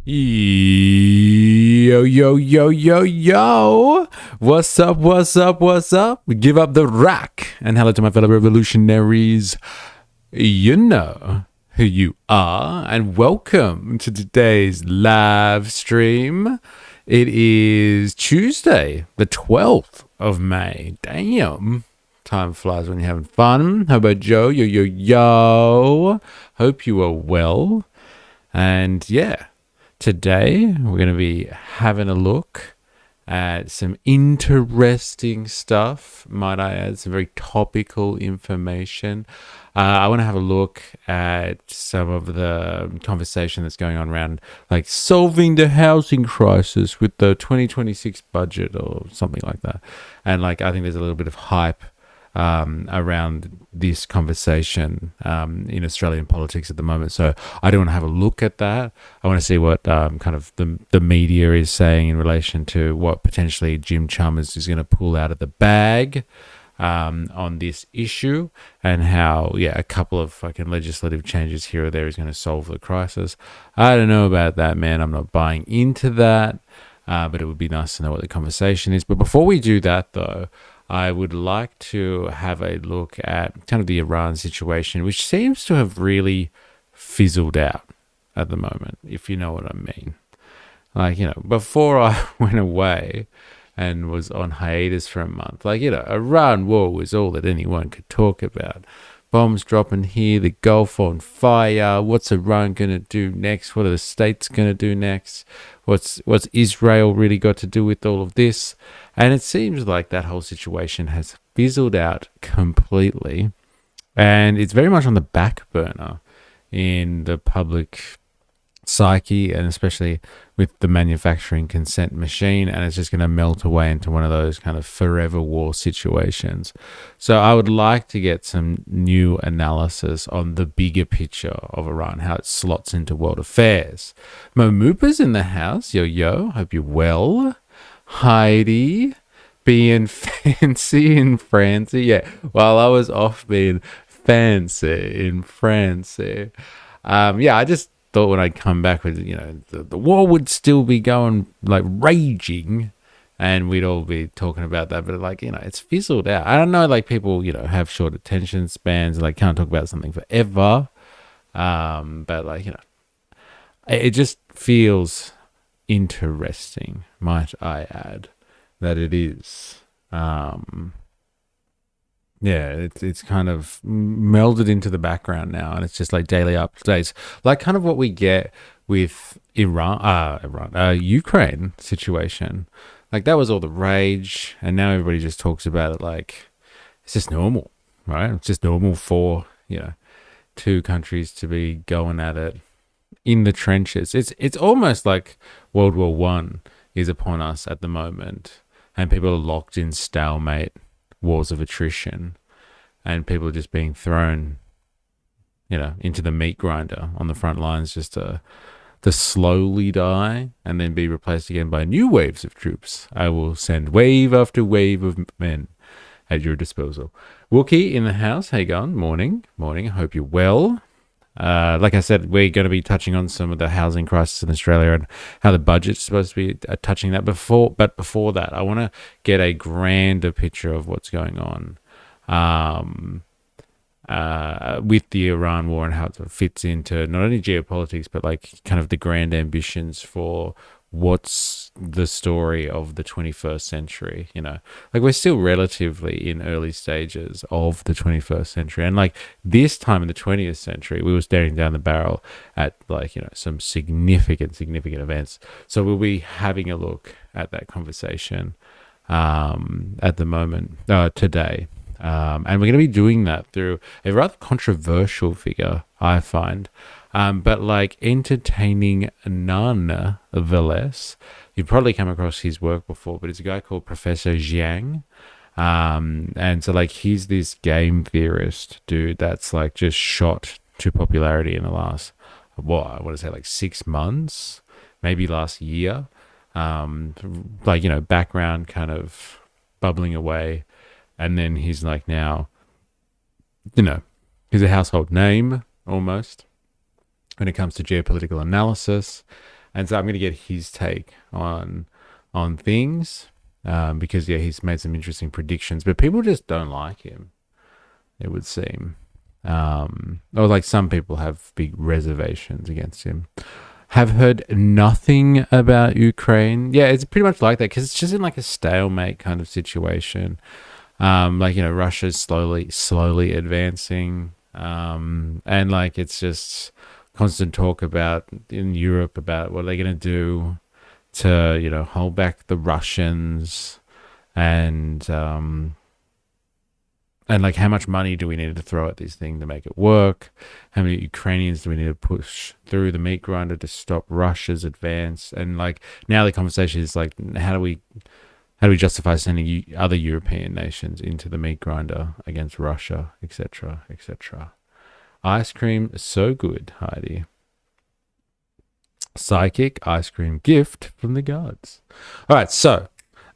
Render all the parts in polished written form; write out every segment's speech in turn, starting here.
Yo, yo, yo, yo, yo. What's up, what's up, what's up? Give up the rock. And hello to my fellow revolutionaries. You know who you are. And welcome to today's live stream. It is Tuesday, the 12th of May. Damn. Time flies when you're having fun. How about Joe? Yo, yo, yo. Hope you are well. And yeah. Today, we're going to be having a look at some interesting stuff, might I add, some very topical information. I want to have a look at some of the conversation that's going on around like solving the housing crisis with the 2026 budget or something like that. And like, I think there's a little bit of hype around this conversation in Australian politics at the moment. So I do want to have a look at that. I want to see what kind of the media is saying in relation to what potentially Jim Chalmers is going to pull out of the bag on this issue, and how, a couple of fucking legislative changes here or there is going to solve the crisis. I don't know about that, man. I'm not buying into that, but it would be nice to know what the conversation is. But before we do that, though, I would like to have a look at kind of the Iran situation, which seems to have really fizzled out at the moment, if you know what I mean. Like, before I went away and was on hiatus for a month, like, Iran war was all that anyone could talk about. Bombs dropping here, the Gulf on fire. What's Iran going to do next? What are the states going to do next? What's Israel really got to do with all of this? And it seems like that whole situation has fizzled out completely. And it's very much on the back burner in the public psyche, and especially with the manufacturing consent machine, and it's just going to melt away into one of those kind of forever war situations. So I would like to get some new analysis on the bigger picture of Iran, how it slots into world affairs. Momupa's in the house. Yo, hope you're well. Heidi, being fancy in France. Yeah, while I was off being fancy in France. I just thought when I'd come back with, the war would still be going, like, raging, and we'd all be talking about that, but like, it's fizzled out. I don't know, like, people, have short attention spans, like, can't talk about something forever, but like, it just feels interesting, might I add, that it is. It's kind of melded into the background now, and it's just like daily updates, like kind of what we get with Ukraine situation. Like, that was all the rage, and now everybody just talks about it like it's just normal, right? It's just normal for two countries to be going at it in the trenches. It's almost like World War One is upon us at the moment, and people are locked in stalemate wars of attrition, and people are just being thrown, into the meat grinder on the front lines just to slowly die and then be replaced again by new waves of troops. I will send wave after wave of men at your disposal. Wookie in the house. Hey, going? Morning. I hope you're well. Like I said, we're going to be touching on some of the housing crisis in Australia and how the budget's supposed to be touching that before that, I want to get a grander picture of what's going on with the Iran war and how it fits into not only geopolitics, but like kind of the grand ambitions for what's the story of the 21st century. Like, we're still relatively in early stages of the 21st century, and like this time in the 20th century we were staring down the barrel at like some significant events. So we'll be having a look at that conversation at the moment today, and we're going to be doing that through a rather controversial figure, I find, but like entertaining nonetheless. You've probably come across his work before, but it's a guy called Professor Xiang. And so like he's this game theorist dude that's like just shot to popularity in the last, I want to say like 6 months, maybe last year. Background kind of bubbling away. And then he's like now, he's a household name almost when it comes to geopolitical analysis. And so I'm going to get his take on things, because yeah, he's made some interesting predictions, but people just don't like him, it would seem. Or like some people have big reservations against him. Have heard nothing about Ukraine. Yeah, it's pretty much like that because it's just in like a stalemate kind of situation. Like, you know, Russia's slowly advancing. And like it's just constant talk about in Europe about what are they going to do to, you know, hold back the Russians, and like how much money do we need to throw at this thing to make it work? How many Ukrainians do we need to push through the meat grinder to stop Russia's advance? And like now the conversation is like, how do we justify sending other European nations into the meat grinder against Russia, etc., etc. Ice cream is so good, Heidi. Psychic ice cream gift from the gods. All right, so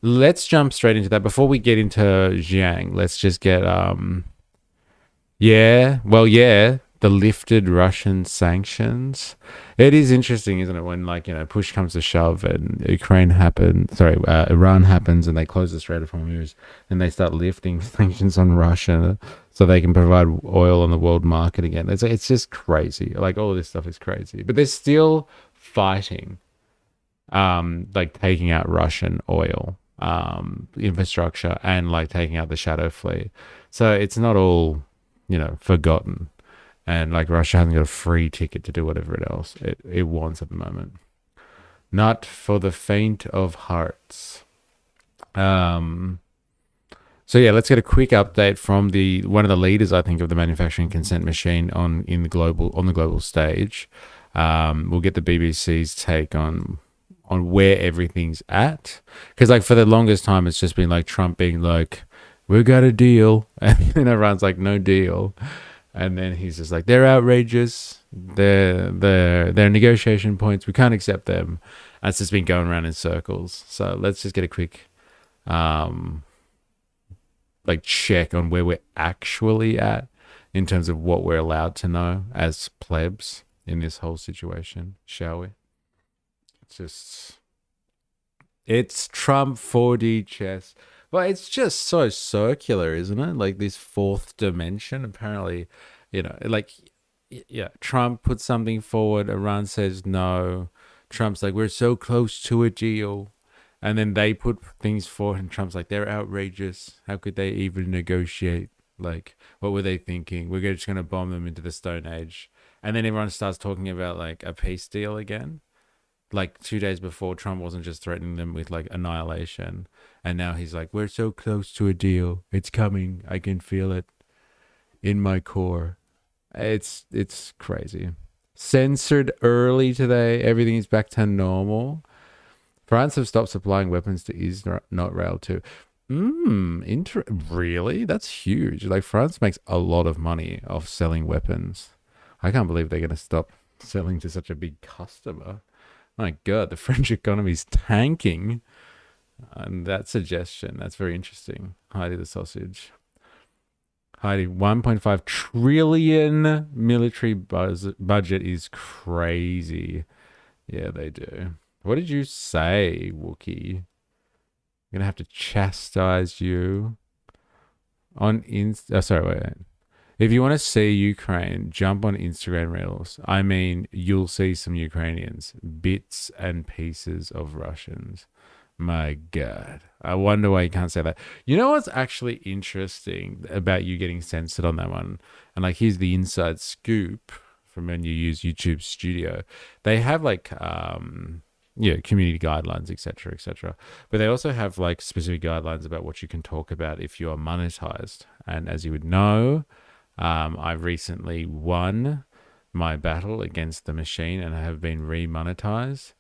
let's jump straight into that. Before we get into Xiang, let's just get the lifted Russian sanctions. It is interesting, isn't it, when like, you know, push comes to shove and Iran happens and they close the Strait of Hormuz and they start lifting sanctions on Russia so they can provide oil on the world market again. It's just crazy. Like all of this stuff is crazy, but they're still fighting, like taking out Russian oil infrastructure and like taking out the shadow fleet. So it's not all, you know, forgotten. And like Russia hasn't got a free ticket to do whatever it wants at the moment. Not for the faint of hearts. So yeah, let's get a quick update from one of the leaders, I think, of the manufacturing consent machine on the global stage. We'll get the BBC's take on where everything's at, because like for the longest time it's just been like Trump being like, we got a deal, and then everyone's like, no deal. And then he's just like, they're outrageous. They're negotiation points. We can't accept them. And it's just been going around in circles. So let's just get a quick like check on where we're actually at in terms of what we're allowed to know as plebs in this whole situation, shall we? It's Trump 4D chess. Well, it's just so circular, isn't it? Like this fourth dimension. Apparently, you know, like, yeah, Trump puts something forward. Iran says no. Trump's like, we're so close to a deal. And then they put things forward and Trump's like, they're outrageous. How could they even negotiate? Like, what were they thinking? We're just going to bomb them into the Stone Age. And then everyone starts talking about like a peace deal again. Like 2 days before, Trump wasn't just threatening them with like annihilation. And now he's like, we're so close to a deal. It's coming. I can feel it in my core. It's crazy. Censored early today. Everything is back to normal. France have stopped supplying weapons to Israel too. Really? That's huge. Like France makes a lot of money off selling weapons. I can't believe they're going to stop selling to such a big customer. My God, the French economy's tanking. And that suggestion, that's very interesting. Heidi the sausage. Heidi, 1.5 trillion military budget is crazy. Yeah, they do. What did you say, Wookie? I'm going to have to chastise you on wait. If you want to see Ukraine, jump on Instagram Reels. I mean, you'll see some Ukrainians, bits and pieces of Russians. My God. I wonder why you can't say that. You know what's actually interesting about you getting censored on that one? And like, here's the inside scoop from when you use YouTube Studio. They have like, community guidelines, etc., etc. But they also have like specific guidelines about what you can talk about if you are monetized. And as you would know, I recently won my battle against the machine and I have been remonetized.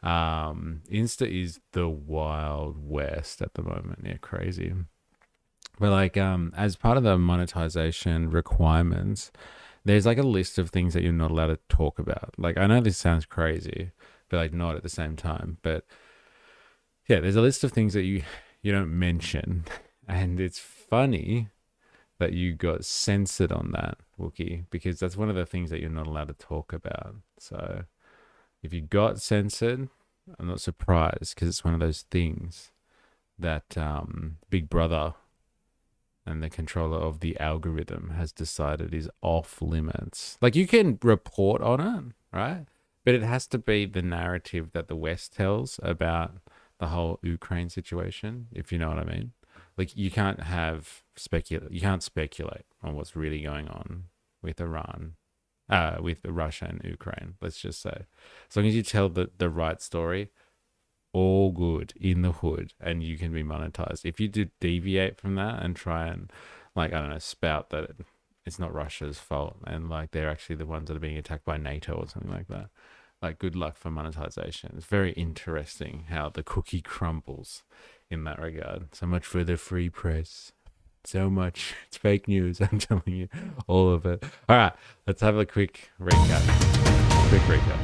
Insta is the Wild West at the moment. Yeah, crazy. But like, as part of the monetization requirements, there's like a list of things that you're not allowed to talk about. Like, I know this sounds crazy, but like not at the same time. But yeah, there's a list of things that you don't mention. And it's funny that you got censored on that, Wookie, because that's one of the things that you're not allowed to talk about. So if you got censored, I'm not surprised, because it's one of those things that Big Brother and the controller of the algorithm has decided is off limits. Like, you can report on it, right? But it has to be the narrative that the West tells about the whole Ukraine situation, if you know what I mean. Like, you can't speculate on what's really going on with Iran, with Russia and Ukraine, let's just say. As long as you tell the right story, all good in the hood, and you can be monetized. If you do deviate from that and try and, like, I don't know, spout that it's not Russia's fault and like they're actually the ones that are being attacked by NATO or something like that, like, good luck for monetization. It's very interesting how the cookie crumbles in that regard. So much for the free press. So much. It's fake news. I'm telling you, all of it. All right, let's have a quick recap. Quick recap.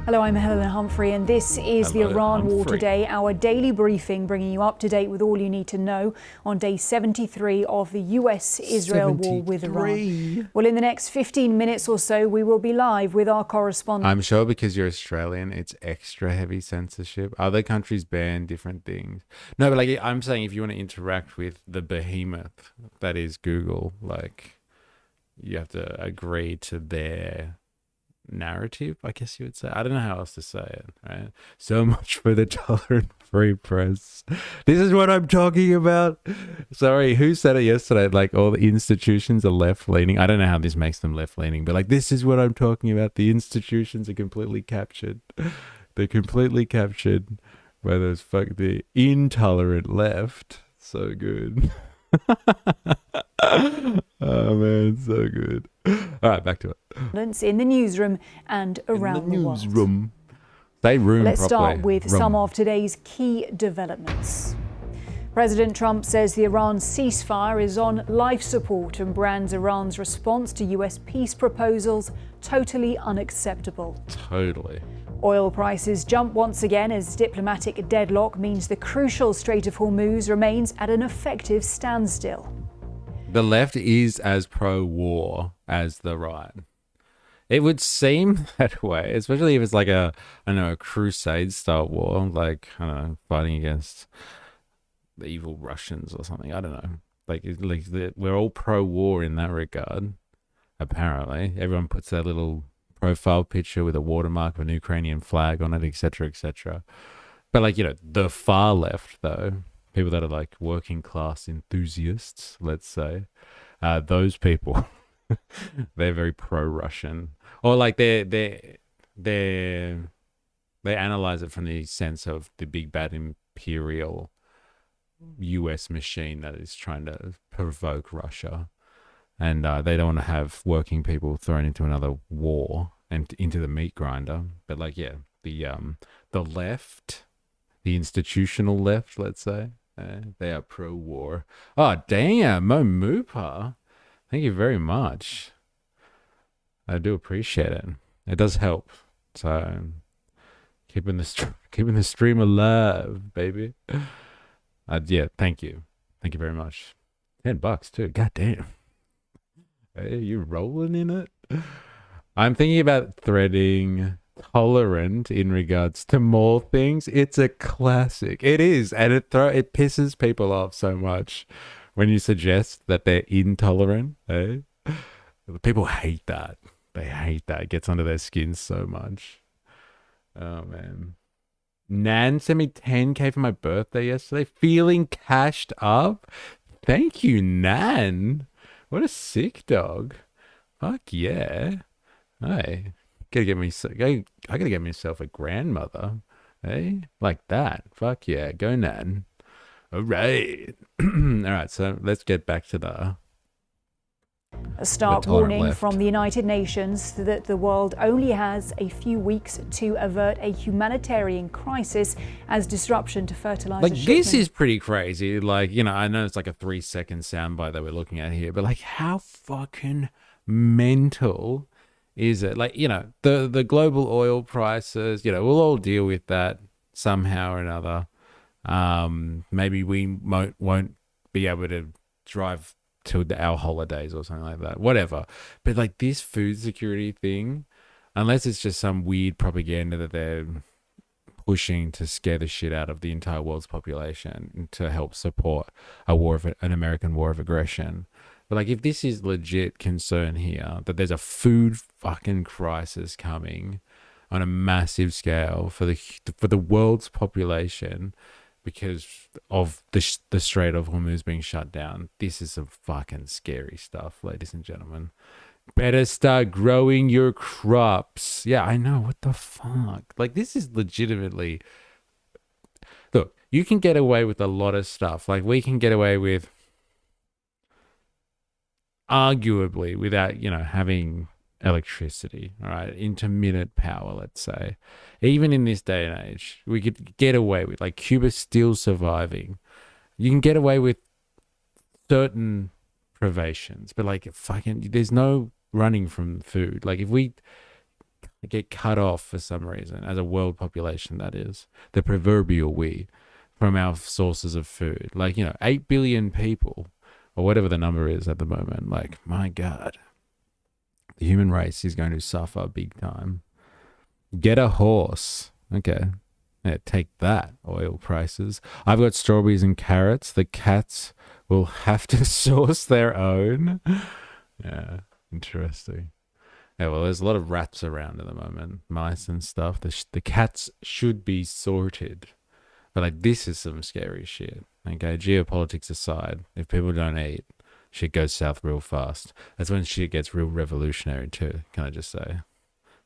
Hello, I'm Helen Humphrey, and this is the Iran War Today, our daily briefing, bringing you up to date with all you need to know on day 73 of the US-Israel war with Iran. Well, in the next 15 minutes or so, we will be live with our correspondent. I'm sure because you're Australian, it's extra heavy censorship. Other countries ban different things. No, but like, I'm saying, if you want to interact with the behemoth that is Google, like, you have to agree to their narrative, I guess you would say. I don't know how else to say it, right? So much for the tolerant free press. This is what I'm talking about. Sorry, who said it yesterday? Like, all the institutions are left-leaning. I don't know how this makes them left-leaning, but like, this is what I'm talking about. The institutions are completely captured. They're completely captured by those the intolerant left. So good. Oh man, so good. All right, back to it. In the newsroom and around the world. Newsroom. Say room Let's properly. start with some of today's key developments. President Trump says the Iran ceasefire is on life support and brands Iran's response to US peace proposals totally unacceptable. Totally. Oil prices jump once again as diplomatic deadlock means the crucial Strait of Hormuz remains at an effective standstill. The left is as pro-war as the right. It would seem that way, especially if it's like a crusade-style war, like, I don't know, fighting against the evil Russians or something. I don't know. Like we're all pro-war in that regard, apparently. Everyone puts their little profile picture with a watermark of an Ukrainian flag on it, etc., etc. But like, the far left, though, people that are like working class enthusiasts, let's say, those people, they're very pro-Russian, or like they analyze it from the sense of the big bad imperial US machine that is trying to provoke Russia, and they don't want to have working people thrown into another war and into the meat grinder. But like, yeah, the left, the institutional left, let's say, they are pro-war. Oh, damn, Mo Moopa. Thank you very much. I do appreciate it. It does help. So, keeping the stream alive, baby. Yeah, thank you. Thank you very much. $10 too. God damn. Hey, you rolling in it? I'm thinking about threading tolerant in regards to more things. It's a classic. It is, and it pisses people off so much when you suggest that they're intolerant. Eh? People hate that. They hate that. It gets under their skin so much. Oh man. Nan sent me 10k for my birthday yesterday. Feeling cashed up. Thank you, Nan. What a sick dog. Fuck yeah. Hey. I gotta get myself a grandmother, hey, like that. Fuck yeah, go Nan. All right, all right. So let's get back to a stark warning from the United Nations that the world only has a few weeks to avert a humanitarian crisis as disruption to fertilizer. Like, this is pretty crazy. Like, I know it's like a 3-second soundbite that we're looking at here, but like, how fucking mental is it? Like, the global oil prices, we'll all deal with that somehow or another. Maybe we won't be able to drive to our holidays or something like that, whatever. But like, this food security thing, unless it's just some weird propaganda that they're pushing to scare the shit out of the entire world's population to help support an American war of aggression. But like, if this is legit concern here, that there's a food fucking crisis coming on a massive scale for the world's population because of the Strait of Hormuz being shut down, this is some fucking scary stuff, ladies and gentlemen. Better start growing your crops. Yeah, I know. What the fuck? Like, this is legitimately... Look, you can get away with a lot of stuff. Like, we can get away with... arguably, without, having electricity, all right? Intermittent power, let's say. Even in this day and age, we could get away with... Like, Cuba's still surviving. You can get away with certain privations, but like fucking there's no running from food. Like, if we get cut off for some reason as a world population, that is the proverbial we, from our sources of food, like 8 billion people or whatever the number is at the moment, like, my god, the human race is going to suffer big time. Get a horse. Okay, yeah, take that, oil prices. I've got strawberries and carrots. The cats will have to source their own. Yeah, interesting. Yeah, well, there's a lot of rats around at the moment, mice and stuff. The cats should be sorted. But like, this is some scary shit. Okay, geopolitics aside, if people don't eat, shit goes south real fast. That's when shit gets real revolutionary too, can I just say?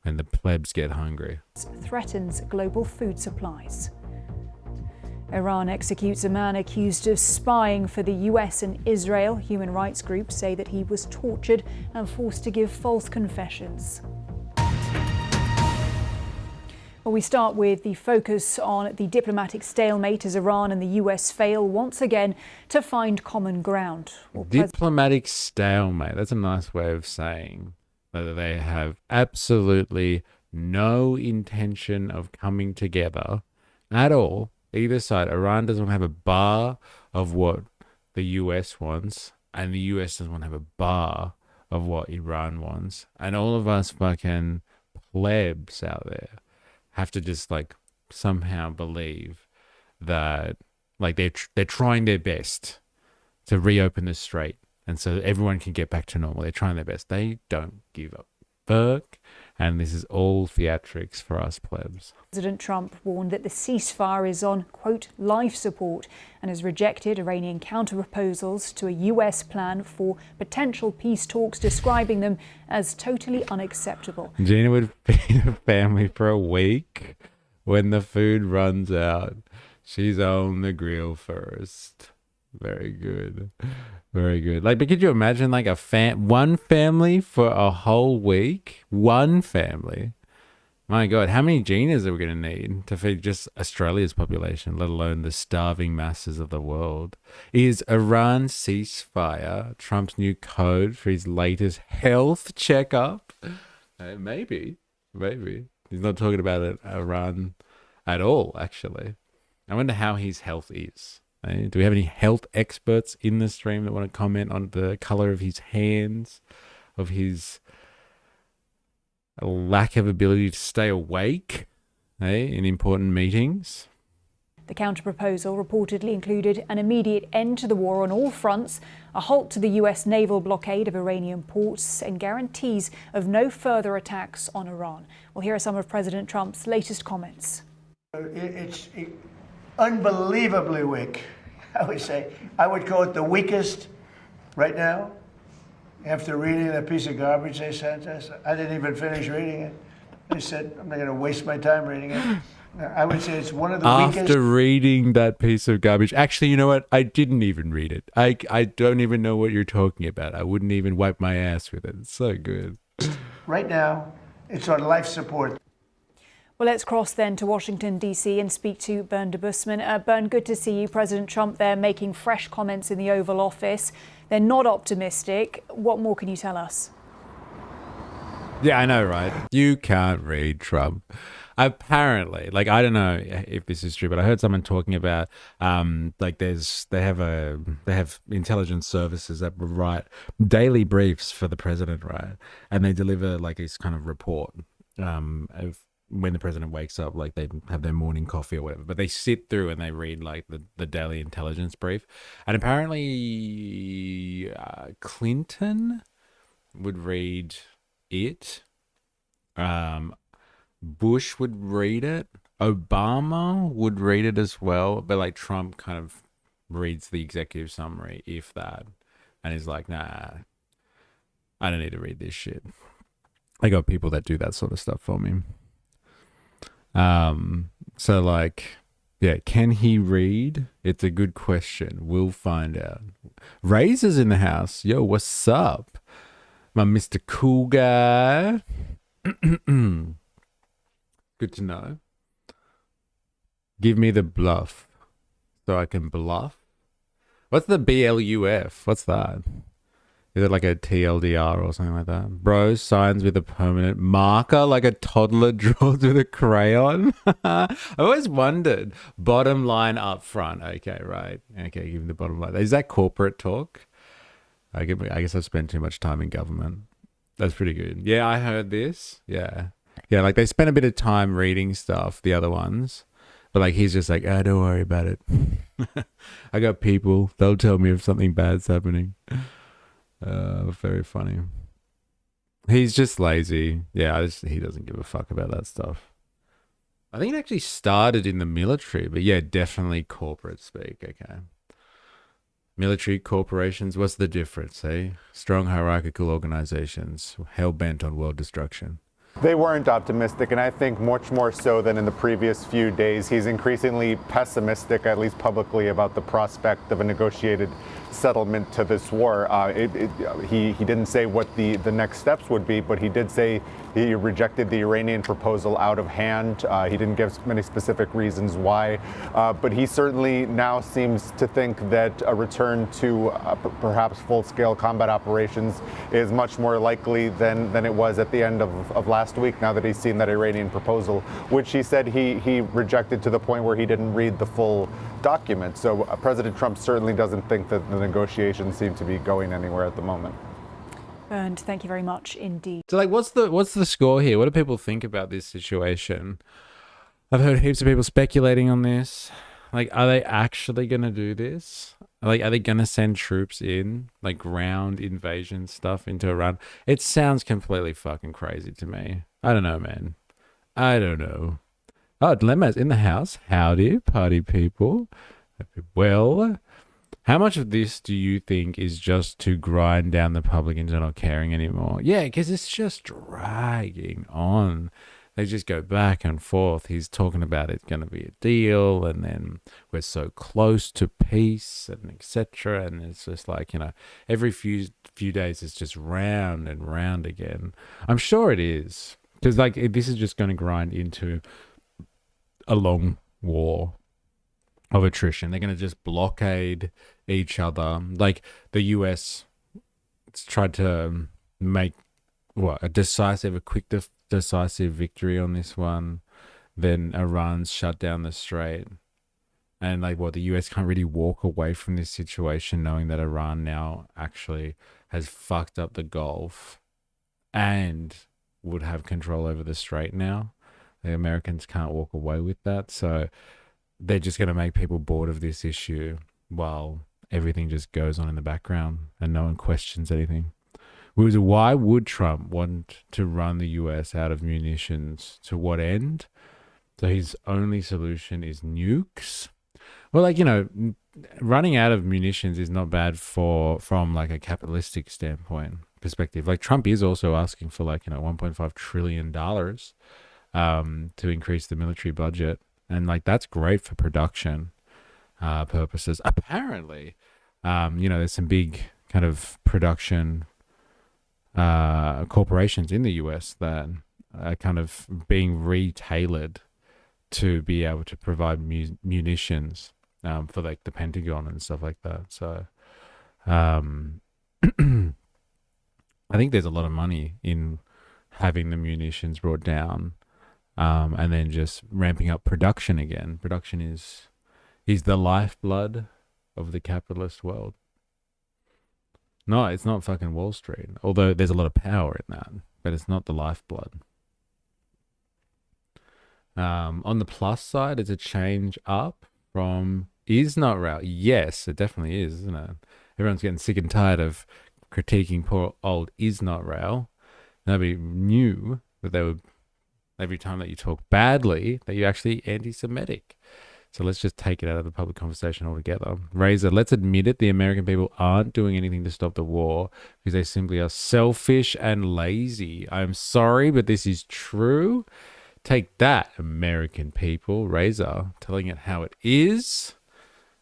When the plebs get hungry. Threatens global food supplies. Iran executes a man accused of spying for the US and Israel. Human rights groups say that he was tortured and forced to give false confessions. Well, we start with the focus on the diplomatic stalemate as Iran and the US fail once again to find common ground. Diplomatic stalemate, that's a nice way of saying that they have absolutely no intention of coming together at all. Either side. Iran doesn't have a bar of what the US wants, and the US doesn't want to have a bar of what Iran wants. And all of us fucking plebs out there have to just like somehow believe that like they're trying their best to reopen the strait, and so everyone can get back to normal. They're trying their best. They don't give a fuck. And this is all theatrics for us plebs. President Trump warned that the ceasefire is on, quote, life support, and has rejected Iranian counter-proposals to a US plan for potential peace talks, describing them as totally unacceptable. Gina would feed a family for a week. When the food runs out, she's on the grill first. Very good. Very good. Like, but could you imagine like one family for a whole week? One family. My God, how many Ginas are we going to need to feed just Australia's population, let alone the starving masses of the world? Is Iran ceasefire Trump's new code for his latest health checkup? Maybe. He's not talking about it, Iran at all, actually. I wonder how his health is. Do we have any health experts in the stream that want to comment on the color of his hands, of his lack of ability to stay awake in important meetings? The counter-proposal reportedly included an immediate end to the war on all fronts, a halt to the US naval blockade of Iranian ports, and guarantees of no further attacks on Iran. Well, here are some of President Trump's latest comments. It's unbelievably weak, I would say. I would call it the weakest right now. After reading that piece of garbage they sent us, I didn't even finish reading it. They said, I'm not going to waste my time reading it. I would say it's one of the weakest. After reading that piece of garbage, actually, you know what? I didn't even read it. I don't even know what you're talking about. I wouldn't even wipe my ass with it. It's so good. Right now, it's on life support. Well, let's cross then to Washington, D.C. and speak to Bern de Busman. Bern, good to see you. President Trump there making fresh comments in the Oval Office. They're not optimistic. What more can you tell us? Yeah, I know, right? You can't read Trump. Apparently, like, I don't know if this is true, but I heard someone talking about like they have intelligence services that write daily briefs for the president, right? And they deliver like this kind of report. when the president wakes up, like they have their morning coffee or whatever, but they sit through and they read like the daily intelligence brief. And apparently Clinton would read it. Bush would read it. Obama would read it as well. But like Trump kind of reads the executive summary, if that. And he's like, nah, I don't need to read this shit. I got people that do that sort of stuff for me. So like, yeah, can he read? It's a good question. We'll find out. Razor's in the house. Yo, what's up? My Mr. Cool Guy. Good to know. Give me the bluff so I can bluff. What's the BLUF? What's that? Is it like a TLDR or something like that? Bro signs with a permanent marker like a toddler draws with a crayon. I've always wondered. Bottom line up front. Okay, right. Okay, give me the bottom line. Is that corporate talk? I guess I've spent too much time in government. That's pretty good. Yeah, I heard this. Yeah. Yeah, like they spent a bit of time reading stuff, the other ones. But like he's just like, don't worry about it. I got people. They'll tell me if something bad's happening. Very funny. He's just lazy. Yeah, he doesn't give a fuck about that stuff. I think it actually started in the military, but yeah, definitely corporate speak. Okay. Military corporations, what's the difference, eh? Strong hierarchical organizations, hell-bent on world destruction. They weren't optimistic, and I think much more so than in the previous few days. He's increasingly pessimistic, at least publicly, about the prospect of a negotiated settlement to this war. He didn't say what the next steps would be, but he did say he rejected the Iranian proposal out of hand. He didn't give many specific reasons why, but he certainly now seems to think that a return to perhaps full-scale combat operations is much more likely than it was at the end of last week, now that he's seen that Iranian proposal, which he said he rejected to the point where he didn't read the full document. So President Trump certainly doesn't think that the negotiations seem to be going anywhere at the moment. Bernd, thank you very much indeed. So like, what's the score here? What do people think about this situation? I've heard heaps of people speculating on this. Like, are they actually going to do this? Like, are they going to send troops in, like ground invasion stuff into Iran? It sounds completely fucking crazy to me. I don't know, man. I don't know. Oh, Dilemma's in the house. Howdy, party people. Well, how much of this do you think is just to grind down the public into not caring anymore? Yeah, because it's just dragging on. They just go back and forth. He's talking about it's going to be a deal, and then we're so close to peace, and etc. And it's just like, you know, every few days it's just round and round again. I'm sure it is, because like this is just going to grind into a long war of attrition. They're going to just blockade each other. Like the US tried to make a quick decisive victory on this one. Then Iran's shut down the strait, and like the US can't really walk away from this situation knowing that Iran now actually has fucked up the Gulf and would have control over the strait now. The Americans can't walk away with that, so they're just going to make people bored of this issue while everything just goes on in the background and no one questions anything. Why would Trump want to run the US out of munitions? To what end? So his only solution is nukes? Well, like, you know, running out of munitions is not bad from like a capitalistic standpoint perspective. Like Trump is also asking for like, you know, $1.5 trillion to increase the military budget. And like, that's great for production purposes. Apparently, you know, there's some big kind of production corporations in the US that are kind of being re-tailored to be able to provide munitions for like the Pentagon and stuff like that. So I think there's a lot of money in having the munitions brought down and then just ramping up production again. Production is the lifeblood of the capitalist world. No, it's not fucking Wall Street. Although there's a lot of power in that, but it's not the lifeblood. On the plus side, it's a change up from is not rail. Yes, it definitely is, isn't it? Everyone's getting sick and tired of critiquing poor old is not rail. Nobody knew that they were, every time that you talk badly, that you're actually anti-Semitic. So let's just take it out of the public conversation altogether. Razor, let's admit it, the American people aren't doing anything to stop the war because they simply are selfish and lazy. I'm sorry, but this is true. Take that, American people. Razor, telling it how it is.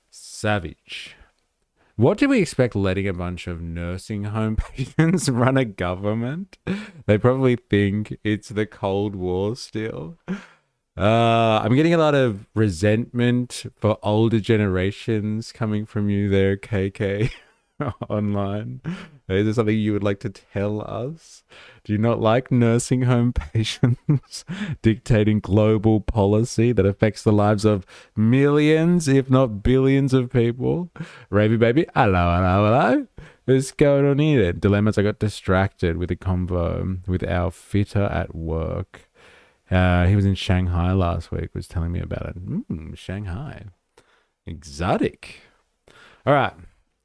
Savage. What do we expect letting a bunch of nursing home patients run a government? They probably think it's the Cold War still. I'm getting a lot of resentment for older generations coming from you there, KK, online. Is there something you would like to tell us? Do you not like nursing home patients dictating global policy that affects the lives of millions, if not billions of people? Ravy baby, hello. What's going on here? Dilemmas, I got distracted with a convo with our fitter at work. He was in Shanghai last week, was telling me about it. Shanghai. Exotic. All right.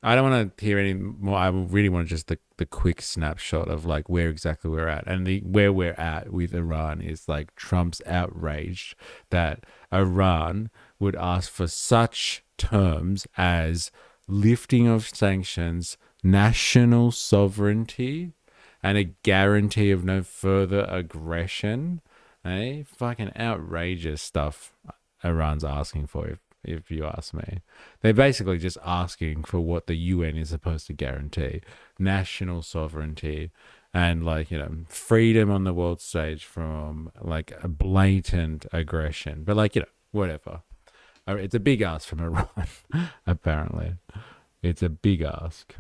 I don't want to hear any more. I really want just the quick snapshot of like where exactly we're at. And where we're at with Iran is like Trump's outraged that Iran would ask for such terms as lifting of sanctions, national sovereignty, and a guarantee of no further aggression. Fucking outrageous stuff Iran's asking for, if you ask me. They're basically just asking for what the UN is supposed to guarantee. National sovereignty and, like, you know, freedom on the world stage from, like, a blatant aggression. But, like, you know, whatever. It's a big ask from Iran, apparently. It's a big ask.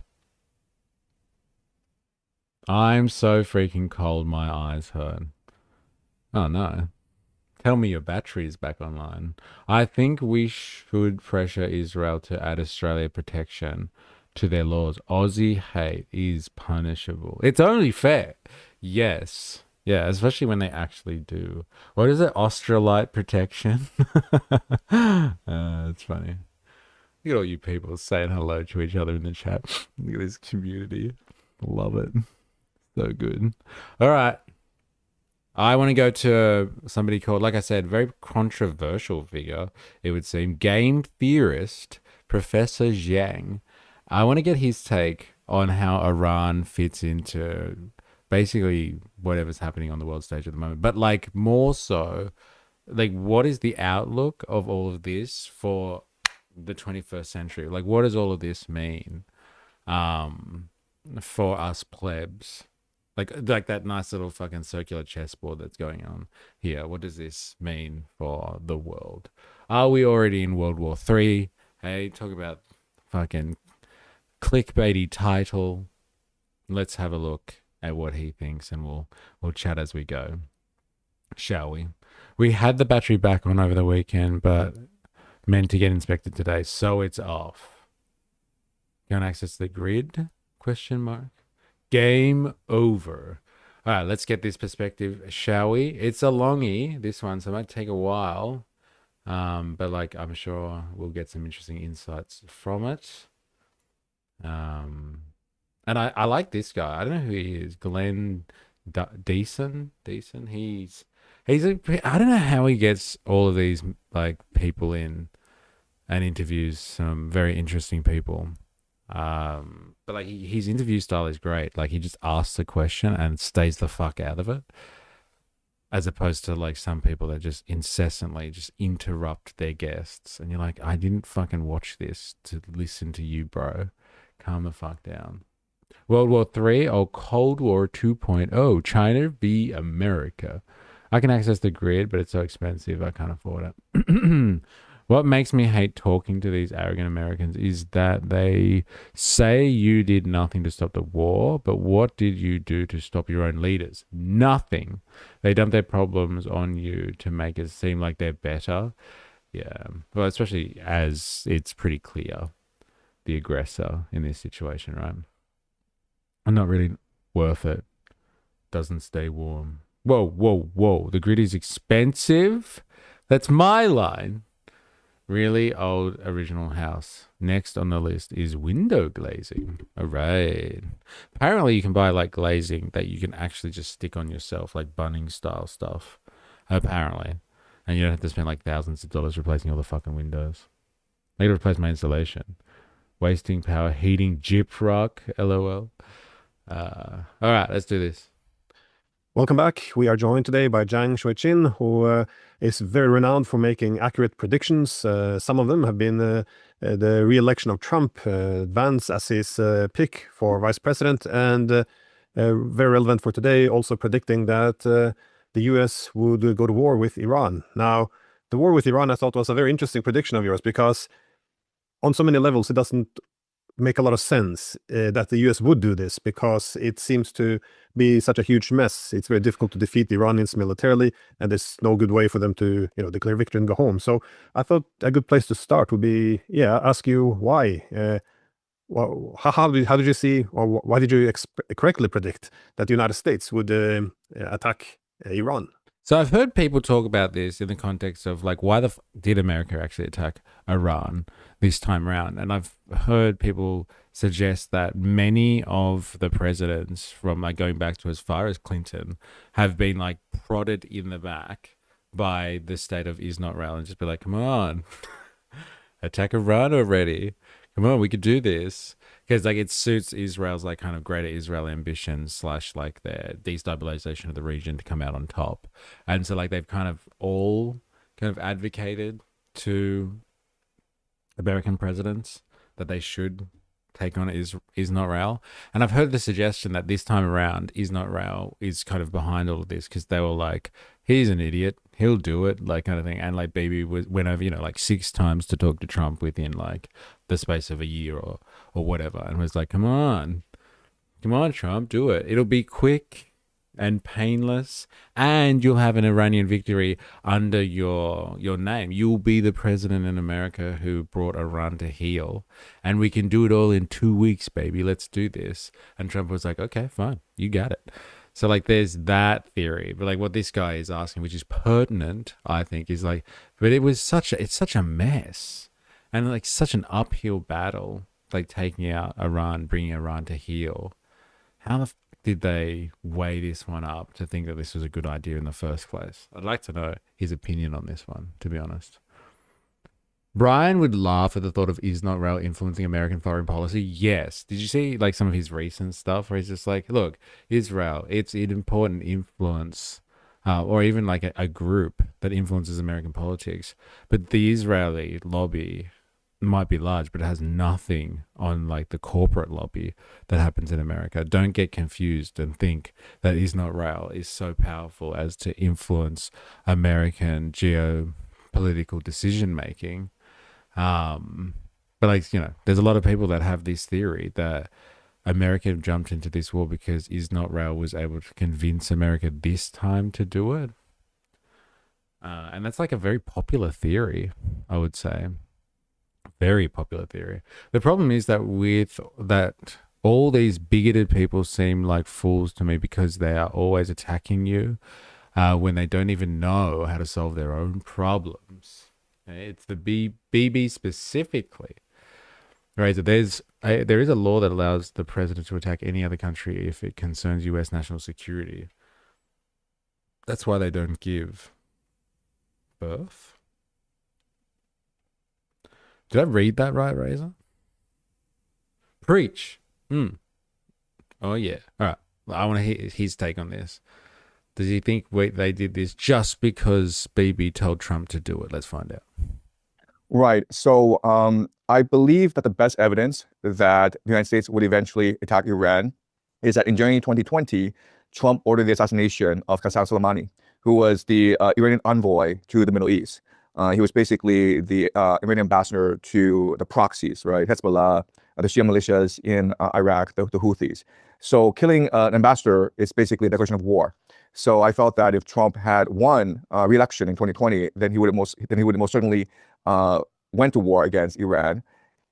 I'm so freaking cold, my eyes hurt. Oh, no. Tell me your battery is back online. I think we should pressure Israel to add Australia protection to their laws. Aussie hate is punishable. It's only fair. Yes. Yeah, especially when they actually do. What is it? Australite protection? It's funny. Look at all you people saying hello to each other in the chat. Look at this community. Love it. So good. All right. I want to go to somebody called, like I said, very controversial figure, it would seem, game theorist, Professor Xiang. I want to get his take on how Iran fits into basically whatever's happening on the world stage at the moment. But like more so, like what is the outlook of all of this for the 21st century? Like what does all of this mean for us plebs? Like that nice little fucking circular chessboard that's going on here. What does this mean for the world? Are we already in World War III? Hey, talk about fucking clickbaity title. Let's have a look at what he thinks and we'll chat as we go. Shall we? We had the battery back on over the weekend, but meant to get inspected today, so it's off. Can't access the grid? Question mark. Game over. All right, let's get this perspective, shall we? It's a longie, this one, so it might take a while. But like I'm sure we'll get some interesting insights from it. And I like this guy. I don't know who he is. Glenn Deason. He's I don't know how he gets all of these like people in and interviews some very interesting people. But like his interview style is great. Like he just asks a question and stays the fuck out of it, as opposed to like some people that just incessantly just interrupt their guests, and you're like, I didn't fucking watch this to listen to you, bro. Calm the fuck down. World War III or Cold War 2.0, China v America. I can access the grid, but it's so expensive I can't afford it. What makes me hate talking to these arrogant Americans is that they say you did nothing to stop the war, but what did you do to stop your own leaders? Nothing. They dump their problems on you to make it seem like they're better. Yeah, well, especially as it's pretty clear the aggressor in this situation, right? I'm not really worth it. Doesn't stay warm. Whoa. The grid is expensive. That's my line. Really old original house. Next on the list is window glazing. All right. Apparently you can buy like glazing that you can actually just stick on yourself, like Bunnings style stuff. Apparently. And you don't have to spend like thousands of dollars replacing all the fucking windows. I gotta replace my insulation. Wasting power, heating gyprock, lol. All right, let's do this. Welcome back. We are joined today by Xiang Shuiqin, who is very renowned for making accurate predictions. Some of them have been the re-election of Trump, Vance as his pick for vice president, and very relevant for today, also predicting that the US would go to war with Iran. Now, the war with Iran, I thought, was a very interesting prediction of yours, because on so many levels, it doesn't make a lot of sense that the US would do this, because it seems to be such a huge mess. It's very difficult to defeat the Iranians militarily, and there's no good way for them to, declare victory and go home. So I thought a good place to start would be, ask you why. How did you see, or why did you correctly predict that the United States would attack Iran? So I've heard people talk about this in the context of like, why did America actually attack Iran this time around? And I've heard people suggest that many of the presidents, from like going back to as far as Clinton, have been like prodded in the back by the state of Israel and just be like, come on, attack Iran already. Come on, we could do this. Because like it suits Israel's like kind of greater Israel ambitions / like their destabilization of the region to come out on top. And so like they've kind of all kind of advocated to American presidents that they should take on Israel. And I've heard the suggestion that this time around Israel is kind of behind all of this, because they were like, he's an idiot, he'll do it, like kind of thing. And like Bibi went over, like 6 times to talk to Trump within like the space of a year or whatever, and was like, come on Trump, do it. It'll be quick and painless, and you'll have an Iranian victory under your name. You'll be the president in America who brought Iran to heel, and we can do it all in 2 weeks, baby. Let's do this. And Trump was like, okay, fine, you got it. So like there's that theory, but like what this guy is asking, which is pertinent, I think, is like, but it's such a mess, and like such an uphill battle, like taking out Iran, bringing Iran to heel. How the did they weigh this one up to think that this was a good idea in the first place? I'd like to know his opinion on this one, to be honest. Brian would laugh at the thought of Israel influencing American foreign policy. Yes. Did you see like some of his recent stuff where he's just like, look, Israel, it's an important influence, or even like a group that influences American politics. But the Israeli lobby might be large, but it has nothing on like the corporate lobby that happens in America. Don't get confused and think that Israel is so powerful as to influence American geopolitical decision making. But like, there's a lot of people that have this theory that America jumped into this war because Israel was able to convince America this time to do it. And that's like a very popular theory, I would say. Very popular theory. The problem is that with that, all these bigoted people seem like fools to me, because they are always attacking you when they don't even know how to solve their own problems. Okay? It's the BB specifically. Right, so there is a law that allows the president to attack any other country if it concerns U.S. national security. That's why they don't give birth. Did I read that right, Razor? Preach. Oh, yeah. All right. I want to hear his take on this. Does he think they did this just because BB told Trump to do it? Let's find out. Right. So I believe that the best evidence that the United States would eventually attack Iran is that in January 2020, Trump ordered the assassination of Qasem Soleimani, who was the Iranian envoy to the Middle East. He was basically the Iranian ambassador to the proxies, right? Hezbollah, the Shia militias in Iraq, the Houthis. So killing an ambassador is basically a declaration of war. So I felt that if Trump had won re-election in 2020, then he would have most certainly went to war against Iran.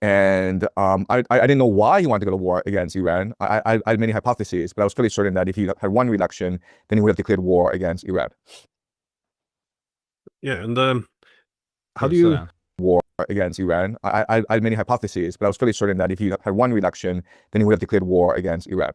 And I didn't know why he wanted to go to war against Iran. I had many hypotheses, but I was fairly certain that if he had won re-election, then he would have declared war against Iran. Yeah, and how do you... war against Iran? I had many hypotheses, but I was fairly certain that if he had one reduction, then he would have declared war against Iran.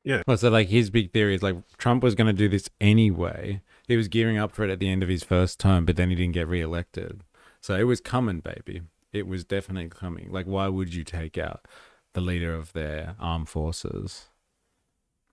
Yeah. Well, so like his big theory is like Trump was going to do this anyway. He was gearing up for it at the end of his first term, but then he didn't get reelected. So it was coming, baby. It was definitely coming. Like, why would you take out the leader of their armed forces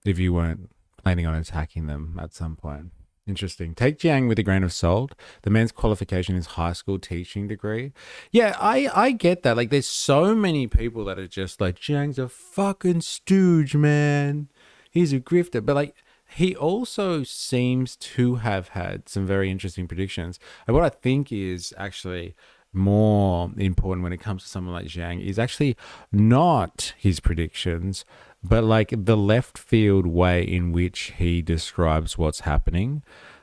if you weren't planning on attacking them at some point? Interesting. Take Xiang with a grain of salt. The man's qualification is high school teaching degree. Yeah, I get that. Like, there's so many people that are just like, Xiang's a fucking stooge, man. He's a grifter. But like, he also seems to have had some very interesting predictions. And what I think is actually more important when it comes to someone like Xiang is actually not his predictions, but like the left field way in which he describes what's happening.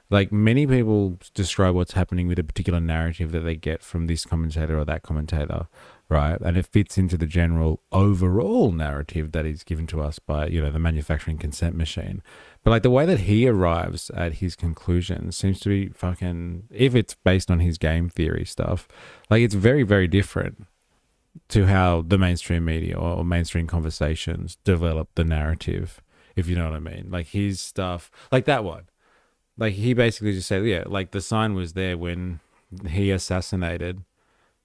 Like, many people describe what's happening with a particular narrative that they get from this commentator or that commentator, right? And it fits into the general overall narrative that is given to us by, you know, the manufacturing consent machine. But like the way that he arrives at his conclusions seems to be fucking, if it's based on his game theory stuff, like it's very, very different to how the mainstream media or mainstream conversations develop the narrative, if you know what I mean. Like his stuff, like that one. Like he basically just said, yeah, like the sign was there when he assassinated.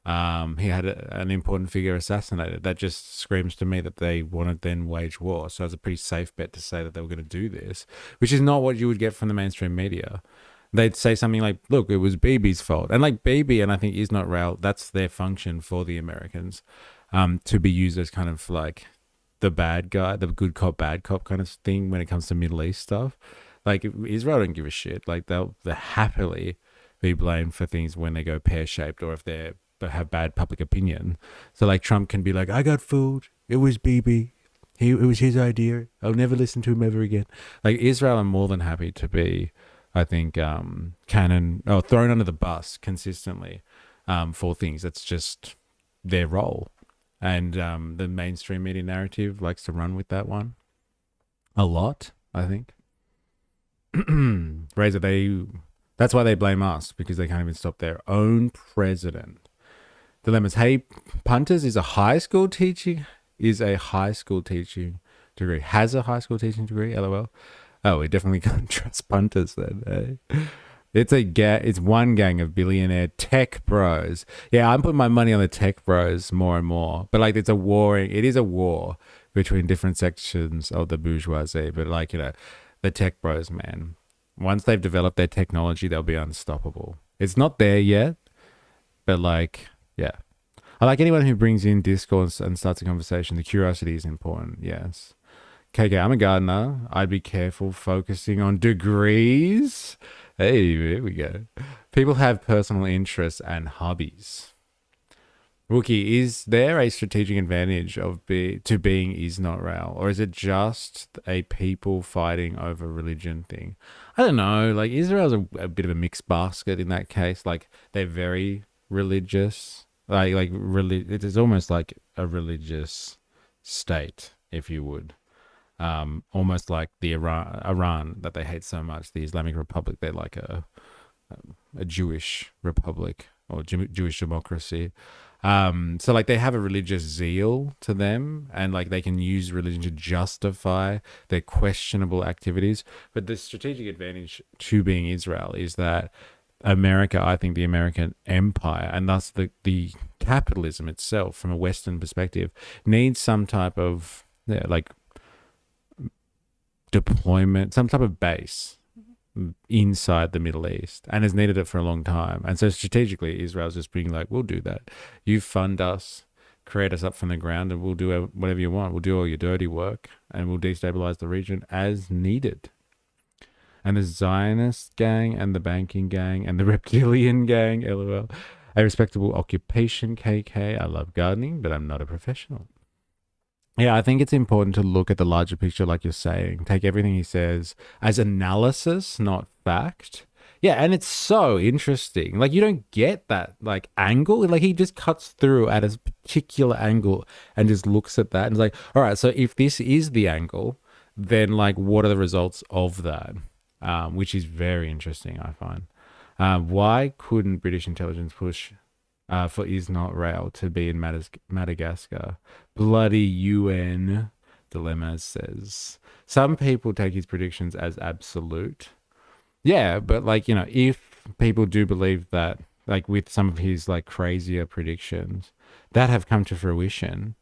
He had an important figure assassinated. That just screams to me that they wanted then wage war. So it's a pretty safe bet to say that they were going to do this, which is not what you would get from the mainstream media. They'd say something like, look, it was Bibi's fault. And like Bibi, and I think is not real, that's their function for the Americans, to be used as kind of like the bad guy, the good cop, bad cop kind of thing when it comes to Middle East stuff. Like Israel don't give a shit. Like they'll happily be blamed for things when they go pear-shaped or if they have bad public opinion. So like Trump can be like, I got fooled. It was Bibi. It was his idea. I'll never listen to him ever again. Like Israel are more than happy to be, I think, thrown under the bus consistently for things. That's just their role. And the mainstream media narrative likes to run with that one a lot, I think. Razor, that's why they blame us, because they can't even stop their own president. Dilemmas. Hey, punters is a high school teaching degree. Has a high school teaching degree, LOL. Oh, we definitely can't trust punters then, eh? It's one gang of billionaire tech bros. Yeah, I'm putting my money on the tech bros more and more. But like it is a war between different sections of the bourgeoisie. But like, you know, the tech bros, man, once they've developed their technology, they'll be unstoppable. It's not there yet, but like, yeah. I like anyone who brings in discourse and starts a conversation. The curiosity is important, yes. KK, I'm a gardener. I'd be careful focusing on degrees. Hey, here we go. People have personal interests and hobbies. Wookie, is there a strategic advantage to being is not real, or is it just a people fighting over religion thing? I don't know. Like Israel's a bit of a mixed basket in that case. Like they're very religious. It is almost like a religious state, if you would. Almost like the Iran that they hate so much, the Islamic Republic. They're like a Jewish republic or Jewish democracy. So like they have a religious zeal to them, and like they can use religion to justify their questionable activities. But the strategic advantage to being Israel is that America, I think the American empire, and thus the capitalism itself from a Western perspective, needs some type of deployment, some type of base inside the Middle East, and has needed it for a long time. And so strategically, Israel's just being like, we'll do that. You fund us, create us up from the ground, and we'll do whatever you want. We'll do all your dirty work, and we'll destabilize the region as needed. And the Zionist gang and the banking gang and the reptilian gang, LOL. A respectable occupation, KK. I love gardening, but I'm not a professional. Yeah, I think it's important to look at the larger picture, like you're saying. Take everything he says as analysis, not fact. Yeah, and it's so interesting. Like, you don't get that, like, angle. Like, he just cuts through at a particular angle and just looks at that and is like, all right, so if this is the angle, then, like, what are the results of that? Which is very interesting, I find. Why couldn't British intelligence push for Israel to be in Madagascar? Bloody UN dilemma says. Some people take his predictions as absolute. Yeah, but like, you know, if people do believe that, like with some of his like crazier predictions that have come to fruition,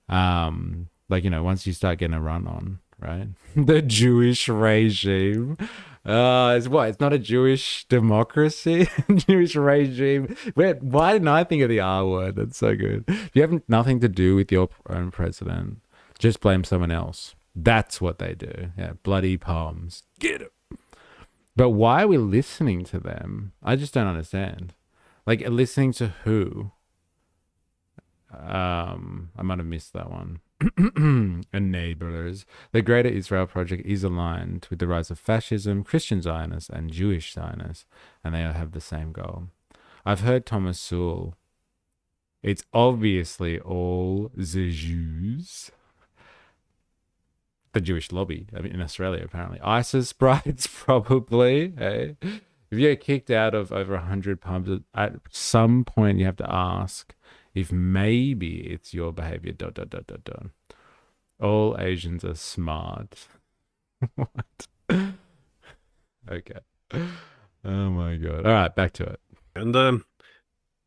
like, you know, once you start getting a run on, right? The Jewish regime. It's what? It's not a Jewish democracy? Jewish regime. Why didn't I think of the R word? That's so good. If you have nothing to do with your own president, just blame someone else. That's what they do. Yeah, bloody palms. Get it. But why are we listening to them? I just don't understand. Like, listening to who? I might have missed that one. Enablers. The Greater Israel Project is aligned with the rise of fascism, Christian Zionists, and Jewish Zionists, and they all have the same goal. I've heard Thomas Sowell. It's obviously all the Jews. The Jewish lobby, I mean, in Australia, apparently. ISIS brides, probably. Hey? If you get kicked out of over 100 pubs, at some point you have to ask if maybe it's your behavior, ... All Asians are smart. What? Okay. Oh my God. All right, back to it. And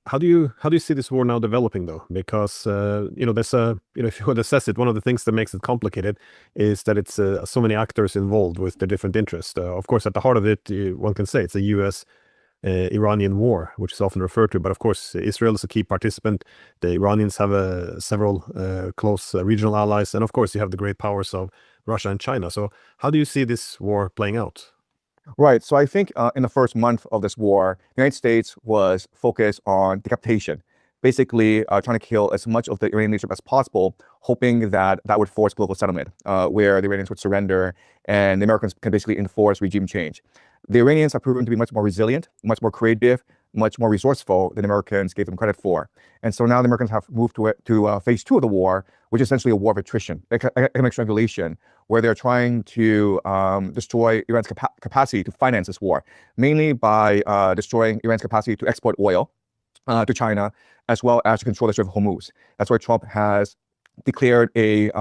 how do you see this war now developing, though? Because you know, there's if you would assess it, one of the things that makes it complicated is that it's so many actors involved with their different interests. Of course, at the heart of it, one can say it's a U.S. Iranian war, which is often referred to. But of course, Israel is a key participant. The Iranians have several close regional allies, and of course, you have the great powers of Russia and China. So, how do you see this war playing out? Right. So I think in the first month of this war, the United States was focused on decapitation, basically trying to kill as much of the Iranian leadership as possible, hoping that that would force political settlement, where the Iranians would surrender and the Americans can basically enforce regime change. The Iranians have proven to be much more resilient, much more creative, much more resourceful than Americans gave them credit for. And so now the Americans have moved to phase 2 of the war, which is essentially a war of attrition, economic strangulation, where they're trying to destroy Iran's capacity to finance this war, mainly by destroying Iran's capacity to export oil to China, as well as to control the Strait of Hormuz. That's why Trump has declared a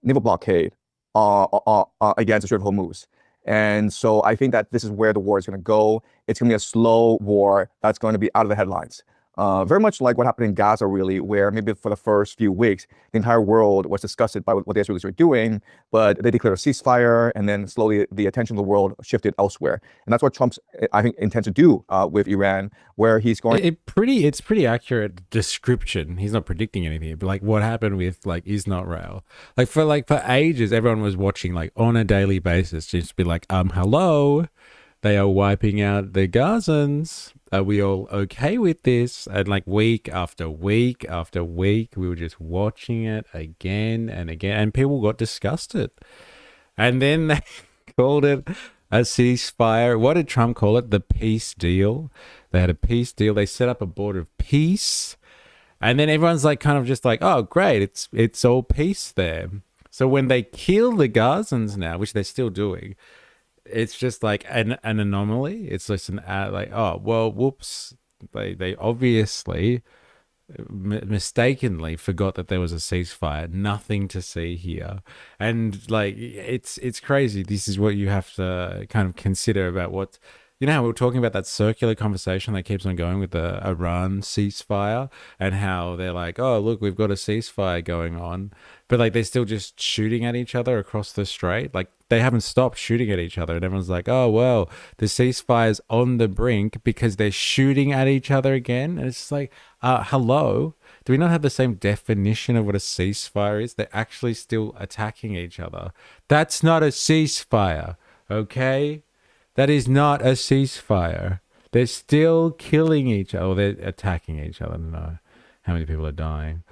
naval blockade against the Strait of Hormuz. And so I think that this is where the war is going to go. It's going to be a slow war that's going to be out of the headlines. Very much like what happened in Gaza, really, where maybe for the first few weeks, the entire world was disgusted by what the Israelis were doing, but they declared a ceasefire, and then slowly the attention of the world shifted elsewhere. And that's what Trump's, I think, intends to do with Iran, where he's going... It's pretty accurate description. He's not predicting anything, but like what happened with like Israel. For ages, everyone was watching like on a daily basis, just be like, hello, they are wiping out the Gazans. Are we all okay with this? And like week after week after week, we were just watching it again and again, and people got disgusted. And then they called it a ceasefire. What did Trump call it? The peace deal. They had a peace deal. They set up a border of peace. And then everyone's like kind of just like, oh, great. It's all peace there. So when they kill the Gazans now, which they're still doing, it's just like an anomaly. It's just like, oh, well, whoops. They obviously mistakenly forgot that there was a ceasefire. Nothing to see here. And like, it's crazy. This is what you have to kind of consider about what, you know, how we were talking about that circular conversation that keeps on going with the Iran ceasefire and how they're like, oh, look, we've got a ceasefire going on. But like, they're still just shooting at each other across the strait. Like, they haven't stopped shooting at each other. And everyone's like, oh, well, the ceasefire's on the brink because they're shooting at each other again. And it's just like, hello? Do we not have the same definition of what a ceasefire is? They're actually still attacking each other. That's not a ceasefire, okay? That is not a ceasefire. They're still killing each other. Or they're attacking each other. I don't know how many people are dying.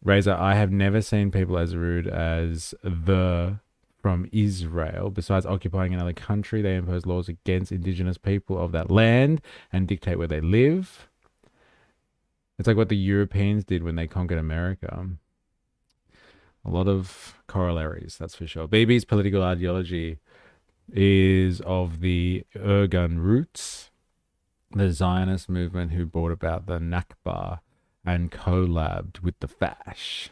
Razor, I have never seen people as rude as from Israel. Besides occupying another country, they impose laws against indigenous people of that land and dictate where they live. It's like what the Europeans did when they conquered America. A lot of corollaries, that's for sure. BB's political ideology is of the Irgun roots, the Zionist movement who brought about the Nakba and collabed with the Fash.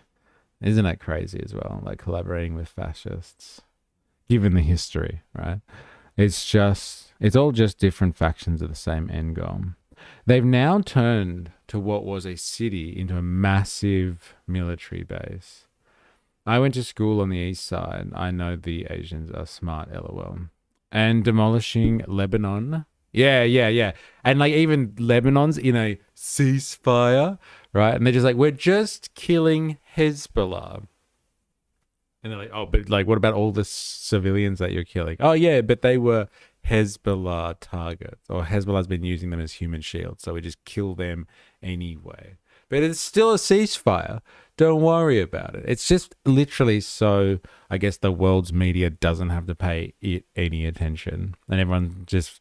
Isn't that crazy as well? Like collaborating with fascists, given the history, right? It's all just different factions of the same end goal. They've now turned to what was a city into a massive military base. I went to school on the east side. I know the Asians are smart, lol. And demolishing Lebanon. Yeah. And like even Lebanon's in a ceasefire, right? And they're just like, we're just killing Hezbollah. And they're like, oh, but like, what about all the civilians that you're killing? Oh, yeah, but they were Hezbollah targets, or Hezbollah's been using them as human shields, so we just kill them anyway. But it's still a ceasefire. Don't worry about it. It's just literally so, I guess, the world's media doesn't have to pay it any attention. And everyone just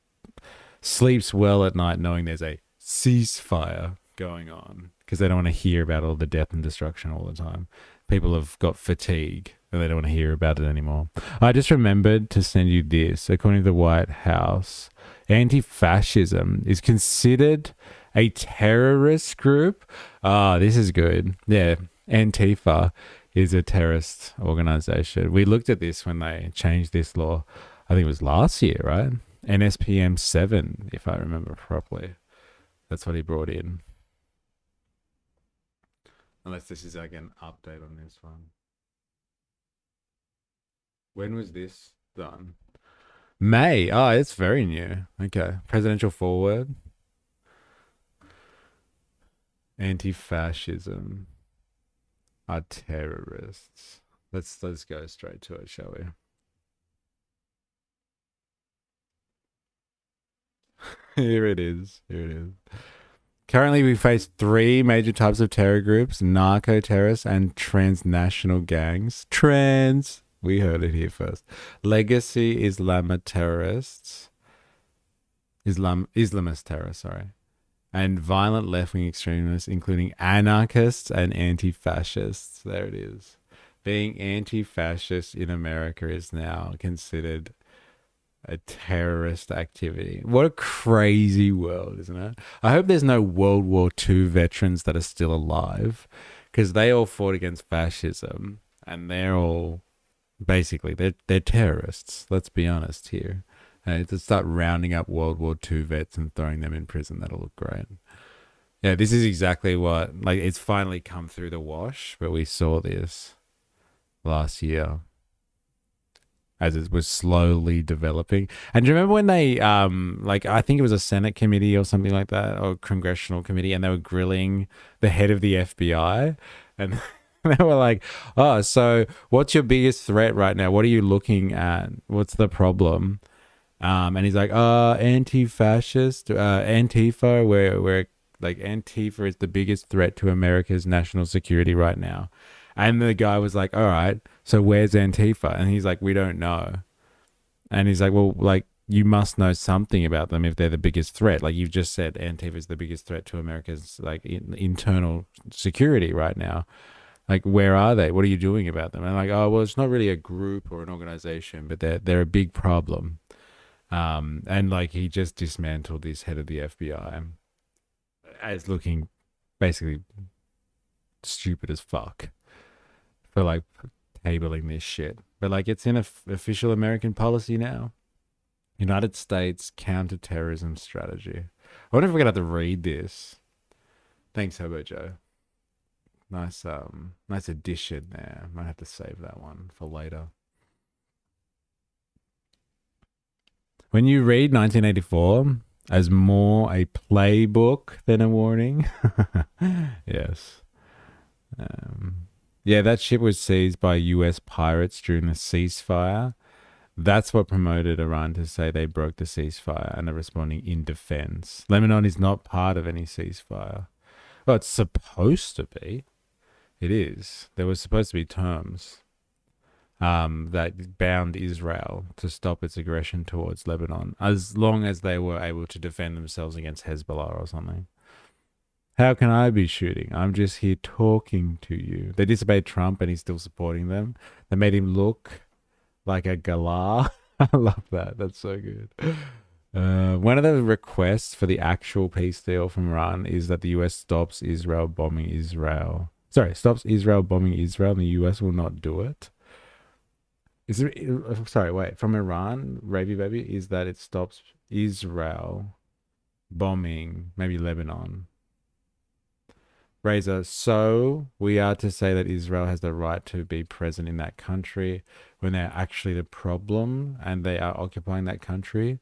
sleeps well at night knowing there's a ceasefire going on because they don't want to hear about all the death and destruction all the time. People have got fatigue and they don't want to hear about it anymore. I just remembered to send you this. According to the White House, anti-fascism is considered a terrorist group. This is good. Yeah, Antifa is a terrorist organization. We looked at this when they changed this law. I think it was last year, right? NSPM 7, if I remember properly. That's what he brought in. Unless this is like an update on this one. When was this done? May. Oh, it's very new. Okay. Presidential forward. Anti-fascism are terrorists. Let's go straight to it, shall we? Here it is. Currently, we face 3 major types of terror groups: narco-terrorists and transnational gangs. We heard it here first. Legacy Islamist terrorists, and violent left-wing extremists, including anarchists and anti-fascists. There it is. Being anti-fascist in America is now considered a terrorist activity. What a crazy world, isn't it? I hope there's no World War II veterans that are still alive, because they all fought against fascism, and they're all basically they're terrorists. Let's be honest here. To start rounding up World War II vets and throwing them in prison, that'll look great. Yeah, this is exactly what, like, it's finally come through the wash, but we saw this last year as it was slowly developing. And do you remember when they, I think it was a Senate committee or something like that, or congressional committee, and they were grilling the head of the FBI, and they were like, oh, so what's your biggest threat right now? What are you looking at? What's the problem? And he's like, anti-fascist, Antifa, where like Antifa is the biggest threat to America's national security right now. And the guy was like, all right, so where's Antifa? And he's like, we don't know. And he's like, well, like, you must know something about them if they're the biggest threat. Like you've just said, Antifa is the biggest threat to America's like internal security right now. Like, where are they? What are you doing about them? And I'm like, oh, well, it's not really a group or an organization, but they're a big problem. And like he just dismantled this head of the FBI as looking basically stupid as fuck for like tabling this shit. But like it's in official American policy now. United States counterterrorism strategy. I wonder if we're gonna have to read this. Thanks, Hobo Joe. Nice addition there. Might have to save that one for later. When you read 1984 as more a playbook than a warning, yes. Yeah, that ship was seized by US pirates during the ceasefire. That's what promoted Iran to say they broke the ceasefire and are responding in defense. Lebanon is not part of any ceasefire. Well, it's supposed to be. It is. There was supposed to be terms that bound Israel to stop its aggression towards Lebanon, as long as they were able to defend themselves against Hezbollah or something. How can I be shooting? I'm just here talking to you. They disobeyed Trump and he's still supporting them. They made him look like a galah. I love that. That's so good. One of the requests for the actual peace deal from Iran is that the US stops Israel bombing Israel. Sorry, stops Israel bombing Israel, and the US will not do it. Is there? Sorry, wait. From Iran, Ravy Baby, is that it stops Israel bombing maybe Lebanon. Razor, so we are to say that Israel has the right to be present in that country when they're actually the problem and they are occupying that country,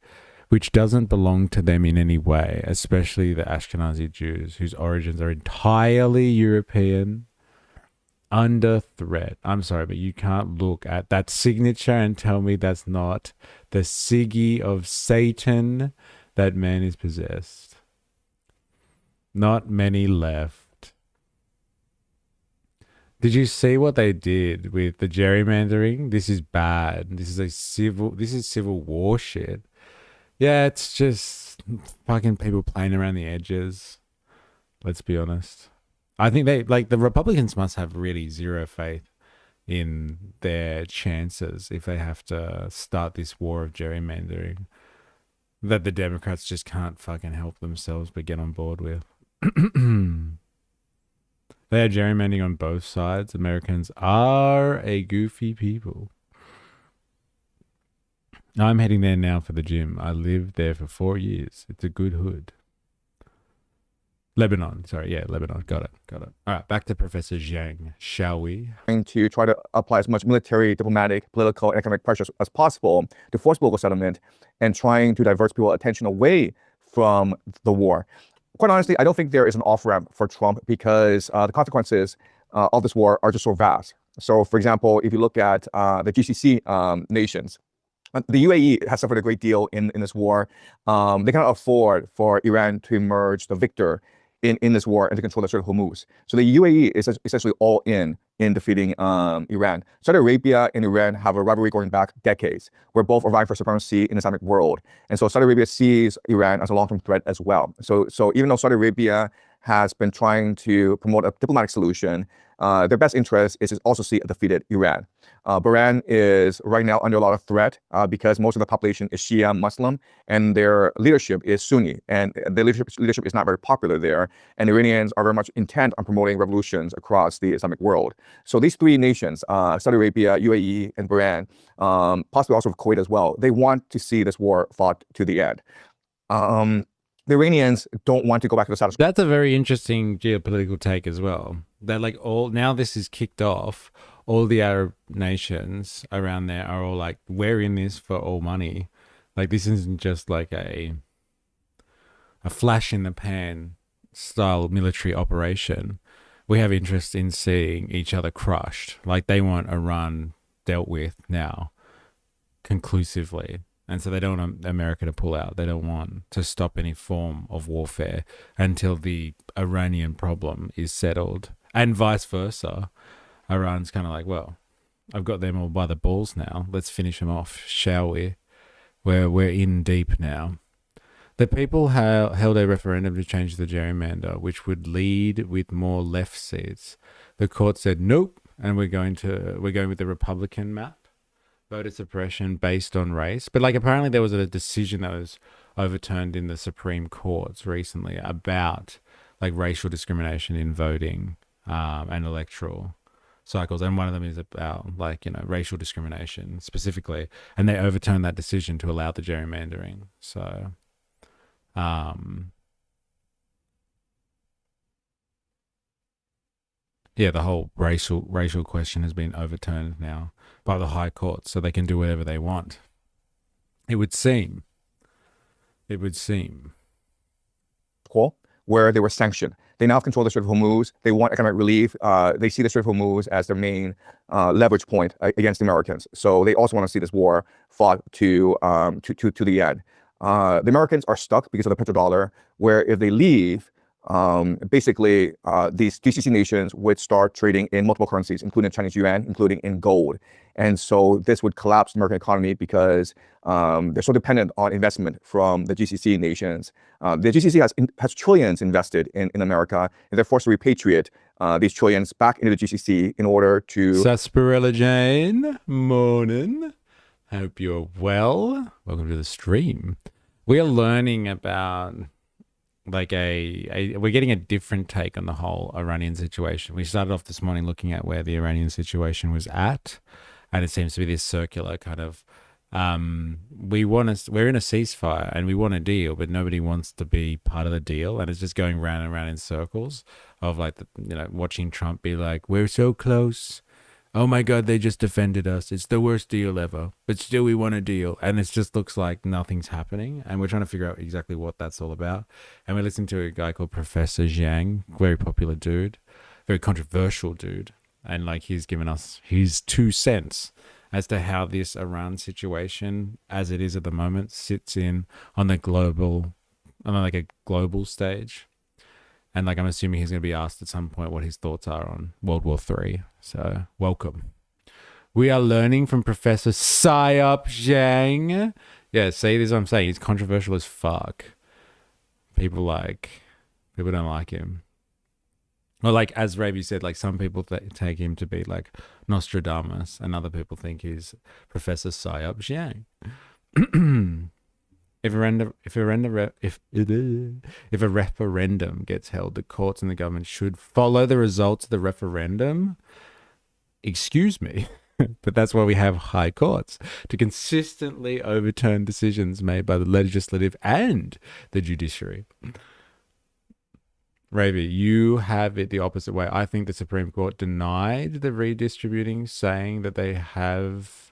which doesn't belong to them in any way, especially the Ashkenazi Jews, whose origins are entirely European, under threat. I'm sorry, but you can't look at that signature and tell me that's not the Siggy of Satan that man is possessed. Not many left. Did you see what they did with the gerrymandering? This is bad. This is civil war shit. Yeah, it's just fucking people playing around the edges. Let's be honest. I think the Republicans must have really zero faith in their chances if they have to start this war of gerrymandering that the Democrats just can't fucking help themselves but get on board with. They are gerrymandering on both sides. Americans are a goofy people. I'm heading there now for the gym. I lived there for 4 years. It's a good hood. Lebanon. Sorry, yeah, Lebanon. Got it. All right, back to Professor Xiang, shall we? To try to apply as much military, diplomatic, political, and economic pressures as possible to force political settlement and trying to divert people's attention away from the war. Quite honestly, I don't think there is an off-ramp for Trump because the consequences of this war are just so vast. So, for example, if you look at the GCC nations, the UAE has suffered a great deal in this war. They cannot afford for Iran to emerge the victor in this war and to control the Strait of Hormuz. So the UAE is essentially all in defeating Iran. Saudi Arabia and Iran have a rivalry going back decades, where both are vying for supremacy in the Islamic world. And so Saudi Arabia sees Iran as a long-term threat as well. So even though Saudi Arabia has been trying to promote a diplomatic solution, their best interest is to also see a defeated Iran. Bahrain is right now under a lot of threat because most of the population is Shia Muslim and their leadership is Sunni, and the leadership is not very popular there. And Iranians are very much intent on promoting revolutions across the Islamic world. So these three nations, Saudi Arabia, UAE, and Bahrain, possibly also Kuwait as well, they want to see this war fought to the end. The Iranians don't want to go back to the status quo. That's a very interesting geopolitical take as well. That now this is kicked off, all the Arab nations around there are all like, we're in this for all money. Like, this isn't just like a flash in the pan style military operation. We have interest in seeing each other crushed. Like, they want Iran dealt with now conclusively. And so they don't want America to pull out. They don't want to stop any form of warfare until the Iranian problem is settled, and vice versa. Iran's kind of like, well, I've got them all by the balls now. Let's finish them off, shall we? We're in deep now. The people held a referendum to change the gerrymander, which would lead with more left seats. The court said nope, and we're going with the Republican map. Voter suppression based on race. But like, apparently there was a decision that was overturned in the Supreme Courts recently about like racial discrimination in voting and electoral cycles, and one of them is about like, you know, racial discrimination specifically, and they overturned that decision to allow the gerrymandering. So yeah, the whole racial question has been overturned now by the High Court, so they can do whatever they want. It would seem. Cool. Where they were sanctioned. They now control the Strait of Hormuz. They want economic relief. They see the Strait of Hormuz as their main leverage point against the Americans. So they also want to see this war fought to the end. The Americans are stuck because of the petrodollar, where if they leave, basically these GCC nations would start trading in multiple currencies, including Chinese yuan, including in gold. And so this would collapse the American economy because they're so dependent on investment from the GCC nations. The GCC has trillions invested in America, and they're forced to repatriate these trillions back into the GCC in order to... Sarsaparilla Jane, morning. Hope you're well. Welcome to the stream. We are learning about like we're getting a different take on the whole Iranian situation. We started off this morning looking at where the Iranian situation was at, and it seems to be this circular kind of we're in a ceasefire and we want a deal, but nobody wants to be part of the deal, and it's just going round and round in circles of like watching Trump be like, we're so close. Oh my God, they just defended us. It's the worst deal ever, but still we want a deal. And it just looks like nothing's happening. And we're trying to figure out exactly what that's all about. And we're listening to a guy called Professor Xiang, very popular dude, very controversial dude. And like he's given us his 2 cents as to how this Iran situation, as it is at the moment, sits in on a global stage. And like I'm assuming he's going to be asked at some point what his thoughts are on World War III. So welcome. We are learning from Professor Xiang. Yeah, see, this is what I'm saying. He's controversial as fuck. People don't like him. Well, like as Ravi said, like some people take him to be like Nostradamus, and other people think he's Professor Xiang. If a referendum gets held, the courts and the government should follow the results of the referendum. Excuse me, but that's why we have high courts, to consistently overturn decisions made by the legislative and the judiciary. Ravi, you have it the opposite way. I think the Supreme Court denied the redistributing, saying that they have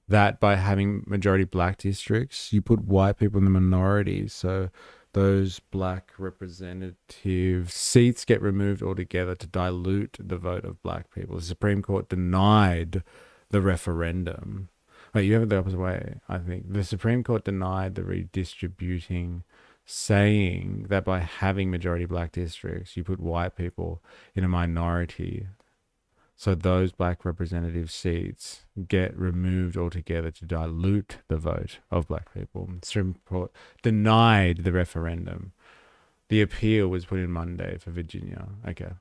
that by having majority black districts, you put white people in the minority. So those black representative seats get removed altogether to dilute the vote of black people. The Supreme Court denied the referendum. Wait, you have it the opposite way, I think. The Supreme Court denied the redistributing, saying that by having majority black districts, you put white people in a minority. So those black representative seats get removed altogether to dilute the vote of black people. The Supreme Court denied the referendum. The appeal was put in Monday for Virginia. Okay. I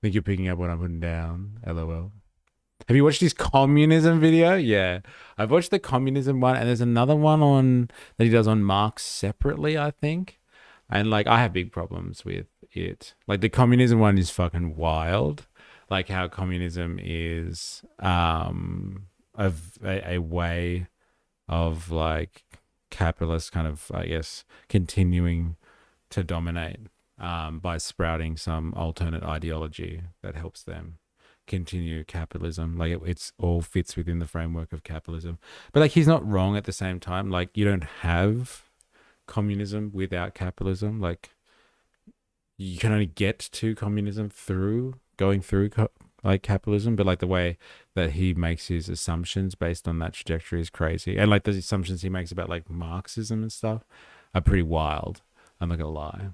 think you're picking up what I'm putting down. LOL. Have you watched this communism video? Yeah. I've watched the communism one, and there's another one that he does on Marx separately, I think. And like I have big problems with it. Like the communism one is fucking wild. Like how communism is a way of like capitalist kind of, I guess, continuing to dominate by sprouting some alternate ideology that helps them continue capitalism. Like it's all fits within the framework of capitalism. But like he's not wrong at the same time. Like you don't have communism without capitalism. Like you can only get to communism through going through like capitalism, but like the way that he makes his assumptions based on that trajectory is crazy. And like the assumptions he makes about like Marxism and stuff are pretty wild. I'm not gonna lie.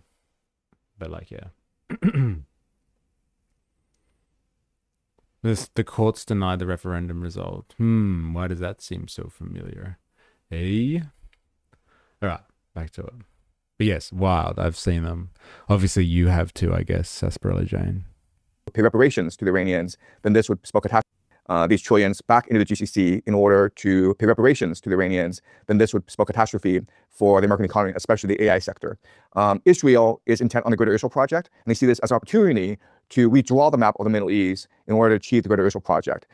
But like, yeah. The courts denied the referendum result. Why does that seem so familiar? Hey? All right, back to it. But yes, wild. I've seen them. Obviously, you have too, I guess, Sarsaparilla Jane. Pay reparations to the Iranians, then this would spell catastrophe. These trillions back into the GCC in order to pay reparations to the Iranians, then this would spell catastrophe for the American economy, especially the AI sector. Israel is intent on the Greater Israel Project, and they see this as an opportunity to redraw the map of the Middle East in order to achieve the Greater Israel Project.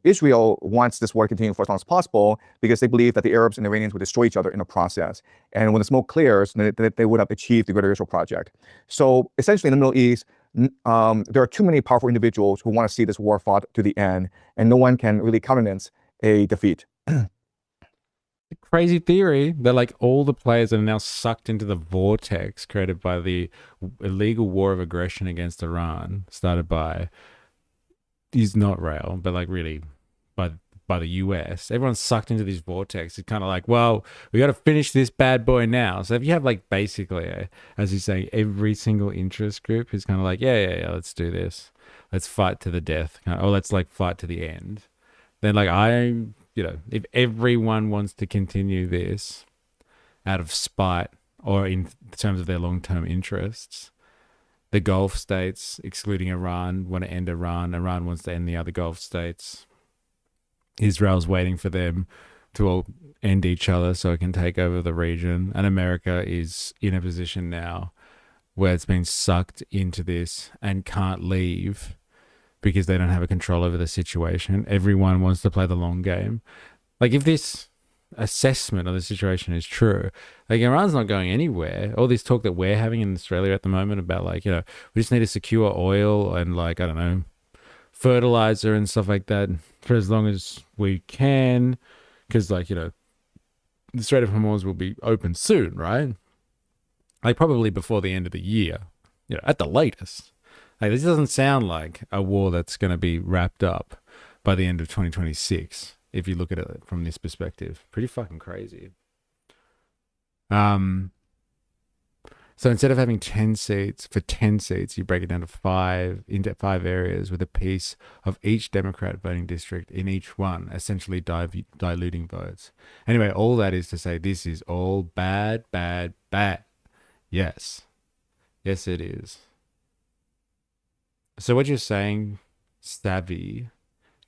Israel wants this war to continue for as long as possible because they believe that the Arabs and the Iranians would destroy each other in the process. And when the smoke clears, then they would have achieved the Greater Israel Project. So essentially in the Middle East, there are too many powerful individuals who want to see this war fought to the end, and no one can really countenance a defeat. Crazy theory that like all the players are now sucked into the vortex created by the illegal war of aggression against Iran, started by, is not Rail, but like really by the US. Everyone's sucked into this vortex. It's kind of like, well, we got to finish this bad boy now. So if you have like basically, as you're saying, every single interest group is kind of like, yeah, let's do this. Let's fight to the death. Or let's like fight to the end. Then like if everyone wants to continue this out of spite or in terms of their long-term interests, the Gulf states, excluding Iran, want to end Iran. Iran wants to end the other Gulf states. Israel's waiting for them to all end each other so it can take over the region. And America is in a position now where it's been sucked into this and can't leave because they don't have a control over the situation. Everyone wants to play the long game. Like, if this assessment of the situation is true, like, Iran's not going anywhere. All this talk that we're having in Australia at the moment about, like, you know, we just need to secure oil and, like, I don't know, fertilizer and stuff like that for as long as we can, because, like, you know, the Strait of Hormuz will be open soon, right? Like, probably before the end of the year, you know, at the latest. Like, this doesn't sound like a war that's going to be wrapped up by the end of 2026, if you look at it from this perspective. Pretty fucking crazy. So instead of having 10 seats, for 10 seats, you break it down to into five areas with a piece of each Democrat voting district in each one, essentially diluting votes. Anyway, all that is to say, this is all bad, bad, bad. Yes. Yes, it is. So what you're saying, Savvy,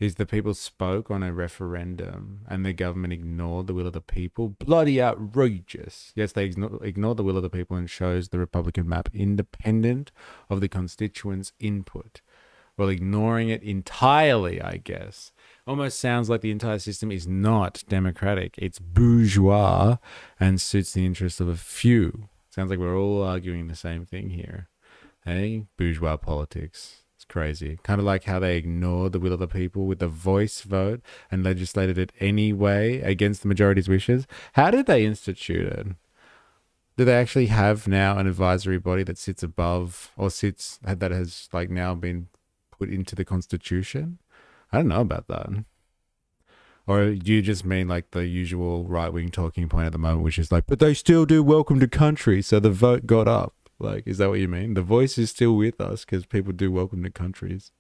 is the people spoke on a referendum and the government ignored the will of the people. Bloody outrageous. Yes, they ignored the will of the people and chose the Republican map independent of the constituents' input. Well, ignoring it entirely, I guess. Almost sounds like the entire system is not democratic. It's bourgeois and suits the interests of a few. Sounds like we're all arguing the same thing here. Hey, bourgeois politics. Crazy. Kind of like how they ignored the will of the people with the voice vote and legislated it anyway against the majority's wishes. How did they institute it? Do they actually have now an advisory body that sits above, or that has like now been put into the Constitution? I don't know about that. Or do you just mean like the usual right-wing talking point at the moment, which is like, but they still do welcome to country, so the vote got up. Like, is that what you mean? The voice is still with us because people do welcome to countries.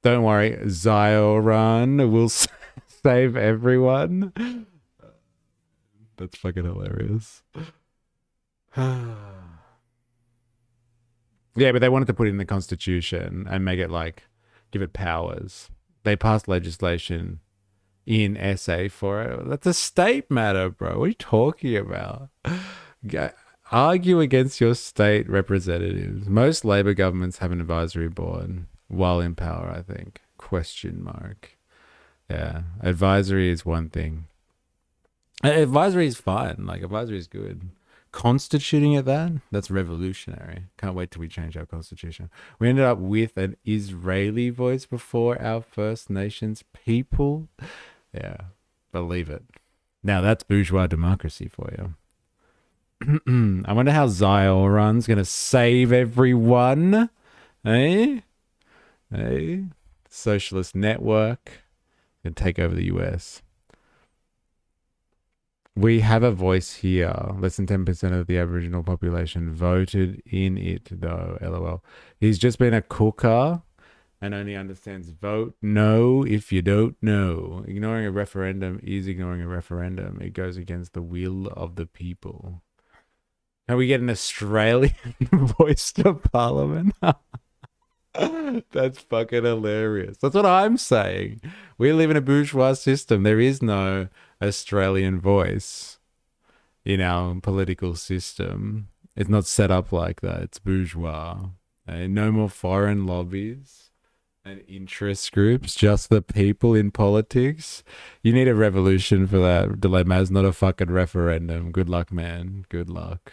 Don't worry, Zioran will save everyone. That's fucking hilarious. Yeah, but they wanted to put it in the Constitution and make it like, give it powers. They passed legislation in SA for it. That's a state matter, bro. What are you talking about? Argue against your state representatives. Most Labor governments have an advisory board while in power, I think. ? Yeah, advisory is one thing. Advisory is fine. Like, advisory is good. Constituting it that's revolutionary. Can't wait till we change our constitution. We ended up with an Israeli voice before our First Nations people. Yeah, believe it. Now that's bourgeois democracy for you. I wonder how Zioran's going to save everyone. Eh? Socialist network. Going to take over the US. We have a voice here. Less than 10% of the Aboriginal population voted in it, though. LOL. He's just been a cooker and only understands vote no if you don't know. Ignoring a referendum is ignoring a referendum. It goes against the will of the people. Can we get an Australian voice to Parliament? That's fucking hilarious. That's what I'm saying. We live in a bourgeois system. There is no Australian voice in our political system. It's not set up like that. It's bourgeois. And no more foreign lobbies and interest groups, just the people in politics. You need a revolution for that dilemma. It's not a fucking referendum. Good luck, man. Good luck.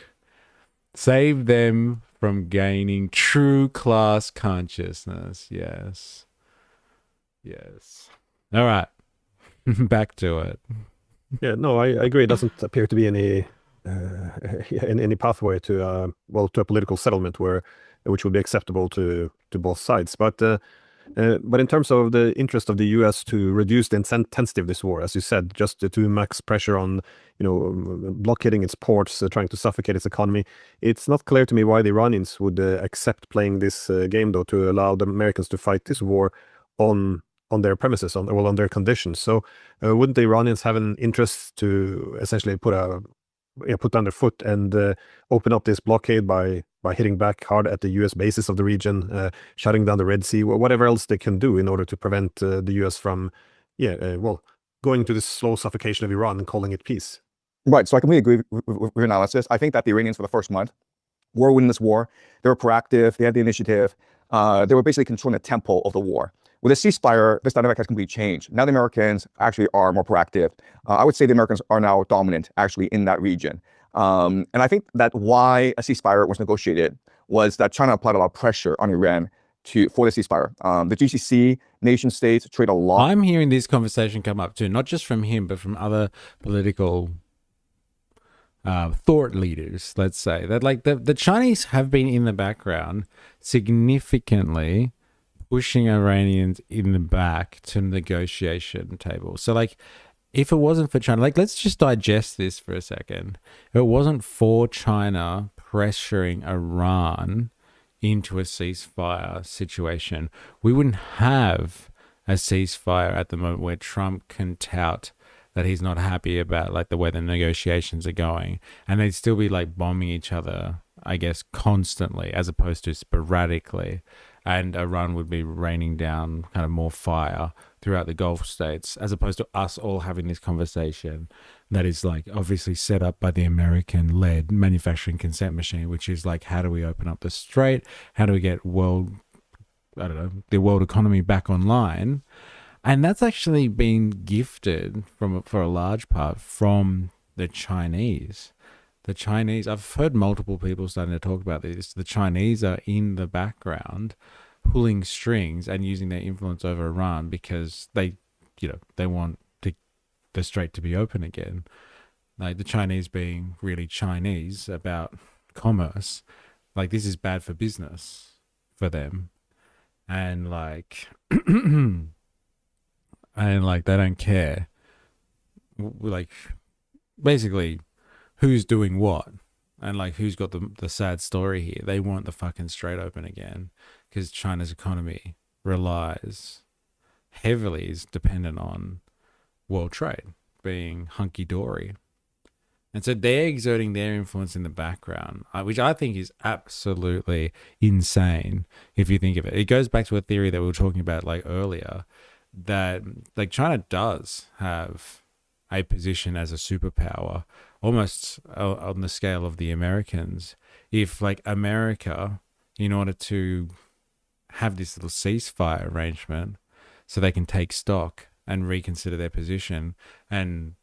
Save them from gaining true class consciousness. Yes. All right. Back to it. Yeah, no, I agree. It doesn't appear to be any pathway to a political settlement which would be acceptable to both sides. But in terms of the interest of the U.S. to reduce the intensity of this war, as you said, just to max pressure on, blockading its ports, trying to suffocate its economy, it's not clear to me why the Iranians would accept playing this game, though, to allow the Americans to fight this war on their premises, on their conditions. So wouldn't the Iranians have an interest to essentially put down their foot and open up this blockade by hitting back hard at the U.S. bases of the region, shutting down the Red Sea, whatever else they can do in order to prevent the U.S. from, well, going to the slow suffocation of Iran and calling it peace. Right. So I completely agree with your analysis. I think that the Iranians, for the first month, were winning this war. They were proactive. They had the initiative. They were basically controlling the tempo of the war. With a ceasefire, this dynamic has completely changed. Now the Americans actually are more proactive. I would say the Americans are now dominant, actually, in that region. And I think that why a ceasefire was negotiated was that China applied a lot of pressure on Iran for the ceasefire. The GCC nation states trade a lot. I'm hearing this conversation come up too, not just from him, but from other political thought leaders, let's say, that like the Chinese have been in the background significantly pushing Iranians in the back to the negotiation table. So like, if it wasn't for China, like, let's just digest this for a second. If it wasn't for China pressuring Iran into a ceasefire situation, we wouldn't have a ceasefire at the moment where Trump can tout that he's not happy about like the way the negotiations are going, and they'd still be like bombing each other, I guess, constantly as opposed to sporadically, and Iran would be raining down kind of more fire throughout the Gulf states, as opposed to us all having this conversation that is like obviously set up by the American-led manufacturing consent machine, which is like, how do we open up the strait? How do we get the world economy back online? And that's actually been gifted for a large part from the Chinese. The Chinese, I've heard multiple people starting to talk about this. The Chinese are in the background pulling strings and using their influence over Iran because they want the strait to be open again. Like the Chinese being really Chinese about commerce, like this is bad for business for them. And like... and like they don't care, like basically who's doing what and like who's got the sad story here. They want the fucking strait open again because China's economy is dependent on world trade being hunky-dory, and so they're exerting their influence in the background, which I think is absolutely insane if you think of it. It goes back to a theory that we were talking about like earlier, that like China does have a position as a superpower almost on the scale of the Americans. If like America, in order to have this little ceasefire arrangement so they can take stock and reconsider their position and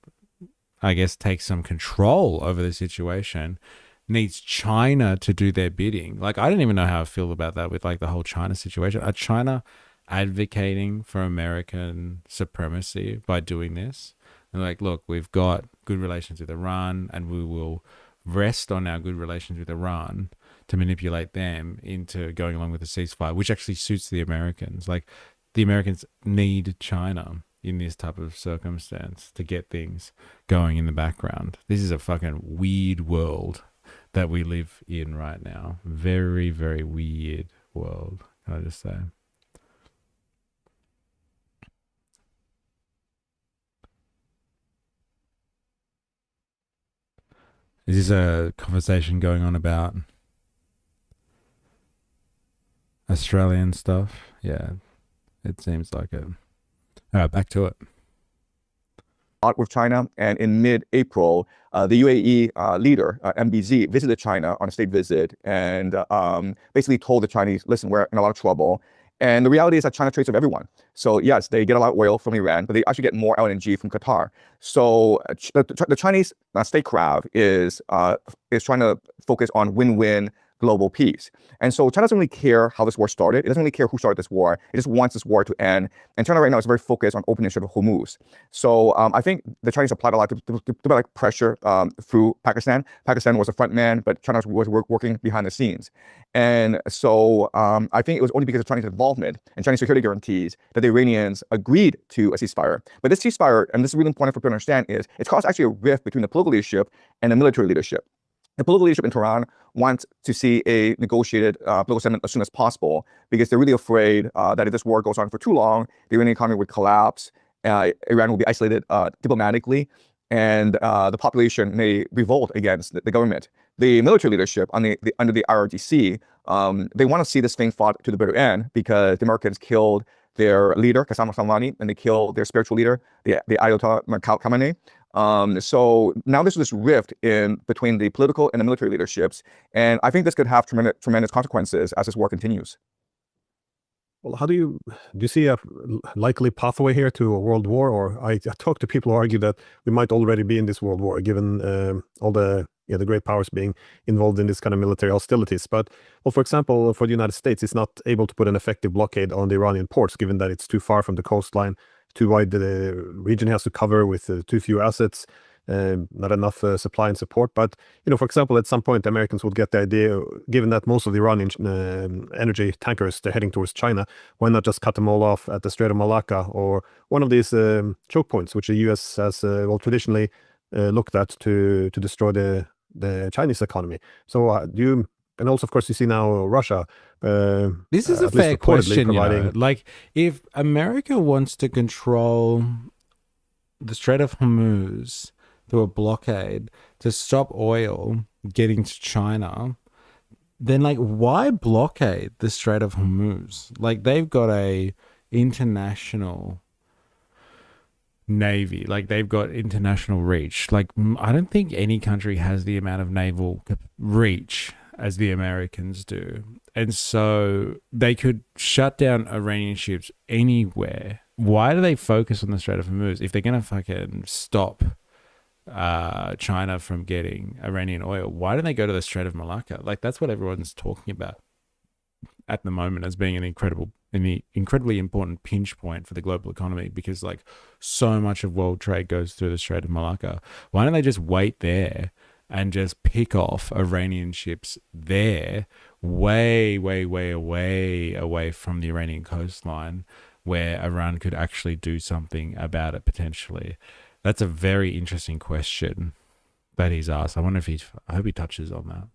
I guess take some control over the situation, needs China to do their bidding. Like I don't even know how I feel about that with like the whole China situation. Are China advocating for American supremacy by doing this? And like, look, we've got good relations with Iran and we will rest on our good relations with Iran to manipulate them into going along with the ceasefire, which actually suits the Americans. Like the Americans need China in this type of circumstance to get things going in the background. This is a fucking weird world that we live in right now. Very, very weird world, can I just say. Is this a conversation going on about Australian stuff? Yeah, it seems like it. All right, back to it. With China, and in mid-April, the UAE leader, MBZ, visited China on a state visit and basically told the Chinese, listen, we're in a lot of trouble. And the reality is that China trades with everyone. So yes, they get a lot of oil from Iran, but they actually get more LNG from Qatar. So the Chinese statecraft is trying to focus on win-win global peace. And so China doesn't really care how this war started. It doesn't really care who started this war. It just wants this war to end. And China right now is very focused on opening the Strait of Hormuz. So I think the Chinese applied a lot to like pressure through Pakistan. Pakistan was a front man, but China was working behind the scenes. And so I think it was only because of Chinese involvement and Chinese security guarantees that the Iranians agreed to a ceasefire. But this ceasefire, and this is really important for people to understand, is it's caused actually a rift between the political leadership and the military leadership. The political leadership in Tehran wants to see a negotiated political settlement as soon as possible because they're really afraid that if this war goes on for too long, the Iranian economy would collapse, Iran will be isolated diplomatically, and the population may revolt against the government. The military leadership under the IRGC, they want to see this thing fought to the bitter end because the Americans killed their leader, Qasem Soleimani, and they kill their spiritual leader, the Ayatollah Khamenei. So now there's this rift in between the political and the military leaderships, and I think this could have tremendous consequences as this war continues. Well, how do you see a likely pathway here to a world war? Or I talk to people who argue that we might already be in this world war, given all the great powers being involved in this kind of military hostilities. But, well, for example, for the United States, it's not able to put an effective blockade on the Iranian ports, given that it's too far from the coastline, too wide the region has to cover with too few assets, not enough supply and support. But, for example, at some point, the Americans would get the idea, given that most of the Iranian energy tankers, they're heading towards China, why not just cut them all off at the Strait of Malacca or one of these choke points, which the US has traditionally looked at to destroy the Chinese economy. So and also, of course, you see now Russia. This is a fair question. Like, if America wants to control the Strait of Hormuz through a blockade to stop oil getting to China, then, like, why blockade the Strait of Hormuz? Like, they've got a international navy, like they've got international reach. Like, I don't think any country has the amount of naval reach as the Americans do. And so they could shut down Iranian ships anywhere. Why do they focus on the Strait of Hormuz if they're going to fucking stop China from getting Iranian oil? Why don't they go to the Strait of Malacca? Like, that's what everyone's talking about at the moment as being an incredibly important pinch point for the global economy, because like so much of world trade goes through the Strait of Malacca. Why don't they just wait there and just pick off Iranian ships there, way away from the Iranian coastline, where Iran could actually do something about it potentially? That's a very interesting question that he's asked. I wonder if I hope he touches on that.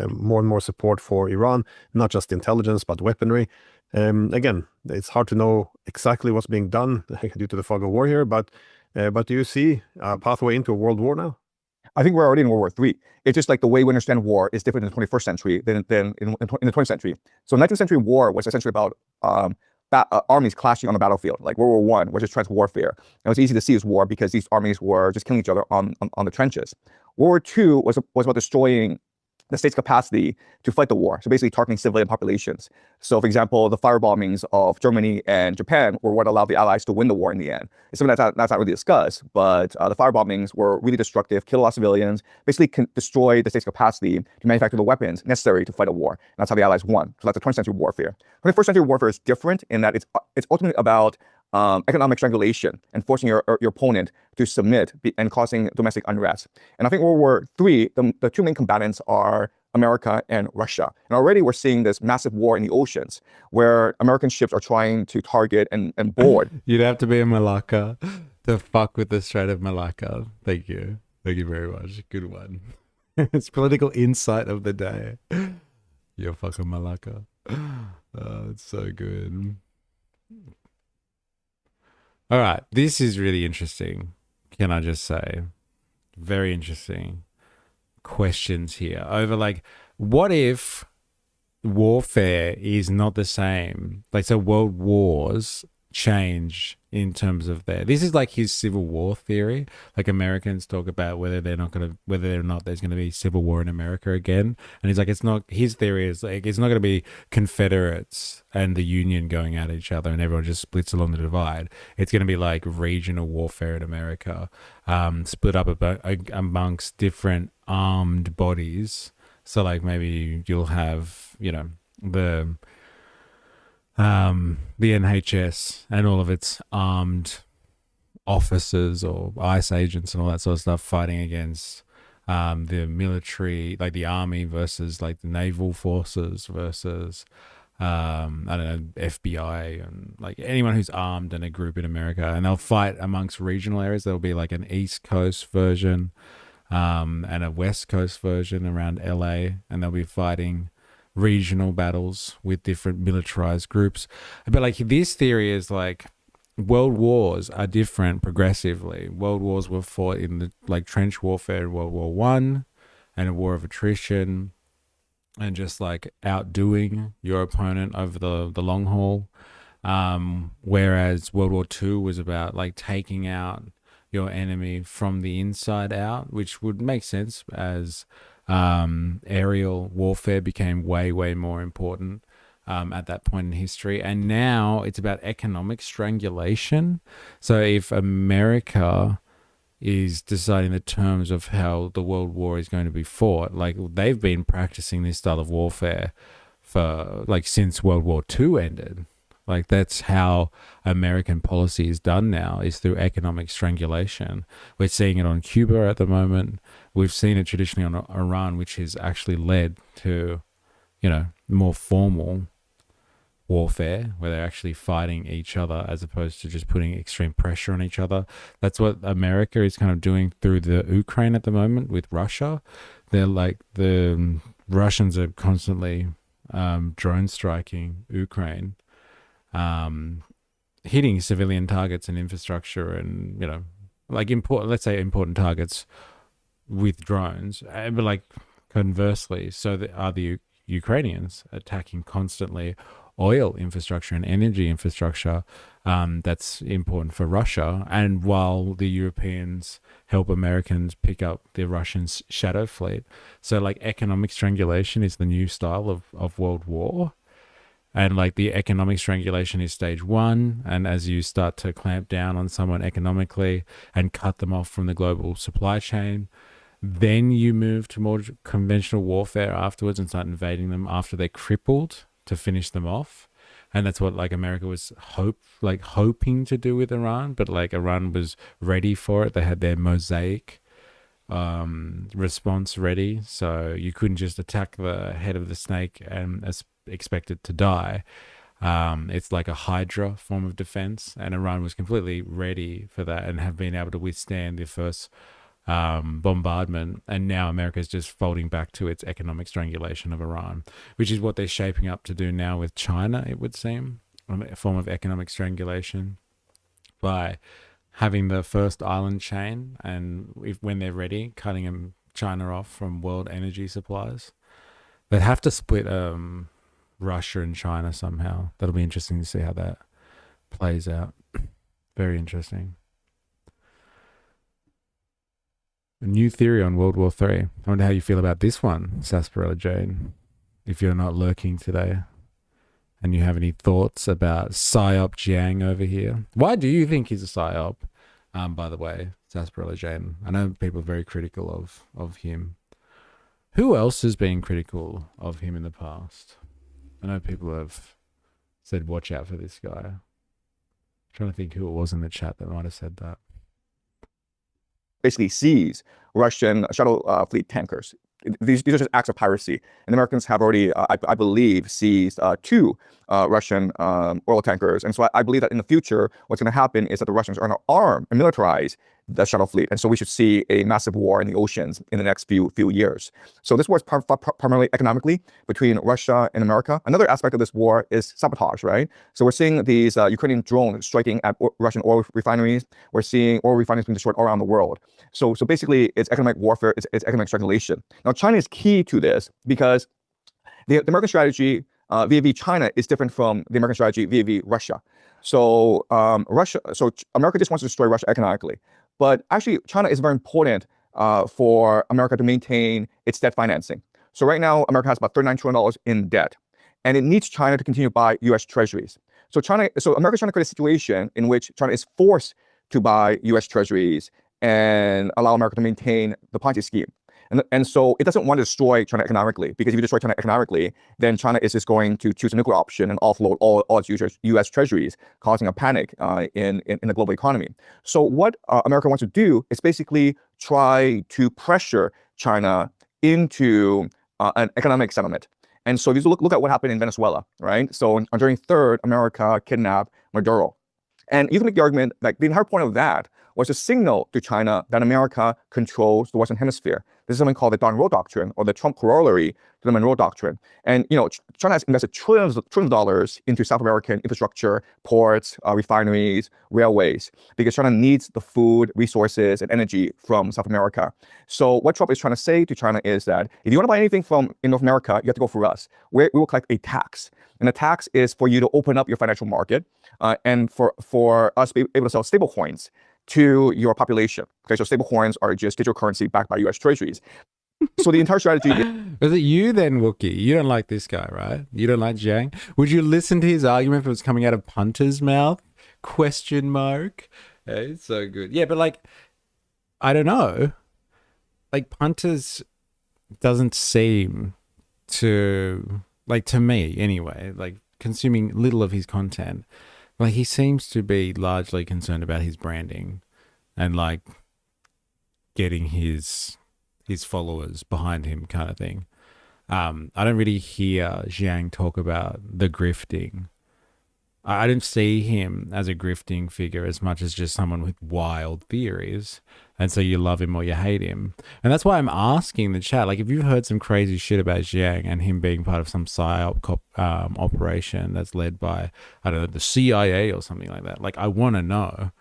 More and more support for Iran, not just intelligence, but weaponry. Again, it's hard to know exactly what's being done due to the fog of war here, but do you see a pathway into a world war now? I think we're already in World War III. It's just like the way we understand war is different in the 21st century than in the 20th century. So 19th century war was essentially about armies clashing on the battlefield. Like World War I was just trench warfare. And it was easy to see as war because these armies were just killing each other on the trenches. World War II was about destroying the state's capacity to fight the war. So basically targeting civilian populations. So for example, the firebombings of Germany and Japan were what allowed the Allies to win the war in the end. It's something that's not really discussed, but the firebombings were really destructive, killed a lot of civilians, basically destroyed the state's capacity to manufacture the weapons necessary to fight a war. And that's how the Allies won. So that's the 20th century warfare. 21st century warfare is different in that it's ultimately about economic strangulation and forcing your opponent to submit and causing domestic unrest. And I think World War III, the two main combatants are America and Russia. And already we're seeing this massive war in the oceans where American ships are trying to target and board. You'd have to be in Malacca to fuck with the Strait of Malacca. Thank you. Thank you very much. Good one. It's political insight of the day. You're fucking Malacca. Oh, it's so good. All right, this is really interesting. Can I just say, very interesting questions here over like, what if warfare is not the same? Like, so world wars change in terms of this is like his civil war theory. Like, Americans talk about whether or not there's going to be civil war in America again, and he's like, it's not. His theory is like, it's not going to be Confederates and the Union going at each other and everyone just splits along the divide. It's going to be like regional warfare in America, split up amongst different armed bodies. So like maybe you'll have, the NHS and all of its armed officers or ICE agents and all that sort of stuff fighting against the military, like the army versus like the naval forces versus FBI and like anyone who's armed in a group in America, and they'll fight amongst regional areas. There'll be like an East Coast version and a West Coast version around LA, and they'll be fighting regional battles with different militarized groups. But like, this theory is like, world wars are different progressively. World wars were fought in the like trench warfare in World War I and a war of attrition. and just like outdoing your opponent over the long haul. Whereas World War II was about like taking out your enemy from the inside out, which would make sense as aerial warfare became way more important at that point in history. And now it's about economic strangulation. So if America is deciding the terms of how the world war is going to be fought, like they've been practicing this style of warfare for like since World War II ended. Like that's how American policy is done now, is through economic strangulation. We're seeing it on Cuba at the moment. We've seen it traditionally on Iran, which has actually led to, you know, more formal warfare where they're actually fighting each other as opposed to just putting extreme pressure on each other. That's what America is kind of doing through the Ukraine at the moment with Russia. They're like, the Russians are constantly drone striking Ukraine, hitting civilian targets and infrastructure and, you know, like let's say important targets with drones, but like conversely, so are the Ukrainians attacking constantly oil infrastructure and energy infrastructure that's important for Russia. And while the Europeans help Americans pick up the Russian shadow fleet. So like economic strangulation is the new style of world war. And like the economic strangulation is stage one. And as you start to clamp down on someone economically and cut them off from the global supply chain, then you move to more conventional warfare afterwards and start invading them after they're crippled to finish them off. And that's what like America was hoping to do with Iran, but like Iran was ready for it. They had their mosaic response ready, so you couldn't just attack the head of the snake and expect it to die. It's like a hydra form of defense, and Iran was completely ready for that and have been able to withstand the first bombardment. And now America is just folding back to its economic strangulation of Iran, which is what they're shaping up to do now with China, it would seem, a form of economic strangulation by having the first island chain, and when they're ready, cutting China off from world energy supplies. They'd have to split Russia and China somehow. That'll be interesting to see how that plays out. Very interesting. A new theory on World War III. I wonder how you feel about this one, Sarsaparilla Jane, if you're not lurking today and you have any thoughts about PSYOP Xiang over here. Why do you think he's a PSYOP, by the way, Sarsaparilla Jane? I know people are very critical of him. Who else has been critical of him in the past? I know people have said, watch out for this guy. I'm trying to think who it was in the chat that might have said that. Basically seize Russian shuttle fleet tankers. These are just acts of piracy. And the Americans have already, I believe, seized 2 Russian oil tankers. And so I believe that in the future, what's going to happen is that the Russians are going to arm and militarize the shuttle fleet. And so we should see a massive war in the oceans in the next few years. So this war is primarily economically between Russia and America. Another aspect of this war is sabotage, right? So we're seeing these Ukrainian drones striking at Russian oil refineries. We're seeing oil refineries being destroyed all around the world. So basically, it's economic warfare, it's economic strangulation. Now, China is key to this because the American strategy vis-a-vis China is different from the American strategy vis-a-vis Russia. So America just wants to destroy Russia economically. But actually, China is very important for America to maintain its debt financing. So right now, America has about $39 trillion in debt, and it needs China to continue to buy U.S. treasuries. So America's trying to create a situation in which China is forced to buy U.S. treasuries and allow America to maintain the Ponzi scheme. And so it doesn't want to destroy China economically, because if you destroy China economically, then China is just going to choose a nuclear option and offload all its U.S. treasuries, causing a panic in the global economy. So what America wants to do is basically try to pressure China into an economic settlement. And so if you look at what happened in Venezuela, right? So on January 3rd, America kidnapped Maduro. And you can make the argument that the entire point of that was to signal to China that America controls the Western Hemisphere. This is something called the Monroe Doctrine, or the Trump corollary to the Monroe Doctrine. And China has invested trillions of dollars into South American infrastructure, ports, refineries, railways, because China needs the food, resources, and energy from South America. So what Trump is trying to say to China is that if you want to buy anything in North America, you have to go through us. We will collect a tax. And the tax is for you to open up your financial market and for us to be able to sell stable coins to your population. Okay, so stable coins are just digital currency backed by US treasuries. So the entire strategy Was it you then, Wookie? You don't like this guy, right? You don't like Xiang? Would you listen to his argument if it was coming out of Punter's mouth? Question mark. Hey, it's so good. Yeah, but like, I don't know. Like, Punter's doesn't seem to, like, to me anyway, like consuming little of his content, like he seems to be largely concerned about his branding and like getting his followers behind him kind of thing. I don't really hear Xiang talk about the grifting. I didn't see him as a grifting figure as much as just someone with wild theories. And so you love him or you hate him. And that's why I'm asking the chat, like if you've heard some crazy shit about Xiang and him being part of some PSYOP operation that's led by, I don't know, the CIA or something like that. Like I want to know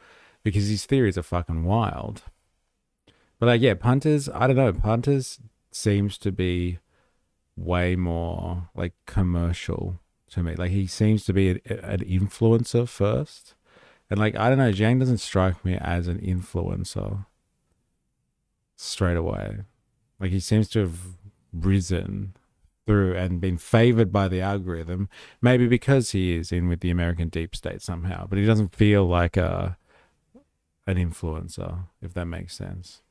because his theories are fucking wild. But like, yeah, Punters, I don't know. Punters seems to be way more like commercial to me. Like he seems to be an influencer first. And like, I don't know, Xiang doesn't strike me as an influencer straight away. Like he seems to have risen through and been favored by the algorithm, maybe because he is in with the American deep state somehow, but he doesn't feel like an influencer, if that makes sense.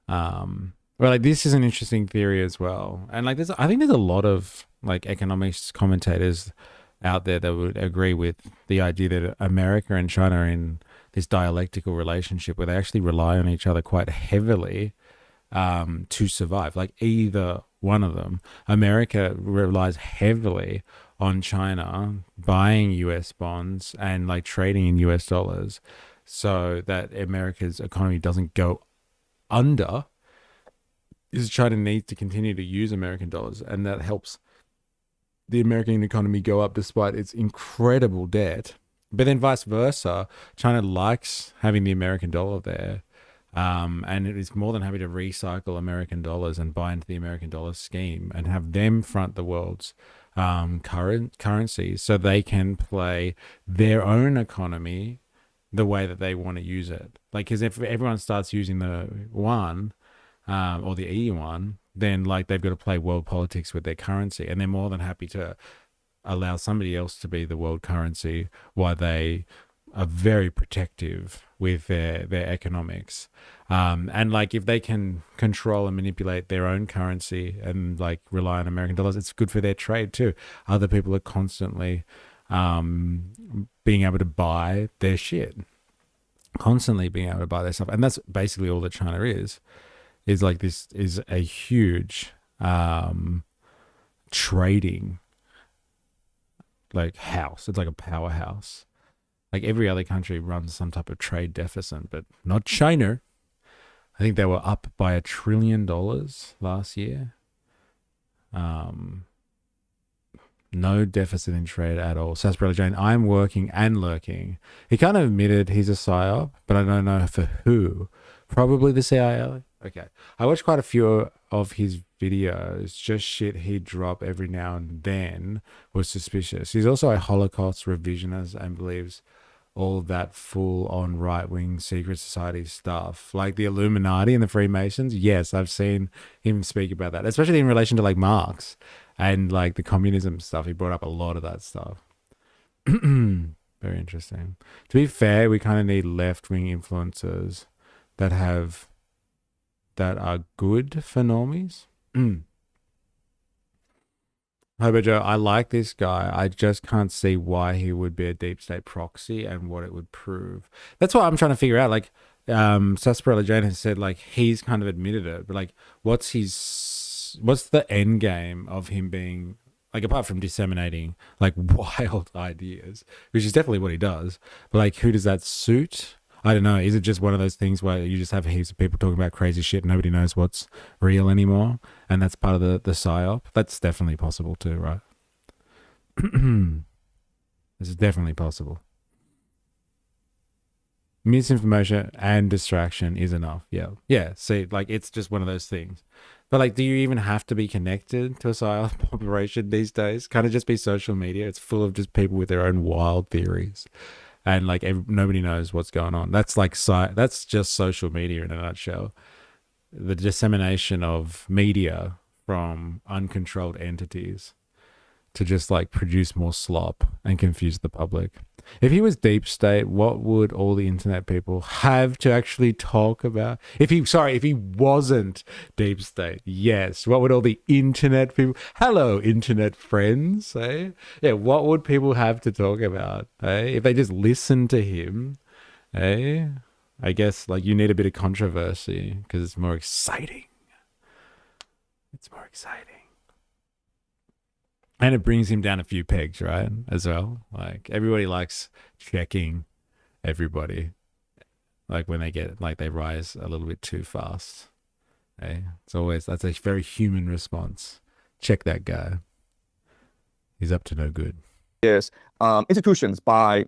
Well, like this is an interesting theory as well. And like I think there's a lot of like economics commentators out there that would agree with the idea that America and China are in this dialectical relationship where they actually rely on each other quite heavily to survive. Like either one of them. America relies heavily on China buying US bonds and like trading in US dollars so that America's economy doesn't go under. Is China needs to continue to use American dollars, and that helps the American economy go up despite its incredible debt. But then vice versa, China likes having the American dollar there, and it is more than happy to recycle American dollars and buy into the American dollar scheme and have them front the world's currencies so they can play their own economy the way that they want to use it. Like, because if everyone starts using the yuan or the yuan, then like they've got to play world politics with their currency, and they're more than happy to allow somebody else to be the world currency while they are very protective with their economics. And like if they can control and manipulate their own currency and like rely on American dollars, it's good for their trade too. Other people are constantly being able to buy their shit, constantly being able to buy their stuff. And that's basically all that China is like this is a huge trading like house. It's like a powerhouse. Like every other country runs some type of trade deficit, but not China. I think they were up by $1 trillion last year. No deficit in trade at all. Sarsaparilla Jane, I'm working and lurking. He kind of admitted he's a PSYOP, but I don't know for who. Probably the CIA. Okay. I watched quite a few of his videos. Just shit he'd drop every now and then was suspicious. He's also a Holocaust revisionist and believes all that full-on right-wing secret society stuff. Like the Illuminati and the Freemasons. Yes, I've seen him speak about that, especially in relation to like Marx and like the communism stuff. He brought up a lot of that stuff. Very interesting. To be fair, we kind of need left-wing influencers that are good for normies. Joe, I like this guy. I just can't see why he would be a deep state proxy and what it would prove. That's what I'm trying to figure out. Like, Sarsaparilla Jane has said, like, he's kind of admitted it, but like, what's the end game of him being like apart from disseminating like wild ideas, which is definitely what he does, but like who does that suit? I don't know. Is it just one of those things where you just have heaps of people talking about crazy shit and nobody knows what's real anymore, and that's part of the psyop? That's definitely possible too, right? This is definitely possible. Misinformation and distraction is enough. Yeah. See, like it's just one of those things. But like, do you even have to be connected to a psyop operation these days? Can't it just be social media? It's full of just people with their own wild theories, and like nobody knows what's going on. That's like that's just social media in a nutshell. The dissemination of media from uncontrolled entities to just like produce more slop and confuse the public. If he was deep state, what would all the internet people have to actually talk about? If he wasn't deep state, yes, what would all the internet people, hello internet friends, eh? Yeah, what would people have to talk about, eh? If they just listened to him, eh? I guess like you need a bit of controversy because it's more exciting. It's more exciting. And it brings him down a few pegs, right? As well. Like everybody likes checking everybody. Like when they get, like they rise a little bit too fast. Okay? That's a very human response. Check that guy. He's up to no good. Is institutions buy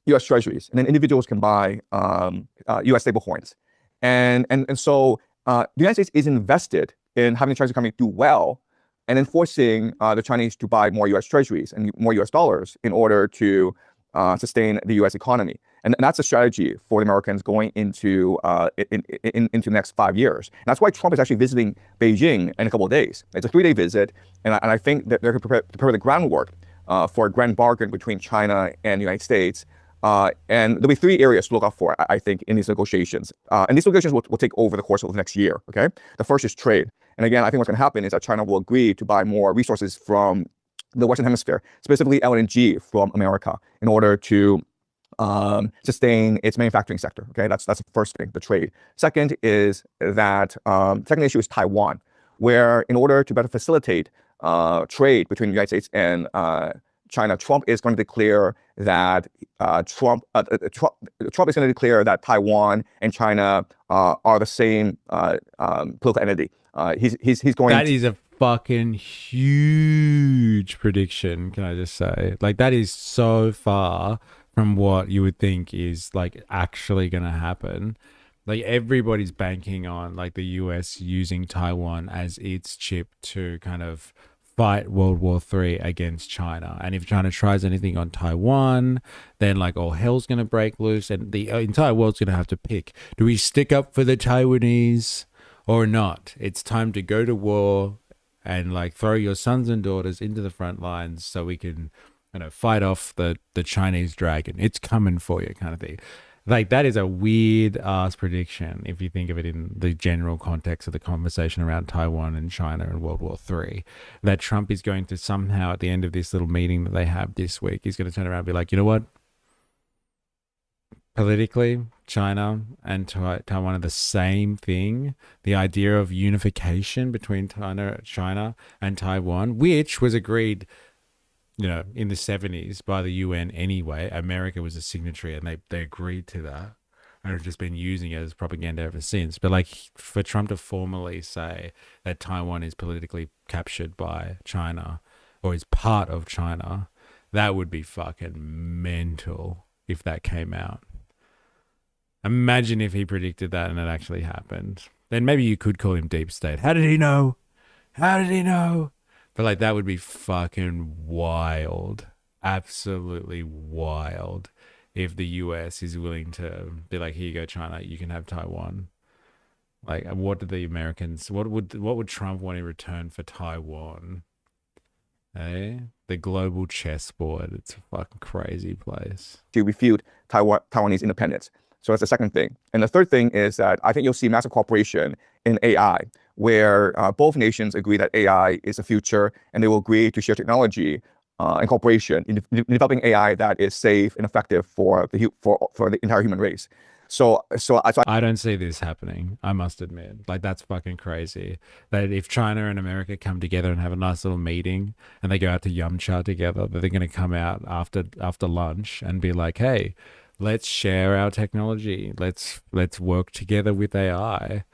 U.S. treasuries, and then individuals can buy U.S. stablecoins. And so the United States is invested in having the treasury company do well, and then forcing the Chinese to buy more U.S. treasuries and more U.S. dollars in order to sustain the U.S. economy. And that's a strategy for the Americans going into into the next 5 years. And that's why Trump is actually visiting Beijing in a couple of days. It's a 3-day visit, and I think that they're going to prepare the groundwork for a grand bargain between China and the United States. And there'll be 3 areas to look out for, I think, in these negotiations. And these negotiations will take over the course of the next year, okay? The first is trade. And again, I think what's going to happen is that China will agree to buy more resources from the Western Hemisphere, specifically LNG from America, in order to sustain its manufacturing sector, okay? That's the first thing, the trade. Second is that, second issue is Taiwan, where in order to better facilitate trade between the United States and China, Trump is going to declare that Trump is going to declare that Taiwan and China are the same political entity. He's going. That is a fucking huge prediction. Can I just say, like, that is so far from what you would think is like actually going to happen. Like everybody's banking on like the US using Taiwan as its chip to kind of fight World War III against China. And if China tries anything on Taiwan, then like all hell's going to break loose and the entire world's going to have to pick. Do we stick up for the Taiwanese or not? It's time to go to war and like throw your sons and daughters into the front lines so we can, you know, fight off the Chinese dragon. It's coming for you kind of thing. Like that is a weird ass prediction if you think of it in the general context of the conversation around Taiwan and China and World War III. That Trump is going to somehow at the end of this little meeting that they have this week, he's going to turn around and be like, you know what? Politically, China and Taiwan are the same thing. The idea of unification between China and Taiwan, which was agreed, you know, in the 70s by the UN anyway. America was a signatory and they agreed to that and have just been using it as propaganda ever since. But like for Trump to formally say that Taiwan is politically captured by China or is part of China, that would be fucking mental if that came out. Imagine if he predicted that and it actually happened. Then maybe you could call him deep state. How did he know? How did he know? But like that would be fucking wild. Absolutely wild. If the US is willing to be like, here you go, China, you can have Taiwan. Like what did the Americans, what would Trump want in return for Taiwan? Eh? The global chessboard. It's a fucking crazy place. To refute Taiwanese independence. So that's the second thing. And the third thing is that I think you'll see massive cooperation in AI, where both nations agree that AI is the future and they will agree to share technology incorporation in developing AI that is safe and effective for the entire human race. So I don't see this happening, I must admit. Like, that's fucking crazy. That if China and America come together and have a nice little meeting and they go out to Yumcha together, that they're going to come out after lunch and be like, hey, let's share our technology. Let's work together with AI.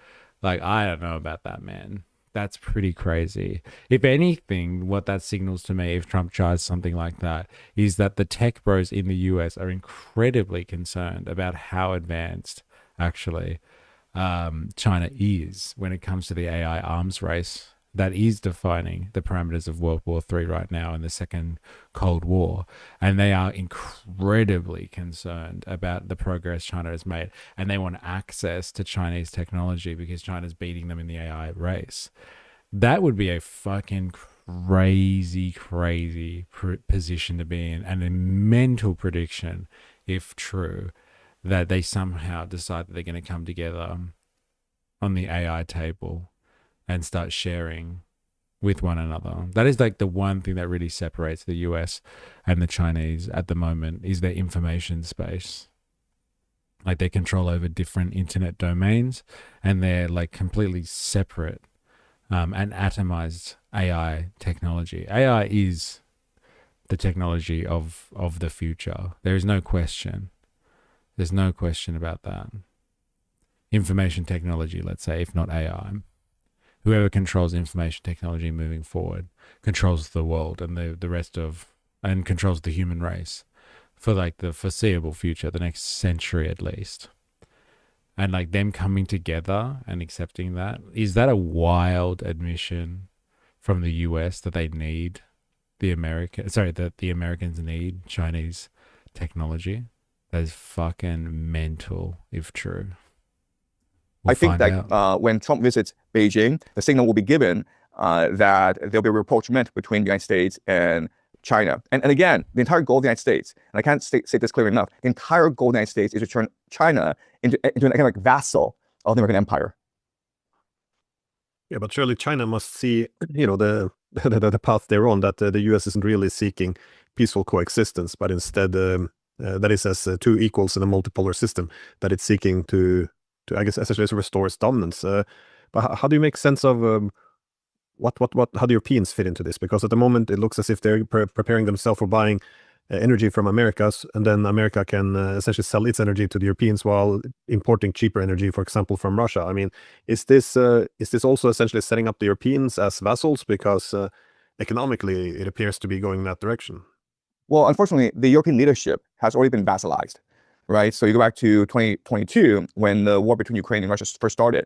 Like, I don't know about that, man. That's pretty crazy. If anything, what that signals to me, if Trump tries something like that, is that the tech bros in the US are incredibly concerned about how advanced, actually, China is when it comes to the AI arms race that is defining the parameters of World War III right now in the Second Cold War. And they are incredibly concerned about the progress China has made. And they want access to Chinese technology because China's beating them in the AI race. That would be a fucking crazy position to be in, and a mental prediction, if true, that they somehow decide that they're going to come together on the AI table and start sharing with one another. That is like the one thing that really separates the US and the Chinese at the moment, is their information space. Like, they control over different internet domains, and they're like completely separate and atomized AI technology. AI is the technology of the future. There is no question. There's no question about that. Information technology, let's say, if not AI. Whoever controls information technology moving forward controls the world and the rest of, and controls the human race for like the foreseeable future, the next century at least. And like them coming together and accepting that, is that a wild admission from the US that they need that the Americans need Chinese technology? That is fucking mental, if true. I think that when Trump visits Beijing, the signal will be given that there'll be a rapprochement between the United States and China. And again, the entire goal of the United States, and I can't say this clearly enough, the entire goal of the United States is to turn China into an economic vassal of the American empire. Yeah, but surely China must see, the path they're on, that the US isn't really seeking peaceful coexistence, but instead, that is as two equals in a multipolar system, that it's seeking to I guess, essentially restore its dominance. But how do you make sense of how the Europeans fit into this? Because at the moment it looks as if they're preparing themselves for buying energy from Americas, and then America can essentially sell its energy to the Europeans while importing cheaper energy, for example, from Russia. I mean, is this also essentially setting up the Europeans as vassals? Because economically it appears to be going in that direction. Well, unfortunately, the European leadership has already been vassalized. Right, so you go back to 2022 when the war between Ukraine and Russia first started.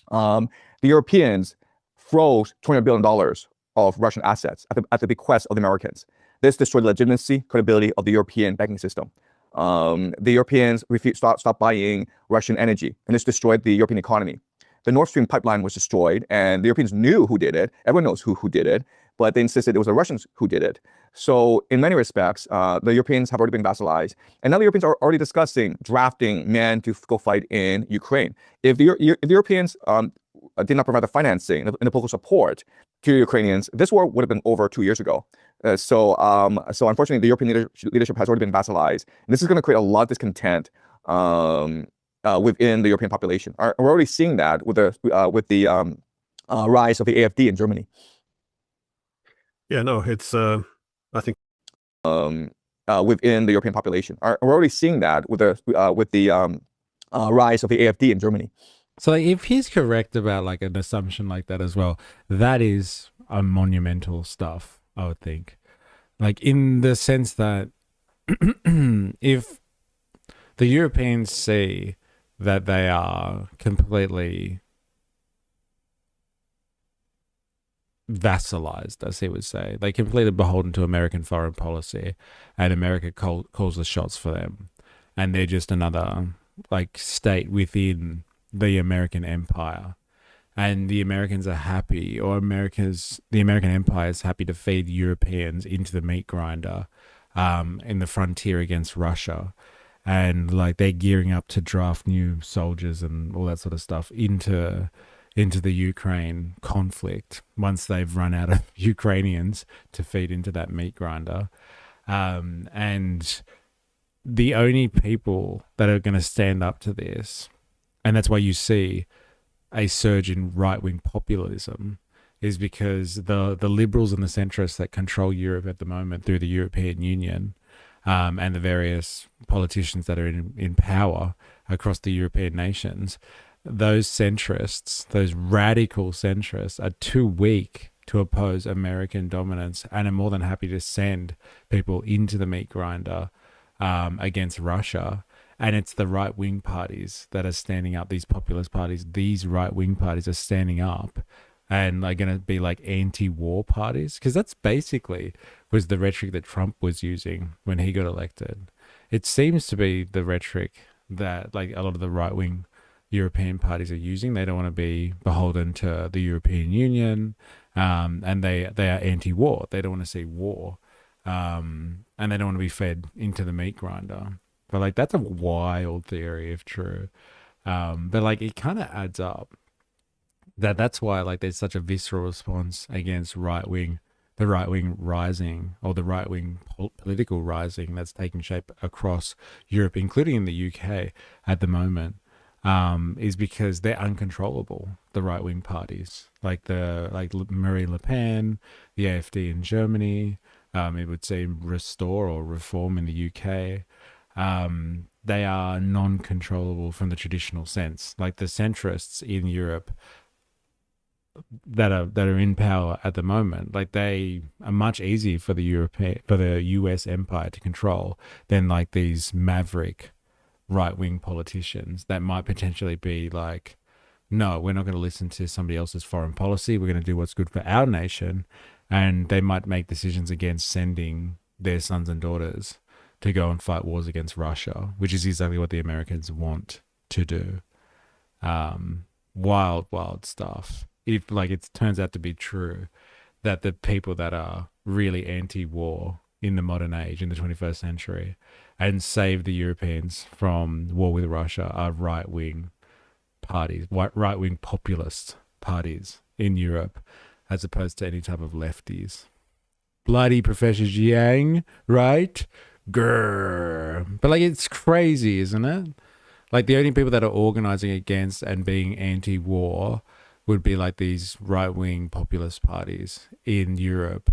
The Europeans froze $200 billion of Russian assets at the bequest of the Americans. This destroyed the legitimacy, credibility of the European banking system. The Europeans stopped buying Russian energy, and this destroyed the European economy. The Nord Stream pipeline was destroyed, and the Europeans knew who did it. Everyone knows who did it, but they insisted it was the Russians who did it. So in many respects, the Europeans have already been vassalized. And now the Europeans are already discussing drafting men to go fight in Ukraine. If the Europeans did not provide the financing and the political support to the Ukrainians, this war would have been over 2 years ago. So unfortunately, the European leadership has already been vassalized. And this is going to create a lot of discontent within the European population. We're already seeing that with the rise of the AfD in Germany. Yeah, no, it's I think within the European population. We're already seeing that with the rise of the AfD in Germany. So like, if he's correct about like an assumption like that as well, that is a monumental stuff, I would think. Like, in the sense that if the Europeans see that they are completely vassalized, as he would say, like completely beholden to American foreign policy, and America calls the shots for them, and they're just another like state within the American empire, and the Americans are happy, or the American empire is happy to feed Europeans into the meat grinder in the frontier against Russia, and like they're gearing up to draft new soldiers and all that sort of stuff into into the Ukraine conflict once they've run out of Ukrainians to feed into that meat grinder. And the only people that are going to stand up to this, and that's why you see a surge in right-wing populism, is because the liberals and the centrists that control Europe at the moment through the European Union, and the various politicians that are in power across the European nations, those centrists, those radical centrists, are too weak to oppose American dominance and are more than happy to send people into the meat grinder against Russia. And it's the right-wing parties that are standing up, these populist parties, these right-wing parties are standing up and are going to be like anti-war parties, because that's basically was the rhetoric that Trump was using when he got elected. It seems to be the rhetoric that like a lot of the right-wing European parties are using. They don't want to be beholden to the European Union, and they are anti-war. They don't want to see war, and they don't want to be fed into the meat grinder. But like that's a wild theory if true, but like it kind of adds up. That's why like there's such a visceral response against the right wing rising, or the right wing political rising that's taking shape across Europe, including in the UK at the moment, is because they're uncontrollable. The right wing parties, like Marine Le Pen, the AfD in Germany, it would seem Restore or Reform in the UK. They are non-controllable from the traditional sense. Like the centrists in Europe that are in power at the moment, like they are much easier for the US empire to control than like these maverick right-wing politicians that might potentially be like, no, we're not going to listen to somebody else's foreign policy. We're going to do what's good for our nation. And they might make decisions against sending their sons and daughters to go and fight wars against Russia, which is exactly what the Americans want to do. Wild stuff. If like it turns out to be true that the people that are really anti-war in the modern age, in the 21st century, and save the Europeans from war with Russia are right-wing parties, right-wing populist parties in Europe, as opposed to any type of lefties. Bloody Professor Xiang, right? Grrr. But like it's crazy, isn't it? Like the only people that are organizing against and being anti-war would be like these right-wing populist parties in Europe,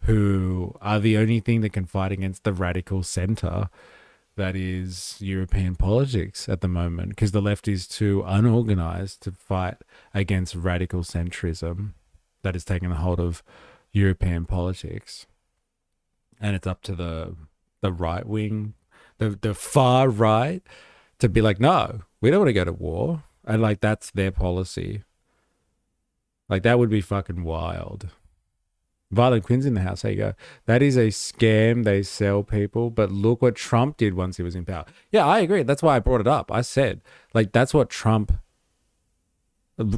who are the only thing that can fight against the radical center that is European politics at the moment, because the left is too unorganized to fight against radical centrism that is taking a hold of European politics. And it's up to the right wing, the far right, to be like, no, we don't want to go to war. And like that's their policy. Like that would be fucking wild. Violent Quinn's in the house. There you go. That is a scam. They sell people. But look what Trump did once he was in power. Yeah, I agree. That's why I brought it up. I said, like, that's what Trump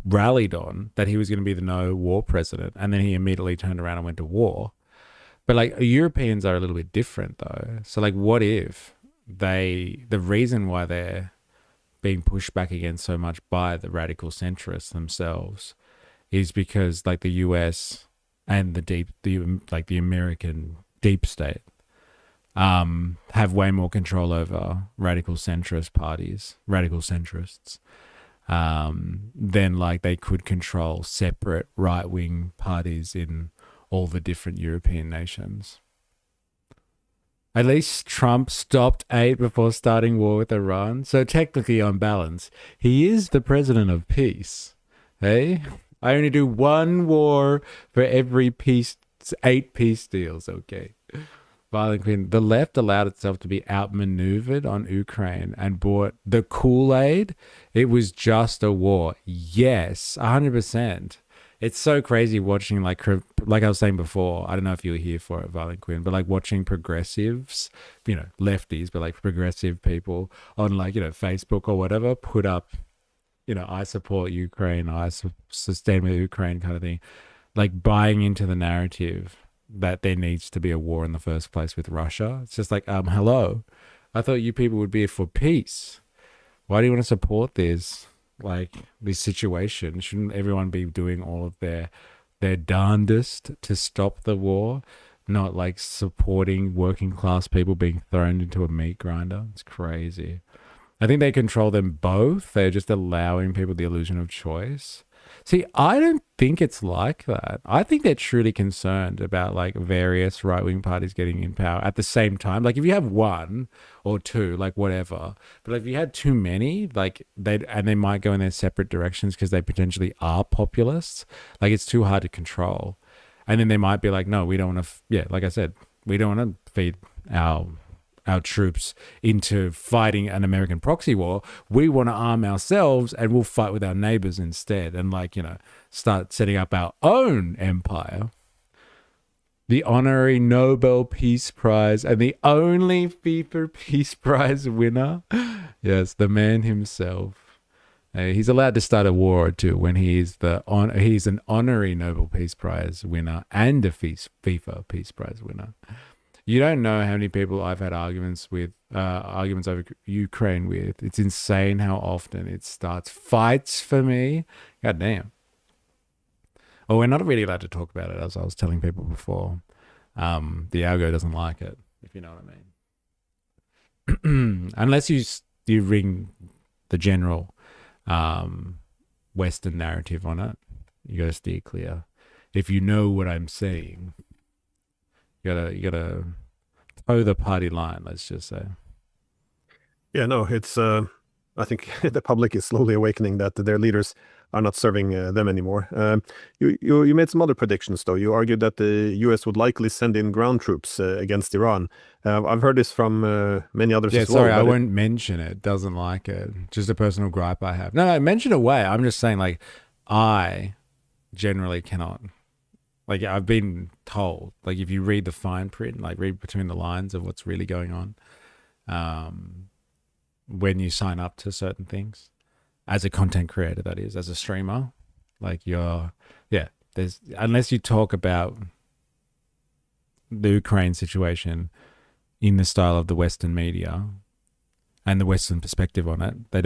rallied on, that he was going to be the no war president. And then he immediately turned around and went to war. But like Europeans are a little bit different though. So like what if the reason why they're being pushed back against so much by the radical centrists themselves is because like the US and the American deep state have way more control over radical centrist parties, radical centrists, than like they could control separate right-wing parties in all the different European nations. At least Trump stopped 8 before starting war with Iran. So technically on balance, he is the president of peace. Hey? I only do 1 war for every 8 peace deals, okay? Violent Queen. The left allowed itself to be outmaneuvered on Ukraine and bought the Kool-Aid. It was just a war. Yes, 100%. It's so crazy watching, like I was saying before, I don't know if you were here for it, Violent Queen, but like watching progressives, you know, lefties, but like progressive people on like, you know, Facebook or whatever, put up, you know, I support Ukraine, I stand with Ukraine kind of thing, like buying into the narrative that there needs to be a war in the first place with Russia. It's just like, hello, I thought you people would be for peace. Why do you want to support this? like this situation? Shouldn't everyone be doing all of their darndest to stop the war, not like supporting working class people being thrown into a meat grinder? It's crazy. I think they control them both. They're just allowing people the illusion of choice. See, I don't think it's like that. I think they're truly concerned about like various right-wing parties getting in power at the same time. Like if you have one or two, like whatever, but if you had too many, like they might go in their separate directions because they potentially are populists. Like it's too hard to control. And then they might be like, no, we don't want to, like I said, we don't want to feed our troops into fighting an American proxy war. We want to arm ourselves and we'll fight with our neighbors instead and start setting up our own empire. The honorary Nobel Peace Prize and the only FIFA Peace Prize winner. Yes, the man himself. He's allowed to start a war or two when he's an honorary Nobel Peace Prize winner and a FIFA Peace Prize winner. You don't know how many people I've had arguments over Ukraine with. It's insane how often it starts fights for me. God damn. Well, we're not really allowed to talk about it, as I was telling people before. The algo doesn't like it, if you know what I mean. Unless you ring the general Western narrative on it, you got to steer clear. If you know what I'm saying, you gotta toe the party line, let's just say. Yeah, no, it's I think the public is slowly awakening that their leaders are not serving them anymore. You made some other predictions, though. You argued that the U.S. would likely send in ground troops against Iran. I've heard this from many others as well. Sorry, I won't mention it. Doesn't like it. Just a personal gripe I have. No, mention away. I'm just saying, like, I generally cannot. Like, I've been told, like, if you read the fine print, like, read between the lines of what's really going on, when you sign up to certain things, as a content creator, that is, as a streamer, like, there's, unless you talk about the Ukraine situation in the style of the Western media and the Western perspective on it, they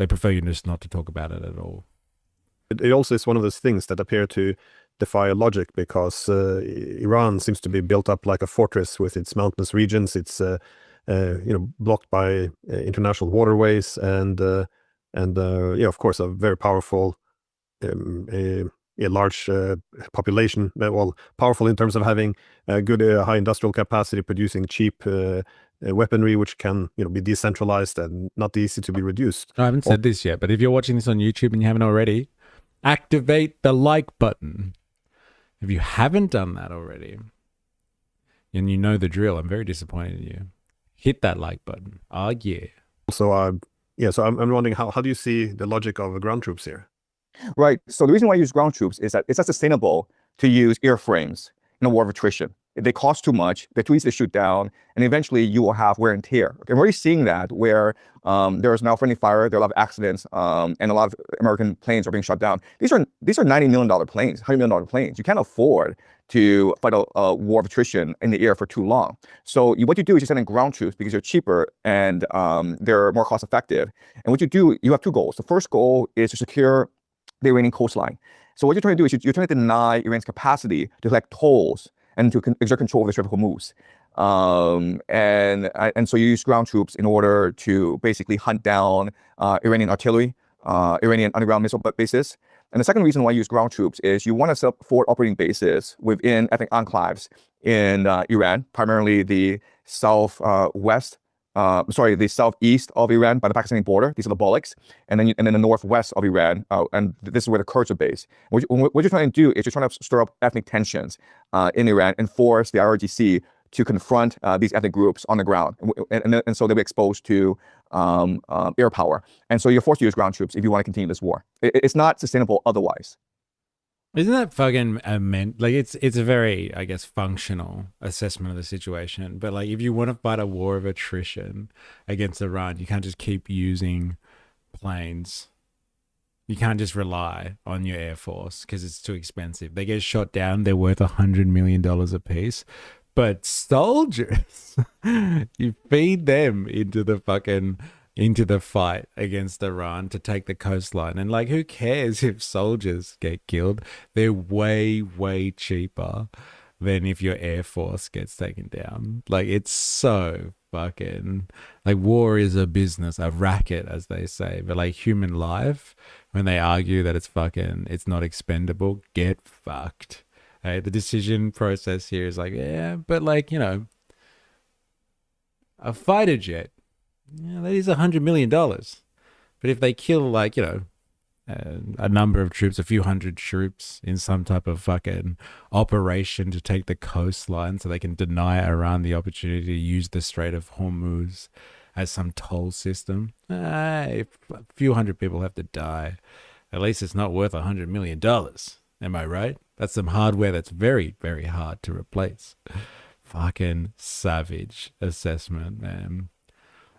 prefer you just not to talk about it at all. It also is one of those things that appear to defy logic because Iran seems to be built up like a fortress with its mountainous regions. It's blocked by international waterways and of course a very powerful, a large population. Well, powerful in terms of having a good high industrial capacity, producing cheap weaponry, which can be decentralized and not easy to be reduced. I haven't said this yet, but if you're watching this on YouTube and you haven't already, activate the like button. If you haven't done that already, and you know the drill, I'm very disappointed in you. Hit that like button. Oh, yeah. So, I'm wondering, how do you see the logic of ground troops here? Right. So the reason why I use ground troops is that it's not sustainable to use airframes in a war of attrition. They cost too much, they're too easy to shoot down, and eventually you will have wear and tear. Okay, I'm already seeing that where there is now friendly fire, there are a lot of accidents, and a lot of American planes are being shot down. These are $90 million planes, $100 million planes. You can't afford to fight a war of attrition in the air for too long. So what you do is you send in ground troops because they're cheaper and they're more cost effective. And what you do, you have two goals. The first goal is to secure the Iranian coastline. So what you're trying to do is you're trying to deny Iran's capacity to collect tolls and to exert control over the Strait of Hormuz. And so you use ground troops in order to basically hunt down Iranian artillery, Iranian underground missile bases. And the second reason why you use ground troops is you want to set up forward operating bases within ethnic enclaves in Iran, primarily the the southeast of Iran by the Pakistani border. These are the bullocks, and then the northwest of Iran, and this is where the Kurds are based. What you're trying to do is you're trying to stir up ethnic tensions in Iran and force the IRGC to confront these ethnic groups on the ground, and so they'll be exposed to air power. And so you're forced to use ground troops if you want to continue this war. It's not sustainable otherwise. Isn't that fucking like it's a very, I guess, functional assessment of the situation. But like, if you want to fight a war of attrition against Iran, you can't just keep using planes. You can't just rely on your air force because it's too expensive. They get shot down, they're worth $100 million a piece. But soldiers, you feed them into the fucking into the fight against Iran to take the coastline. And like, who cares if soldiers get killed? They're way, way cheaper than if your air force gets taken down. Like, it's so fucking, like, war is a business, a racket, as they say. But like, human life, when they argue that it's not expendable, get fucked. Hey, the decision process here is like, yeah, but like, a fighter jet, that is $100 million. But if they kill like, a number of troops, a few hundred troops in some type of fucking operation to take the coastline so they can deny Iran the opportunity to use the Strait of Hormuz as some toll system, a few hundred people have to die. At least it's not worth $100 million. Am I right? That's some hardware that's very, very hard to replace. Fucking savage assessment, man.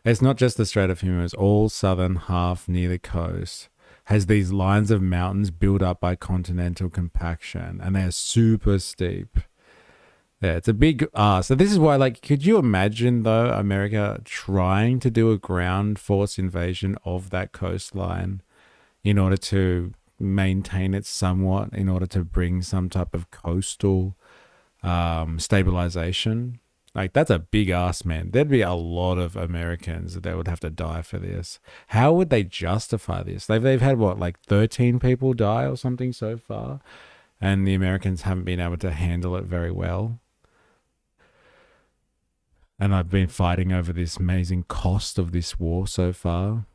It's not just the Strait of Hormuz. All southern half near the coast has these lines of mountains built up by continental compaction, and they're super steep. Yeah, it's a big so this is why, like, could you imagine, though, America trying to do a ground force invasion of that coastline in order to maintain it somewhat, in order to bring some type of coastal stabilization? Like, that's a big ask, man. There'd be a lot of Americans that would have to die for this. How would they justify this? They've had, what, like 13 people die or something so far? And the Americans haven't been able to handle it very well. And I've been fighting over this amazing cost of this war so far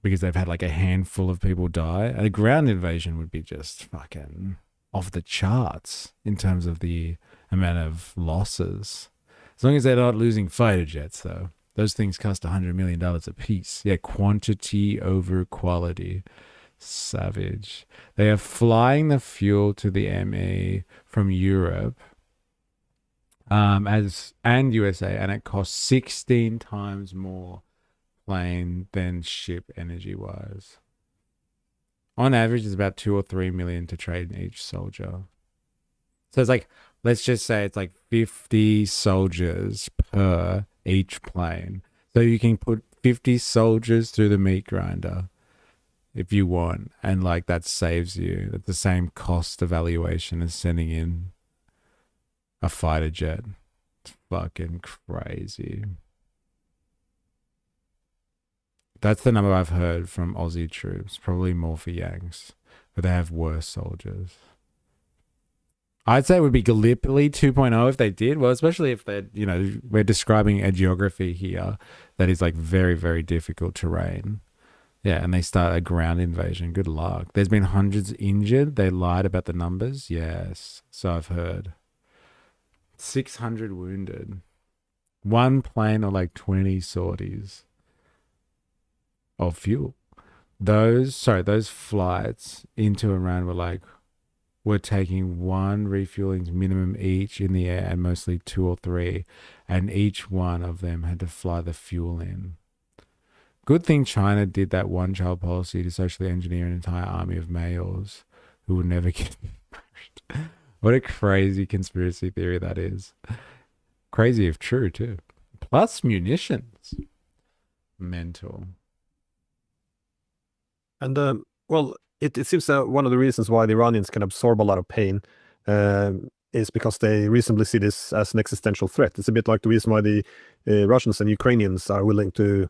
because they've had like a handful of people die. And a ground invasion would be just fucking off the charts in terms of the amount of losses. As long as they're not losing fighter jets, though. Those things cost $100 million a piece. Yeah, quantity over quality. Savage. They are flying the fuel to the ME from Europe and USA, and it costs 16 times more plane than ship energy-wise. On average, it's about 2 or 3 million to trade in each soldier. So it's like, let's just say it's like 50 soldiers per each plane. So you can put 50 soldiers through the meat grinder if you want. And like, that saves you at the same cost evaluation as sending in a fighter jet. It's fucking crazy. That's the number I've heard from Aussie troops. Probably more for Yanks, but they have worse soldiers. I'd say it would be Gallipoli 2.0 if they did. Well, especially if they're, we're describing a geography here that is like very, very difficult terrain. Yeah, and they start a ground invasion. Good luck. There's been hundreds injured. They lied about the numbers. Yes, so I've heard. 600 wounded. One plane or like 20 sorties of fuel. Those flights into Iran were taking one refueling minimum each in the air, and mostly 2 or 3, and each one of them had to fly the fuel in. Good thing China did that one-child policy to socially engineer an entire army of males who would never get married. What a crazy conspiracy theory that is. Crazy if true, too. Plus munitions. Mental. And, it seems that one of the reasons why the Iranians can absorb a lot of pain is because they reasonably see this as an existential threat. It's a bit like the reason why the Russians and Ukrainians are willing to,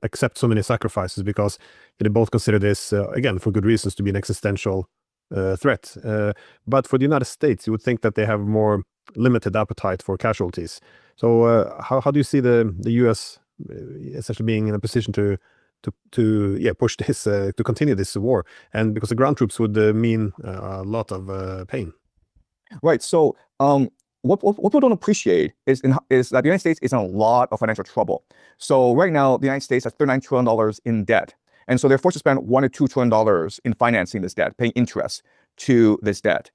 accept so many sacrifices, because they both consider this, again, for good reasons, to be an existential threat. But for the United States, you would think that they have more limited appetite for casualties. So how do you see the US essentially being in a position to push this, to continue this war? And because the ground troops would mean a lot of pain. Right. So what people don't appreciate is that the United States is in a lot of financial trouble. So right now, the United States has $39 trillion in debt. And so they're forced to spend $1 to $2 trillion in financing this debt, paying interest to this debt.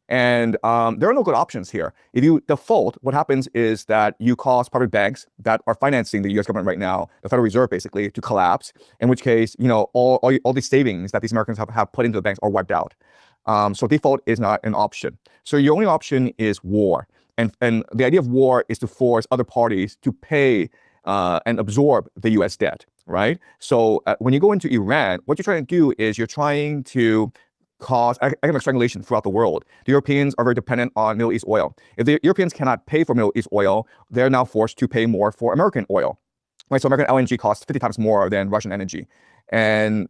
And there are no good options here. If you default, what happens is that you cause private banks that are financing the US government right now, the Federal Reserve basically, to collapse, in which case, all these savings that these Americans have put into the banks are wiped out. So default is not an option. So your only option is war. And the idea of war is to force other parties to pay and absorb the US debt. right? So when you go into Iran, what you're trying to do is you're trying to cause economic strangulation throughout the world. The Europeans are very dependent on Middle East oil. If the Europeans cannot pay for Middle East oil, they're now forced to pay more for American oil. Right, so American LNG costs 50 times more than Russian energy. And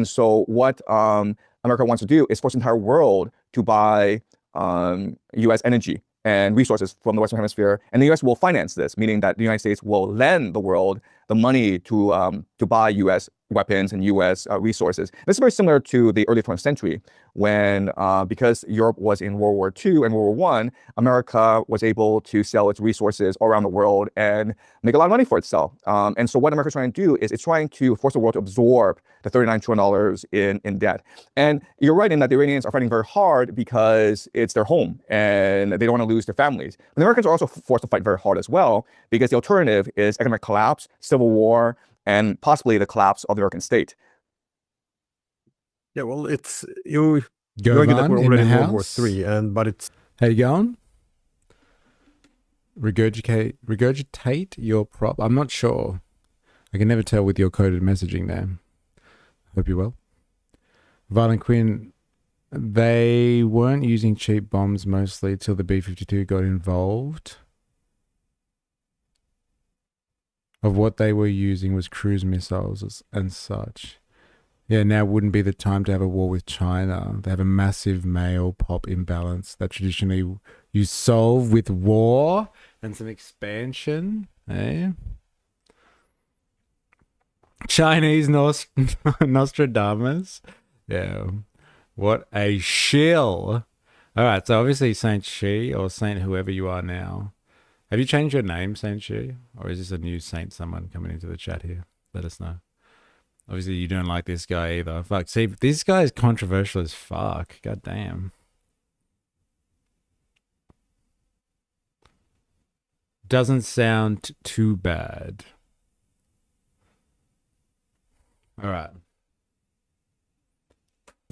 so what America wants to do is force the entire world to buy US energy and resources from the Western Hemisphere. And the US will finance this, meaning that the United States will lend the world the money to buy US weapons and US resources. This is very similar to the early 20th century when, because Europe was in World War II and World War I, America was able to sell its resources all around the world and make a lot of money for itself. And so what America's trying to do is it's trying to force the world to absorb the $39 trillion in debt. And you're right in that the Iranians are fighting very hard because it's their home and they don't want to lose their families. But the Americans are also forced to fight very hard as well because the alternative is economic collapse, civil war, and possibly the collapse of the American state. Yeah, well, it's you argue that we're already in World War III, but it's how you going? Regurgitate your prop. I'm not sure. I can never tell with your coded messaging there. Hope you're well. Violent Quinn, they weren't using cheap bombs mostly till the B-52 got involved. Of what they were using was cruise missiles and such. Yeah, now wouldn't be the time to have a war with China. They have a massive male pop imbalance that traditionally you solve with war and some expansion. Eh? Chinese Nostradamus. Yeah. What a shill. All right, so obviously Saint Shi or Saint whoever you are now. Have you changed your name, Saint Shi? Or is this a new saint someone coming into the chat here? Let us know. Obviously, you don't like this guy either. Fuck, see, this guy is controversial as fuck. God damn. Doesn't sound too bad. All right.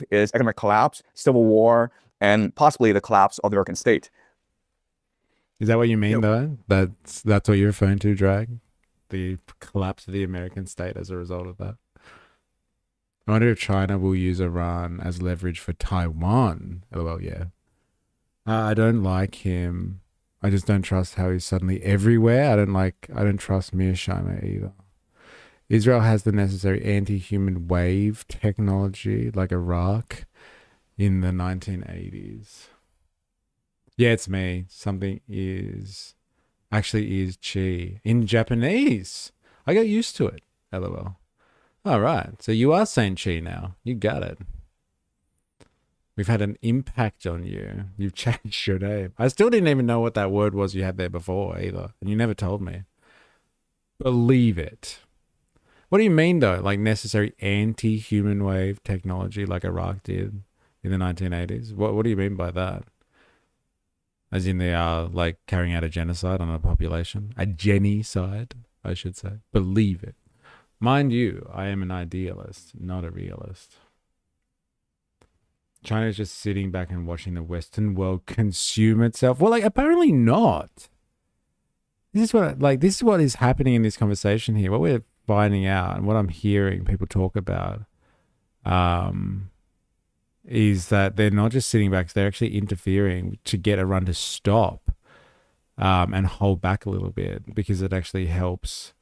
Is economic collapse, civil war, and possibly the collapse of the American state. Is that what you mean, though? That's what you're referring to, Drag? The collapse of the American state as a result of that? I wonder if China will use Iran as leverage for Taiwan. LOL, yeah. I don't like him. I just don't trust how he's suddenly everywhere. I don't trust Mearsheimer either. Israel has the necessary anti-human wave technology like Iraq in the 1980s. Yeah, it's me. Something is chi in Japanese. I got used to it. LOL. All right. So you are saying chi now. You got it. We've had an impact on you. You've changed your name. I still didn't even know what that word was you had there before either. And you never told me. Believe it. What do you mean though? Like necessary anti-human wave technology like Iraq did in the 1980s? What do you mean by that? As in they are like carrying out a genocide on a population? A genocide, I should say. Believe it. Mind you, I am an idealist, not a realist. China is just sitting back and watching the Western world consume itself. Well, like apparently not. This is what is happening in this conversation here. What we're finding out and what I'm hearing people talk about is that they're not just sitting back, they're actually interfering to get Iran to stop and hold back a little bit because it actually helps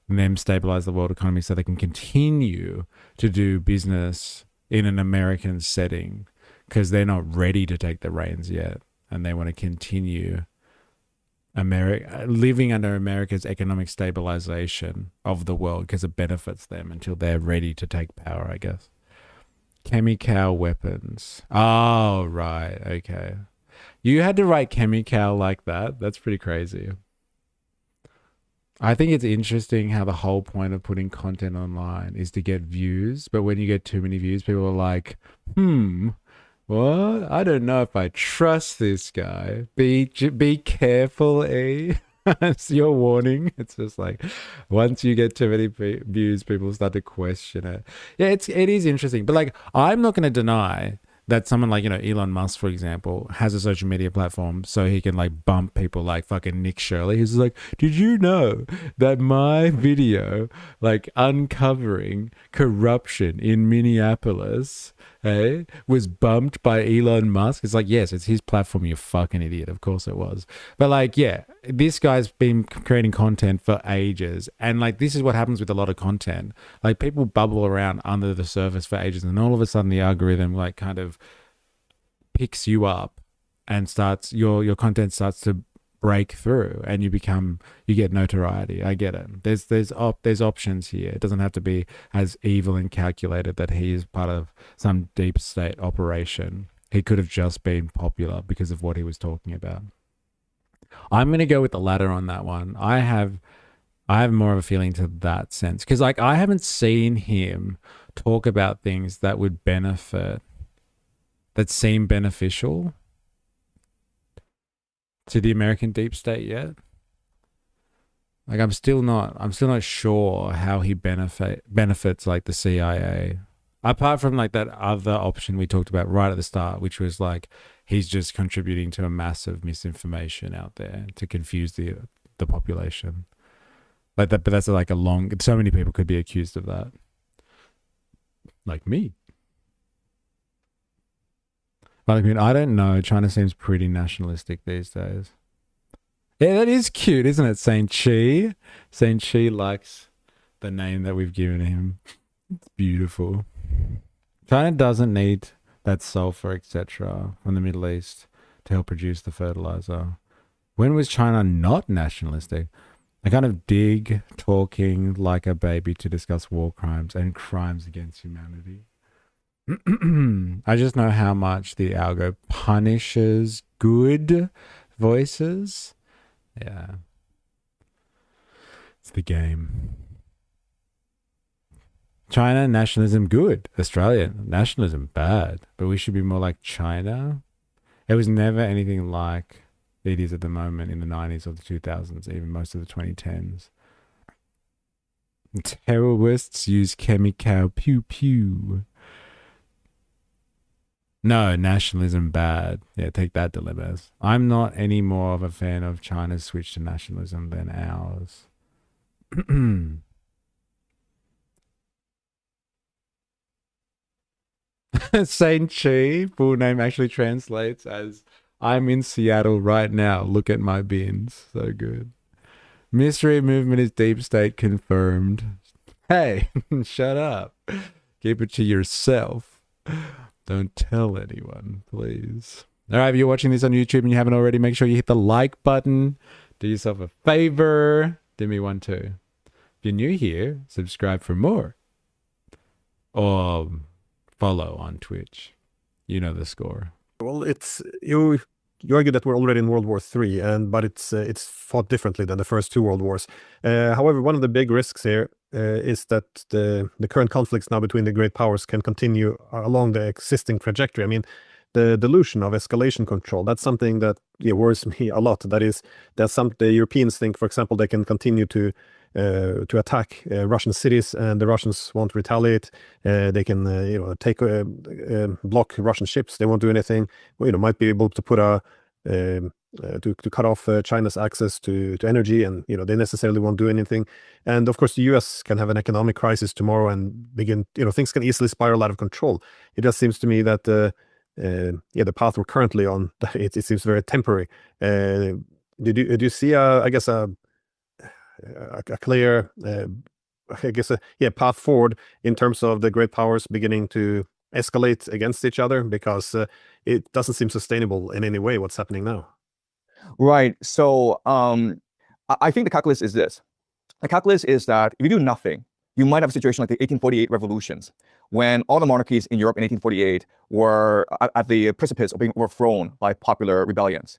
them stabilize the world economy so they can continue to do business in an American setting because they're not ready to take the reins yet and they want to continue living under America's economic stabilization of the world because it benefits them until they're ready to take power, I guess. Chemical weapons. Oh, right. Okay. You had to write chemical like that? That's pretty crazy. I think it's interesting how the whole point of putting content online is to get views. But when you get too many views, people are like, what? I don't know if I trust this guy. Be careful, eh? It's your warning. It's just like once you get too many views, people start to question it. Yeah, it is interesting. But like, I'm not going to deny that someone like, Elon Musk, for example, has a social media platform so he can like bump people like fucking Nick Shirley. He's like, did you know that my video like uncovering corruption in Minneapolis, was bumped by Elon Musk? It's like, yes, it's his platform, you fucking idiot. Of course it was. But like, yeah, this guy's been creating content for ages. And like, this is what happens with a lot of content. Like, people bubble around under the surface for ages, and all of a sudden the algorithm like kind of picks you up and starts, your content starts to break through, and you get notoriety. I get it. There's options here. It doesn't have to be as evil and calculated that he is part of some deep state operation. He could have just been popular because of what he was talking about. I'm going to go with the latter on that one. I have more of a feeling to that sense, because like, I haven't seen him talk about things that would benefit, that seem beneficial to the American deep state yet. Like, I'm still not sure how he benefits like the CIA, apart from like that other option we talked about right at the start, which was like, he's just contributing to a massive misinformation out there to confuse the population. Like that, but that's like so many people could be accused of that. Like me. But I mean, I don't know. China seems pretty nationalistic these days. Yeah, that is cute, isn't it? Saint Chi. Saint Chi likes the name that we've given him. It's beautiful. China doesn't need that sulfur, etc., from the Middle East to help produce the fertilizer. When was China not nationalistic? I kind of dig talking like a baby to discuss war crimes and crimes against humanity. I just know how much the algo punishes good voices. Yeah. It's the game. China nationalism good. Australian nationalism bad. But we should be more like China. It was never anything like it is at the moment in the 90s or the 2000s, even most of the 2010s. Terrorists use chemical pew pew. No, nationalism bad. Yeah, take that, dilemmas. I'm not any more of a fan of China's switch to nationalism than ours. Saint Chi, full name actually translates as I'm in Seattle right now. Look at my bins. So good. Mystery movement is deep state confirmed. Hey, shut up. Keep it to yourself. Don't tell anyone, please. All right, if you're watching this on YouTube and you haven't already, make sure you hit the like button. Do yourself a favor. Do me one too. If you're new here, subscribe for more. Or follow on Twitch. You know the score. Well, it's you argue that we're already in World War III, but it's fought differently than the first two world wars. However, one of the big risks here is that the current conflicts now between the great powers can continue along the existing trajectory. I mean, the delusion of escalation control, that's something that worries me a lot. That is, the Europeans think, for example, they can continue to attack Russian cities, and the Russians won't retaliate. They can block Russian ships. They won't do anything. Might be able to put to cut off China's access to energy, and they necessarily won't do anything. And of course, the US can have an economic crisis tomorrow and begin. Things can easily spiral out of control. It just seems to me that the path we're currently on, it seems very temporary. Do you see a clear, path forward in terms of the great powers beginning to escalate against each other? Because it doesn't seem sustainable in any way what's happening now. Right. So I think the calculus is this. The calculus is that if you do nothing, you might have a situation like the 1848 revolutions, when all the monarchies in Europe in 1848 were at the precipice of being overthrown by popular rebellions.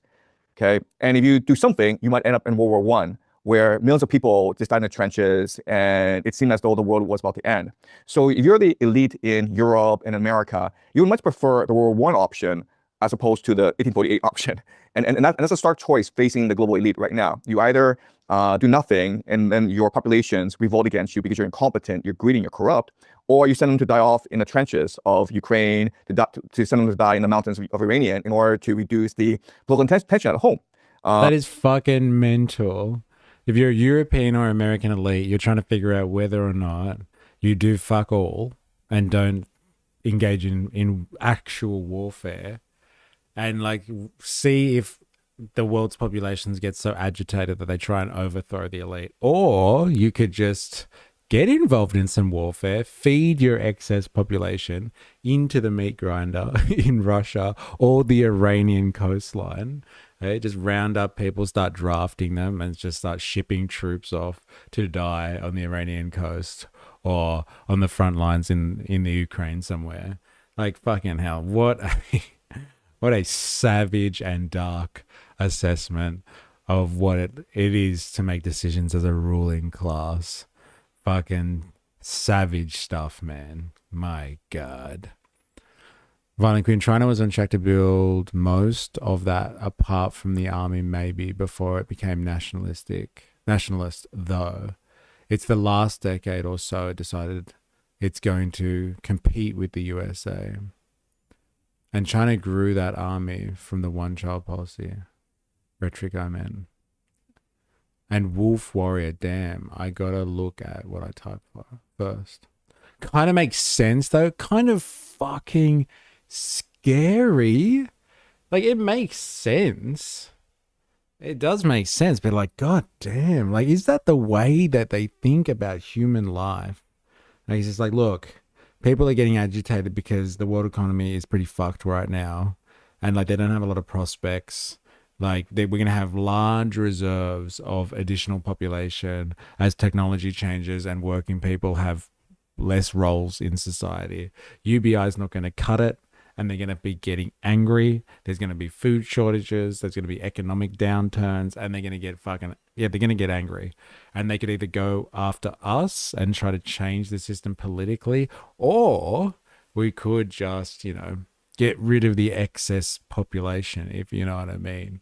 Okay. And if you do something, you might end up in World War I, where millions of people just died in the trenches, and it seemed as though the world was about to end. So if you're the elite in Europe and America, you would much prefer the World War I option as opposed to the 1848 option. And that's a stark choice facing the global elite right now. You either do nothing and then your populations revolt against you because you're incompetent, you're greedy, you're corrupt, or you send them to die off in the trenches of Ukraine, to send them to die in the mountains of Iranian in order to reduce the political tension at home. That is fucking mental. If you're a European or American elite, you're trying to figure out whether or not you do fuck all and don't engage in actual warfare, and like see if the world's populations get so agitated that they try and overthrow the elite. Or you could just get involved in some warfare, feed your excess population into the meat grinder in Russia or the Iranian coastline. Okay? Just round up people, start drafting them, and just start shipping troops off to die on the Iranian coast or on the front lines in the Ukraine somewhere. Like, fucking hell, what a savage and dark assessment of what it is to make decisions as a ruling class. Fucking savage stuff, man. My God. Violent Queen, China was on track to build most of that apart from the army maybe before it became nationalist, though. It's the last decade or so it decided it's going to compete with the USA. And China grew that army from the one-child policy. Rhetoric, I mean. And Wolf Warrior, damn, I gotta look at what I typed for first. Kind of makes sense, though. Kind of fucking scary. Like, it makes sense. It does make sense, but like, god damn, like, is that the way that they think about human life? Like, it's just like, look, people are getting agitated because the world economy is pretty fucked right now, and like, they don't have a lot of prospects. Like, we're going to have large reserves of additional population as technology changes and working people have less roles in society. UBI is not going to cut it, and they're going to be getting angry. There's going to be food shortages. There's going to be economic downturns, and they're going to get they're going to get angry. And they could either go after us and try to change the system politically, or we could just, get rid of the excess population, if you know what I mean.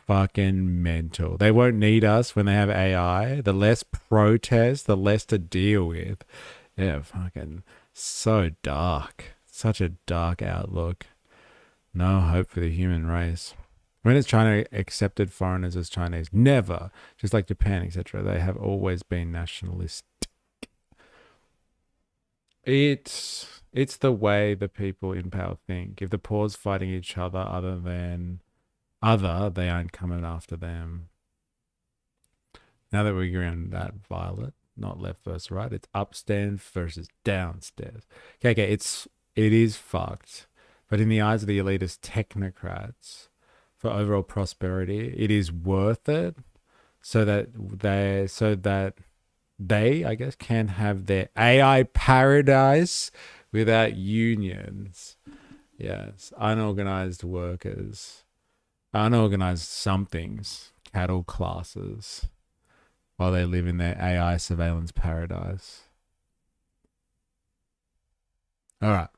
Fucking mental. They won't need us when they have AI. The less protest, the less to deal with. Yeah, fucking so dark. Such a dark outlook. No hope for the human race. When has China accepted foreigners as Chinese? Never. Just like Japan, etc. They have always been nationalistic. It's the way the people in power think. If the poor's fighting each other they aren't coming after them. Now that we agree on that, Violet, not left versus right, it's upstairs versus downstairs. Okay, it is fucked. But in the eyes of the elitist technocrats, for overall prosperity, it is worth it so that they, I guess, can have their AI paradise without unions. Yes, unorganized workers, unorganized somethings, cattle classes, while they live in their AI surveillance paradise. All right.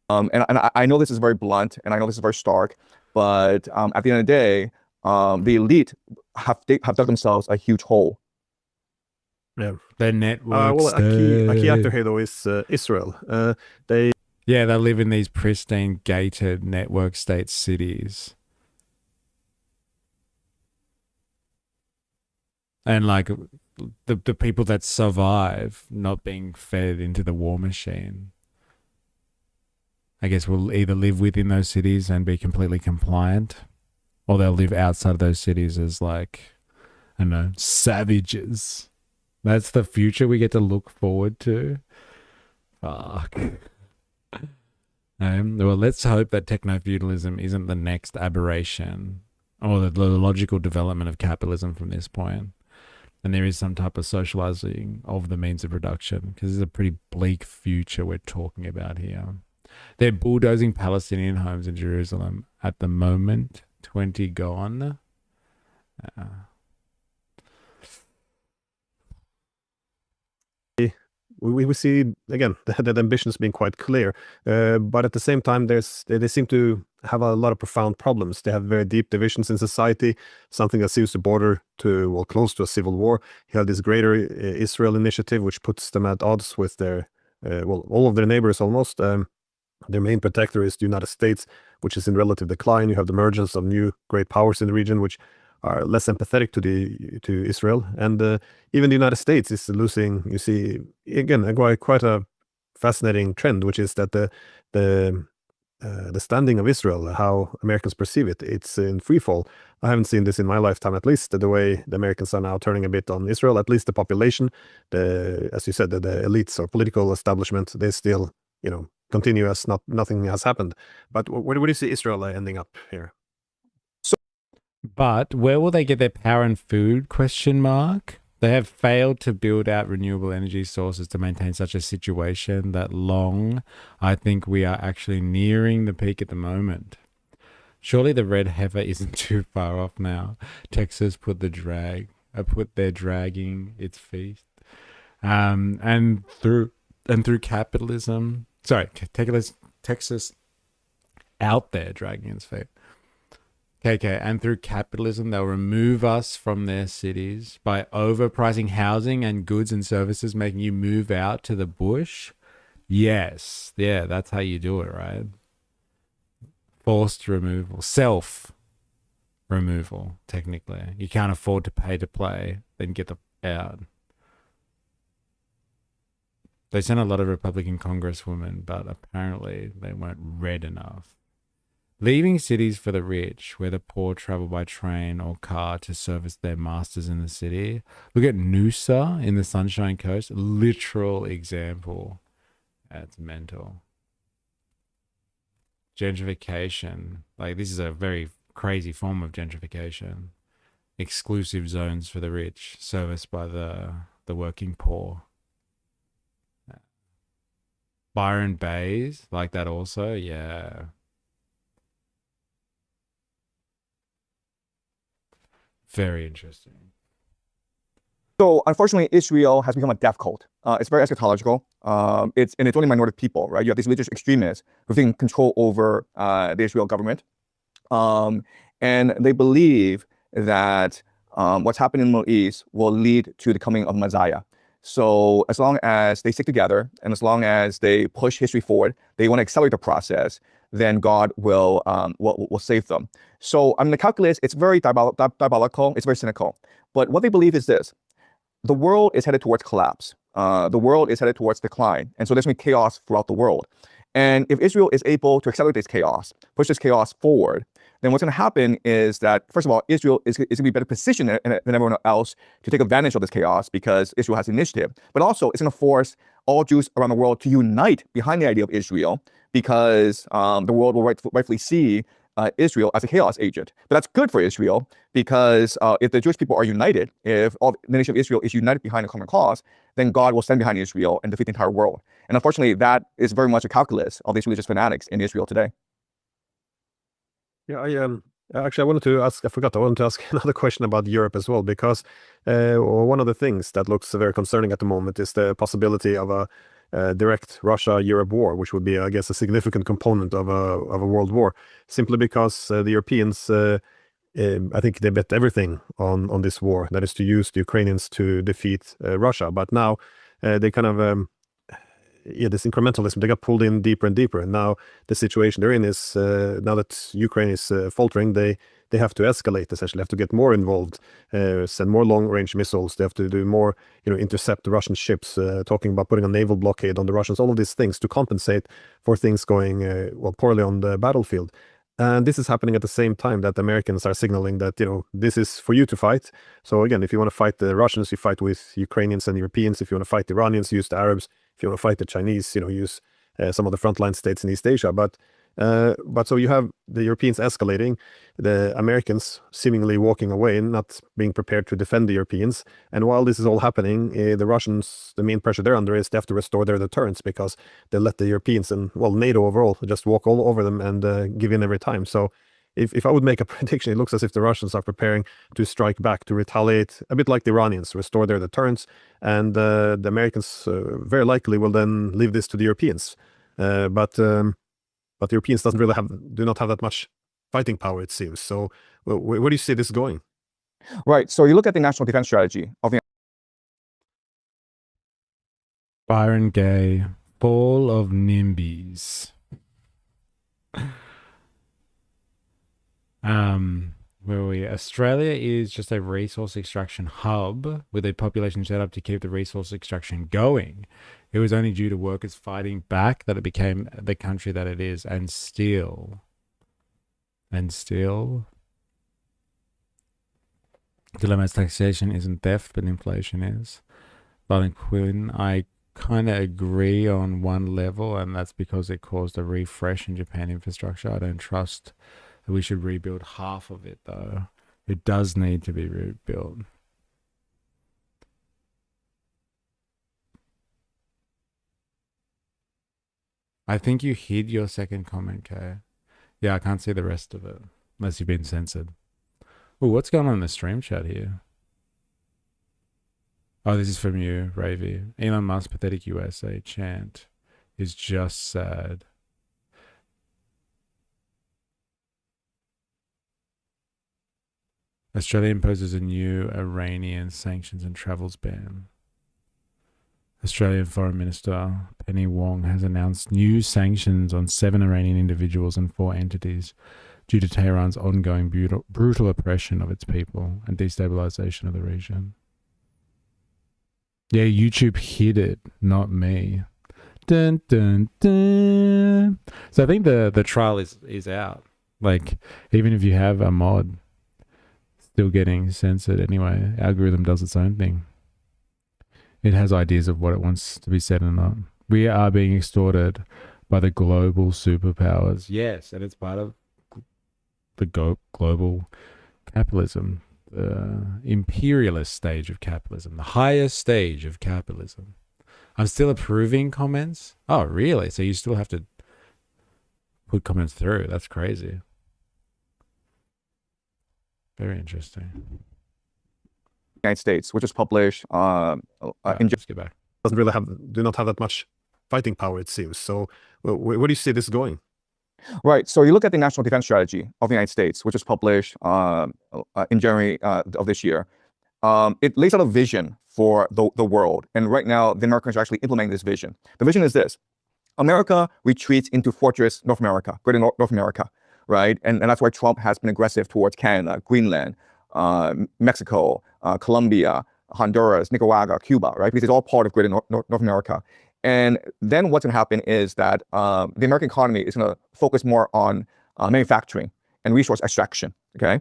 And I know this is very blunt, and I know this is very stark, but at the end of the day, the elite have dug themselves a huge hole. Yeah. Their network. Well, a key actor here, though, is Israel. They live in these pristine, gated network state cities. And like the people that survive not being fed into the war machine, I guess, will either live within those cities and be completely compliant, or they'll live outside of those cities as like, I don't know, savages. That's the future we get to look forward to. Fuck. Well, let's hope that techno-feudalism isn't the next aberration or the logical development of capitalism from this point. And there is some type of socializing of the means of production, because it's a pretty bleak future we're talking about here. They're bulldozing Palestinian homes in Jerusalem at the moment. 20 gone. we see again that ambitions being quite clear, but at the same time, they seem to have a lot of profound problems. They have very deep divisions in society, something that seems to border to, well, close to a civil war. You have this greater Israel initiative, which puts them at odds with their, well, all of their neighbors almost. Their main protector is the United States, which is in relative decline. You have the emergence of new great powers in the region, which are less empathetic to Israel, and even the United States is losing. You see again quite a fascinating trend, which is that the standing of Israel, how Americans perceive it, it's in free fall. I haven't seen this in my lifetime, at least the way the Americans are now turning a bit on Israel. At least the population, as you said, the elites or political establishment, they still continue as nothing has happened. But where do you see Israel ending up here? But where will they get their power and food? ? They have failed to build out renewable energy sources to maintain such a situation that I think we are actually nearing the peak at the moment. Surely the red heifer isn't too far off now. Texas put their dragging its feast. And through capitalism, Texas out there dragging its feet. Okay, and through capitalism, they'll remove us from their cities by overpricing housing and goods and services, making you move out to the bush. Yes, yeah, that's how you do it, right? Forced removal, self-removal, technically. You can't afford to pay to play, then get the out. They sent a lot of Republican congresswomen, but apparently they weren't red enough. Leaving cities for the rich, where the poor travel by train or car to service their masters in the city. Look at Noosa in the Sunshine Coast. Literal example. That's mental. Gentrification. This is a very crazy form of gentrification. Exclusive zones for the rich, serviced by the working poor. Byron Bays, like that also, yeah. Very interesting. So unfortunately, Israel has become a death cult. It's very eschatological. It's only minority people, right? You have these religious extremists who think control over the Israel government, and they believe that what's happening in the Middle East will lead to the coming of Messiah. So as long as they stick together and as long as they push history forward, they want to accelerate the process, then God will save them. So the calculus, it's very diabolical, it's very cynical. But what they believe is this: the world is headed towards collapse. The world is headed towards decline. And so there's going to be chaos throughout the world. And if Israel is able to accelerate this chaos, push this chaos forward, then what's going to happen is that, first of all, Israel is going to be better positioned than everyone else to take advantage of this chaos because Israel has initiative. But also, it's going to force all Jews around the world to unite behind the idea of Israel because the world will rightfully see Israel as a chaos agent. But that's good for Israel because if the Jewish people are united, if all the nation of Israel is united behind a common cause, then God will stand behind Israel and defeat the entire world. And unfortunately, that is very much a calculus of these religious fanatics in Israel today. Yeah, actually, I wanted to ask another question about Europe as well, because one of the things that looks very concerning at the moment is the possibility of a direct Russia-Europe war, which would be, I guess, a significant component of a world war, simply because the Europeans, I think they bet everything on this war, that is to use the Ukrainians to defeat Russia. But now they kind of this incrementalism, they got pulled in deeper and deeper, and now the situation they're in is now that Ukraine is faltering, they have to escalate, essentially have to get more involved, send more long-range missiles, they have to do more, intercept the Russian ships, talking about putting a naval blockade on the Russians, all of these things to compensate for things going poorly on the battlefield. And this is happening at the same time that the Americans are signaling that, this is for you to fight. So again, if you want to fight the Russians, you fight with Ukrainians and Europeans. If you want to fight the Iranians, use the Arabs. If you want to fight the Chinese, use some of the frontline states in East Asia. But so you have the Europeans escalating, the Americans seemingly walking away, not being prepared to defend the Europeans. And while this is all happening, the Russians, the main pressure they're under is they have to restore their deterrence because they let the Europeans and, NATO overall just walk all over them and give in every time. So if I would make a prediction, it looks as if the Russians are preparing to strike back, to retaliate, a bit like the Iranians, restore their deterrence, and the Americans very likely will then leave this to the Europeans. But the Europeans do not have that much fighting power, it seems. So where do you see this going? Right. So you look at the national defense strategy of the Byron Gay, Fall of NIMBYs. Where were we? Australia is just a resource extraction hub with a population set up to keep the resource extraction going. It was only due to workers fighting back that it became the country that it is, and still, dilemma's taxation isn't theft, but inflation is. But Quinn, I kind of agree on one level, and that's because it caused a refresh in Japan infrastructure. I don't trust that we should rebuild half of it, though. It does need to be rebuilt. I think you hid your second comment, Kay. Yeah, I can't see the rest of it, unless you've been censored. Oh, what's going on in the stream chat here? Oh, this is from you, Ravy. Elon Musk pathetic USA chant is just sad. Australia imposes a new Iranian sanctions and travels ban. Australian Foreign Minister Penny Wong has announced new sanctions on 7 Iranian individuals and 4 entities due to Tehran's ongoing brutal oppression of its people and destabilization of the region. Yeah, YouTube hid it, not me. Dun, dun, dun. So I think the trial is out. Like, even if you have a mod, still getting censored anyway. Algorithm does its own thing. It has ideas of what it wants to be said or not. We are being extorted by the global superpowers. Yes, and it's part of the global capitalism. The imperialist stage of capitalism, the highest stage of capitalism. I'm still approving comments. Oh, really? So you still have to put comments through? That's crazy. Very interesting. United States, which was published Just get back. Do not have that much fighting power, it seems. So where do you see this going? Right. So you look at the national defense strategy of the United States, which was published in January of this year. It lays out a vision for the world. And right now, the Americans are actually implementing this vision. The vision is this: America retreats into fortress North America, greater North America, right? And that's why Trump has been aggressive towards Canada, Greenland, Mexico, Colombia, Honduras, Nicaragua, Cuba, right? Because it's all part of greater North America. And then what's going to happen is that the American economy is going to focus more on manufacturing and resource extraction. Okay,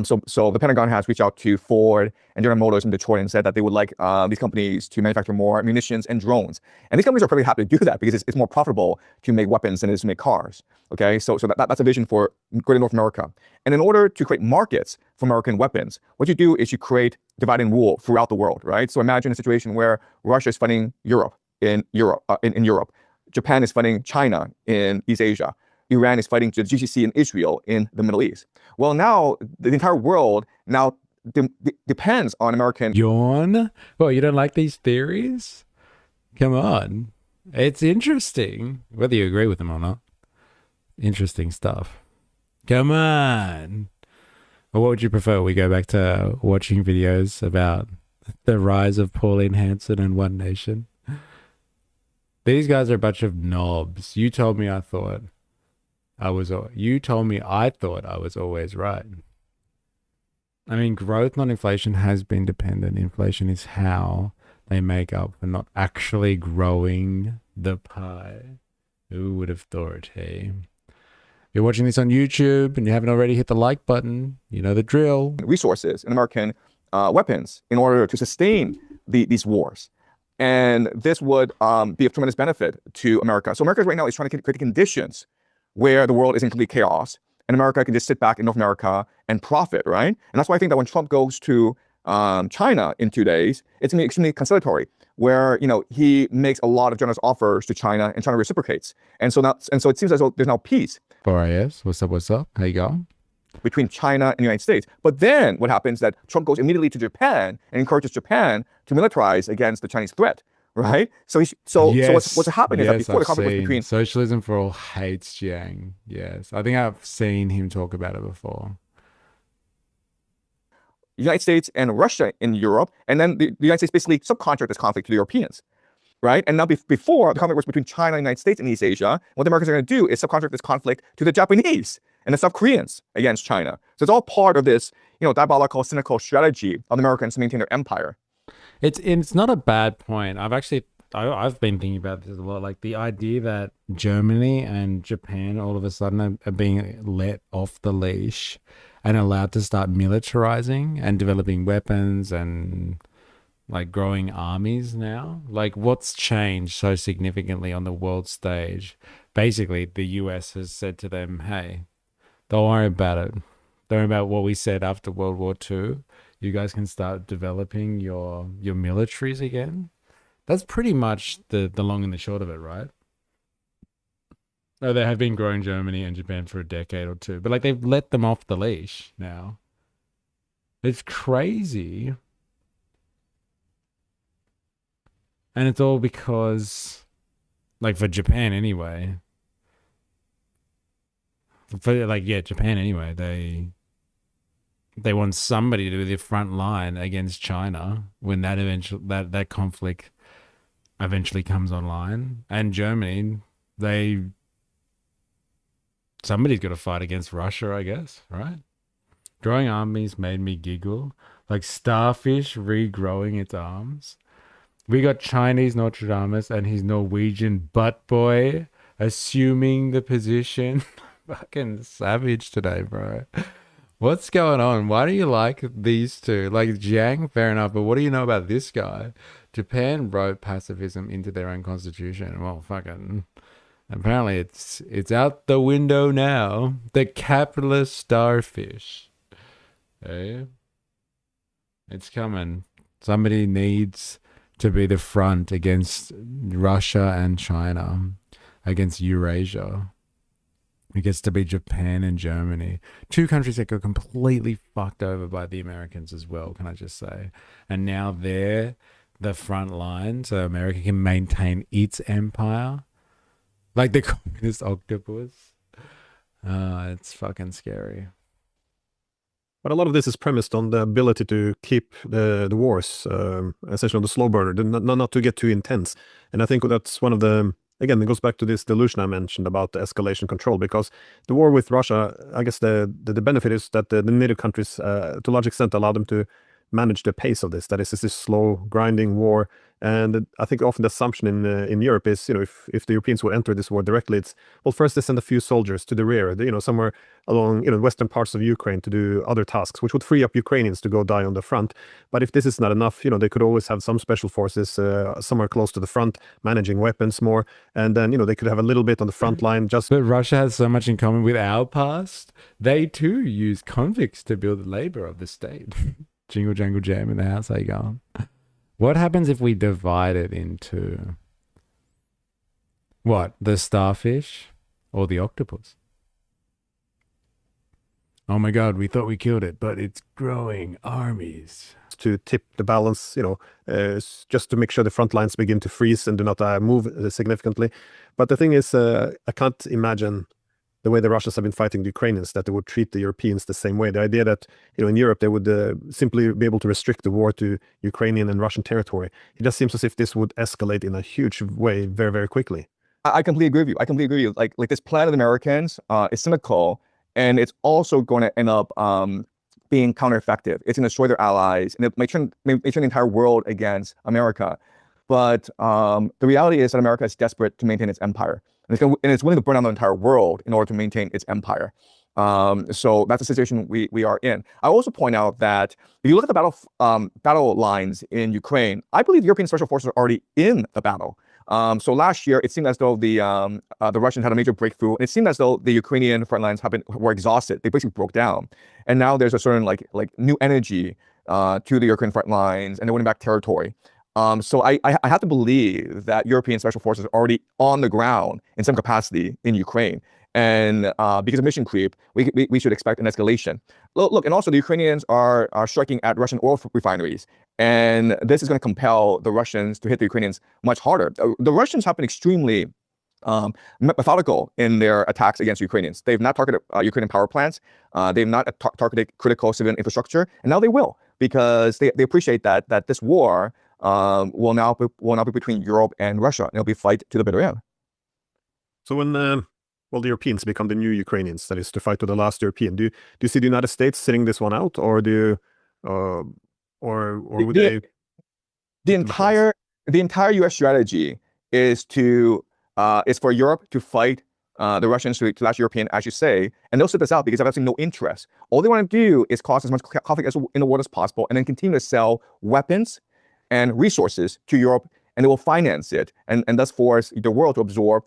so the Pentagon has reached out to Ford and General Motors in Detroit and said that they would like these companies to manufacture more munitions and drones. And these companies are probably happy to do that because it's more profitable to make weapons than it is to make cars. Okay, so that's a vision for greater North America. And in order to create markets for American weapons, what you do is you create divide and rule throughout the world, right? So imagine a situation where Russia is funding Europe in Europe, Japan is funding China in East Asia. Iran is fighting the GCC and Israel in the Middle East. Well, now the entire world now depends on American. Yawn? Well, you don't like these theories? Come on. It's interesting, whether you agree with them or not. Interesting stuff. Come on. Or what would you prefer? We go back to watching videos about the rise of Pauline Hanson and One Nation? These guys are a bunch of knobs. You told me I thought I was always right. I mean, growth, not inflation, has been dependent. Inflation is how they make up for not actually growing the pie. Who would have thought, hey? If you're watching this on YouTube and you haven't already hit the like button, you know the drill. Resources and American weapons in order to sustain these wars. And this would be of tremendous benefit to America. So America right now is trying to create the conditions where the world is in complete chaos, and America can just sit back in North America and profit, right? And that's why I think that when Trump goes to China in 2 days, it's going to be extremely conciliatory, where he makes a lot of generous offers to China, and China reciprocates. And so it seems as though there's now peace. 4AS, what's up? How you going? between China and the United States. But then what happens is that Trump goes immediately to Japan and encourages Japan to militarize against the Chinese threat, right? So what's happened is that before the conflict was between Socialism for All hates Xiang. Yes, I think I've seen him talk about it before. the United States and Russia in Europe, and then the United States basically subcontract this conflict to the Europeans. Right? And now before, the conflict was between China and the United States and East Asia. What the Americans are going to do is subcontract this conflict to the Japanese and the South Koreans against China. So it's all part of this, diabolical, cynical strategy of the Americans to maintain their empire. It's not a bad point. I've been thinking about this a lot. Like the idea that Germany and Japan all of a sudden are being let off the leash and allowed to start militarizing and developing weapons and like growing armies now. Like what's changed so significantly on the world stage? Basically, the US has said to them, hey, don't worry about it. Don't worry about what we said after World War II. You guys can start developing your militaries again. That's pretty much the long and the short of it, right? Oh, they have been growing Germany and Japan for a decade or two, but like they've let them off the leash now. It's crazy. And it's all because, like for Japan anyway, Japan anyway, they want somebody to be the front line against China when that conflict eventually comes online. And Germany, somebody's got to fight against Russia, I guess, right? Growing armies made me giggle. Like starfish regrowing its arms. We got Chinese Nostradamus and his Norwegian butt boy assuming the position. Fucking savage today, bro. What's going on? Why do you like these two? Like Xiang, fair enough, but what do you know about this guy? Japan wrote pacifism into their own constitution. Well, fucking apparently it's out the window now. The capitalist starfish. Hey, it's coming. Somebody needs to be the front against Russia and China, against Eurasia. It gets to be Japan and Germany. Two countries that got completely fucked over by the Americans as well, can I just say. And now they're the front line so America can maintain its empire. Like the communist octopus. It's fucking scary. But a lot of this is premised on the ability to keep the wars, essentially on the slow burner, not to get too intense. And I think that's one of the, again, it goes back to this delusion I mentioned about the escalation control, because the war with Russia, I guess the benefit is that the NATO countries, to a large extent, allow them to manage the pace of this. That is, this slow, grinding war. And I think often the assumption in Europe is, if the Europeans would enter this war directly, it's, well, first they send a few soldiers to the rear, somewhere along, western parts of Ukraine to do other tasks, which would free up Ukrainians to go die on the front. But if this is not enough, they could always have some special forces somewhere close to the front, managing weapons more. And then, they could have a little bit on the front line. But Russia has so much in common with our past. They too use convicts to build the labor of the state. Jingle jangle jam in the house, how you going? What happens if we divide it into what? The starfish or the octopus? Oh my God, we thought we killed it, but it's growing armies. To tip the balance, just to make sure the front lines begin to freeze and do not move significantly. But the thing is, I can't imagine the way the Russians have been fighting the Ukrainians, that they would treat the Europeans the same way. The idea that, in Europe, they would simply be able to restrict the war to Ukrainian and Russian territory. It just seems as if this would escalate in a huge way very, very quickly. I completely agree with you. I completely agree with you. Like this plan of the Americans is cynical, and it's also going to end up being counter-effective. It's going to destroy their allies, and it may turn the entire world against America. But the reality is that America is desperate to maintain its empire. And it's willing to burn down the entire world in order to maintain its empire. So that's the situation we are in. I also point out that if you look at the battle lines in Ukraine, I believe the European special forces are already in the battle. So last year, it seemed as though the Russians had a major breakthrough. And it seemed as though the Ukrainian front lines were exhausted. They basically broke down. And now there's a certain like new energy to the Ukrainian front lines, and they're winning back territory. So I have to believe that European special forces are already on the ground in some capacity in Ukraine. And because of mission creep, we should expect an escalation. Look, and also the Ukrainians are striking at Russian oil refineries. And this is going to compel the Russians to hit the Ukrainians much harder. The Russians have been extremely methodical in their attacks against Ukrainians. They've not targeted Ukrainian power plants. They've not targeted critical civilian infrastructure, and now they will, because they appreciate that this war will now be between Europe and Russia, and it'll be fight to the bitter end. So when well, the Europeans become the new Ukrainians, that is to fight to the last European, do you see the United States sitting this one out, or do you, or would they? The entire U.S. strategy is for Europe to fight the Russians to the last European, as you say, and they'll sit this out because they have absolutely no interest. All they want to do is cause as much conflict in the world as possible, and then continue to sell weapons and resources to Europe, and they will finance it, and thus force the world to absorb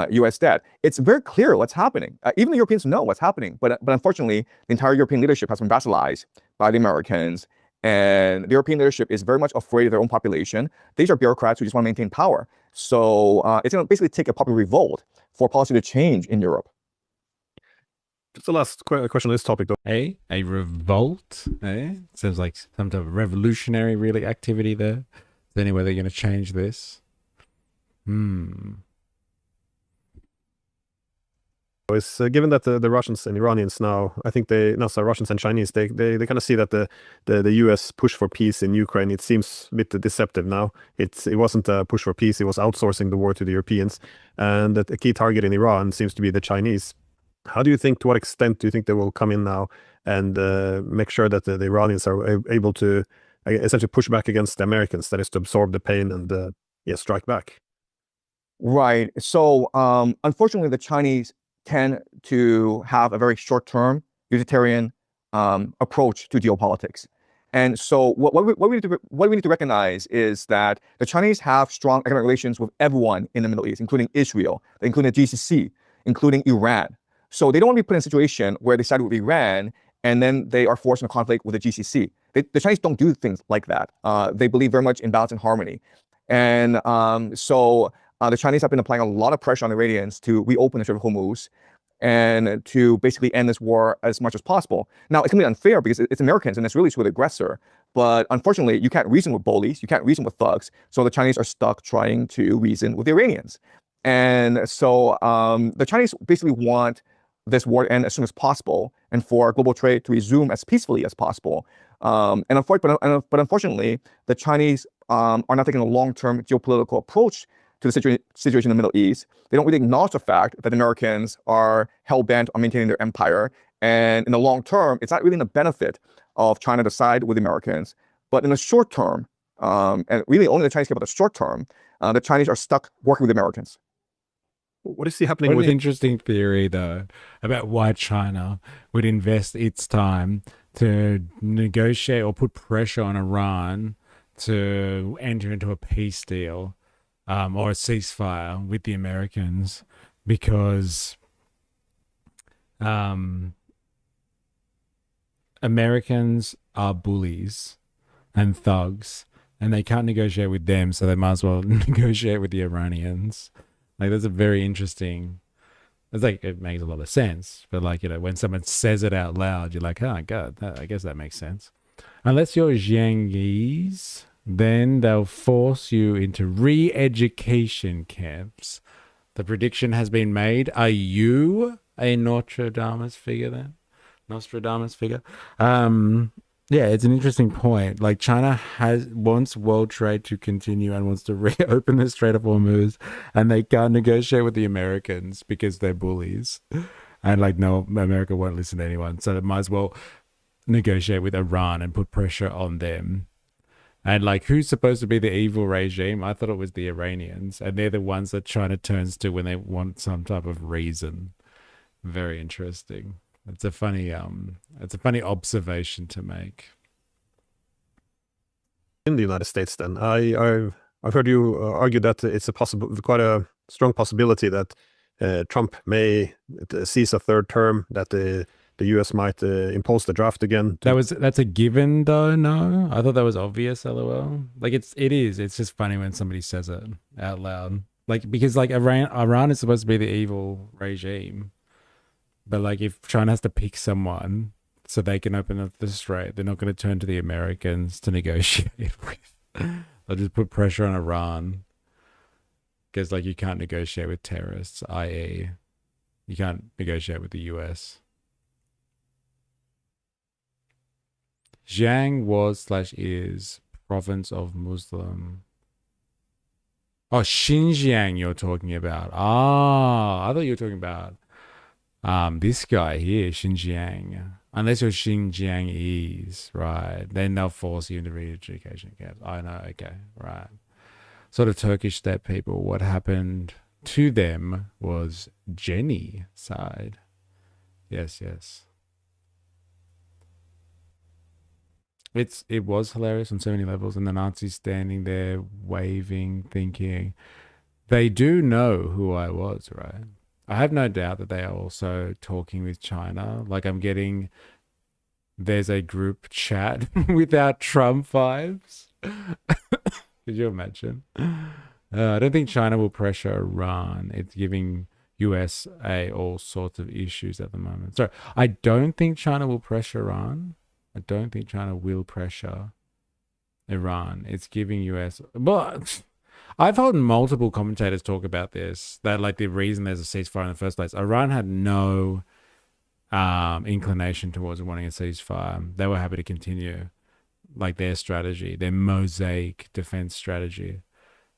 U.S. debt. It's very clear what's happening. Even the Europeans know what's happening, but unfortunately, the entire European leadership has been vassalized by the Americans, and the European leadership is very much afraid of their own population. These are bureaucrats who just want to maintain power. So it's going to basically take a popular revolt for policy to change in Europe. Just the last question on this topic, though. A revolt? Sounds like some type of revolutionary really activity there. Is there any way they're going to change this? It's given that the Russians and Iranians now, I think Russians and Chinese, they kind of see that the U.S. push for peace in Ukraine, it seems a bit deceptive now. It wasn't a push for peace, it was outsourcing the war to the Europeans, and that a key target in Iran seems to be the Chinese. How do you think, to what extent do you think they will come in now and make sure that the Iranians are able to essentially push back against the Americans, that is to absorb the pain and strike back? Right. So unfortunately, the Chinese tend to have a very short-term utilitarian approach to geopolitics. And so what we need to recognize is that the Chinese have strong economic relations with everyone in the Middle East, including Israel, including the GCC, including Iran. So they don't want to be put in a situation where they side with Iran and then they are forced into conflict with the GCC. The Chinese don't do things like that. They believe very much in balance and harmony. And so the Chinese have been applying a lot of pressure on the Iranians to reopen the Strait of Hormuz and to basically end this war as much as possible. Now, it's going to be unfair because it's Americans and it's really to the aggressor. But unfortunately, you can't reason with bullies. You can't reason with thugs. So the Chinese are stuck trying to reason with the Iranians. And so the Chinese basically want this war to end as soon as possible and for global trade to resume as peacefully as possible. But unfortunately, the Chinese are not taking a long-term geopolitical approach to the situation in the Middle East. They don't really acknowledge the fact that the Americans are hell-bent on maintaining their empire. And in the long term, it's not really in the benefit of China to side with the Americans. But in the short term, and really only the Chinese care about the short term, the Chinese are stuck working with the Americans. What is happening with with an interesting theory, though, about why China would invest its time to negotiate or put pressure on Iran to enter into a peace deal or a ceasefire with the Americans, because Americans are bullies and thugs, and they can't negotiate with them, so they might as well negotiate with the Iranians. Like, that's a very interesting, it's like, it makes a lot of sense, but like, you know, when someone says it out loud, you're like, oh God, I guess that makes sense. Unless you're Xiangese, then they'll force you into re-education camps. The prediction has been made. Are you a Nostradamus figure then? Nostradamus figure? Yeah, it's an interesting point. Like, China wants world trade to continue and wants to reopen the Strait of Hormuz, and they can't negotiate with the Americans because they're bullies. And like, no, America won't listen to anyone, so they might as well negotiate with Iran and put pressure on them. And like, who's supposed to be the evil regime? I thought it was the Iranians, and they're the ones that China turns to when they want some type of reason. Very interesting. It's a funny observation to make. In the United States, then, I've heard you argue that it's quite a strong possibility that Trump may seize a third term, that the U.S. might impose the draft again. That's a given, though. No, I thought that was obvious. LOL. Like, it is. It's just funny when somebody says it out loud. Like, because like Iran is supposed to be the evil regime. But like if China has to pick someone so they can open up the strait, they're not going to turn to the Americans to negotiate with. They'll just put pressure on Iran. Because like you can't negotiate with terrorists, i.e. you can't negotiate with the US. Xiang was/is province of Muslim. Oh, Xinjiang you're talking about. Ah, I thought you were talking about this guy here, Xinjiang. Unless you're Xinjiangese, right? Then they'll force you into re-education camps. I know, okay, right. Sort of Turkish steppe people, what happened to them was genocide. Yes. It was hilarious on so many levels, and the Nazis standing there waving, thinking they do know who I was, right? I have no doubt that they are also talking with China. Like there's a group chat without Trump vibes. Could you imagine? I don't think China will pressure Iran. It's giving USA all sorts of issues at the moment. So I don't think China will pressure Iran. I don't think China will pressure Iran. It's giving US... But I've heard multiple commentators talk about this, that like the reason there's a ceasefire in the first place, Iran had no inclination towards wanting a ceasefire. They were happy to continue like their strategy, their mosaic defense strategy.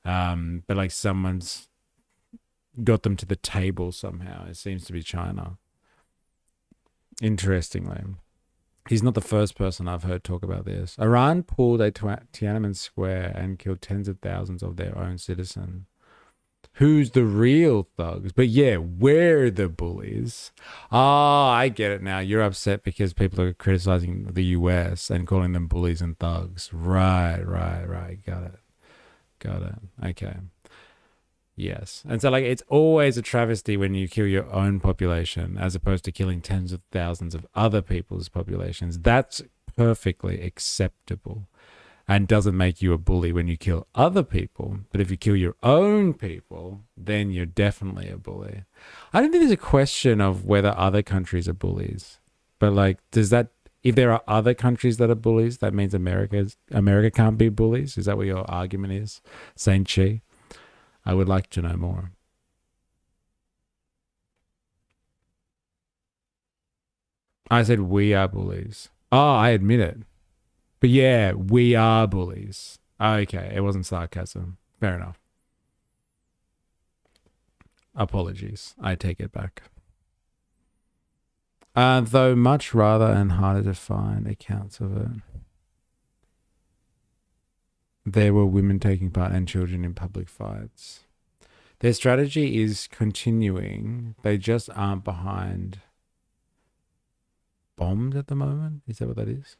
But like someone's got them to the table somehow. It seems to be China. Interestingly. He's not the first person I've heard talk about this. Iran pulled a Tiananmen Square and killed tens of thousands of their own citizens. Who's the real thugs? But yeah, we're the bullies. I get it now. You're upset because people are criticizing the US and calling them bullies and thugs. Right. Got it. Okay. Yes. And so like it's always a travesty when you kill your own population as opposed to killing tens of thousands of other people's populations. That's perfectly acceptable and doesn't make you a bully when you kill other people. But if you kill your own people, then you're definitely a bully. I don't think there's a question of whether other countries are bullies. But like, does that, if there are other countries that are bullies, that means America can't be bullies? Is that what your argument is, Saint Chi? I would like to know more. I said we are bullies. Oh, I admit it. But yeah, we are bullies. Okay, it wasn't sarcasm. Fair enough. Apologies. I take it back. Though much rather and harder to find accounts of it. There were women taking part and children in public fights. Their strategy is continuing. They just aren't behind bombed at the moment. Is that what that is?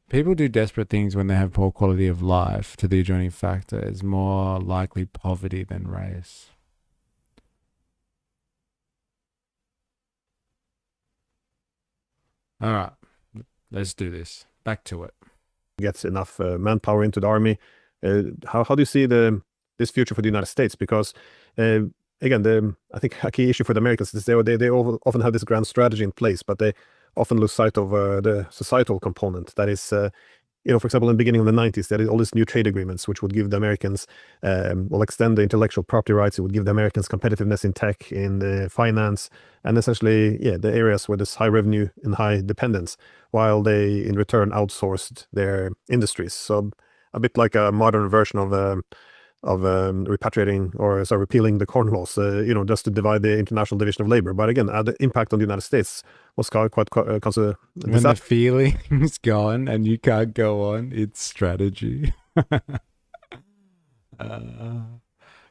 People do desperate things when they have poor quality of life. To the adjoining factor is more likely poverty than race. All right, let's do this. Back to it. Gets enough manpower into the army. How do you see this future for the United States? Because again, I think a key issue for the Americans is they often have this grand strategy in place, but they often lose sight of the societal component. That is, for example, in the beginning of the 90s, there is all these new trade agreements, which would give the Americans, extend the intellectual property rights. It would give the Americans competitiveness in tech, in the finance, and essentially, the areas where there's high revenue and high dependence, while they, in return, outsourced their industries. So a bit like a modern version of repatriating repealing the Corn Laws, just to divide the International Division of Labor. But again, the impact on the United States was quite when the feeling's gone and you can't go on, it's strategy.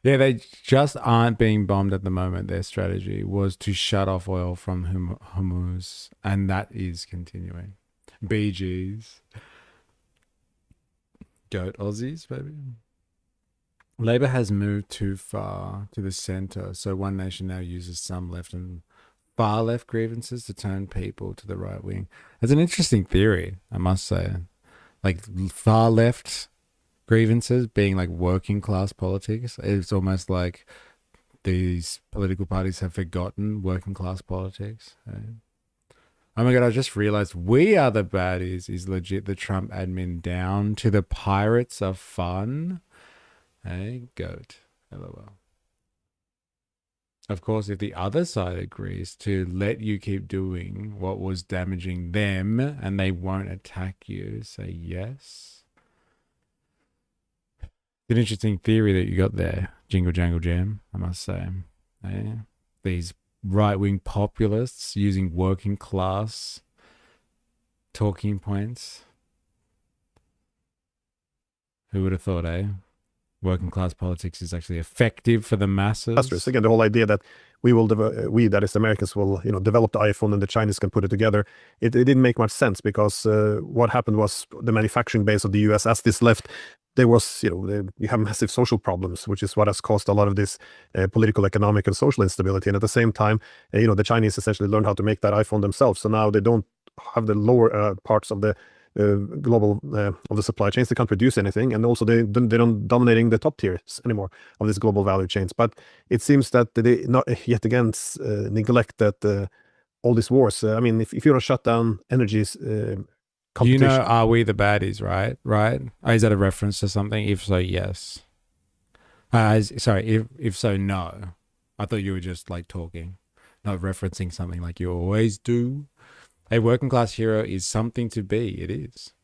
They just aren't being bombed at the moment. Their strategy was to shut off oil from Hormuz, and that is continuing. BGs. Goat Aussies, baby. Labour has moved too far to the centre, so One Nation now uses some left and far left grievances to turn people to the right wing. That's an interesting theory, I must say. Like far left grievances being like working class politics. It's almost like these political parties have forgotten working class politics. Oh my God, I just realized We Are the Baddies is legit the Trump admin down to the Pirates of Fun. Hey, goat. LOL. Of course, if the other side agrees to let you keep doing what was damaging them and they won't attack you, say yes. An interesting theory that you got there, Jingle Jangle Jam, I must say. These right-wing populists using working class talking points. Who would have thought, working class politics is actually effective for the masses. Again, the whole idea that that is Americans will develop the iPhone and the Chinese can put it together. It didn't make much sense because what happened was the manufacturing base of the US, as this left, there was you have massive social problems, which is what has caused a lot of this political, economic, and social instability. And at the same time, the Chinese essentially learned how to make that iPhone themselves. So now they don't have the lower parts of the global of the supply chains. They can't produce anything, and also they don't dominating the top tiers anymore of these global value chains. But it seems that they not yet again neglect that all these wars. I mean, if you don't shut down energies, competition. Are we the baddies, right? Is that a reference to something? If so, yes. Sorry, if so, no. I thought you were just like talking, not referencing something like you always do. A working class hero is something to be. It is.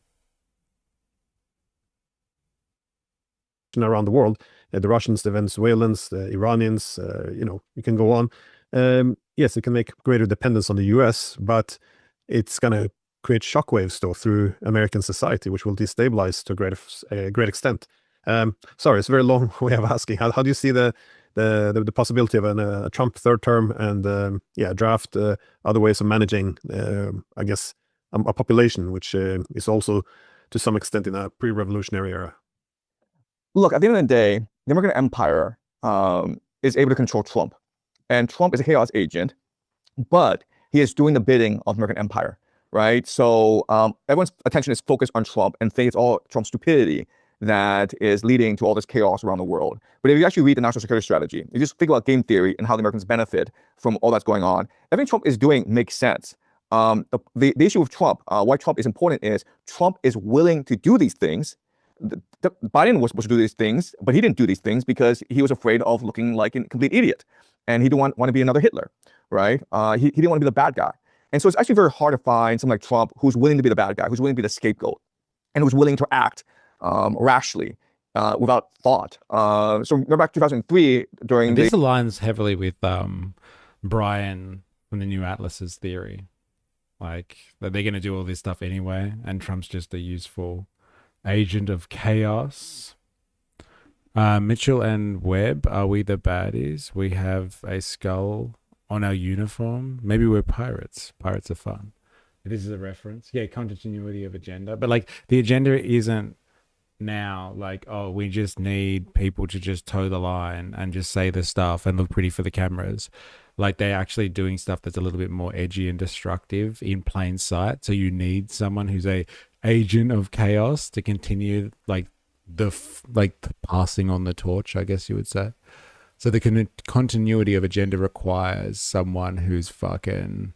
Around the world, the Russians, the Venezuelans, the Iranians, you can go on. Yes, it can make greater dependence on the US, but it's going to create shockwaves though through American society, which will destabilize to a great extent. Sorry, it's a very long way of asking. How do you see the possibility of a Trump third term and draft other ways of managing, I guess, a population which is also to some extent in a pre-revolutionary era? Look, at the end of the day, the American empire is able to control Trump. And Trump is a chaos agent, but he is doing the bidding of the American empire, right? So everyone's attention is focused on Trump and thinks it's all Trump's stupidity that is leading to all this chaos around the world. But if you actually read the national security strategy, you just think about game theory and how the Americans benefit from all that's going on, everything Trump is doing makes sense. The issue with Trump, why Trump is important is Trump is willing to do these things. Biden was supposed to do these things, but he didn't do these things because he was afraid of looking like a complete idiot. And he didn't want to be another Hitler, right? He didn't want to be the bad guy. And so it's actually very hard to find someone like Trump who's willing to be the bad guy, who's willing to be the scapegoat, and who's willing to act rashly, without thought. So remember back 2003 during this aligns heavily with Brian from the New Atlas's theory, like that they're going to do all this stuff anyway, and Trump's just a useful agent of chaos. Mitchell and Webb, are we the baddies? We have a skull on our uniform. Maybe we're pirates. Pirates are fun. This is a reference. Yeah, continuity of agenda. But like the agenda isn't now like, oh, we just need people to just toe the line and just say the stuff and look pretty for the cameras. Like they're actually doing stuff that's a little bit more edgy and destructive in plain sight. So you need someone who's a agent of chaos to continue like the passing on the torch, I guess you would say. So the continuity of agenda requires someone who's fucking,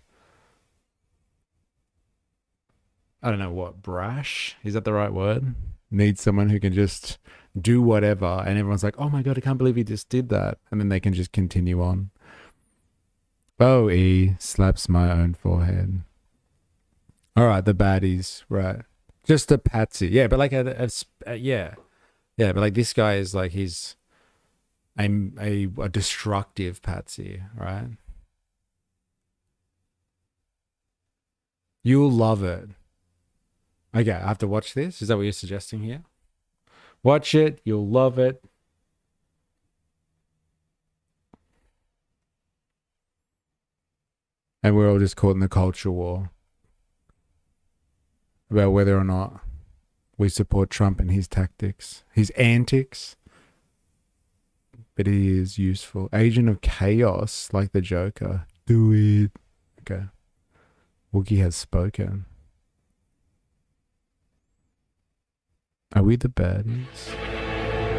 I don't know what, brash? Is that the right word? Needs someone who can just do whatever and everyone's like, oh my God, I can't believe he just did that. And then they can just continue on. Oh, slaps my own forehead. All right, the baddies, right. Just a patsy. Yeah, but like yeah, but like this guy is like, he's a destructive patsy, right? You'll love it. Okay, I have to watch this. Is that what you're suggesting here? Watch it. You'll love it. And we're all just caught in the culture war about whether or not we support Trump and his tactics, his antics. But he is useful. Agent of chaos, like the Joker. Do it. Okay. Wookie has spoken. Are we the baddies?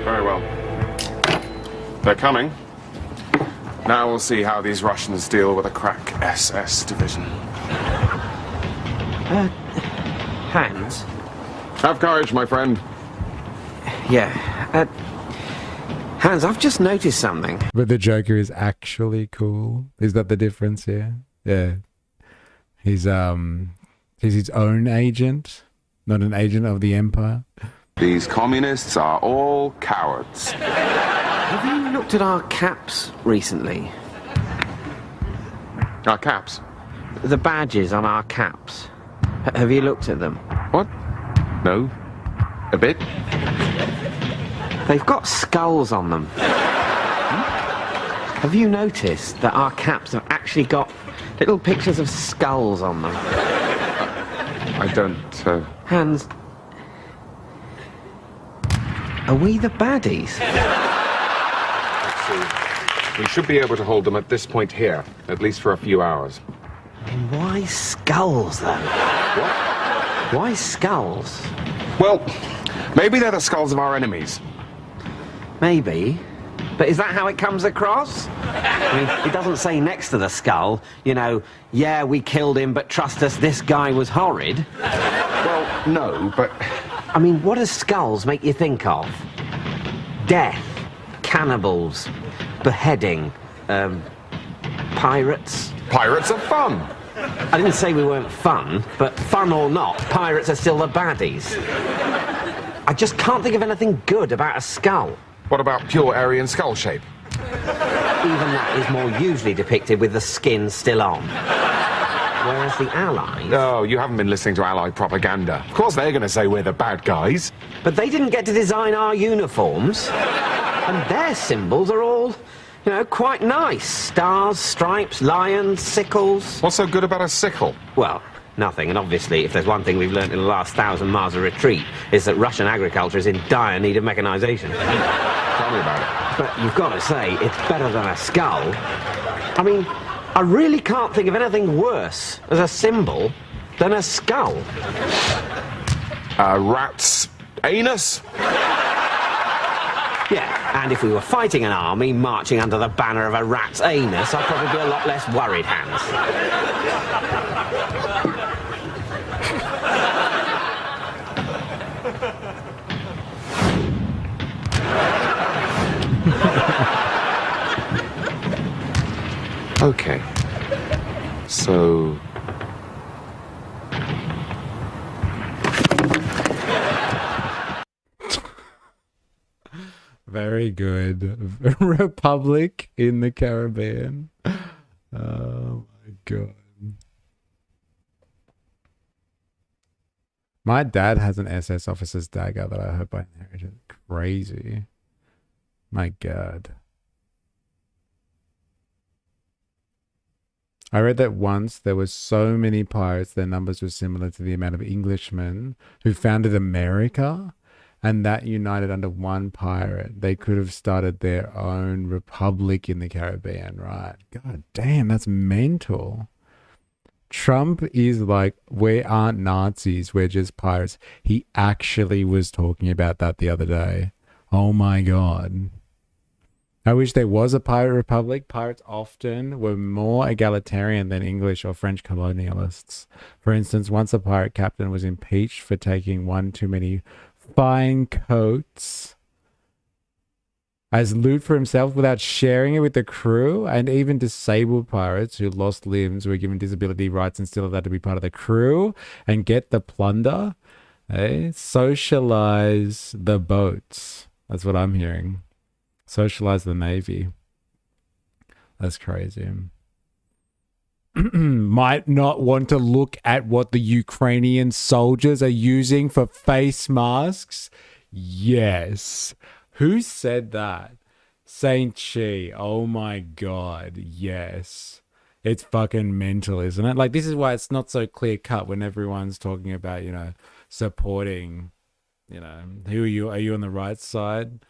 Very well. They're coming. Now we'll see how these Russians deal with a crack SS division. Hans? Have courage, my friend. Yeah. Hans, I've just noticed something. But the Joker is actually cool. Is that the difference here? Yeah. He's his own agent, not an agent of the Empire. These communists are all cowards. Have you looked at our caps recently? Our caps? The badges on our caps. Have you looked at them? What? No. A bit? They've got skulls on them. Have you noticed that our caps have actually got little pictures of skulls on them? I don't, Hans, are we the baddies? Let's see. We should be able to hold them at this point here, at least for a few hours. Why skulls, though? What? Why skulls? Well, maybe they're the skulls of our enemies. Maybe. But is that how it comes across? I mean, it doesn't say next to the skull, you know, yeah, we killed him, but trust us, this guy was horrid. Well, no, but... I mean, what does skulls make you think of? Death, cannibals, beheading, pirates. Pirates are fun. I didn't say we weren't fun, but fun or not, pirates are still the baddies. I just can't think of anything good about a skull. What about pure Aryan skull shape? Even that is more usually depicted with the skin still on. Whereas the Allies... No, you haven't been listening to Allied propaganda. Of course they're going to say we're the bad guys. But they didn't get to design our uniforms. And their symbols are all, you know, quite nice. Stars, stripes, lions, sickles. What's so good about a sickle? Well, nothing. And obviously, if there's one thing we've learnt in the last 1,000 miles of retreat, is that Russian agriculture is in dire need of mechanization. Tell me about it. But you've got to say, it's better than a skull. I mean, I really can't think of anything worse as a symbol than a skull. A rat's anus? Yeah, and if we were fighting an army marching under the banner of a rat's anus, I'd probably be a lot less worried, Hans. Okay. So... Very good. Republic in the Caribbean. Oh my god. My dad has an SS officer's dagger that I hope I inherited. Crazy. My god. I read that once there were so many pirates, their numbers were similar to the amount of Englishmen who founded America, and that united under one pirate, they could have started their own republic in the Caribbean, right? God damn, that's mental. Trump is like, we aren't Nazis, we're just pirates. He actually was talking about that the other day. Oh my god. I wish there was a pirate republic. Pirates often were more egalitarian than English or French colonialists. For instance, once a pirate captain was impeached for taking one too many fine coats as loot for himself without sharing it with the crew, and even disabled pirates who lost limbs were given disability rights and still allowed to be part of the crew and get the plunder. Socialize the boats. That's what I'm hearing. Socialize the Navy. That's crazy. Might not want to look at what the Ukrainian soldiers are using for face masks. Yes. Who said that? Saint Chi. Oh my god. Yes. It's fucking mental, isn't it? Like, this is why it's not so clear cut when everyone's talking about, you know, supporting, you know, who are you? Are you on the right side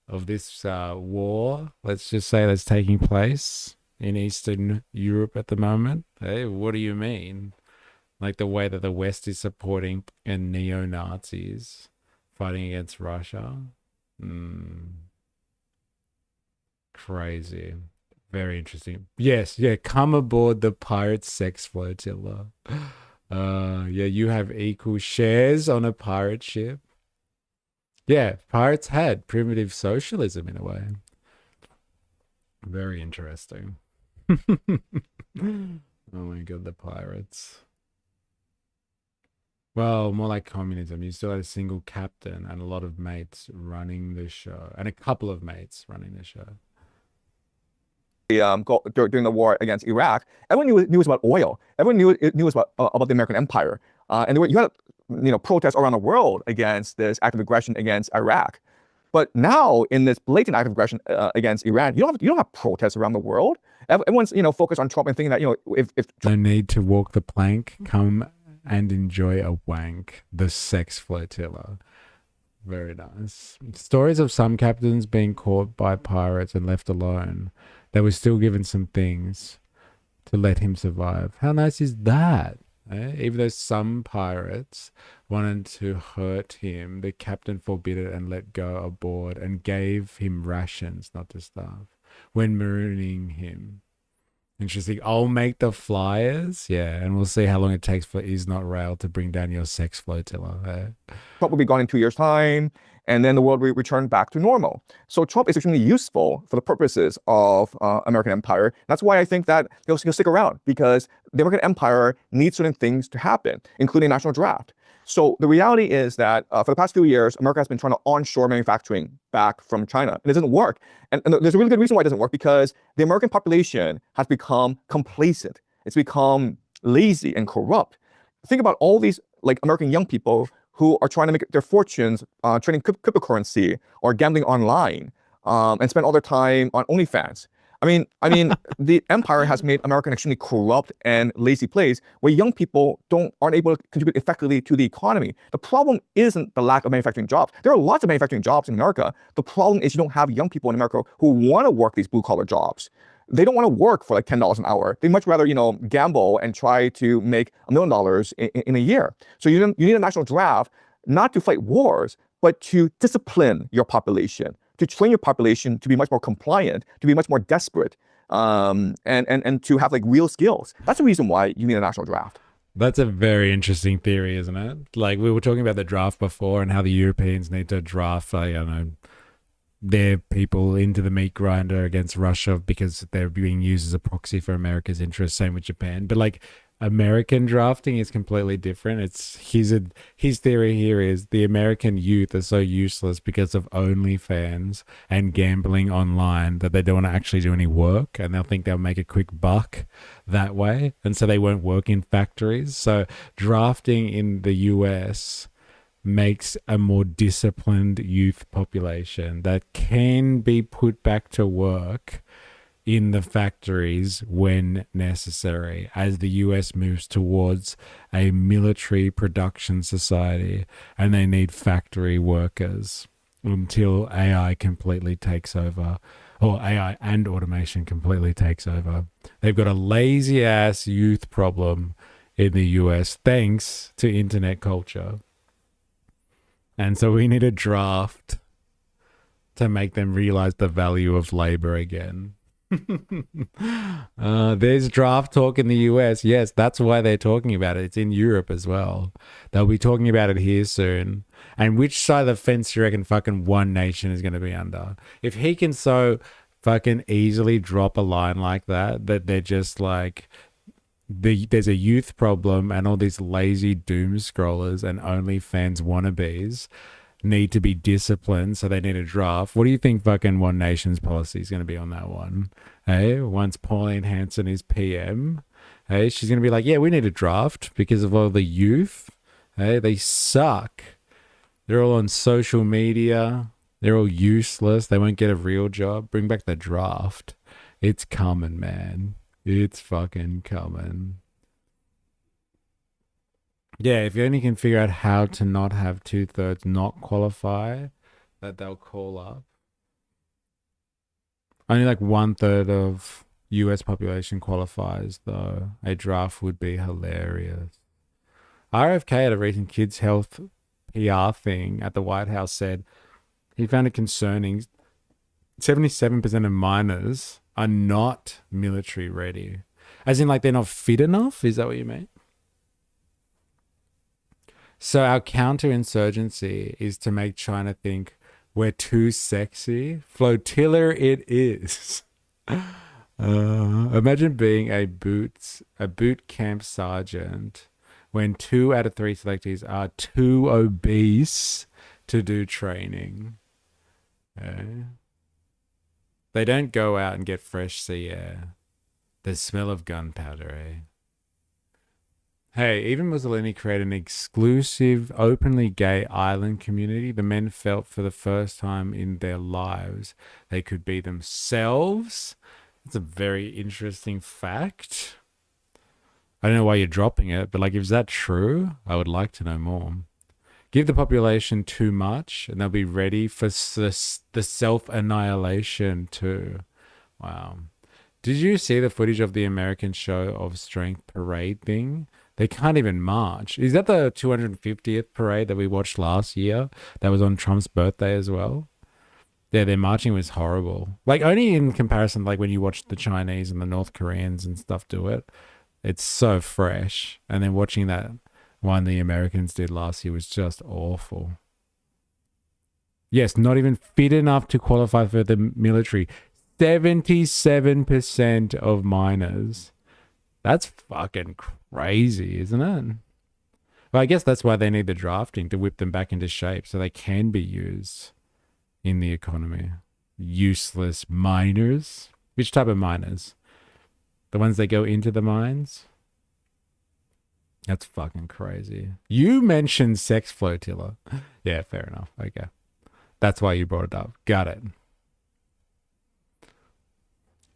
of this war? Let's just say that's taking place in Eastern Europe at the moment. Hey, what do you mean? Like the way that the West is supporting and neo-Nazis fighting against Russia? Crazy. Very interesting. Yes, yeah, come aboard the pirate sex flotilla. Yeah, you have equal shares on a pirate ship. Yeah, pirates had primitive socialism in a way. Very interesting. Oh my god, the pirates. Well, more like communism. You still had a single captain and a lot of mates running the show, and a couple of mates running the show. During the war against Iraq, everyone knew about oil. Everyone knew about the American empire, and you had protests around the world against this act of aggression against Iraq. But now, in this blatant act of aggression against Iran, you don't have protests around the world. Everyone's focused on Trump and thinking that if no need to walk the plank, come and enjoy a wank. The sex flotilla. Very nice. Stories of some captains being caught by pirates and left alone. They were still given some things to let him survive. How nice is that? Even though some pirates wanted to hurt him, the captain forbid it and let go aboard and gave him rations, not to starve, when marooning him. Interesting. I'll make the flyers. Yeah, and we'll see how long it takes for Is Not Rail to bring down your sex flotilla. Trump will be gone in 2 years' time, and then the world will return back to normal. So Trump is extremely useful for the purposes of American empire. That's why I think that he'll stick around, because the American empire needs certain things to happen, including a national draft. So the reality is that for the past few years, America has been trying to onshore manufacturing back from China. It doesn't work. And there's a really good reason why it doesn't work, because the American population has become complacent. It's become lazy and corrupt. Think about all these American young people who are trying to make their fortunes trading cryptocurrency or gambling online, and spend all their time on OnlyFans. I mean, the empire has made America an extremely corrupt and lazy place where young people aren't able to contribute effectively to the economy. The problem isn't the lack of manufacturing jobs. There are lots of manufacturing jobs in America. The problem is you don't have young people in America who want to work these blue-collar jobs. They don't want to work for $10 an hour. They much rather, gamble and try to make $1 million in a year. So you need a national draft, not to fight wars, but to discipline your population, to train your population to be much more compliant, to be much more desperate, and to have real skills. That's the reason why you need a national draft. That's a very interesting theory, isn't it? We were talking about the draft before and how the Europeans need to draft, their people into the meat grinder against Russia because they're being used as a proxy for America's interests. Same with Japan. But American drafting is completely different. It's his theory here is the American youth are so useless because of OnlyFans and gambling online that they don't want to actually do any work, and they'll think they'll make a quick buck that way, and so they won't work in factories. So drafting in the US makes a more disciplined youth population that can be put back to work in the factories when necessary, as the US moves towards a military production society and they need factory workers until AI completely takes over, or AI and automation completely takes over. They've got a lazy ass youth problem in the US thanks to internet culture. And so we need a draft to make them realize the value of labor again. There's draft talk in the US. Yes, that's why they're talking about it. It's in Europe as well. They'll be talking about it here soon. And which side of the fence do you reckon fucking One Nation is going to be under? If he can so fucking easily drop a line like that they're just there's a youth problem and all these lazy doom scrollers and OnlyFans wannabes need to be disciplined, so they need a draft. What do you think fucking One Nation's policy is going to be on that one? Hey, once Pauline Hanson is PM, hey, she's going to be like, yeah, we need a draft because of all the youth. Hey, they suck. They're all on social media. They're all useless. They won't get a real job. Bring back the draft. It's coming, man. It's fucking coming. Yeah, if you only can figure out how to not have 2/3 not qualify, that they'll call up. Only 1/3 of US population qualifies, though. A draft would be hilarious. RFK at a recent kids' health PR thing at the White House said he found it concerning 77% of minors are not military ready. As in, like, they're not fit enough? Is that what you mean? So our counterinsurgency is to make China think we're too sexy. Flotilla it is. Imagine being a boot camp sergeant when 2 out of 3 selectees are too obese to do training. They don't go out and get fresh sea air. The smell of gunpowder, eh? Hey, even Mussolini created an exclusive, openly gay island community. The men felt for the first time in their lives they could be themselves. That's a very interesting fact. I don't know why you're dropping it, but like, if that true, I would like to know more. Give the population too much and they'll be ready for the self-annihilation too. Wow. Did you see the footage of the American show of strength parade thing? They can't even march. Is that the 250th parade that we watched last year? That was on Trump's birthday as well? Yeah, their marching was horrible. Like, only in comparison, like when you watch the Chinese and the North Koreans and stuff do it, it's so fresh. And then watching that one the Americans did last year was just awful. Yes, not even fit enough to qualify for the military. 77% of minors. That's fucking crazy, isn't it? Well, I guess that's why they need the drafting, to whip them back into shape so they can be used in the economy. Useless miners. Which type of miners? The ones that go into the mines? That's fucking crazy. You mentioned sex flotilla. Yeah, fair enough. Okay. That's why you brought it up. Got it.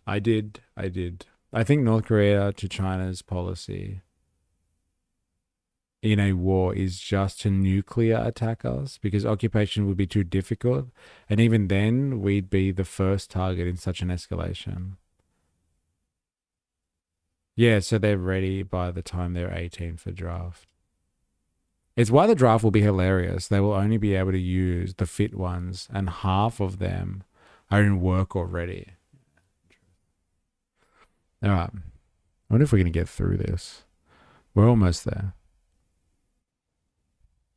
I did. I think North Korea to China's policy in a war is just to nuclear attack us, because occupation would be too difficult. And even then, we'd be the first target in such an escalation. Yeah, so they're ready by the time they're 18 for draft. It's why the draft will be hilarious. They will only be able to use the fit ones, and half of them are in work already. All right. I wonder if we're going to get through this. We're almost there.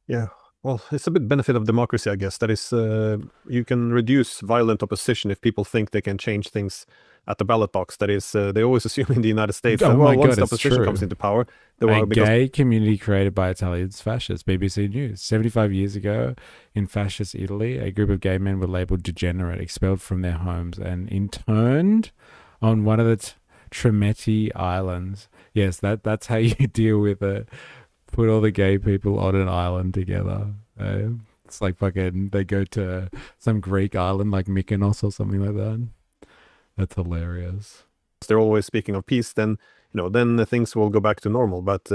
Yeah. Well, it's a bit benefit of democracy, I guess. That is, you can reduce violent opposition if people think they can change things at the ballot box. That is, they always assume in the United States that once the opposition comes into power, a gay community created by Italians fascists. BBC News. 75 years ago, in fascist Italy, a group of gay men were labeled degenerate, expelled from their homes, and interned on one of the Tremeti Islands. Yes, that's how you deal with it. Put all the gay people on an island together. It's like fucking, they go to some Greek island like Mykonos or something like that. That's hilarious. They're always speaking of peace, then then things will go back to normal. But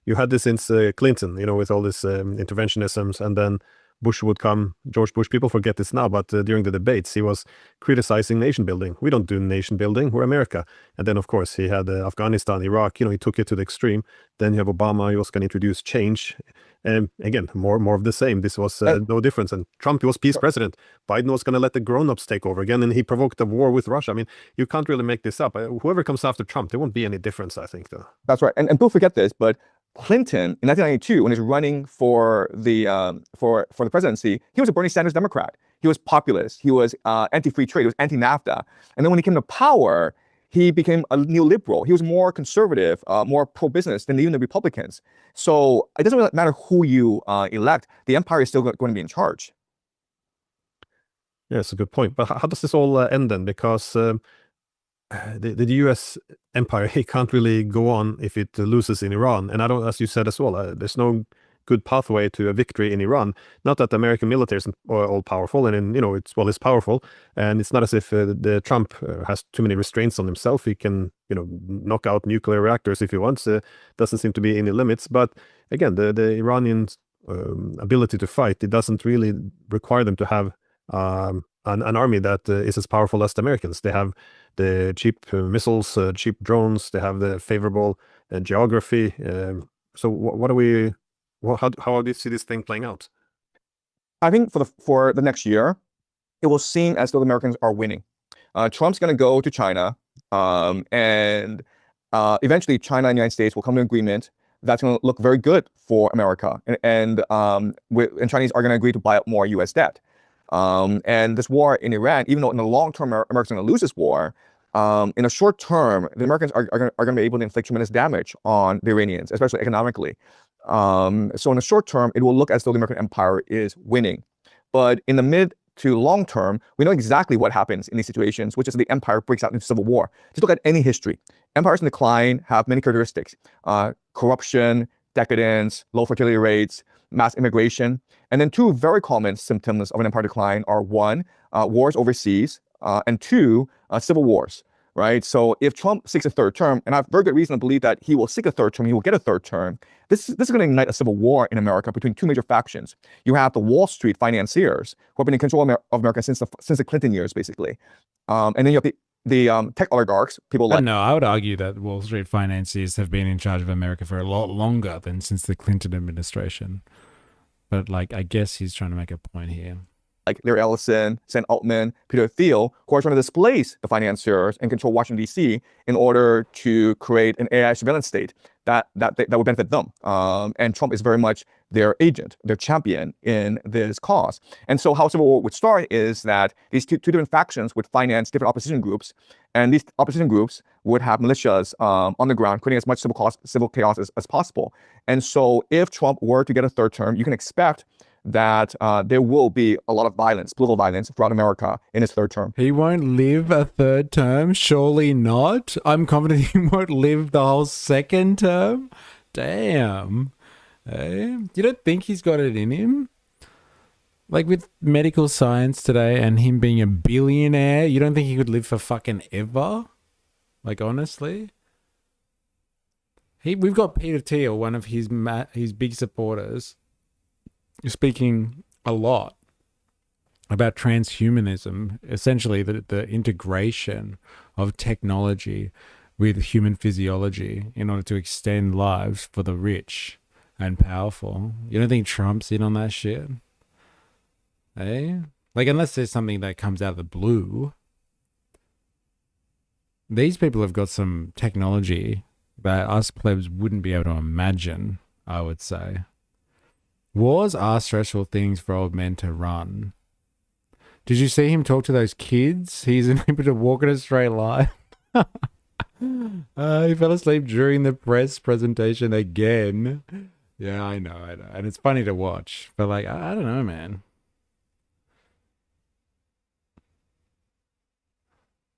you had this since Clinton, with all this interventionisms, and then Bush would come, George Bush. People forget this now, but during the debates, he was criticizing nation building. We don't do nation building, we're America. And then, of course, he had Afghanistan, Iraq, he took it to the extreme. Then you have Obama, he was going to introduce change. Again, more of the same. This was no difference. And Trump, he was peace president. Biden was going to let the grown-ups take over again, and he provoked a war with Russia. I mean, you can't really make this up. Whoever comes after Trump, there won't be any difference, I think, though. That's right. And people forget this, but Clinton in 1992, when he was running for the presidency, he was a Bernie Sanders Democrat. He was populist. He was anti-free trade. He was anti-NAFTA. And then when he came to power, he became a neoliberal. He was more conservative, more pro-business than even the Republicans. So it doesn't really matter who you elect. The empire is still going to be in charge. Yeah, that's a good point. But how does this all end then? Because the U.S. empire, it can't really go on if it loses in Iran. And I don't, as you said as well, there's no good pathway to a victory in Iran. Not that the American military is all powerful, and it's powerful, and it's not as if the Trump has too many restraints on himself. He can knock out nuclear reactors if he wants. Doesn't seem to be any limits. But again, the Iranians' ability to fight, it doesn't really require them to have an army that is as powerful as the Americans. They have the cheap missiles, cheap drones. They have the favorable geography. So what do we? How do you see this thing playing out? I think for the next year, it will seem as though the Americans are winning. Trump's going to go to China, and eventually China and the United States will come to an agreement that's going to look very good for America, and Chinese are going to agree to buy up more U.S. debt. And this war in Iran, even though in the long term America's going to lose this war, in the short term, the Americans are going to be able to inflict tremendous damage on the Iranians, especially economically. So in the short term, it will look as though the American empire is winning. But in the mid to long term, we know exactly what happens in these situations, which is the empire breaks out into civil war. Just look at any history. Empires in decline have many characteristics: corruption, decadence, low fertility rates, mass immigration. And then two very common symptoms of an empire decline are one, wars overseas, and two, civil wars. Right. So if Trump seeks a third term, and I have very good reason to believe that he will seek a third term, he will get a third term, this is going to ignite a civil war in America between two major factions. You have the Wall Street financiers who have been in control of America since the Clinton years, basically. And then you have the tech oligarchs, people like... No, I would argue that Wall Street financiers have been in charge of America for a lot longer than since the Clinton administration. But like, I guess he's trying to make a point here. Like Larry Ellison, Sam Altman, Peter Thiel, who are trying to displace the financiers and control Washington, D.C. in order to create an AI surveillance state that would benefit them. And Trump is very much their agent, their champion in this cause. And so how civil war would start is that these two different factions would finance different opposition groups, and these opposition groups would have militias on the ground, creating as much civil chaos as possible. And so if Trump were to get a third term, you can expect that there will be a lot of violence, political violence throughout America in his third term. He won't live a third term? Surely not. I'm confident he won't live the whole second term. Damn. Hey, you don't think he's got it in him? Like with medical science today and him being a billionaire, you don't think he could live for fucking ever? Like, honestly? We've got Peter Thiel, one of his big supporters, speaking a lot about transhumanism, essentially the integration of technology with human physiology in order to extend lives for the rich and powerful. You don't think Trump's in on that shit? Eh? Like, unless there's something that comes out of the blue. These people have got some technology that us plebs wouldn't be able to imagine, I would say. Wars are stressful things for old men to run. Did you see him talk to those kids? He's unable to walk in a straight line. He fell asleep during the press presentation again. Yeah, I know. And it's funny to watch. But like, I don't know, man.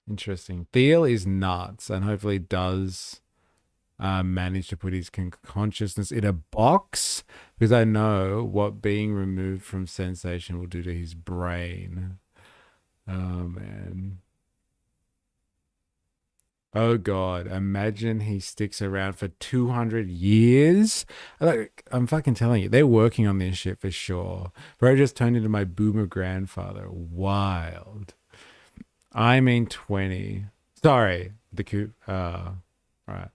Interesting. Thiel is nuts and hopefully does manage to put his consciousness in a box, because I know what being removed from sensation will do to his brain. Oh, man. Oh, God. Imagine he sticks around for 200 years. Like, I'm fucking telling you, they're working on this shit for sure. Bro just turned into my boomer grandfather. Wild. I mean 20. Sorry. The coup. Right.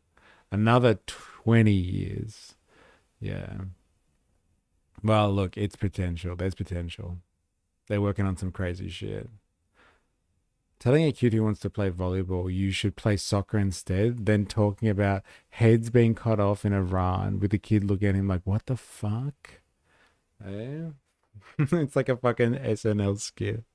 Another 20 years. Yeah. Well, look, it's potential. There's potential. They're working on some crazy shit. Telling a kid who wants to play volleyball you should play soccer instead, then talking about heads being cut off in Iran with the kid looking at him like, what the fuck? Eh? It's like a fucking SNL skit.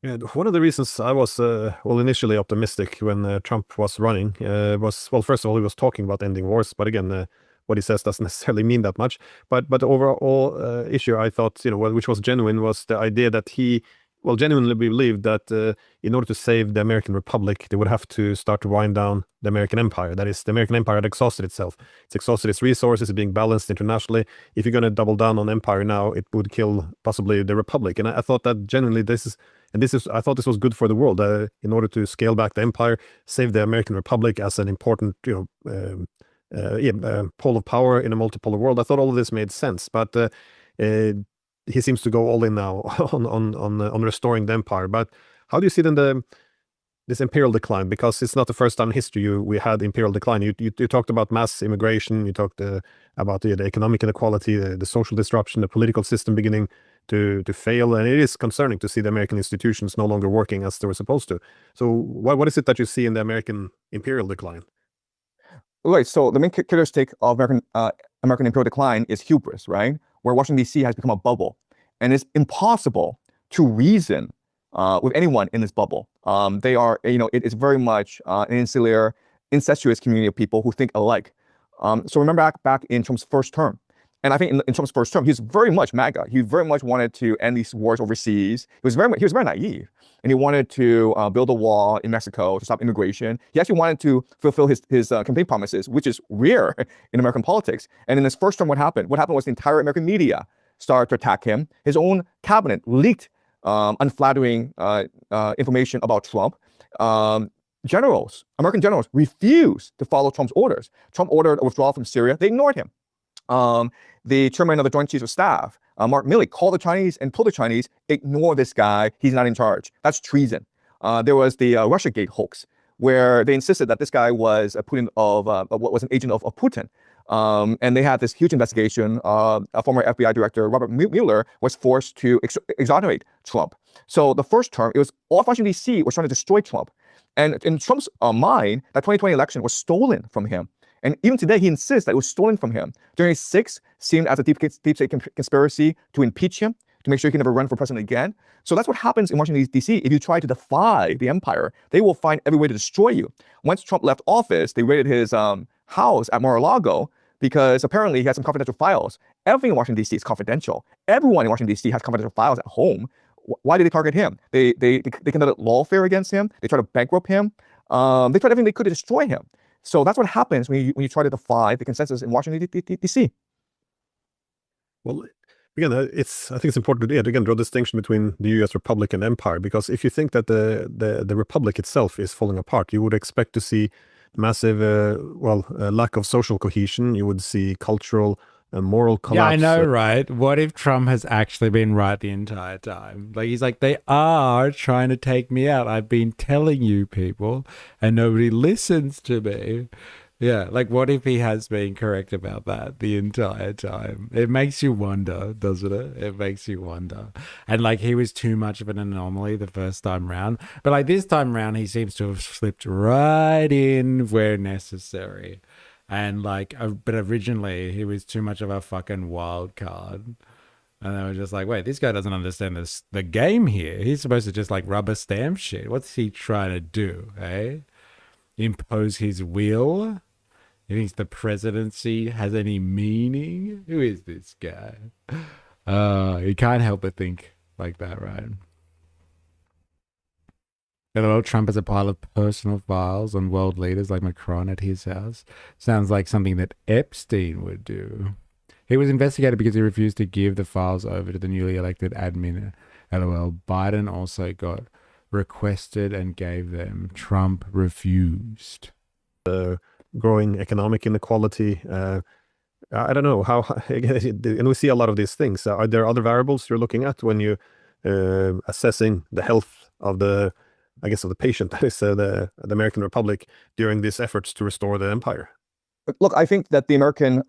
Yeah, one of the reasons I was initially optimistic when Trump was running was, well, first of all, he was talking about ending wars, but again, what he says doesn't necessarily mean that much. But the overall issue, I thought, which was genuine, was the idea that he, genuinely believed that in order to save the American Republic, they would have to start to wind down the American empire. That is, the American empire had exhausted itself. It's exhausted its resources, it's being balanced internationally. If you're going to double down on empire now, it would kill possibly the Republic. And I thought that genuinely I thought this was good for the world in order to scale back the empire, save the American Republic as an important, pole of power in a multipolar world. I thought all of this made sense, but he seems to go all in now on restoring the empire. But how do you see then this imperial decline? Because it's not the first time in history we had imperial decline. You talked about mass immigration. You talked about the economic inequality, the social disruption, the political system beginning to fail, and it is concerning to see the American institutions no longer working as they were supposed to. So what is it that you see in the American imperial decline? Right. So the main characteristic of American imperial decline is hubris, right? Where Washington D.C. has become a bubble, and it's impossible to reason with anyone in this bubble. They are, it is very much an insular, incestuous community of people who think alike. So remember back in Trump's first term, and I think in Trump's first term, he was very much MAGA. He very much wanted to end these wars overseas. He was very naive, and he wanted to build a wall in Mexico to stop immigration. He actually wanted to fulfill his campaign promises, which is rare in American politics. And in his first term, what happened? What happened was the entire American media started to attack him. His own cabinet leaked unflattering information about Trump. American generals refused to follow Trump's orders. Trump ordered a withdrawal from Syria. They ignored him. The chairman of the Joint Chiefs of Staff, Mark Milley, called the Chinese and told the Chinese, ignore this guy. He's not in charge. That's treason. There was the Russiagate hoax, where they insisted that this guy was was an agent of Putin. And they had this huge investigation. A former FBI director, Robert Mueller, was forced to exonerate Trump. So the first term, it was all Washington, D.C. was trying to destroy Trump. And in Trump's mind, that 2020 election was stolen from him. And even today, he insists that it was stolen from him. January 6th seemed as a deep state conspiracy to impeach him, to make sure he can never run for president again. So that's what happens in Washington, D.C. If you try to defy the empire, they will find every way to destroy you. Once Trump left office, they raided his house at Mar-a-Lago because apparently he had some confidential files. Everything in Washington, D.C. is confidential. Everyone in Washington, D.C. has confidential files at home. Why did they target him? They conducted lawfare against him. They tried to bankrupt him. They tried everything they could to destroy him. So that's what happens when you try to defy the consensus in Washington, D.C. Well, again, I think it's important to again draw a distinction between the U.S. Republic and empire, because if you think that the republic itself is falling apart, you would expect to see massive, lack of social cohesion. You would see cultural and moral collapse. Yeah, I know, right? What if Trump has actually been right the entire time? Like, he's like, they are trying to take me out. I've been telling you people, and nobody listens to me. Yeah, like, what if he has been correct about that the entire time? It makes you wonder, doesn't it? It makes you wonder. And, like, he was too much of an anomaly the first time round. But, like, this time round, he seems to have slipped right in where necessary. And, like, but originally, he was too much of a fucking wild card. And they were just like, wait, this guy doesn't understand the game here. He's supposed to just, like, rubber stamp shit. What's he trying to do, eh? Impose his will? He thinks the presidency has any meaning? Who is this guy? You can't help but think like that, right? Hello, Trump has a pile of personal files on world leaders like Macron at his house. Sounds like something that Epstein would do. He was investigated because he refused to give the files over to the newly elected admin. LOL. Biden also got requested and gave them. Trump refused. Growing economic inequality. I don't know how, and we see a lot of these things. Are there other variables you're looking at when you assessing the health of the patient, that is the American Republic, during these efforts to restore the empire? Look, I think that the American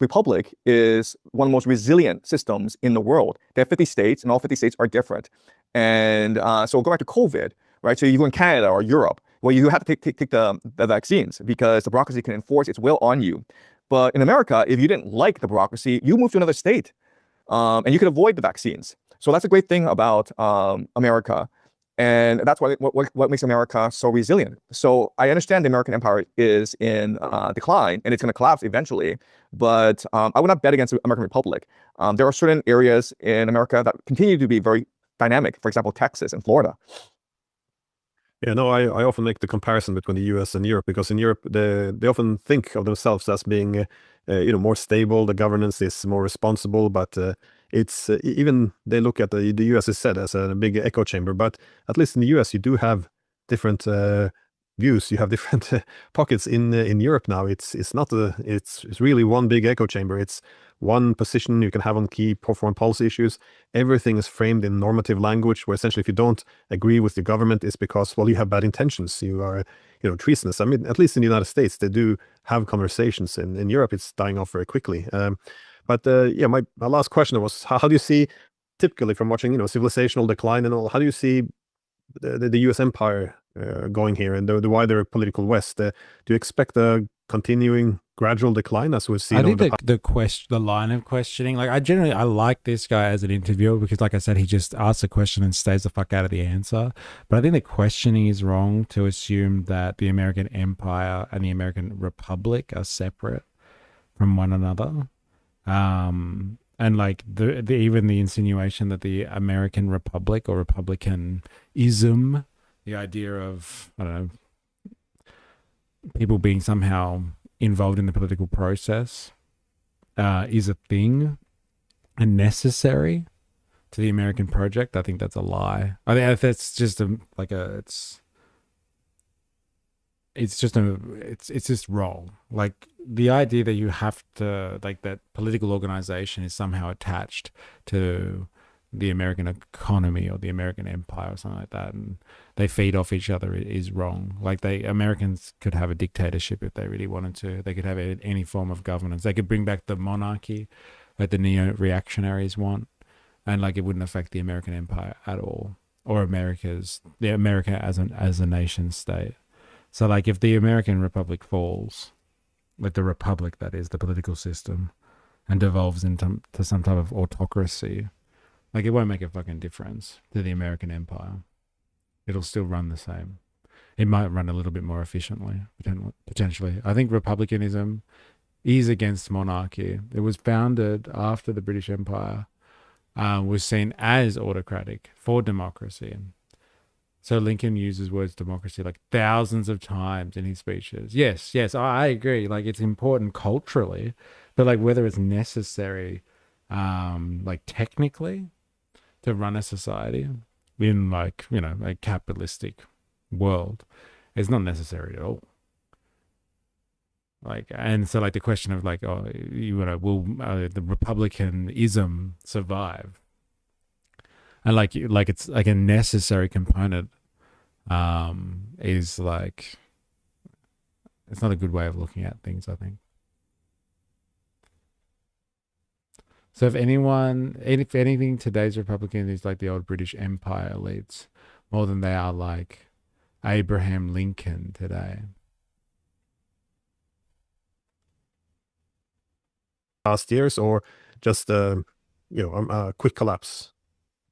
Republic is one of the most resilient systems in the world. They have 50 states, and all 50 states are different. And so go back to COVID, right? So you go in Canada or Europe, well, you have to take the vaccines because the bureaucracy can enforce its will on you. But in America, if you didn't like the bureaucracy, you move to another state, and you can avoid the vaccines. So that's a great thing about America. And that's what makes America so resilient. So I understand the American empire is in decline, and it's going to collapse eventually. But I would not bet against the American Republic. There are certain areas in America that continue to be very dynamic. For example, Texas and Florida. Yeah, no, I often make the comparison between the U.S. and Europe, because in Europe they often think of themselves as being more stable. The governance is more responsible, but it's even they look at the U.S. is said as a big echo chamber. But at least in the U.S. you do have different views. You have different pockets in Europe now. It's really one big echo chamber. It's one position you can have on key foreign policy issues. Everything is framed in normative language, where essentially if you don't agree with the government, it's because, well, you have bad intentions. You are, treasonous. I mean, at least in the United States, they do have conversations. In Europe, it's dying off very quickly. But my last question was, how do you see typically from watching, civilizational decline and all, how do you see the U.S. empire going here and the wider political West? Do you expect a continuing gradual decline as we've seen? I think the line of questioning, like I like this guy as an interviewer because, like I said, he just asks a question and stays the fuck out of the answer. But I think the questioning is wrong to assume that the American empire and the American republic are separate from one another. And like even the insinuation that the American republic or republicanism, the idea of, I don't know, people being somehow involved in the political process is a thing and necessary to the American project. I think that's a lie. I think that's just it's just wrong. Like the idea that you have to, like, that political organization is somehow attached to the American economy or the American empire or something like that, and they feed off each other is wrong. Like Americans could have a dictatorship if they really wanted to. They could have any form of governance. They could bring back the monarchy, like the neo-reactionaries want, and like it wouldn't affect the American empire at all, or America as a nation state. So like if the American Republic falls, like the republic, that is the political system, and devolves into some type of autocracy, like it won't make a fucking difference to the American empire. It'll still run the same. It might run a little bit more efficiently, potentially. I think republicanism is against monarchy. It was founded after the British Empire was seen as autocratic for democracy. So Lincoln uses words democracy like thousands of times in his speeches. Yes, I agree. Like it's important culturally, but like whether it's necessary, like technically, to run a society in like, a capitalistic world, is not necessary at all. Like, and so like the question of like, will the republicanism survive? And like it's like a necessary component, is like, it's not a good way of looking at things, I think. So if anything, today's Republican is like the old British Empire elites more than they are like Abraham Lincoln today. Past years, or just a quick collapse?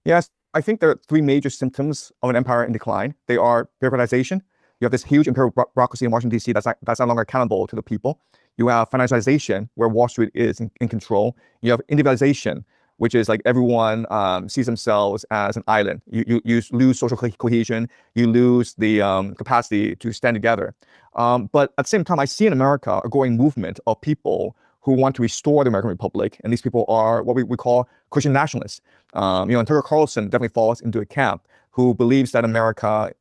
Yes, I think there are three major symptoms of an empire in decline. They are bureaucratization. You have this huge imperial bureaucracy in Washington, D.C. that's no longer accountable to the people. You have financialization, where Wall Street is in control. You have individualization, which is like everyone sees themselves as an island. You lose social cohesion. You lose the capacity to stand together. But at the same time, I see in America a growing movement of people who want to restore the American Republic. And these people are what we call Christian nationalists. And Tucker Carlson definitely falls into a camp who believes that America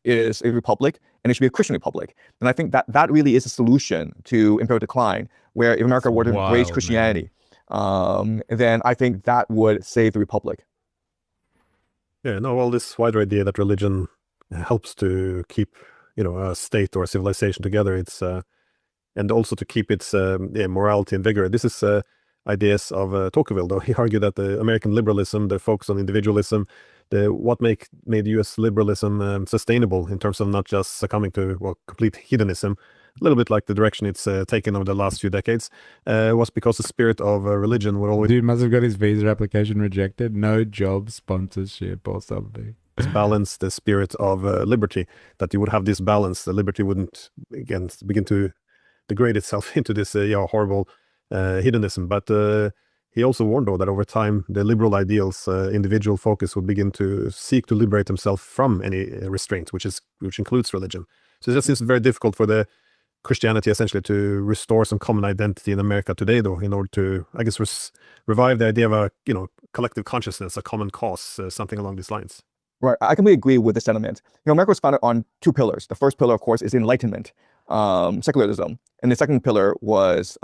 is a republic and it should be a Christian republic. And I think that really is a solution to imperial decline, where if America were to embrace Christianity, then I think that would save the republic. Yeah, no, well, this wider idea that religion helps to keep, a state or a civilization together, it's and also to keep its morality and vigor. This is ideas of Tocqueville, though. He argued that the American liberalism, the focus on individualism, what made U.S. liberalism sustainable in terms of not just succumbing to complete hedonism, a little bit like the direction it's taken over the last few decades, was because the spirit of religion would always... Dude must have got his visa application rejected. No job sponsorship or something. Balance the spirit of liberty, that you would have this balance. The liberty wouldn't, again, begin to degrade itself into this horrible hedonism. But he also warned, though, that over time, the liberal ideals, individual focus, would begin to seek to liberate himself from any restraint, which includes religion. So it just seems very difficult for the Christianity essentially to restore some common identity in America today, though, in order to, I guess, revive the idea of a collective consciousness, a common cause, something along these lines. Right, I completely agree with the sentiment. America was founded on two pillars. The first pillar, of course, is Enlightenment, secularism, and the second pillar was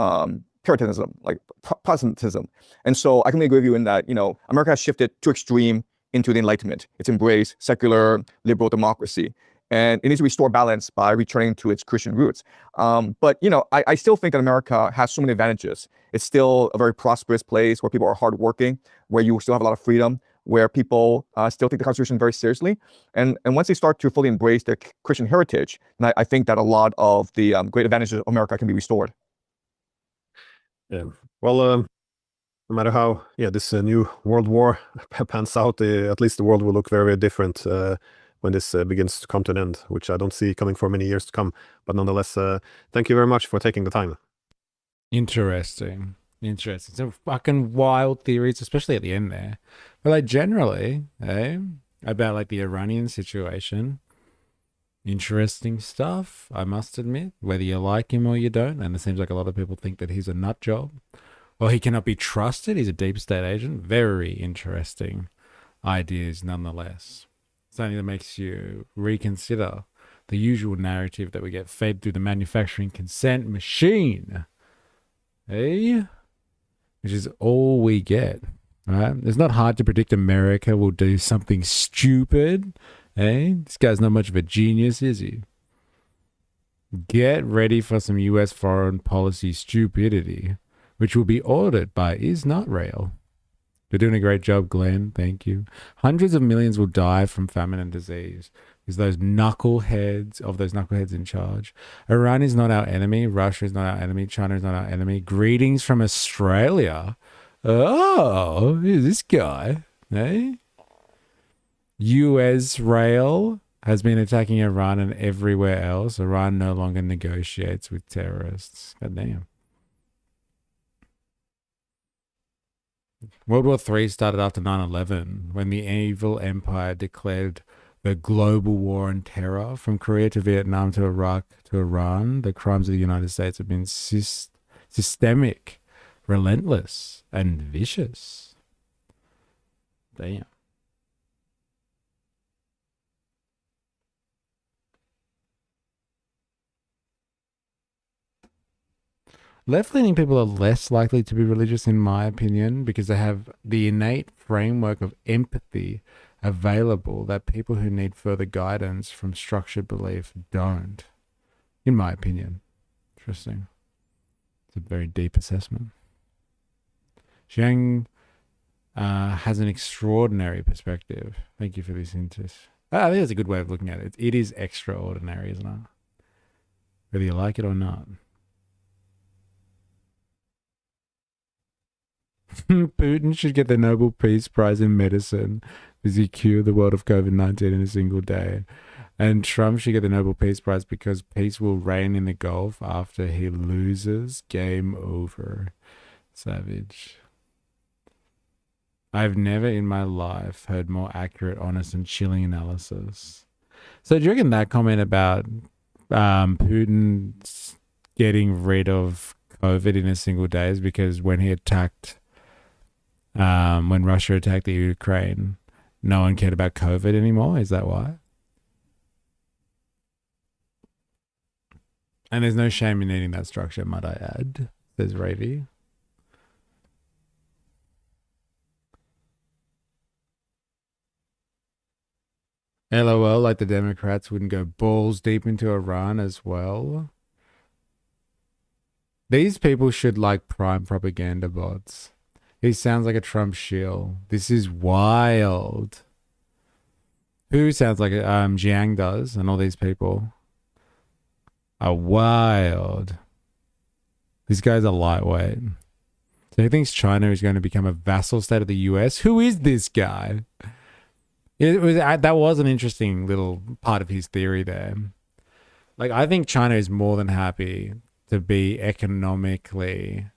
Puritanism, like Protestantism. And so I completely agree with you in that, America has shifted too extreme into the Enlightenment. It's embraced secular, liberal democracy. and it needs to restore balance by returning to its Christian roots. But I still think that America has so many advantages. It's still a very prosperous place where people are hardworking, where you still have a lot of freedom, where people still take the Constitution very seriously. And once they start to fully embrace their Christian heritage, then I think that a lot of the great advantages of America can be restored. Yeah. Well, no matter how this new world war pans out, at least the world will look very, very different when this begins to come to an end, which I don't see coming for many years to come. But nonetheless, thank you very much for taking the time. Interesting. Some fucking wild theories, especially at the end there. But like generally, about like the Iranian situation, interesting stuff, I must admit, whether you like him or you don't. And it seems like a lot of people think that he's a nut job or he cannot be trusted. He's a deep state agent. Very interesting ideas nonetheless. Something that makes you reconsider the usual narrative that we get fed through the manufacturing consent machine. Which is all we get, right? It's not hard to predict America will do something stupid. This guy's not much of a genius, is he? Get ready for some US foreign policy stupidity, which will be ordered by Is Not Real. You're doing a great job, Glenn. Thank you. Hundreds of millions will die from famine and disease. Is those knuckleheads in charge. Iran is not our enemy. Russia is not our enemy. China is not our enemy. Greetings from Australia. Oh, who's this guy? US rail has been attacking Iran and everywhere else. Iran no longer negotiates with terrorists. God damn. World War III started after 9/11 when the evil empire declared the global war on terror from Korea to Vietnam to Iraq to Iran. The crimes of the United States have been systemic, relentless, and vicious. Damn. Left-leaning people are less likely to be religious, in my opinion, because they have the innate framework of empathy available that people who need further guidance from structured belief don't, in my opinion. Interesting. It's a very deep assessment. Xiang has an extraordinary perspective. Thank you for this interest. I think that's a good way of looking at it. It is extraordinary, isn't it? Whether you like it or not. Putin should get the Nobel Peace Prize in medicine because he cured the world of COVID-19 in a single day. And Trump should get the Nobel Peace Prize because peace will reign in the Gulf after he loses. Game over. Savage. I've never in my life heard more accurate, honest, and chilling analysis. So do you reckon that comment about Putin getting rid of COVID in a single day is because when he attacked when Russia attacked the Ukraine, no one cared about COVID anymore? Is that why? And there's no shame in needing that structure, might I add, says Ravi. LOL, like the Democrats wouldn't go balls deep into Iran as well. These people should like prime propaganda bots. He sounds like a Trump shill. This is wild. Who sounds like Xiang does, and all these people are wild. This guy's a lightweight. So he thinks China is going to become a vassal state of the US. Who is this guy? That was an interesting little part of his theory there. Like, I think China is more than happy to be economically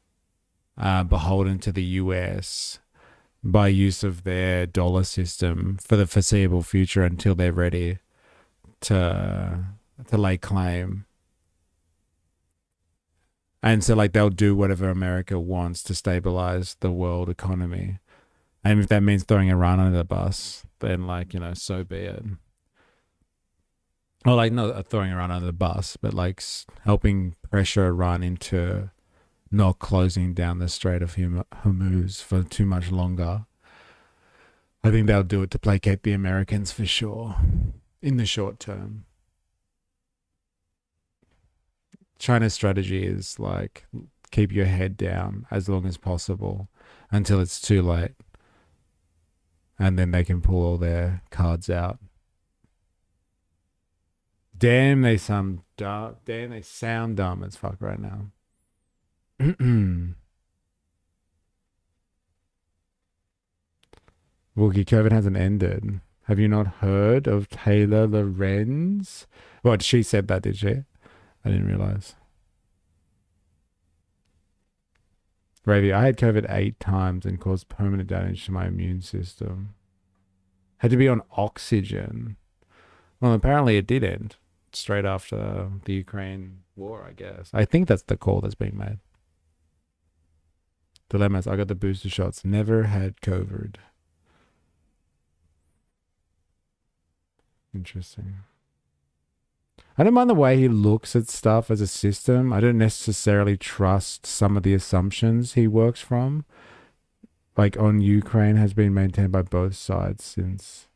beholden to the US by use of their dollar system for the foreseeable future until they're ready to lay claim. And so like they'll do whatever America wants to stabilize the world economy. And if that means throwing Iran under the bus, then like, you know, so be it. Or like not throwing Iran under the bus, but like helping pressure Iran into not closing down the Strait of Hormuz for too much longer. I think they'll do it to placate the Americans for sure, in the short term. China's strategy is like keep your head down as long as possible until it's too late. And then they can pull all their cards out. Damn, they sound dumb. Damn, they sound dumb as fuck right now. Wookie, COVID hasn't ended. Have you not heard of Taylor Lorenz? What, she said that, did she? I didn't realize. Ravy, I had COVID 8 times and caused permanent damage to my immune system. Had to be on oxygen. Well, apparently it did end straight after the Ukraine war, I guess. I think that's the call that's being made. Dilemmas, I got the booster shots. Never had COVID. Interesting. I don't mind the way he looks at stuff as a system. I don't necessarily trust some of the assumptions he works from. Like on Ukraine has been maintained by both sides since...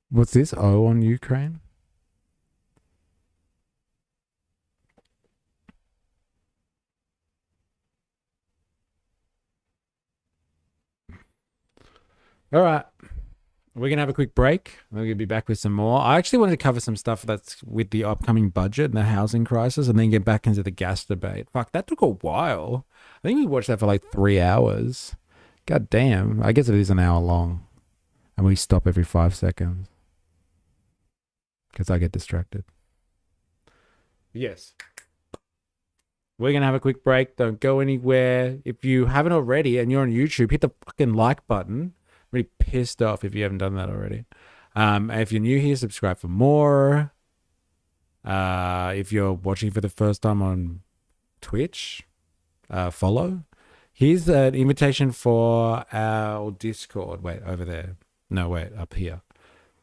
What's this? O on Ukraine? All right. We're going to have a quick break. We're going to be back with some more. I actually wanted to cover some stuff that's with the upcoming budget and the housing crisis and then get back into the gas debate. Fuck, that took a while. I think we watched that for like 3 hours. God damn. I guess it is an hour long. And we stop every 5 seconds. Because I get distracted. Yes. We're going to have a quick break. Don't go anywhere. If you haven't already and you're on YouTube, hit the fucking like button. Really pissed off if you haven't done that already. If you're new here, subscribe for more. If you're watching for the first time on Twitch, follow. Here's an invitation for our Discord. Wait, over there. No, wait, up here.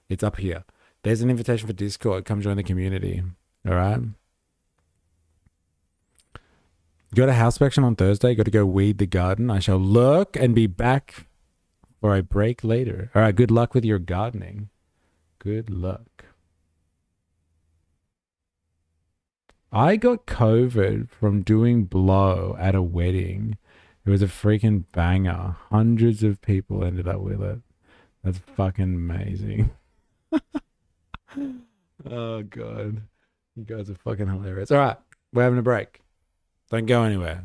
It's up here. There's an invitation for Discord. Come join the community. All right. Go to house section on Thursday. Got to go weed the garden. I shall lurk and be back for a break later. All right, good luck with your gardening. Good luck. I got COVID from doing blow at a wedding. It was a freaking banger. Hundreds of people ended up with it. That's fucking amazing. Oh, God. You guys are fucking hilarious. All right, we're having a break. Don't go anywhere.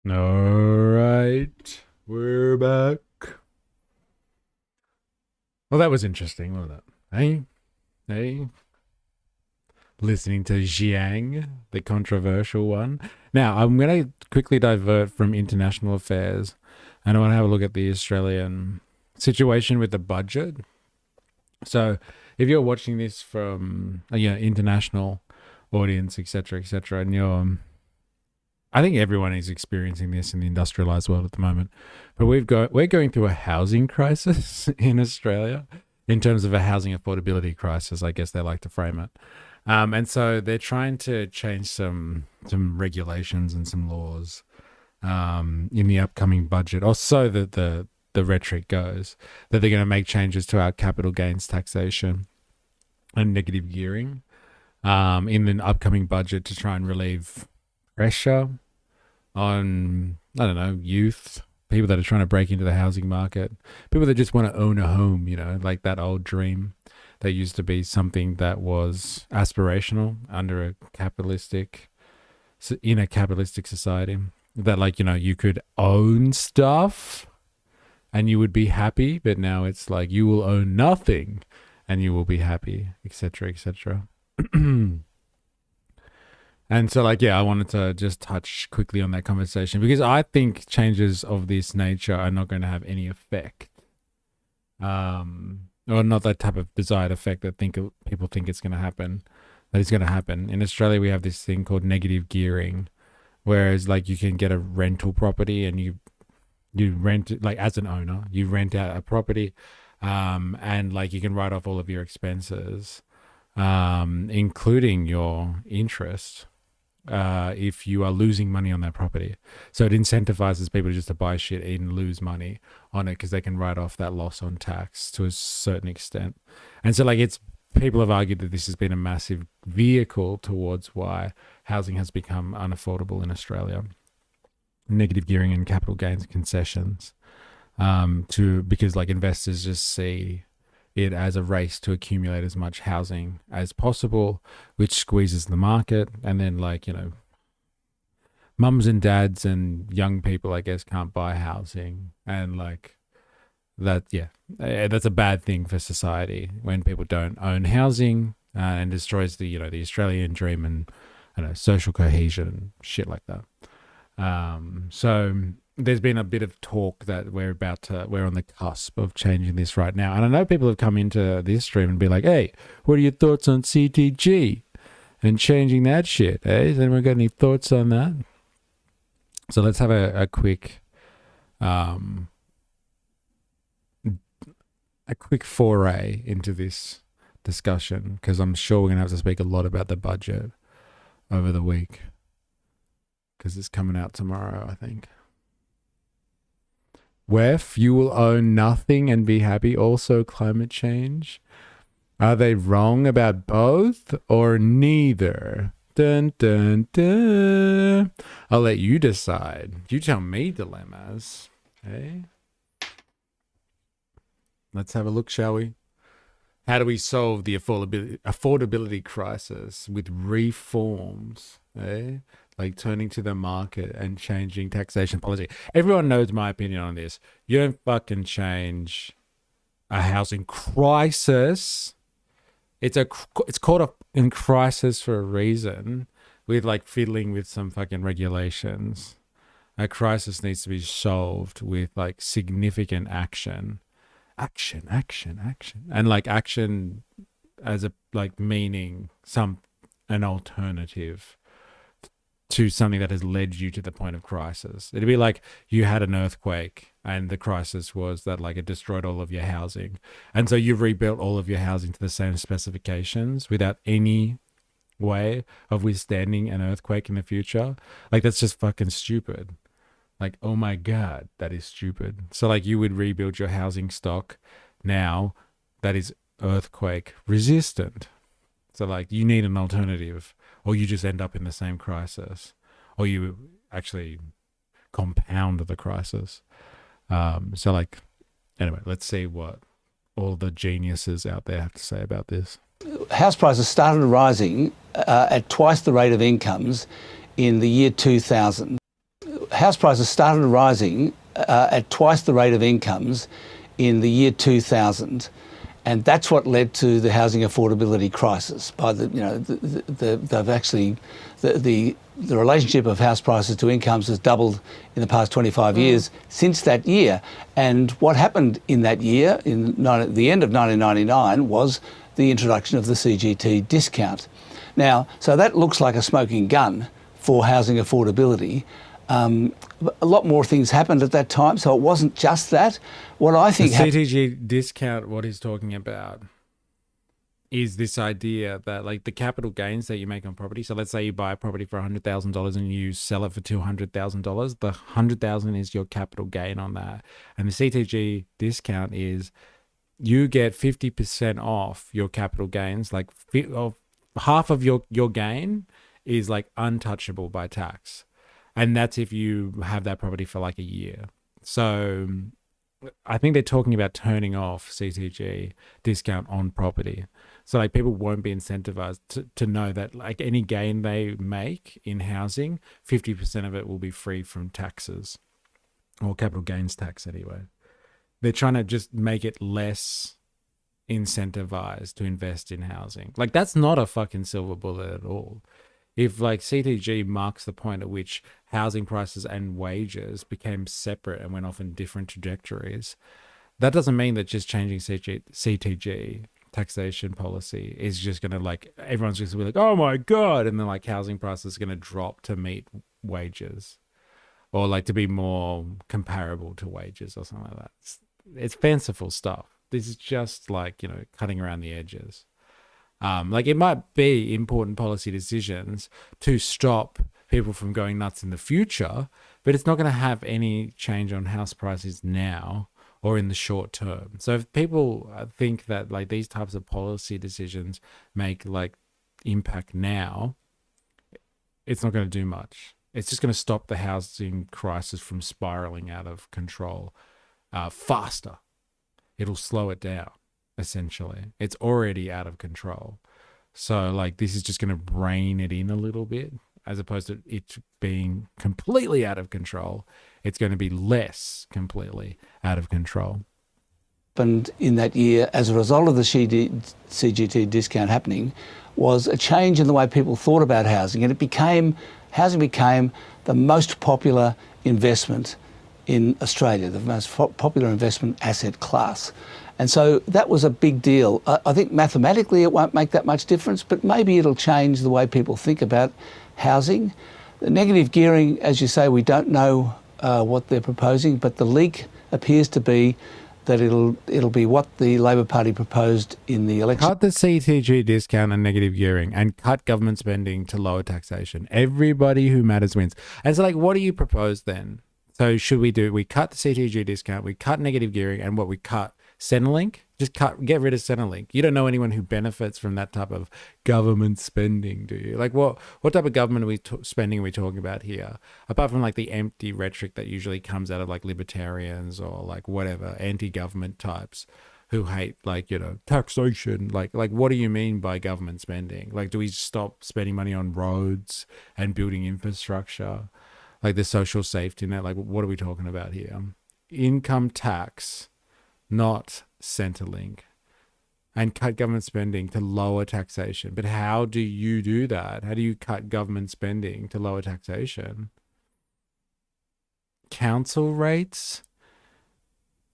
All right, we're back. Well, that was interesting, wasn't it? Hey, listening to Xiang, the controversial one. Now, I'm going to quickly divert from international affairs, and I want to have a look at the Australian situation with the budget. So, if you're watching this from international audience, etc., and I think everyone is experiencing this in the industrialized world at the moment, but we're going through a housing crisis in Australia in terms of a housing affordability crisis, I guess they like to frame it. And so they're trying to change some regulations and some laws in the upcoming budget, or so that the rhetoric goes, that they're going to make changes to our capital gains taxation and negative gearing in the upcoming budget to try and relieve pressure on, I don't know, youth, people that are trying to break into the housing market, people that just want to own a home, like that old dream that used to be something that was aspirational in a capitalistic society, that you could own stuff and you would be happy, but now it's like you will own nothing and you will be happy, etc. And so, I wanted to just touch quickly on that conversation because I think changes of this nature are not going to have any effect, or not that type of desired effect that people think it's going to happen. That is going to happen. In Australia, we have this thing called negative gearing, whereas you can get a rental property and you rent it, as an owner, you rent out a property, and you can write off all of your expenses, including your interest, if you are losing money on that property. So it incentivizes people just to buy shit and lose money on it because they can write off that loss on tax to a certain extent. And so people have argued that this has been a massive vehicle towards why housing has become unaffordable in Australia. Negative gearing and capital gains concessions, because investors just see it as a race to accumulate as much housing as possible, which squeezes the market. And then mums and dads and young people, I guess, can't buy housing. And that's a bad thing for society when people don't own housing, and destroys the Australian dream and social cohesion, shit like that. So there's been a bit of talk that we're on the cusp of changing this right now. And I know people have come into this stream and be like, hey, what are your thoughts on CTG and changing that shit? Has anyone got any thoughts on that? So let's have a quick foray into this discussion, because I'm sure we're going to have to speak a lot about the budget over the week, because it's coming out tomorrow, I think. Wef, you will own nothing and be happy. Also climate change. Are they wrong about both or neither? Dun, dun, dun. I'll let you decide. You tell me dilemmas. Hey? Let's have a look, shall we? How do we solve the affordability crisis with reforms? Eh? Turning to the market and changing taxation policy. Everyone knows my opinion on this. You don't fucking change a housing crisis. It's called in crisis for a reason, with fiddling with some fucking regulations. A crisis needs to be solved with significant action. Action. And action as a meaning an alternative to something that has led you to the point of crisis. It'd be like you had an earthquake and the crisis was that it destroyed all of your housing. And so you've rebuilt all of your housing to the same specifications without any way of withstanding an earthquake in the future. That's just fucking stupid. Oh my God, that is stupid. So you would rebuild your housing stock now that is earthquake resistant. So you need an alternative, or you just end up in the same crisis, or you actually compound the crisis. Anyway, let's see what all the geniuses out there have to say about this. House prices started rising at twice the rate of incomes in the year 2000. house prices started rising at twice the rate of incomes in the year 2000. And that's what led to the housing affordability crisis. By the, you know, they've actually, the relationship of house prices to incomes has doubled in the past 25 years since that year. And what happened in that year, the end of 1999, was the introduction of the CGT discount. Now, so that looks like a smoking gun for housing affordability. A lot more things happened at that time, so it wasn't just that. What I think the CTG discount, what he's talking about is this idea that like the capital gains that you make on property. So let's say you buy a property for $100,000 and you sell it for $200,000. The $100,000 is your capital gain on that, and the CTG discount is you get 50% off your capital gains. Like half of your gain is like untouchable by tax. And that's if you have that property for like a year. So I think they're talking about turning off CTG discount on property. So like people won't be incentivized to know that like any gain they make in housing, 50% of it will be free from taxes, or capital gains tax anyway. They're trying to just make it less incentivized to invest in housing. Like that's not a fucking silver bullet at all. If like CTG marks the point at which housing prices and wages became separate and went off in different trajectories, that doesn't mean that just changing CTG taxation policy is just going to like, everyone's just going to be like, oh my God. And then like housing prices are going to drop to meet wages, or like to be more comparable to wages or something like that. It's fanciful stuff. This is just like, you know, cutting around the edges. Like it might be important policy decisions to stop people from going nuts in the future, but it's not going to have any change on house prices now or in the short term. So if people think that like these types of policy decisions make like impact now, it's not going to do much. It's just going to stop the housing crisis from spiraling out of control faster. It'll slow it down. Essentially, it's already out of control. So like this is just going to rein it in a little bit, as opposed to it being completely out of control. It's going to be less completely out of control. And in that year, as a result of the CGT discount happening, was a change in the way people thought about housing, and housing became the most popular investment in Australia, the most popular investment asset class. And so that was a big deal. I think mathematically it won't make that much difference, but maybe it'll change the way people think about housing. The negative gearing, as you say, we don't know what they're proposing, but the leak appears to be that it'll be what the Labor Party proposed in the election. Cut the CTG discount and negative gearing, and cut government spending to lower taxation. Everybody who matters wins. And so like, what do you propose then? So should we cut the CTG discount, we cut negative gearing, and what we cut? Centrelink? Just get rid of Centrelink. You don't know anyone who benefits from that type of government spending, do you? Like what type of government spending are we talking about here? Apart from like the empty rhetoric that usually comes out of like libertarians or like whatever, anti-government types who hate like, you know, taxation. Like what do you mean by government spending? Like do we stop spending money on roads and building infrastructure? Like the social safety net? Like what are we talking about here? Income tax, not Centrelink, and cut government spending to lower taxation. But how do you do that? How do you cut government spending to lower taxation? Council rates?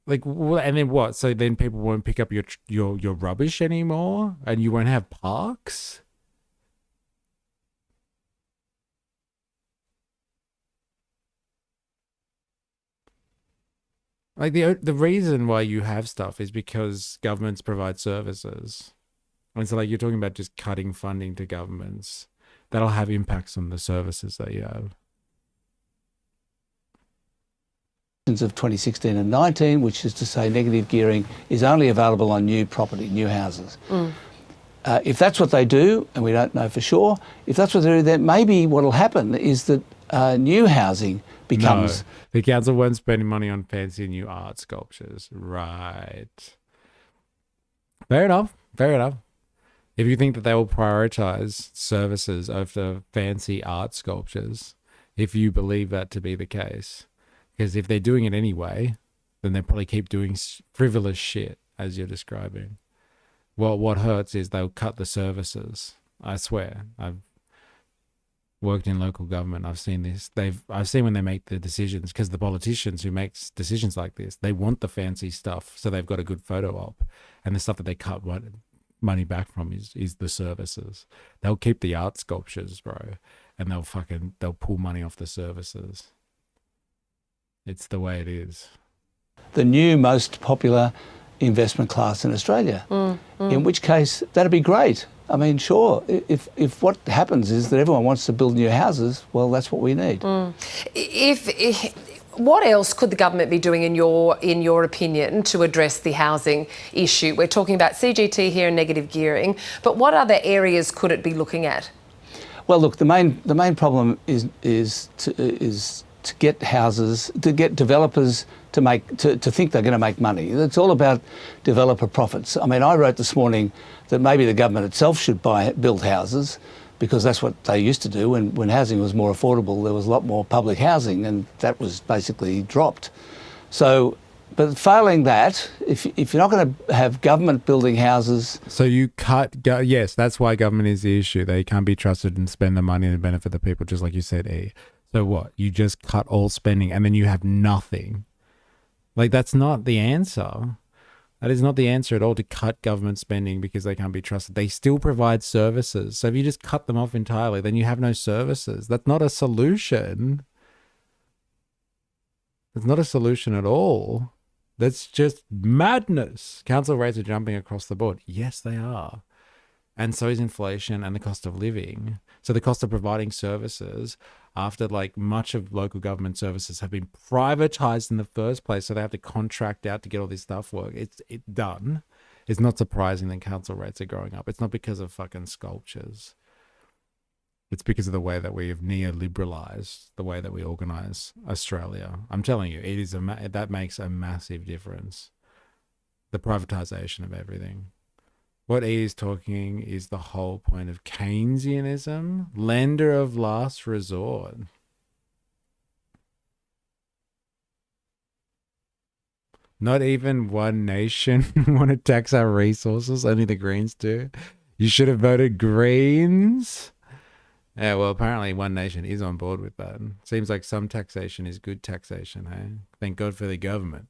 Like, and then what? So then people won't pick up your rubbish anymore, and you won't have parks? Like the reason why you have stuff is because governments provide services. And so like you're talking about just cutting funding to governments. That'll have impacts on the services that you have. Of 2016 and 19, which is to say negative gearing is only available on new property, new houses. If that's what they do, and we don't know for sure, if that's what they do, then maybe what will happen is that new housing becomes... No, the council won't spend money on fancy new art sculptures. Right. Fair enough. Fair enough. If you think that they will prioritize services over fancy art sculptures, if you believe that to be the case. Because if they're doing it anyway, then they'll probably keep doing frivolous shit, as you're describing. Well, what hurts is they'll cut the services. I swear. I've worked in local government. I've seen this. I've seen when they make the decisions, because the politicians who make decisions like this, they want the fancy stuff, so they've got a good photo op. And the stuff that they cut money back from is the services. They'll keep the art sculptures, bro, and they'll pull money off the services. It's the way it is. The new most popular investment class in Australia, in which case that'd be great. I mean, sure, if what happens is that everyone wants to build new houses, well, that's what we need. What else could the government be doing, in your opinion, to address the housing issue? We're talking about CGT here and negative gearing, but what other areas could it be looking at? Well, look, the main problem is to get houses, to get developers to think they're going to make money. It's all about developer profits. I mean, I wrote this morning that maybe the government itself should build houses, because that's what they used to do. When housing was more affordable, there was a lot more public housing, and that was basically dropped. So, but failing that, if you're not going to have government building houses... So you cut... Yes, that's why government is the issue. They can't be trusted and spend the money to benefit the people, just like you said, E. So what? You just cut all spending and then you have nothing. Like, that's not the answer. That is not the answer at all, to cut government spending because they can't be trusted. They still provide services. So if you just cut them off entirely, then you have no services. That's not a solution. It's not a solution at all. That's just madness. Council rates are jumping across the board. Yes, they are. And so is inflation and the cost of living. So the cost of providing services, after like much of local government services have been privatized in the first place, so they have to contract out to get all this stuff work. It's done. It's not surprising that council rates are going up. It's not because of fucking sculptures. It's because of the way that we have neoliberalized the way that we organize Australia. I'm telling you, it is that makes a massive difference. The privatization of everything. What E is talking is the whole point of Keynesianism, lender of last resort. Not even one nation want to tax our resources, only the Greens do. You should have voted Greens. Yeah, well, apparently one nation is on board with that. Seems like some taxation is good taxation, hey? Thank God for the government.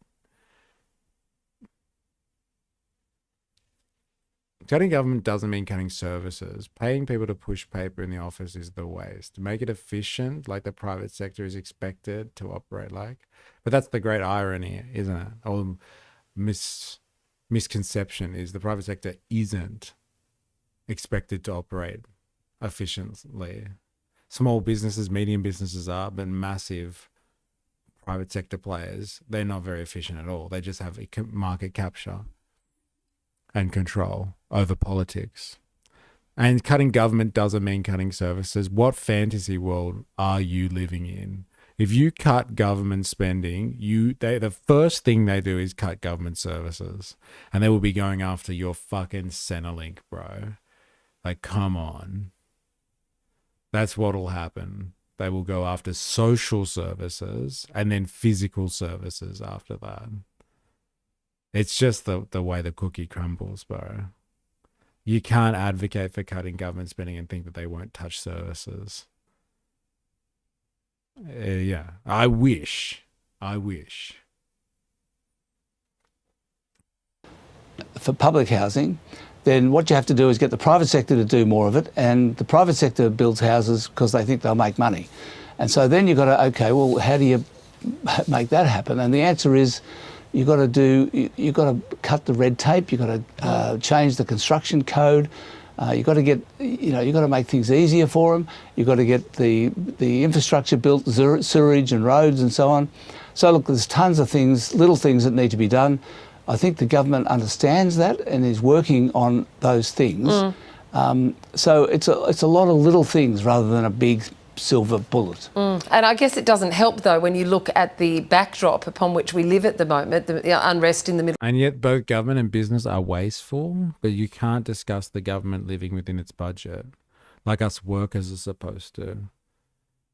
Cutting government doesn't mean cutting services. Paying people to push paper in the office is the waste. Make it efficient, like the private sector is expected to operate like. But that's the great irony, isn't it? Or misconception is the private sector isn't expected to operate efficiently. Small businesses, medium businesses are, but massive private sector players, they're not very efficient at all. They just have market capture and control over politics. And cutting government doesn't mean cutting services. What fantasy world are you living in? If you cut government spending, the first thing they do is cut government services. And they will be going after your fucking Centrelink, bro. Like, come on. That's what'll happen. They will go after social services and then physical services after that. It's just the way the cookie crumbles, bro. You can't advocate for cutting government spending and think that they won't touch services. Yeah, I wish. For public housing, then what you have to do is get the private sector to do more of it, and the private sector builds houses because they think they'll make money. And so then you've got to, okay, well, how do you make that happen? And the answer is, you've got to cut the red tape. You've got to change the construction code. You've got to get, you've got to make things easier for them. You've got to get the infrastructure built, sewerage and roads and so on. So look, there's tons of things, little things that need to be done. I think the government understands that and is working on those things. So it's a lot of little things rather than a big silver bullet. And I guess it doesn't help, though, when you look at the backdrop upon which we live at the moment, the unrest in the middle. And yet both government and business are wasteful, but you can't discuss the government living within its budget like us workers are supposed to.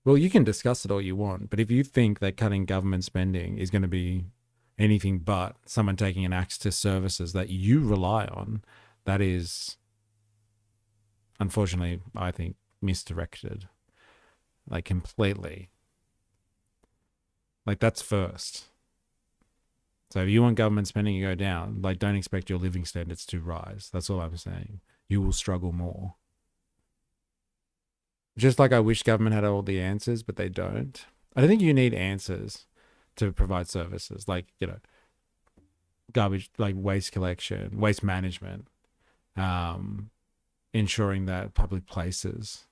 Well, you can discuss it all you want, but if you think that cutting government spending is going to be anything but someone taking an axe to services that you rely on, that is, unfortunately, I think, misdirected. Like, completely. Like, that's first. So if you want government spending to go down, like, don't expect your living standards to rise. That's all I'm saying. You will struggle more. Just like I wish government had all the answers, but they don't. I don't think you need answers to provide services like, you know, garbage, like waste collection, waste management, ensuring that public places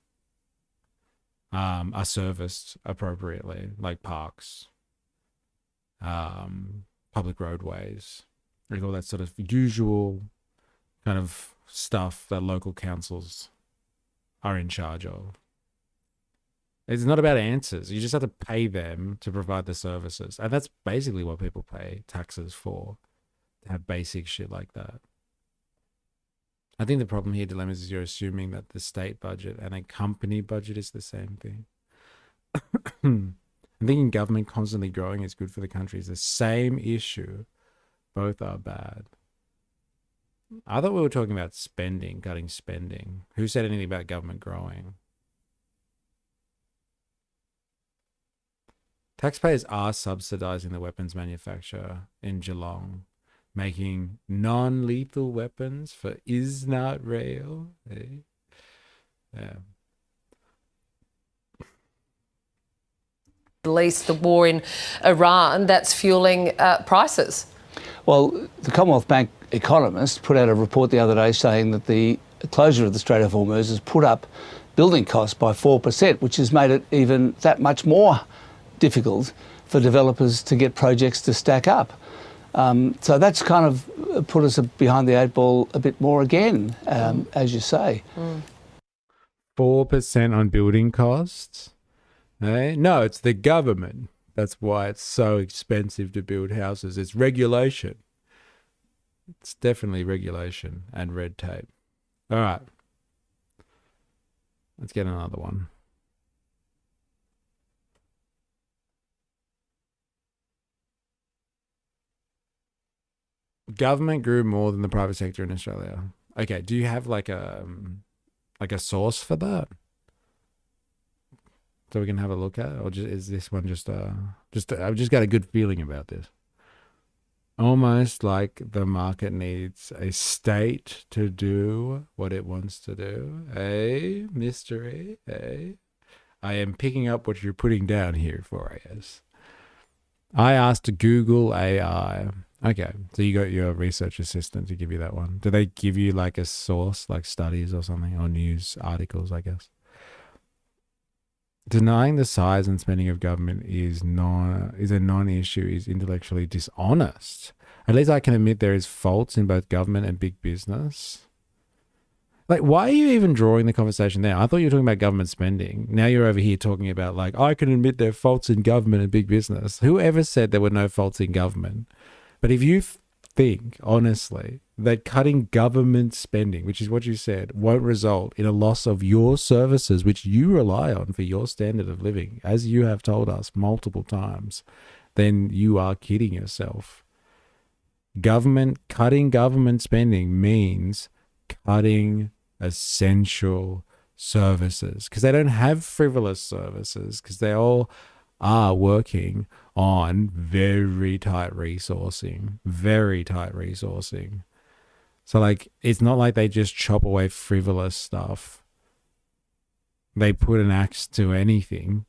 are serviced appropriately, like parks, public roadways, like all that sort of usual kind of stuff that local councils are in charge of. It's not about answers. You just have to pay them to provide the services. And that's basically what people pay taxes for, to have basic shit like that. I think the problem here, Dilemmas, is you're assuming that the state budget and a company budget is the same thing. I'm thinking government constantly growing is good for the country. It's the same issue. Both are bad. I thought we were talking about spending, cutting spending. Who said anything about government growing? Taxpayers are subsidizing the weapons manufacturer in Geelong, making non-lethal weapons for Israel. Yeah. At least the war in Iran, that's fueling prices. Well, the Commonwealth Bank economist put out a report the other day saying that the closure of the Strait of Hormuz has put up building costs by 4%, which has made it even that much more difficult for developers to get projects to stack up. So that's kind of put us behind the eight ball a bit more again, as you say. 4% on building costs? Eh? No, it's the government. That's why it's so expensive to build houses. It's regulation. It's definitely regulation and red tape. All right. Let's get another one. Government grew more than the private sector in Australia. Okay, do you have like a source for that? So we can have a look at it? Or is this one I've just got a good feeling about this. Almost like the market needs a state to do what it wants to do. Hey, mystery. Hey. I am picking up what you're putting down here for us. I asked Google AI. Okay, so you got your research assistant to give you that one. Do they give you like a source, like studies or something, or news articles, I guess? Denying the size and spending of government is a non-issue, is intellectually dishonest. At least I can admit there is faults in both government and big business. Like, why are you even drawing the conversation there? I thought you were talking about government spending. Now you're over here talking about, like, I can admit there are faults in government and big business. Whoever said there were no faults in government? But if you think, honestly, that cutting government spending, which is what you said, won't result in a loss of your services, which you rely on for your standard of living, as you have told us multiple times, then you are kidding yourself. Cutting government spending means cutting essential services, because they don't have frivolous services, because they all are working on very tight resourcing. So, like, it's not like they just chop away frivolous stuff. They put an axe to anything,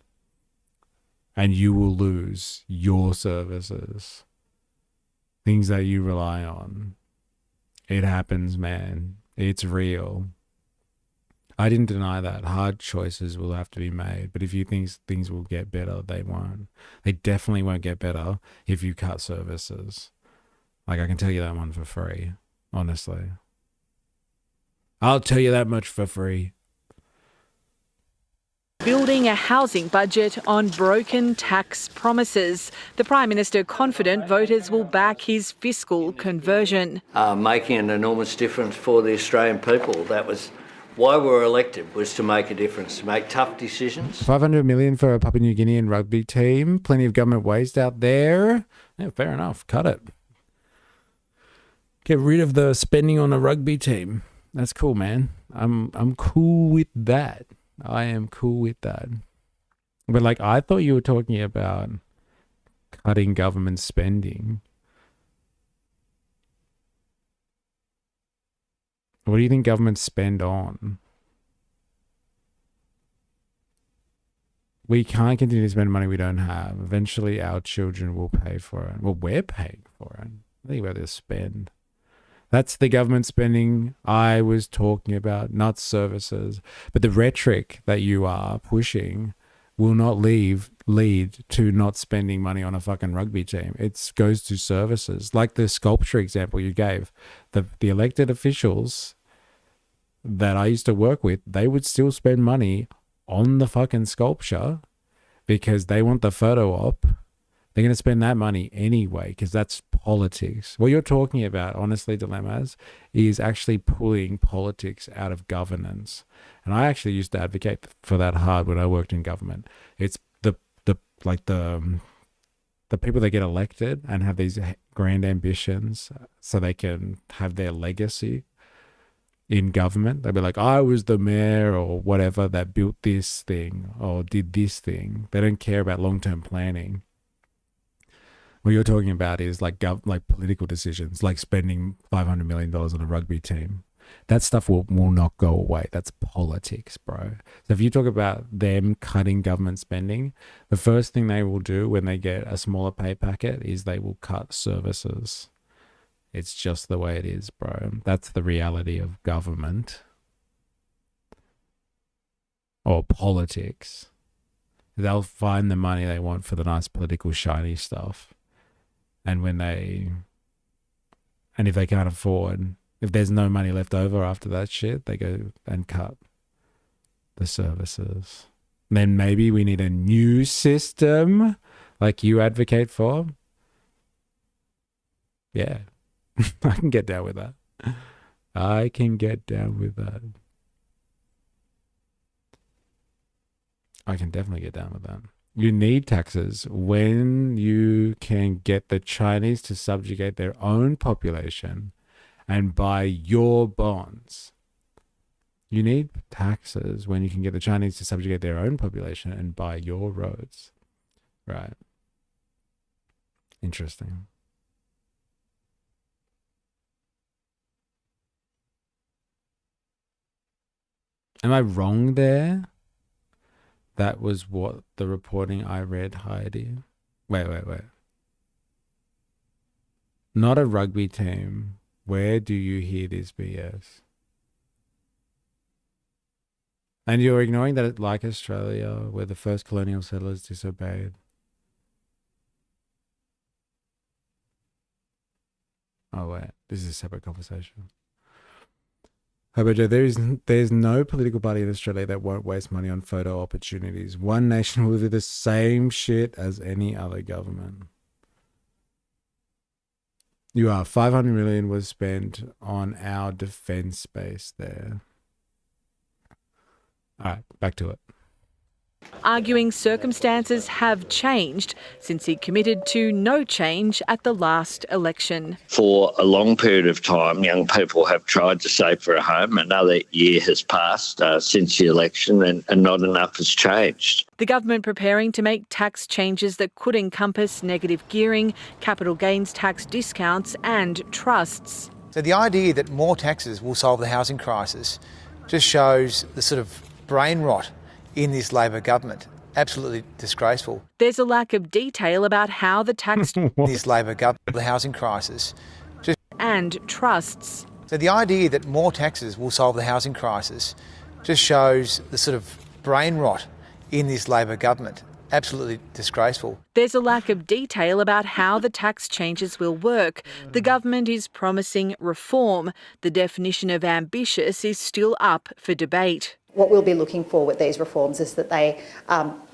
and you will lose your services, things that you rely on. It happens, man. It's real. I didn't deny that. Hard choices will have to be made. But if you think things will get better, they won't. They definitely won't get better if you cut services. Like, I can tell you that one for free, honestly. I'll tell you that much for free. Building a housing budget on broken tax promises. The Prime Minister confident voters will back his fiscal conversion. Making an enormous difference for the Australian people. That was why we were elected was to make a difference, to make tough decisions. 500 million for a Papua New Guinean rugby team. Plenty of government waste out there. Yeah, fair enough. Cut it. Get rid of the spending on a rugby team. That's cool, man. I'm cool with that. I am cool with that. But like, I thought you were talking about cutting government spending. What do you think governments spend on? We can't continue to spend money we don't have. Eventually, our children will pay for it. Well, we're paying for it. Think about this spend. That's the government spending I was talking about, not services. But the rhetoric that you are pushing will not lead to not spending money on a fucking rugby team. It goes to services. Like the sculpture example you gave. The elected officials that I used to work with, they would still spend money on the fucking sculpture because they want the photo op. They're going to spend that money anyway because that's politics. What you're talking about, honestly, Dilemmas, is actually pulling politics out of governance. And I actually used to advocate for that hard when I worked in government. It's the people that get elected and have these grand ambitions so they can have their legacy in government. They'll be like, I was the mayor or whatever that built this thing or did this thing. They don't care about long-term planning. What you're talking about is like political decisions, like spending $500 million on a rugby team. That stuff will not go away. That's politics, bro. So if you talk about them cutting government spending, the first thing they will do when they get a smaller pay packet is they will cut services. It's just the way it is, bro. That's the reality of government or politics. They'll find the money they want for the nice political shiny stuff. And if they can't afford, if there's no money left over after that shit, they go and cut the services. And then maybe we need a new system like you advocate for. Yeah. I can get down with that. I can get down with that. I can definitely get down with that. You need taxes when you can get the Chinese to subjugate their own population and buy your bonds. You need taxes when you can get the Chinese to subjugate their own population and buy your roads. Right. Interesting. Am I wrong there? That was what the reporting I read, Heidi. Wait. Not a rugby team. Where do you hear this BS? And you're ignoring that, like Australia, where the first colonial settlers disobeyed. Oh, wait. This is a separate conversation. There's no political party in Australia that won't waste money on photo opportunities. One nation will do the same shit as any other government. You are. 500 million was spent on our defense base there. All right, back to it. Arguing circumstances have changed since he committed to no change at the last election. For a long period of time, young people have tried to save for a home. Another year has passed since the election and not enough has changed. The government preparing to make tax changes that could encompass negative gearing, capital gains tax discounts and trusts. So the idea that more taxes will solve the housing crisis just shows the sort of brain rot in this Labor government. Absolutely disgraceful. There's a lack of detail about how the tax... this Labor government, the housing crisis. And trusts. So the idea that more taxes will solve the housing crisis just shows the sort of brain rot in this Labor government. Absolutely disgraceful. There's a lack of detail about how the tax changes will work. The government is promising reform. The definition of ambitious is still up for debate. What we'll be looking for with these reforms is that they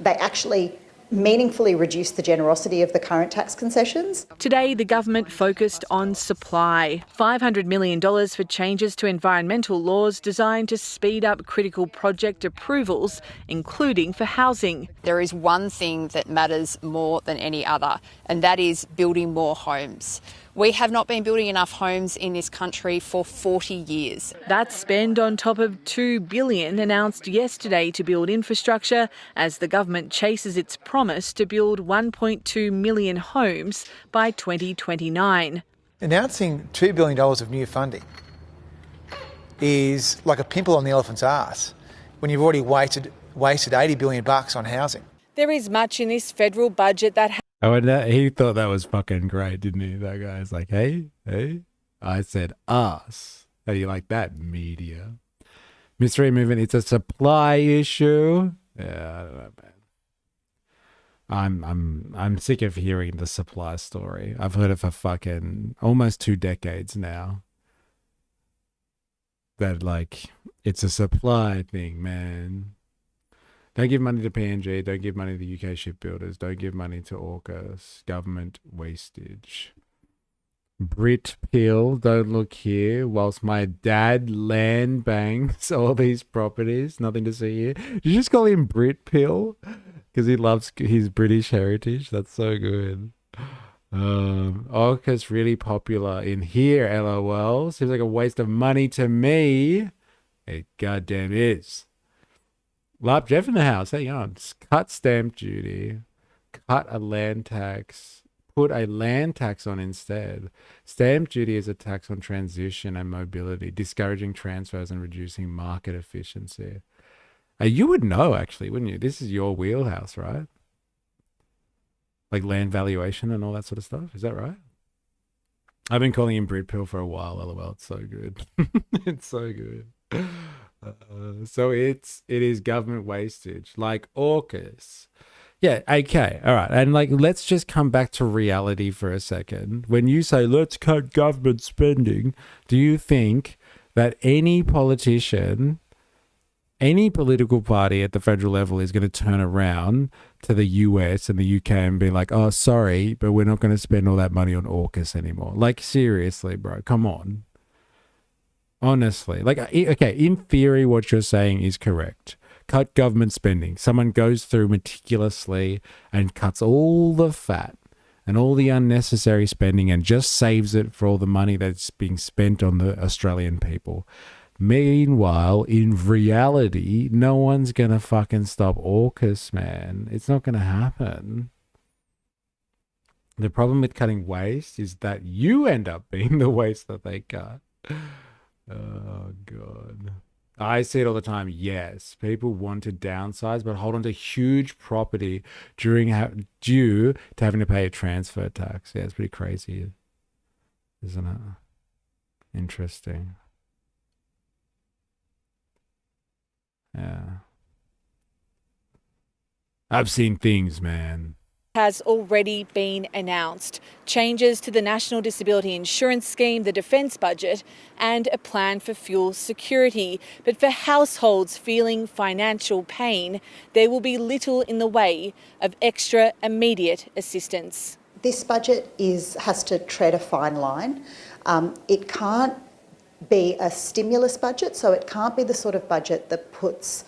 actually meaningfully reduce the generosity of the current tax concessions. Today, the government focused on supply. $500 million for changes to environmental laws designed to speed up critical project approvals, including for housing. There is one thing that matters more than any other, and that is building more homes. We have not been building enough homes in this country for 40 years. That's spend on top of $2 billion announced yesterday to build infrastructure as the government chases its promise to build 1.2 million homes by 2029. Announcing $2 billion of new funding is like a pimple on the elephant's arse when you've already wasted $80 billion on housing. There is much in this federal budget that Oh, and he thought that was fucking great, didn't he? That guy's like, hey. I said us. How do you like that, media? Mystery movement, it's a supply issue. Yeah, I don't know, man. I'm sick of hearing the supply story. I've heard it for fucking almost 2 decades now. That, like, it's a supply thing, man. Don't give money to PNG. Don't give money to the UK shipbuilders. Don't give money to AUKUS. Government wastage. Brit Peel, don't look here. Whilst my dad land banks all these properties. Nothing to see here. Did you just call him Brit Peel? Because he loves his British heritage. That's so good. AUKUS really popular in here, LOL. Seems like a waste of money to me. It goddamn is. Lap Jeff in the house. Hang on. Cut stamp duty. Cut a land tax. Put a land tax on instead. Stamp duty is a tax on transition and mobility, discouraging transfers and reducing market efficiency. You would know, actually, wouldn't you? This is your wheelhouse, right? Like land valuation and all that sort of stuff. Is that right? I've been calling him Britpill for a while. LOL. It's so good. It's so good. So it is government wastage, like AUKUS. Yeah, okay, all right. And like, let's just come back to reality for a second. When you say, let's cut government spending, do you think that any politician, any political party at the federal level is going to turn around to the US and the UK and be like, oh, sorry, but we're not going to spend all that money on AUKUS anymore? Like, seriously, bro, come on. Honestly, like, okay, in theory, what you're saying is correct. Cut government spending. Someone goes through meticulously and cuts all the fat and all the unnecessary spending and just saves it for all the money that's being spent on the Australian people. Meanwhile, in reality, no one's going to fucking stop AUKUS, man. It's not going to happen. The problem with cutting waste is that you end up being the waste that they cut. Oh, God. I see it all the time. Yes, people want to downsize, but hold on to huge property due to having to pay a transfer tax. Yeah, it's pretty crazy, isn't it? Interesting. Yeah. I've seen things, man. Has already been announced. Changes to the National Disability Insurance Scheme, the defence budget, and a plan for fuel security. But for households feeling financial pain, there will be little in the way of extra immediate assistance. This budget has to tread a fine line. It can't be a stimulus budget, so it can't be the sort of budget that puts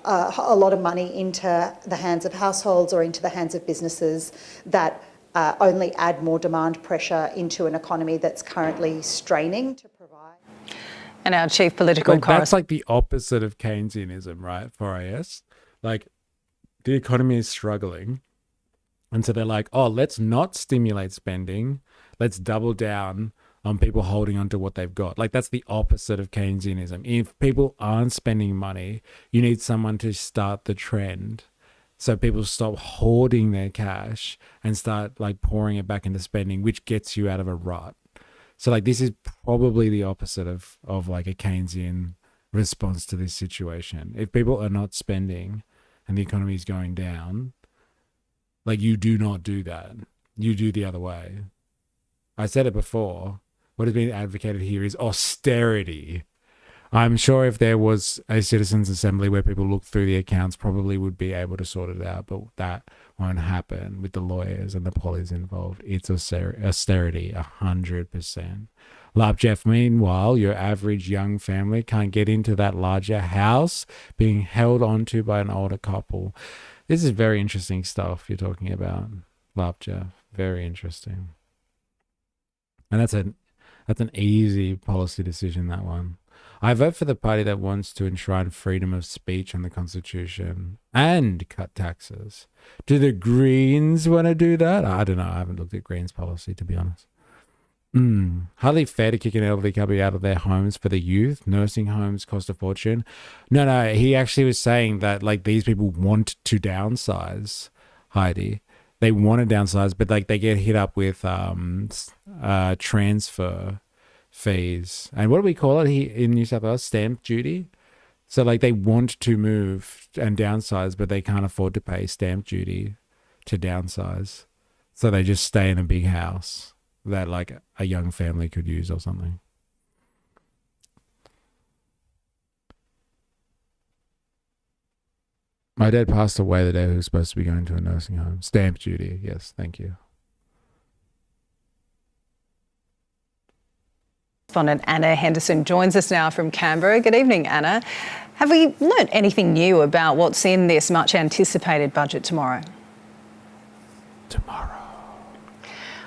a lot of money into the hands of households or into the hands of businesses that only add more demand pressure into an economy that's currently straining to provide. And our chief political correspondent. That's like the opposite of Keynesianism, right? For AS. Like, the economy is struggling. And so they're like, oh, let's not stimulate spending. Let's double down on people holding on to what they've got. Like, that's the opposite of Keynesianism. If people aren't spending money, you need someone to start the trend. So people stop hoarding their cash and start like pouring it back into spending, which gets you out of a rut. So like, this is probably the opposite of like a Keynesian response to this situation. If people are not spending and the economy is going down, like, you do not do that. You do the other way. I said it before. What has been advocated here is austerity. I'm sure if there was a citizens' assembly where people looked through the accounts, probably would be able to sort it out. But that won't happen with the lawyers and the police involved. It's austerity, 100%. Jeff, meanwhile, your average young family can't get into that larger house being held onto by an older couple. This is very interesting stuff you're talking about, Jeff. Very interesting. And that's an easy policy decision, that one. I vote for the party that wants to enshrine freedom of speech on the Constitution and cut taxes. Do the Greens want to do that? I don't know. I haven't looked at Greens policy, to be honest. Hardly fair to kick an elderly couple out of their homes for the youth. Nursing homes cost a fortune. No, he actually was saying that like these people want to downsize, Heidi. They want to downsize, but like they get hit up with transfer fees. And what do we call it in New South Wales? Stamp duty. So like they want to move and downsize, but they can't afford to pay stamp duty to downsize. So they just stay in a big house that like a young family could use or something. My dad passed away the day he was supposed to be going to a nursing home. Stamp duty. Yes, thank you. Correspondent Anna Henderson joins us now from Canberra. Good evening, Anna. Have we learnt anything new about what's in this much anticipated budget tomorrow?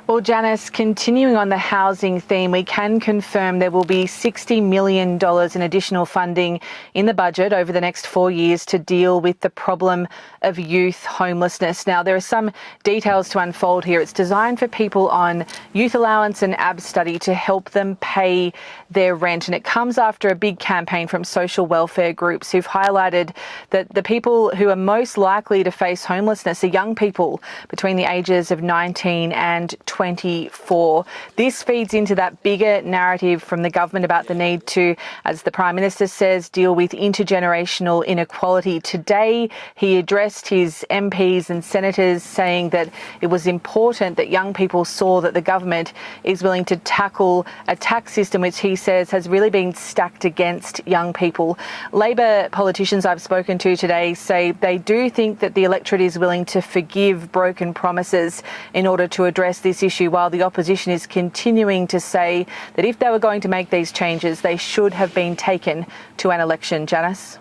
Well, Janice, continuing on the housing theme, we can confirm there will be $60 million in additional funding in the budget over the next 4 years to deal with the problem of youth homelessness. Now, there are some details to unfold here. It's designed for people on youth allowance and AB study to help them pay their rent. And it comes after a big campaign from social welfare groups who've highlighted that the people who are most likely to face homelessness are young people between the ages of 19 and 24. This feeds into that bigger narrative from the government about the need to, as the Prime Minister says, deal with intergenerational inequality. Today, he addressed his MPs and senators saying that it was important that young people saw that the government is willing to tackle a tax system which he says has really been stacked against young people. Labor politicians I've spoken to today say they do think that the electorate is willing to forgive broken promises in order to address this issue, while the opposition is continuing to say that if they were going to make these changes, they should have been taken to an election. Janice?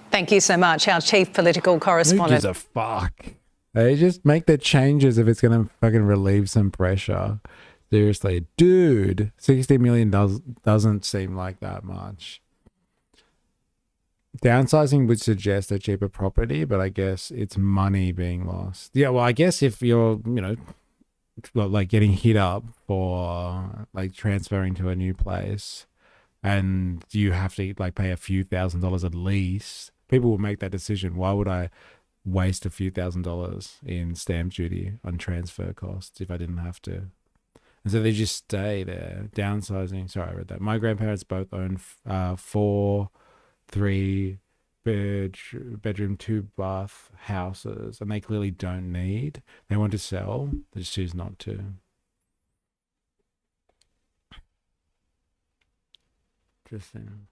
Thank you so much. Our chief political correspondent. Who gives a fuck? They just make the changes if it's going to fucking relieve some pressure. Seriously, dude, 60 million doesn't seem like that much. Downsizing would suggest a cheaper property, but I guess it's money being lost. Yeah, well, I guess if you're, like getting hit up for like transferring to a new place and you have to like pay a few $1,000s at least, people will make that decision. Why would I waste a few $1,000s in stamp duty on transfer costs if I didn't have to? And so they just stay there. Downsizing. Sorry, I read that. My grandparents both own 4 3-bedroom 2-bath houses, and they clearly don't need. They want to sell. They just choose not to. Interesting.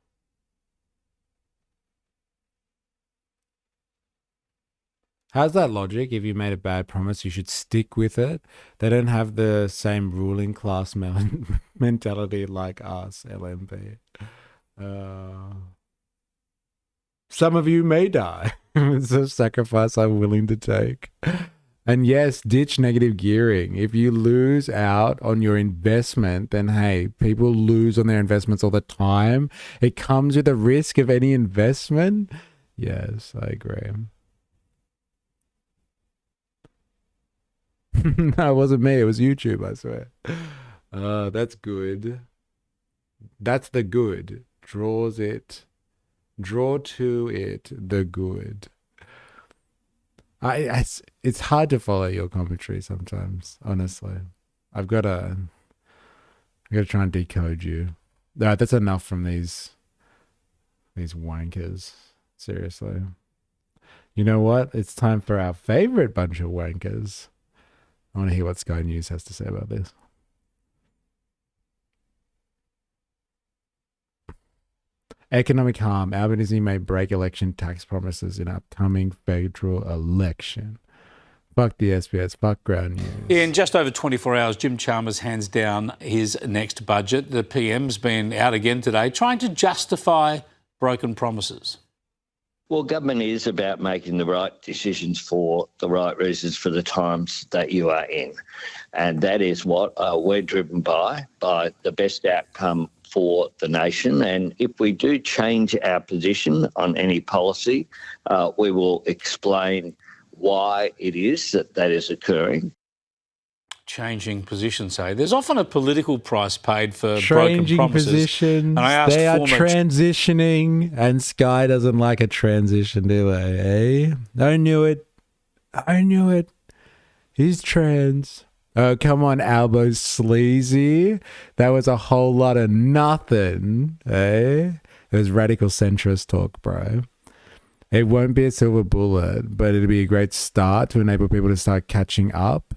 How's that logic? If you made a bad promise, you should stick with it. They don't have the same ruling class mentality like us, LMP. Some of you may die. It's a sacrifice I'm willing to take. And yes, ditch negative gearing. If you lose out on your investment, then hey, people lose on their investments all the time. It comes with a risk of any investment. Yes, I agree. No, it wasn't me. It was YouTube, I swear. That's good. That's the good. Draw to it the good. It's hard to follow your commentary sometimes, honestly. I've got to try and decode you. No, that's enough from these wankers. Seriously. You know what? It's time for our favorite bunch of wankers. I want to hear what Sky News has to say about this. Economic harm. Albanese may break election tax promises in upcoming federal election. Fuck the SBS, fuck ground news. In just over 24 hours, Jim Chalmers hands down his next budget. The PM's been out again today trying to justify broken promises. Well, government is about making the right decisions for the right reasons for the times that you are in. And that is what we're driven by the best outcome for the nation. And if we do change our position on any policy, we will explain why it is that is occurring. Changing positions, say. There's often a political price paid for Changing broken promises. positions. And I asked they are former transitioning, and Sky doesn't like a transition, do they? I knew it. He's trans. Oh, come on, Albo Sleazy. That was a whole lot of nothing, eh? It was radical centrist talk, bro. It won't be a silver bullet, but it'll be a great start to enable people to start catching up.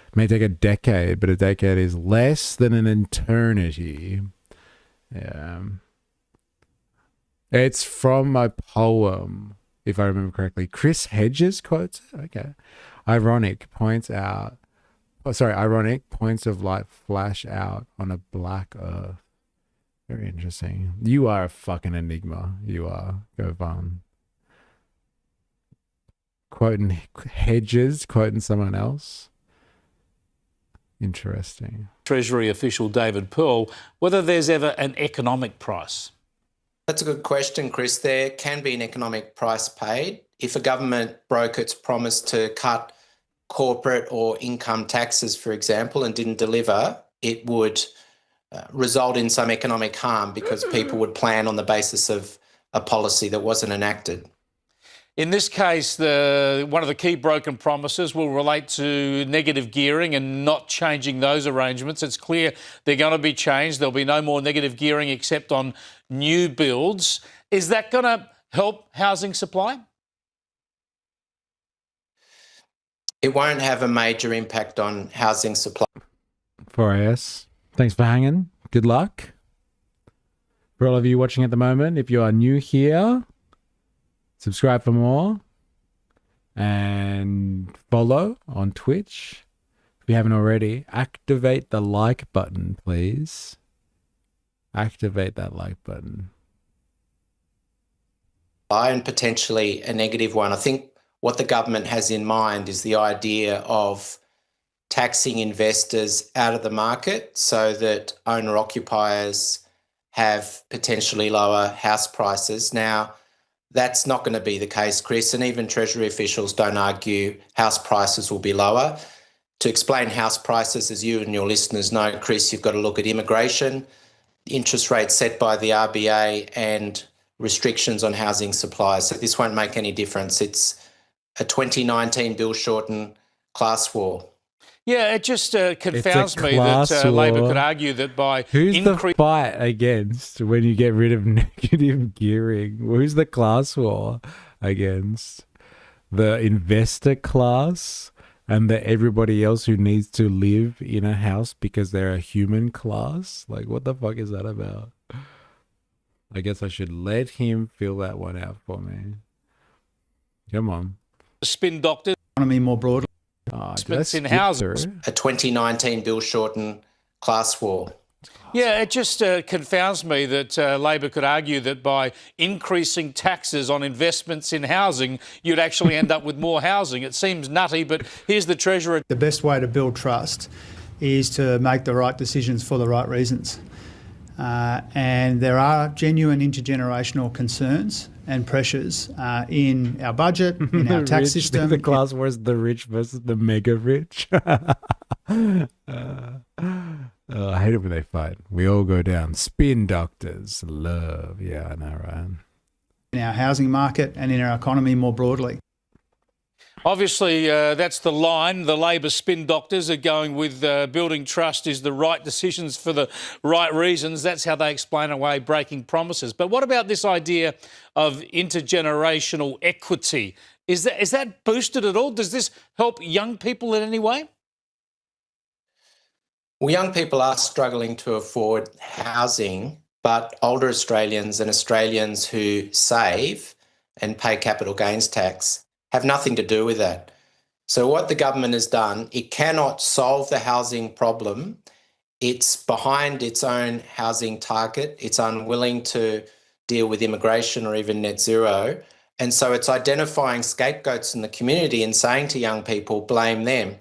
It may take a decade, but a decade is less than an eternity. Yeah. It's from my poem, if I remember correctly. Chris Hedges quotes it? Okay. Ironic points of light flash out on a black earth. Very interesting. You are a fucking enigma. You are. Go on. Quoting Hedges, quoting someone else. Interesting. Treasury official David Pearl, whether there's ever an economic price. That's a good question, Chris. There can be an economic price paid. If a government broke its promise to cut corporate or income taxes, for example, and didn't deliver, it would result in some economic harm because people would plan on the basis of a policy that wasn't enacted. In this case, one of the key broken promises will relate to negative gearing and not changing those arrangements. It's clear they're going to be changed. There'll be no more negative gearing except on new builds. Is that going to help housing supply? It won't have a major impact on housing supply. 4AS, thanks for hanging. Good luck. For all of you watching at the moment, if you are new here, subscribe for more and follow on Twitch. If you haven't already, activate the like button, please. Activate that like button. And potentially a negative one. I think what the government has in mind is the idea of taxing investors out of the market so that owner-occupiers have potentially lower house prices. Now, that's not going to be the case, Chris, and even Treasury officials don't argue house prices will be lower. To explain house prices, as you and your listeners know, Chris, you've got to look at immigration, interest rates set by the RBA, and restrictions on housing supply. So this won't make any difference. It's a 2019 bill shorten class war. Yeah, it just confounds me that Labor could argue that by Who's the fight against when you get rid of negative gearing? Who's the class war against? The investor class and the everybody else who needs to live in a house because they're a human class? Like, what the fuck is that about? I guess I should let him fill that one out for me. Come on. Spin doctors. Economy more broadly. In housing. A 2019 bill shorten class war. Yeah, it just confounds me that Labor could argue that by increasing taxes on investments in housing, you'd actually end up with more housing. It seems nutty, but here's the Treasurer. The best way to build trust is to make the right decisions for the right reasons. And there are genuine intergenerational concerns and pressures in our budget, in our tax system. The class wars, the rich versus the mega rich. I hate it when they fight. We all go down. Spin doctors. Love. Yeah, I know, right? In our housing market and in our economy more broadly. Obviously, that's the line. The Labor spin doctors are going with building trust is the right decisions for the right reasons. That's how they explain away breaking promises. But what about this idea of intergenerational equity? Is that boosted at all? Does this help young people in any way? Well, young people are struggling to afford housing, but older Australians and Australians who save and pay capital gains tax have nothing to do with that. So what the government has done, it cannot solve the housing problem. It's behind its own housing target. It's unwilling to deal with immigration or even net zero. And so it's identifying scapegoats in the community and saying to young people, blame them.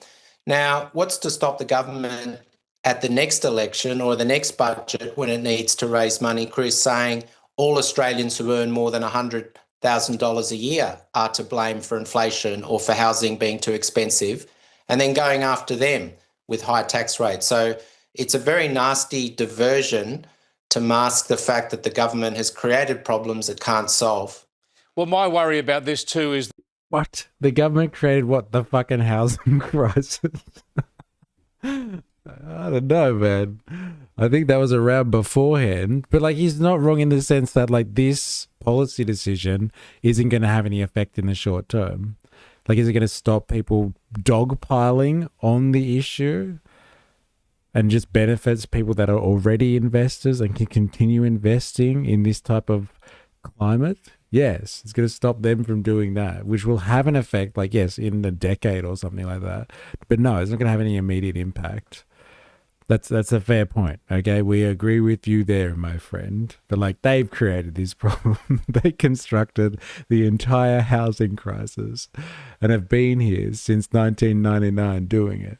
Now, what's to stop the government at the next election or the next budget when it needs to raise money, Chris, saying all Australians who earn more than $100,000 a year are to blame for inflation or for housing being too expensive, and then going after them with high tax rates. So it's a very nasty diversion to mask the fact that the government has created problems it can't solve. Well, my worry about this too is... What? The government created what? The fucking housing crisis? I don't know, man. I think that was around beforehand. But, like, he's not wrong in the sense that, like, this policy decision isn't going to have any effect in the short term. Like, is it going to stop people dogpiling on the issue and just benefits people that are already investors and can continue investing in this type of climate? Yes, it's going to stop them from doing that, which will have an effect, like, yes, in a decade or something like that. But no, it's not going to have any immediate impact. That's a fair point, okay? We agree with you there, my friend. But, like, they've created this problem. They constructed the entire housing crisis and have been here since 1999 doing it.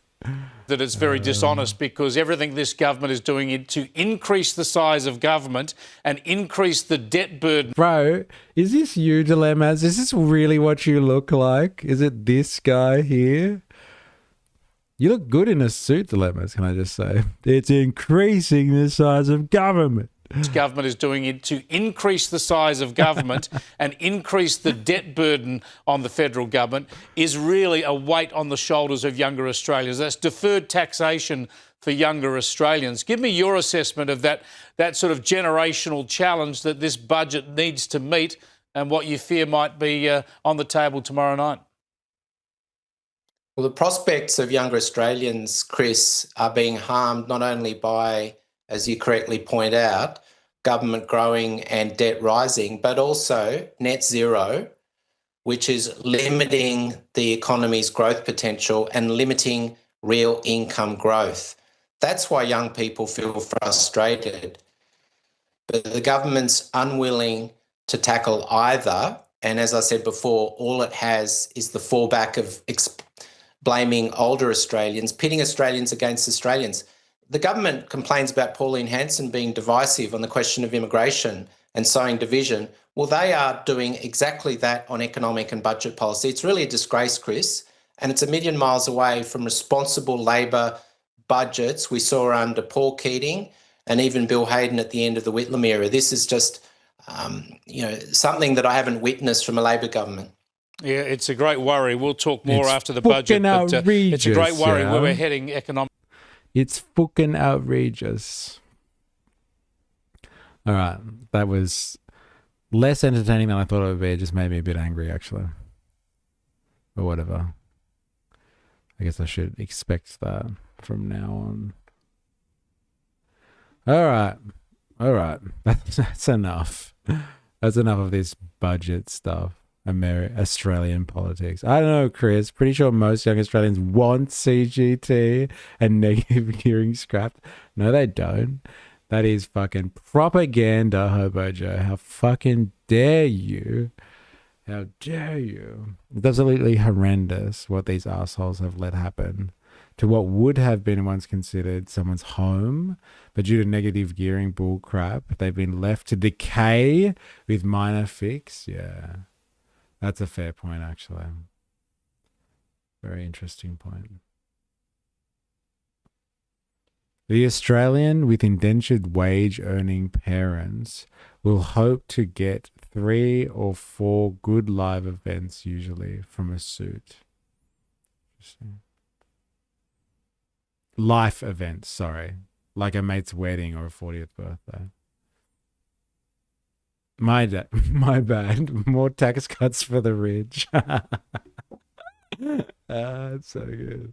That it's very dishonest, because everything this government is doing is to increase the size of government and increase the debt burden. Bro, is this you, Dilemmas? Is this really what you look like? Is it this guy here? You look good in a suit, Dilemmas, can I just say? It's increasing the size of government. This government is doing it to increase the size of government and increase the debt burden on the federal government is really a weight on the shoulders of younger Australians. That's deferred taxation for younger Australians. Give me your assessment of that sort of generational challenge that this budget needs to meet and what you fear might be on the table tomorrow night. Well, the prospects of younger Australians, Chris, are being harmed not only by, as you correctly point out, government growing and debt rising, but also net zero, which is limiting the economy's growth potential and limiting real income growth. That's why young people feel frustrated. But the government's unwilling to tackle either. And as I said before, all it has is the fallback of blaming older Australians, pitting Australians against Australians. The government complains about Pauline Hanson being divisive on the question of immigration and sowing division. Well, they are doing exactly that on economic and budget policy. It's really a disgrace, Chris, and it's a million miles away from responsible Labor budgets we saw under Paul Keating and even Bill Hayden at the end of the Whitlam era. This is just, something that I haven't witnessed from a Labor government. Yeah, it's a great worry. We'll talk more after the budget, but it's a great worry where we're heading economically. It's fucking outrageous. All right, that was less entertaining than I thought it would be. It just made me a bit angry, actually. But whatever. I guess I should expect that from now on. All right. That's enough. That's enough of this budget stuff. Australian politics. I don't know, Chris. Pretty sure most young Australians want CGT and negative gearing scrapped. No, they don't. That is fucking propaganda, Hobo Joe. How fucking dare you? How dare you? It's absolutely horrendous what these assholes have let happen to what would have been once considered someone's home, but due to negative gearing bull crap, they've been left to decay with minor fix. Yeah. That's a fair point, actually. Very interesting point. The Australian with indentured wage earning parents will hope to get 3 or 4 good live events usually from a suit. Life events, sorry. Like a mate's wedding or a 40th birthday. My bad. More tax cuts for the rich. It's so good.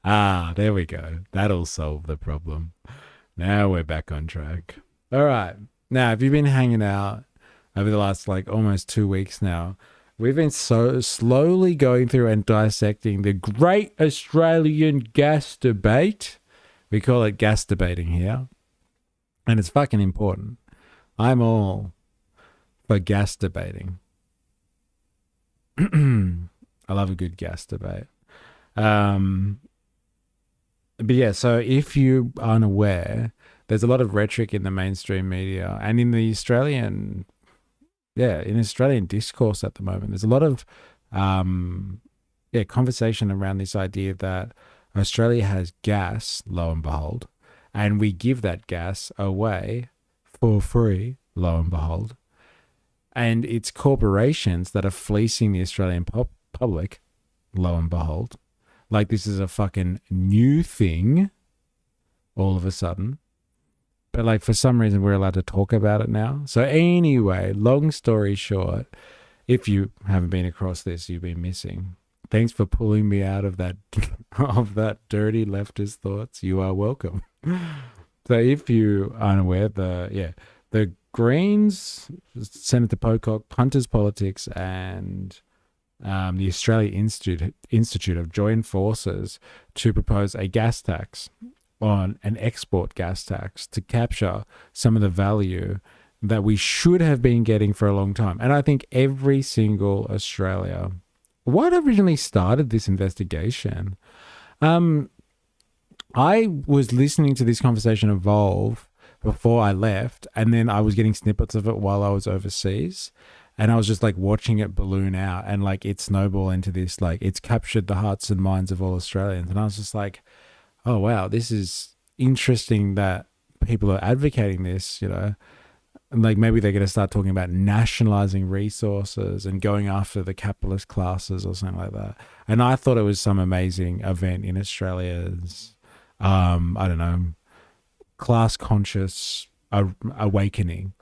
There we go. That'll solve the problem. Now we're back on track. All right. Now, if you've been hanging out over the last almost 2 weeks now, We've been so slowly going through and dissecting the great Australian gas debate. We call it gas debating here. And it's fucking important. I'm all for gas debating. I love a good gas debate. But yeah, so if you aren't aware, there's a lot of rhetoric in the mainstream media and in the Australian discourse at the moment. There's a lot of conversation around this idea that Australia has gas, lo and behold, and we give that gas away for free, lo and behold. And it's corporations that are fleecing the Australian public, lo and behold. Like this is a fucking new thing all of a sudden. But like for some reason we're allowed to talk about it now. So anyway, long story short, if you haven't been across this, you've been missing. Thanks for pulling me out of that dirty leftist thoughts. You are welcome. So if you aren't aware, the Greens, Senator Pocock, Punters Politics, and the Australia Institute have joined forces to propose a gas tax, on an export gas tax, to capture some of the value that we should have been getting for a long time. And I think every single Australia, what originally started this investigation, I was listening to this conversation evolve before I left, and then I was getting snippets of it while I was overseas, and I was just like watching it balloon out, and like it snowball into this, like it's captured the hearts and minds of all Australians. And I was just like, oh wow, this is interesting that people are advocating this, you know. And like maybe they're going to start talking about nationalizing resources and going after the capitalist classes or something like that. And I thought it was some amazing event in Australia's, class conscious awakening.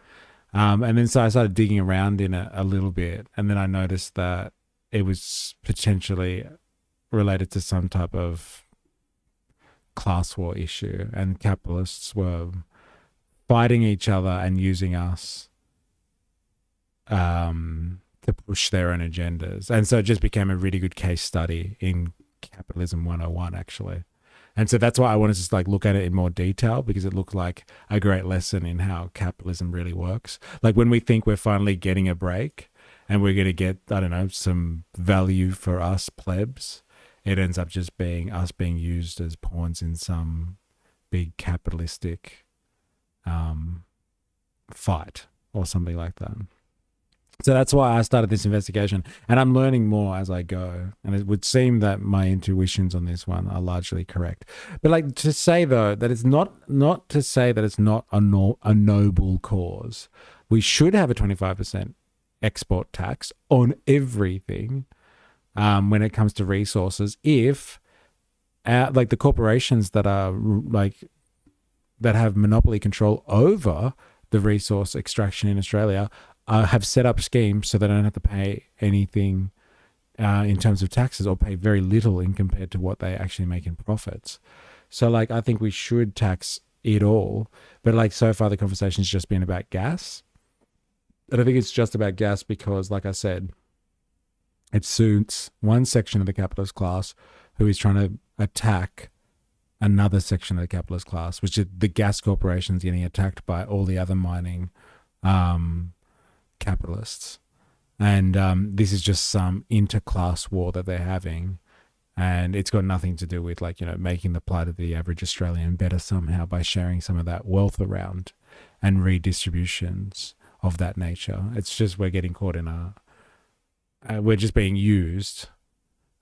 And then so I started digging around in it a little bit, and then I noticed that it was potentially related to some type of class war issue, and capitalists were fighting each other and using us to push their own agendas. And so it just became a really good case study in Capitalism 101, actually. And so that's why I wanted to just like look at it in more detail, because it looked like a great lesson in how capitalism really works. Like when we think we're finally getting a break and we're going to get, some value for us plebs, it ends up just being us being used as pawns in some big capitalistic fight or something like that. So that's why I started this investigation, and I'm learning more as I go. And it would seem that my intuitions on this one are largely correct. But like to say though that it's not to say that it's not a noble cause. We should have a 25% export tax on everything when it comes to resources. If like the corporations that are that have monopoly control over the resource extraction in Australia have set up schemes so they don't have to pay anything in terms of taxes, or pay very little in compared to what they actually make in profits. So like I think we should tax it all, but like so far the conversation's just been about gas. And I think it's just about gas because, like I said, it suits one section of the capitalist class who is trying to attack another section of the capitalist class, which is the gas corporations getting attacked by all the other mining capitalists. And this is just some interclass war that they're having, and it's got nothing to do with making the plight of the average Australian better somehow by sharing some of that wealth around and redistributions of that nature. It's just we're getting caught in we're just being used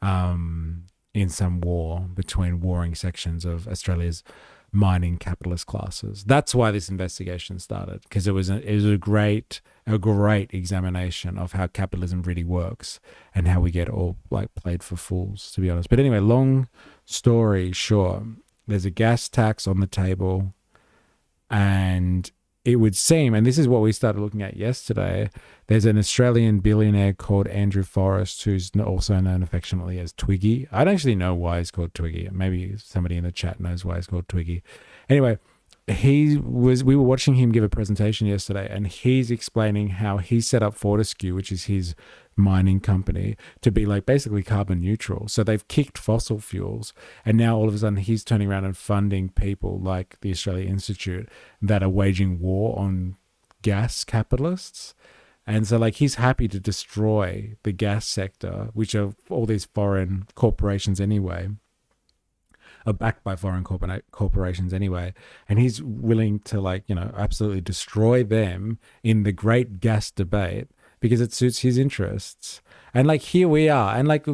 in some war between warring sections of Australia's mining capitalist classes. That's why this investigation started, because it was a great examination of how capitalism really works and how we get all played for fools, to be honest. But anyway, long story short, there's a gas tax on the table, and it would seem, and this is what we started looking at yesterday, there's an Australian billionaire called Andrew Forrest, who's also known affectionately as Twiggy. I don't actually know why he's called Twiggy. Maybe somebody in the chat knows why he's called Twiggy. Anyway, we were watching him give a presentation yesterday, and he's explaining how he set up Fortescue, which is his mining company, to be like basically carbon neutral. So they've kicked fossil fuels, and now all of a sudden he's turning around and funding people like the Australia Institute that are waging war on gas capitalists. And so like he's happy to destroy the gas sector, which are all these foreign corporations anyway, are backed by foreign corporations anyway, and he's willing to like, you know, absolutely destroy them in the great gas debate because it suits his interests. And like here we are, and like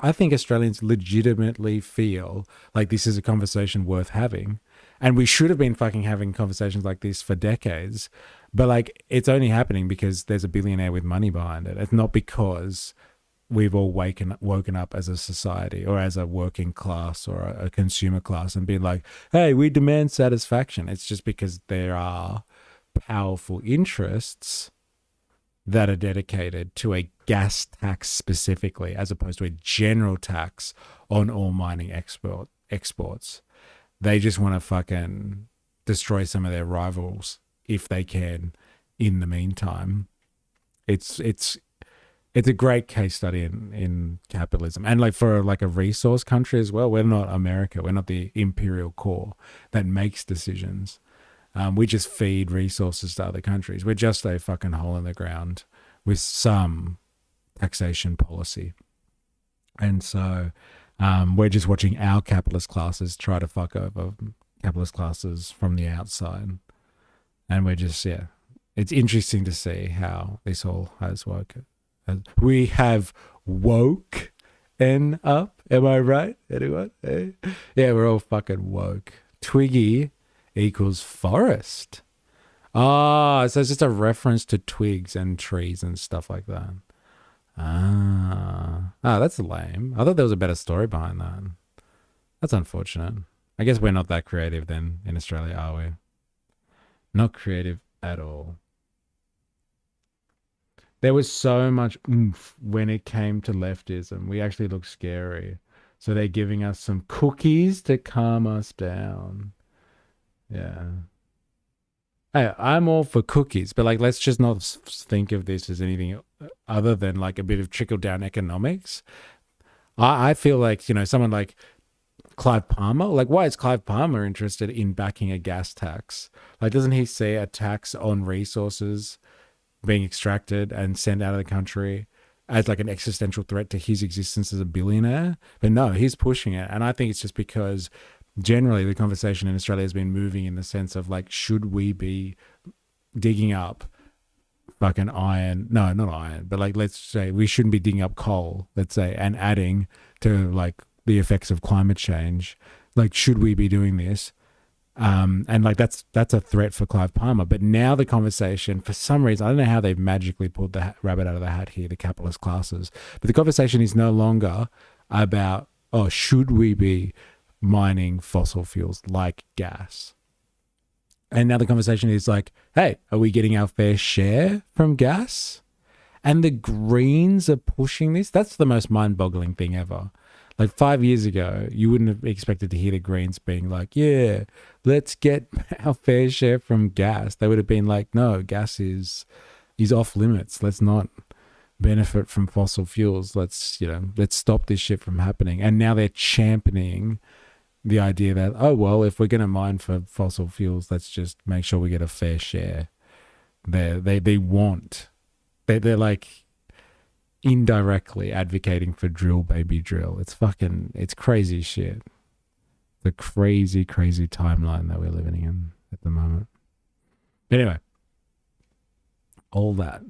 I think Australians legitimately feel like this is a conversation worth having, and we should have been fucking having conversations like this for decades, but like it's only happening because there's a billionaire with money behind it. It's not because we've all woken up as a society or as a working class or a consumer class and been like, hey, we demand satisfaction. It's just because there are powerful interests that are dedicated to a gas tax specifically, as opposed to a general tax on all mining exports. They just want to fucking destroy some of their rivals if they can in the meantime. It's a great case study in capitalism, and like for like a resource country as well. We're not America. We're not the imperial core that makes decisions. We just feed resources to other countries. We're just a fucking hole in the ground with some taxation policy. And so we're just watching our capitalist classes try to fuck over capitalist classes from the outside. And we're just, yeah, it's interesting to see how this all has worked. We have woke and up. Am I right? Anyone? Yeah, we're all fucking woke. Twiggy equals forest. So it's just a reference to twigs and trees and stuff like that. That's lame. I thought there was a better story behind that. That's unfortunate. I guess we're not that creative then in Australia, are we? Not creative at all. There was so much oomph when it came to leftism. We actually looked scary. So they're giving us some cookies to calm us down. Yeah. Hey, I'm all for cookies, but like, let's just not think of this as anything other than like a bit of trickle-down economics. I feel like, you know, someone like Clive Palmer, like why is Clive Palmer interested in backing a gas tax? Like, doesn't he see a tax on resources being extracted and sent out of the country as like an existential threat to his existence as a billionaire? But no, he's pushing it. And I think it's just because generally the conversation in Australia has been moving in the sense of like, should we be digging up fucking iron? No, not iron, but like, let's say we shouldn't be digging up coal, let's say, and adding to like the effects of climate change. Like, should we be doing this? And like that's a threat for Clive Palmer. But now the conversation, for some reason, I don't know how they've magically pulled the rabbit out of the hat here, the capitalist classes, but the conversation is no longer about, oh, should we be mining fossil fuels like gas? And now the conversation is like, hey, are we getting our fair share from gas? And the Greens are pushing this. That's the most mind-boggling thing ever. Like 5 years ago, you wouldn't have expected to hear the Greens being like, yeah, let's get our fair share from gas. They would have been like, no, gas is off limits. Let's not benefit from fossil fuels. Let's stop this shit from happening. And now they're championing the idea that, oh, well, if we're going to mine for fossil fuels, let's just make sure we get a fair share. They're like indirectly advocating for drill, baby, drill. It's crazy shit. The crazy, crazy timeline that we're living in at the moment. Anyway, all that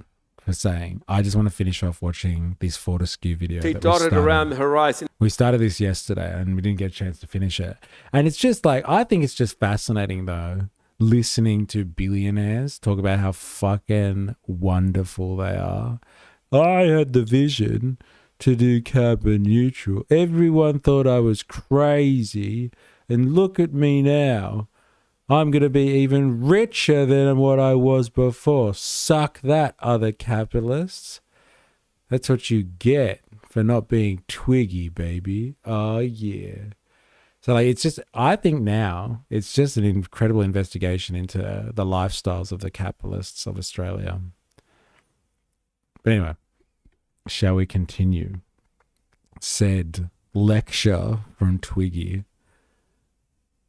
for saying, I just want to finish off watching this Fortescue video. They dotted around the horizon. We started this yesterday and we didn't get a chance to finish it. And it's just like, I think it's just fascinating though, listening to billionaires talk about how fucking wonderful they are. I had the vision to do carbon neutral. Everyone thought I was crazy. And look at me now. I'm going to be even richer than what I was before. Suck that, other capitalists. That's what you get for not being twiggy, baby. Oh, yeah. So like, it's just, I think now it's just an incredible investigation into the lifestyles of the capitalists of Australia. But anyway, shall we continue? Said lecture from Twiggy,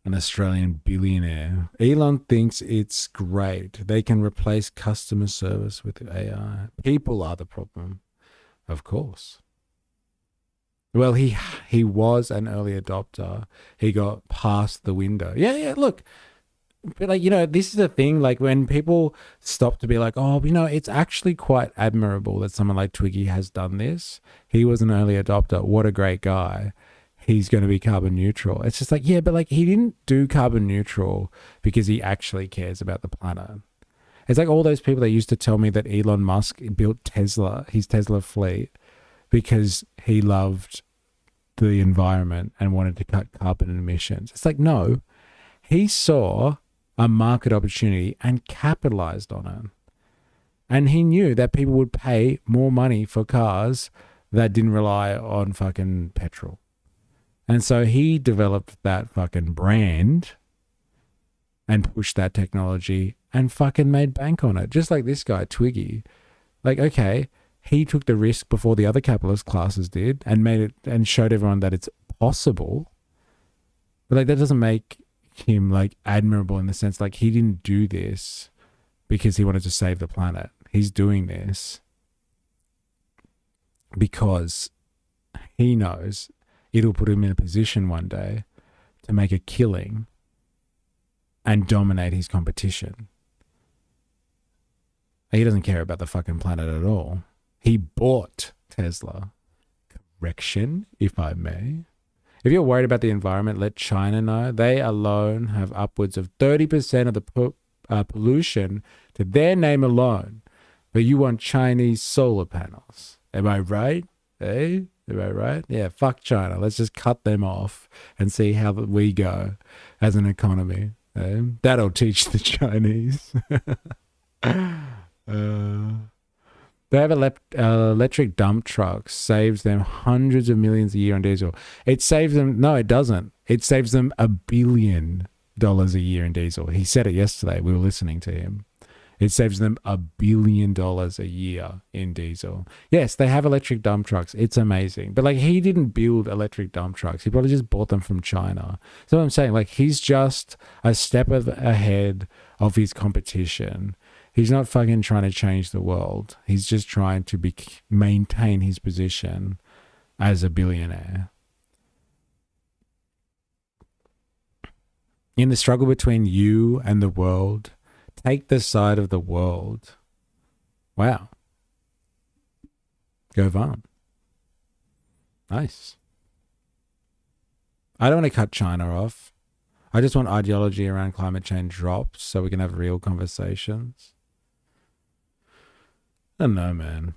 an Australian billionaire. Elon thinks it's great. They can replace customer service with AI. People are the problem, of course. Well, he was an early adopter. He got past the window. Yeah, look. But like, this is the thing, like when people stop to be like, oh, it's actually quite admirable that someone like Twiggy has done this. He was an early adopter. What a great guy. He's going to be carbon neutral. It's just like, yeah, but like he didn't do carbon neutral because he actually cares about the planet. It's like all those people that used to tell me that Elon Musk built his Tesla fleet because he loved the environment and wanted to cut carbon emissions. It's like, no, he saw a market opportunity and capitalized on it. And he knew that people would pay more money for cars that didn't rely on fucking petrol. And so he developed that fucking brand and pushed that technology and fucking made bank on it. Just like this guy, Twiggy. Like, okay, he took the risk before the other capitalist classes did and made it and showed everyone that it's possible. But like, that doesn't make him like admirable in the sense like he didn't do this because he wanted to save the planet. He's doing this because he knows it'll put him in a position one day to make a killing and dominate his competition. He doesn't care about the fucking planet at all. He bought Tesla. Correction, if I may. If you're worried about the environment, let China know. They alone have upwards of 30% of the pollution to their name alone. But you want Chinese solar panels. Am I right? Eh? Am I right? Yeah, fuck China. Let's just cut them off and see how we go as an economy. Eh? That'll teach the Chinese. They have electric dump trucks, saves them hundreds of millions a year on diesel. It saves them, no, it doesn't. It saves them $1 billion a year in diesel. He said it yesterday. We were listening to him. It saves them $1 billion a year in diesel. Yes, they have electric dump trucks. It's amazing. But like, he didn't build electric dump trucks. He probably just bought them from China. So what I'm saying, like, he's just a step ahead of his competition. He's not fucking trying to change the world. He's just trying to maintain his position as a billionaire. In the struggle between you and the world, take the side of the world. Wow. Go on. Nice. I don't want to cut China off. I just want ideology around climate change drops so we can have real conversations. I don't know, man.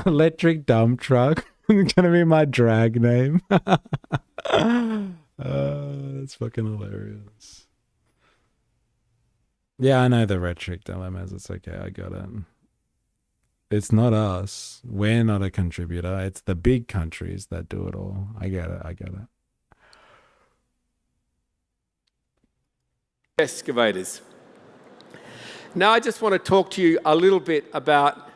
Electric dump truck. It's gonna be my drag name. That's fucking hilarious. Yeah, I know the rhetoric dilemmas. It's okay. I got it. It's not us. We're not a contributor. It's the big countries that do it all. I get it. I get it. Excavators. Now I just want to talk to you a little bit about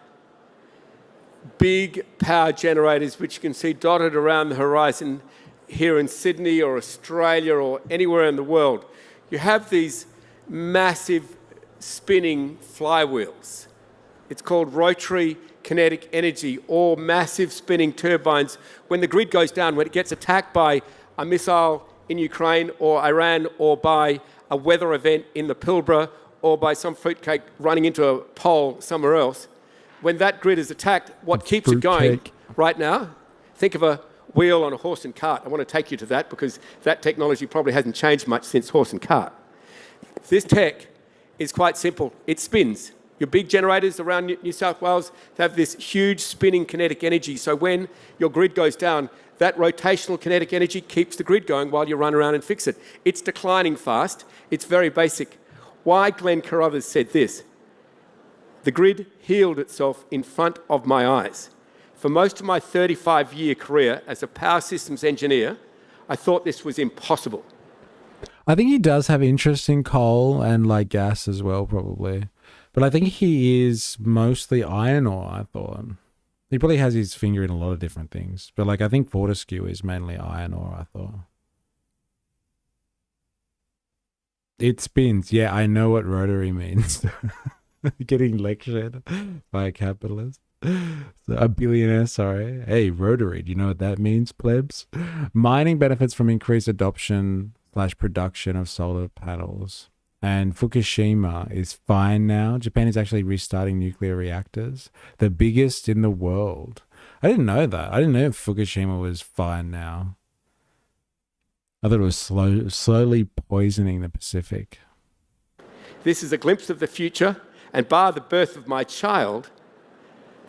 big power generators, which you can see dotted around the horizon here in Sydney or Australia or anywhere in the world. You have these massive spinning flywheels. It's called rotary kinetic energy, or massive spinning turbines. When the grid goes down, when it gets attacked by a missile in Ukraine or Iran, or by a weather event in the Pilbara, or by some fruitcake running into a pole somewhere else, when that grid is attacked, what keeps it going right now, think of a wheel on a horse and cart. I want to take you to that because that technology probably hasn't changed much since horse and cart. This tech is quite simple. It spins. Your big generators around New South Wales have this huge spinning kinetic energy. So when your grid goes down, that rotational kinetic energy keeps the grid going while you run around and fix it. It's declining fast. It's very basic. Why Glenn Carruthers said this: the grid healed itself in front of my eyes. For most of my 35-year career as a power systems engineer, I thought this was impossible. I think he does have interest in coal and like gas as well, probably. But I think he is mostly iron ore, I thought. He probably has his finger in a lot of different things. But like I think Fortescue is mainly iron ore, I thought. It spins. Yeah, I know what rotary means. Getting lectured by a capitalist. So a billionaire, sorry. Hey, rotary, do you know what that means, plebs? Mining benefits from increased adoption / production of solar panels. And Fukushima is fine now. Japan is actually restarting nuclear reactors. The biggest in the world. I didn't know that. I didn't know Fukushima was fine now. I thought it was slowly poisoning the Pacific. This is a glimpse of the future, and bar the birth of my child,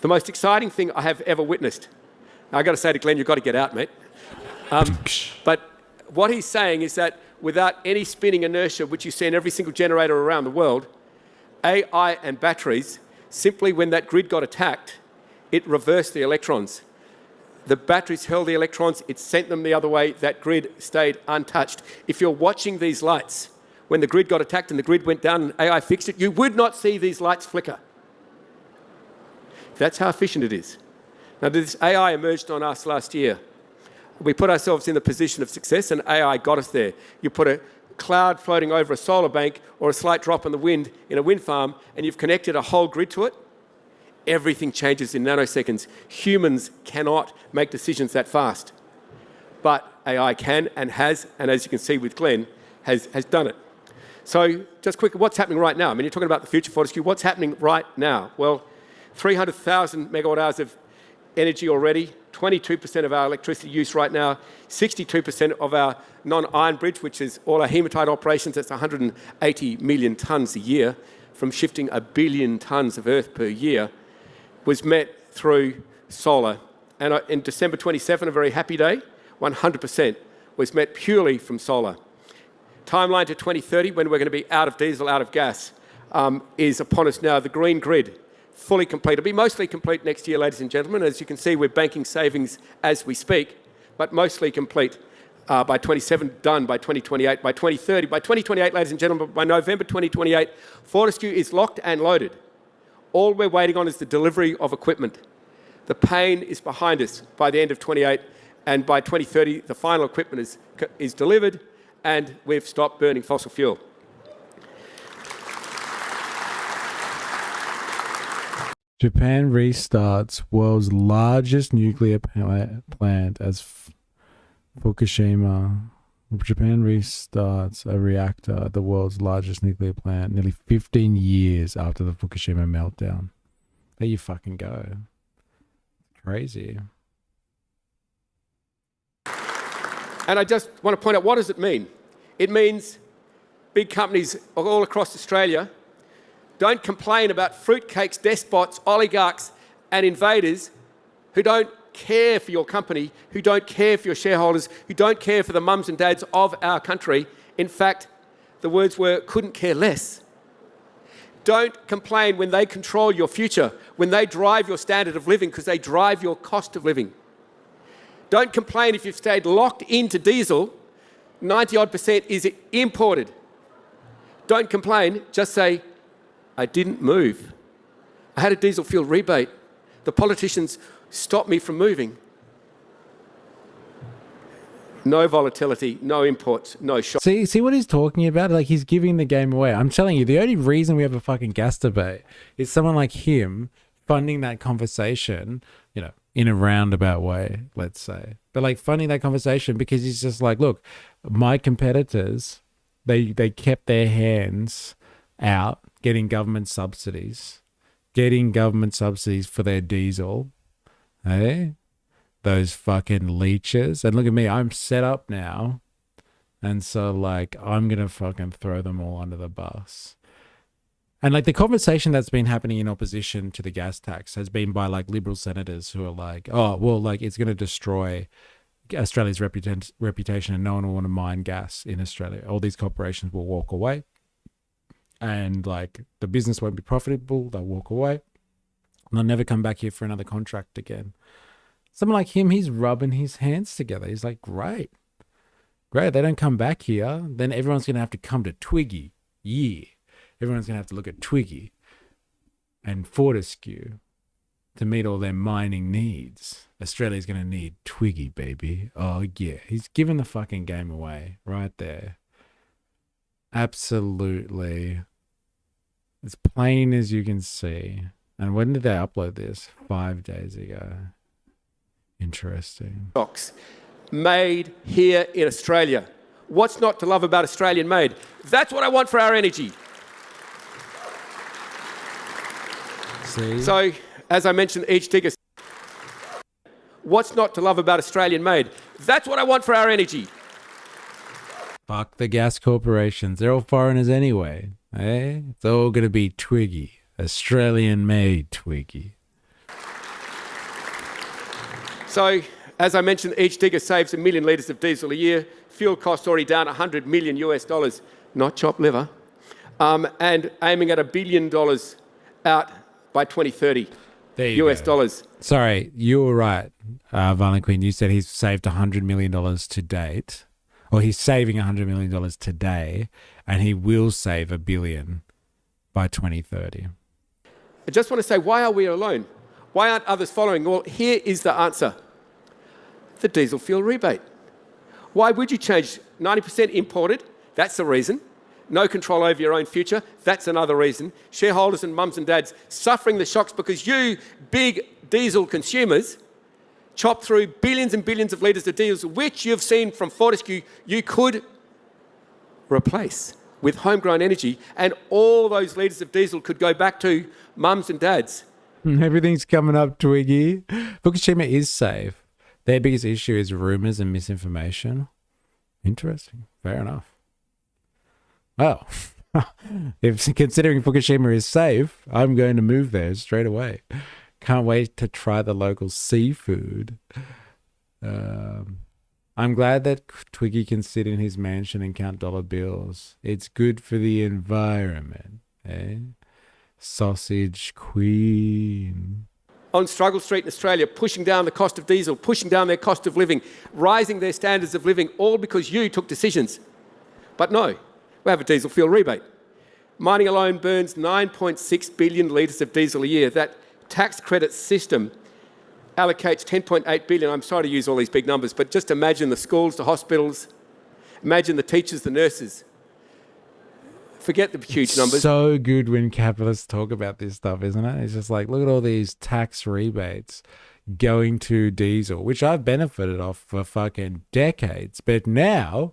the most exciting thing I have ever witnessed. Now, I've got to say to Glenn, you've got to get out, mate. But what he's saying is that without any spinning inertia, which you see in every single generator around the world, AI and batteries, simply when that grid got attacked, it reversed the electrons. The batteries held the electrons, it sent them the other way, that grid stayed untouched. If you're watching these lights, when the grid got attacked and the grid went down and AI fixed it, you would not see these lights flicker. That's how efficient it is. Now, this AI emerged on us last year. We put ourselves in the position of success and AI got us there. You put a cloud floating over a solar bank or a slight drop in the wind in a wind farm and you've connected a whole grid to it, everything changes in nanoseconds. Humans cannot make decisions that fast. But AI can and has, and as you can see with Glenn, has done it. So just quickly, what's happening right now? I mean, you're talking about the future, Fortescue. What's happening right now? Well, 300,000 megawatt hours of energy already, 22% of our electricity use right now, 62% of our non-iron bridge, which is all our hematite operations, that's 180 million tonnes a year, from shifting 1 billion tonnes of earth per year, was met through solar. And in December 27, a very happy day, 100% was met purely from solar. Timeline to 2030, when we're going to be out of diesel, out of gas, is upon us now. The green grid, fully complete. It'll be mostly complete next year, ladies and gentlemen. As you can see, we're banking savings as we speak, but mostly complete by 27, done by 2028, by 2030. By 2028, ladies and gentlemen, by November 2028, Fortescue is locked and loaded. All we're waiting on is the delivery of equipment. The pain is behind us by the end of 28, and by 2030, the final equipment is delivered, and we've stopped burning fossil fuel. Japan restarts world's largest nuclear plant as Fukushima. Japan restarts a reactor at the world's largest nuclear plant nearly 15 years after the Fukushima meltdown. There you fucking go. Crazy. And I just want to point out, what does it mean? It means big companies all across Australia don't complain about fruitcakes, despots, oligarchs and invaders who don't care for your company, who don't care for your shareholders, who don't care for the mums and dads of our country. In fact, the words were, couldn't care less. Don't complain when they control your future, when they drive your standard of living, because they drive your cost of living. Don't complain if you've stayed locked into diesel, 90-odd% is imported. Don't complain, just say, I didn't move. I had a diesel fuel rebate. The politicians stopped me from moving. No volatility, no imports, no shock. See what he's talking about? Like, he's giving the game away. I'm telling you, the only reason we have a fucking gas debate is someone like him funding that conversation, you know, in a roundabout way, let's say. But like funding that conversation because he's just like, look, my competitors, they kept their hands out getting government subsidies for their diesel. Hey? Those fucking leeches. And look at me, I'm set up now. And so like, I'm going to fucking throw them all under the bus. And like the conversation that's been happening in opposition to the gas tax has been by like Liberal senators who are like, oh, well, like it's going to destroy Australia's reputation and no one will want to mine gas in Australia. All these corporations will walk away and like the business won't be profitable. They'll walk away. They'll never come back here for another contract again. Someone like him, he's rubbing his hands together. He's like, great. Great, they don't come back here. Then everyone's going to have to come to Twiggy. Yeah. Everyone's going to have to look at Twiggy and Fortescue to meet all their mining needs. Australia's going to need Twiggy, baby. Oh, yeah. He's giving the fucking game away right there. Absolutely. As plain as you can see. And when did they upload this? 5 days ago. Interesting. Made here in Australia. What's not to love about Australian made? That's what I want for our energy. See? So, as I mentioned, each digger. What's not to love about Australian made? That's what I want for our energy. Fuck the gas corporations. They're all foreigners anyway. Eh? It's all going to be Twiggy. Australian made Twiggy. So, as I mentioned, each digger saves 1 million litres of diesel a year. Fuel costs already down $100 million US, not chopped liver, and aiming at $1 billion out by 2030 US dollars. Sorry, you were right, Violent Queen. You said he's saved $100 million to date, or he's saving $100 million today, and he will save $1 billion by 2030. I just want to say, why are we alone? Why aren't others following? Well, here is the answer. The diesel fuel rebate. Why would you change 90% imported? That's the reason. No control over your own future. That's another reason. Shareholders and mums and dads suffering the shocks because you, big diesel consumers, chop through billions and billions of litres of diesel, which you've seen from Fortescue, you could replace with homegrown energy, and all those litres of diesel could go back to mums and dads. Everything's coming up, Twiggy. Fukushima is safe. Their biggest issue is rumours and misinformation. Interesting. Fair enough. Well, if considering Fukushima is safe, I'm going to move there straight away. Can't wait to try the local seafood. I'm glad that Twiggy can sit in his mansion and count dollar bills. It's good for the environment, eh? Sausage Queen. On Struggle Street in Australia, pushing down the cost of diesel, pushing down their cost of living, rising their standards of living, all because you took decisions. But no, we have a diesel fuel rebate. Mining alone burns 9.6 billion litres of diesel a year. That tax credit system allocates 10.8 billion. I'm sorry to use all these big numbers, but just imagine the schools, the hospitals, imagine the teachers, the nurses. Forget the huge numbers. So good when capitalists talk about this stuff, isn't it? It's just like, look at all these tax rebates going to diesel, which I've benefited off for fucking decades. But now,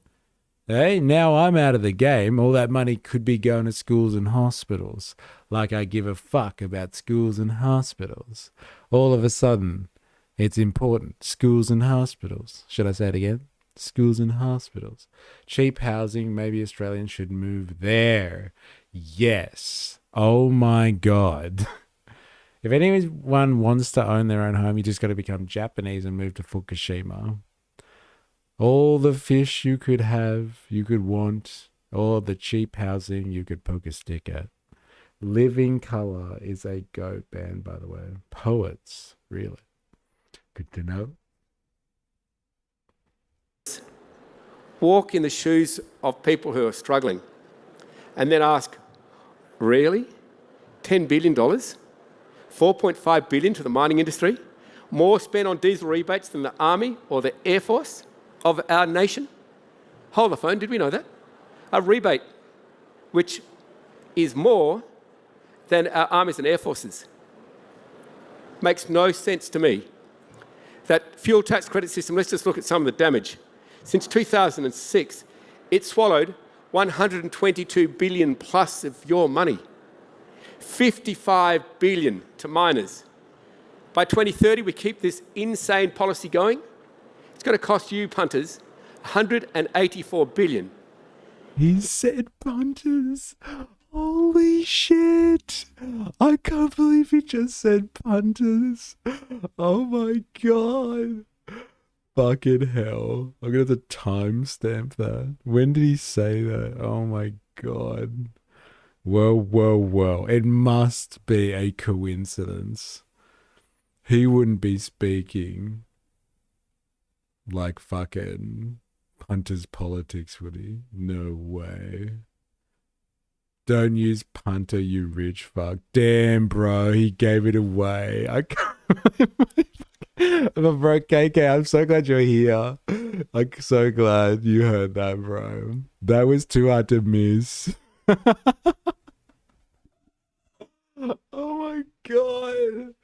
now I'm out of the game. All that money could be going to schools and hospitals. Like I give a fuck about schools and hospitals. All of a sudden, it's important. Schools and hospitals. Should I say it again? Schools and hospitals. Cheap housing, maybe Australians should move there. Yes. Oh my God. If anyone wants to own their own home, you just got to become Japanese and move to Fukushima. All the fish you could have, you could want, all the cheap housing you could poke a stick at. Living Colour is a goat band, by the way. Poets, really. Good to know. Walk in the shoes of people who are struggling and then ask, really? $10 billion? $4.5 billion to the mining industry? More spent on diesel rebates than the Army or the Air Force of our nation? Hold the phone, did we know that? A rebate which is more than our armies and air forces. Makes no sense to me. That fuel tax credit system, let's just look at some of the damage. Since 2006, it swallowed 122 billion plus of your money. 55 billion to miners. By 2030, we keep this insane policy going. It's going to cost you punters 184 billion. He said punters. Holy shit. I can't believe he just said punters. Oh my God. Fucking hell. I'm going to have to timestamp that. When did he say that? Oh my God. Whoa, whoa, whoa. It must be a coincidence. he wouldn't be speaking like fucking Punter's politics, would he? No way. Don't use Punter, you rich fuck. Damn, bro, he gave it away. I can't. But bro, KK, I'm so glad you're here. I'm so glad you heard that, bro. That was too hard to miss. Oh my god.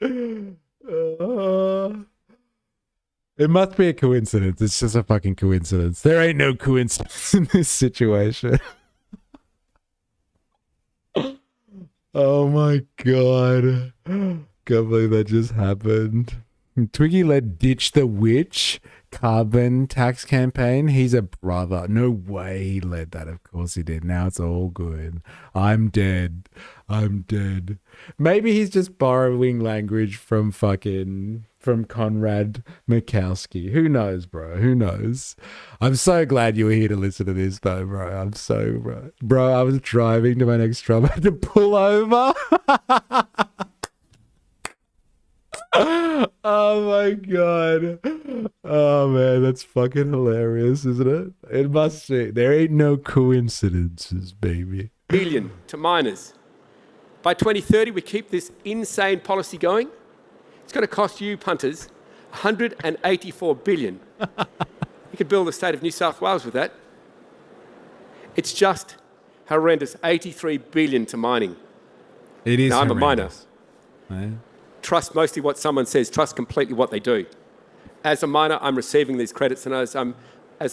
It must be a coincidence. It's just a fucking coincidence. There ain't no coincidence in this situation. Oh my god. Can't believe that just happened. Twiggy led Ditch the Witch carbon tax campaign. He's a brother. No way he led that. Of course he did. Now it's all good. I'm dead. I'm dead. Maybe he's just borrowing language from Conrad Mikowski. Who knows, bro? Who knows? I'm so glad you were here to listen to this, though, bro. I'm so, bro, I was driving to my next job. I had to pull over. Oh my god. Oh man, that's fucking hilarious, isn't it? It must be. There ain't no coincidences, baby. Billion to miners. By 2030, we keep this insane policy going. It's going to cost you punters 184 billion. You could build the state of New South Wales with that. It's just horrendous. 83 billion to mining. It is. Now, I'm horrendous. a miner. Trust mostly what someone says. Trust completely what they do. As a miner, I'm receiving these credits, and as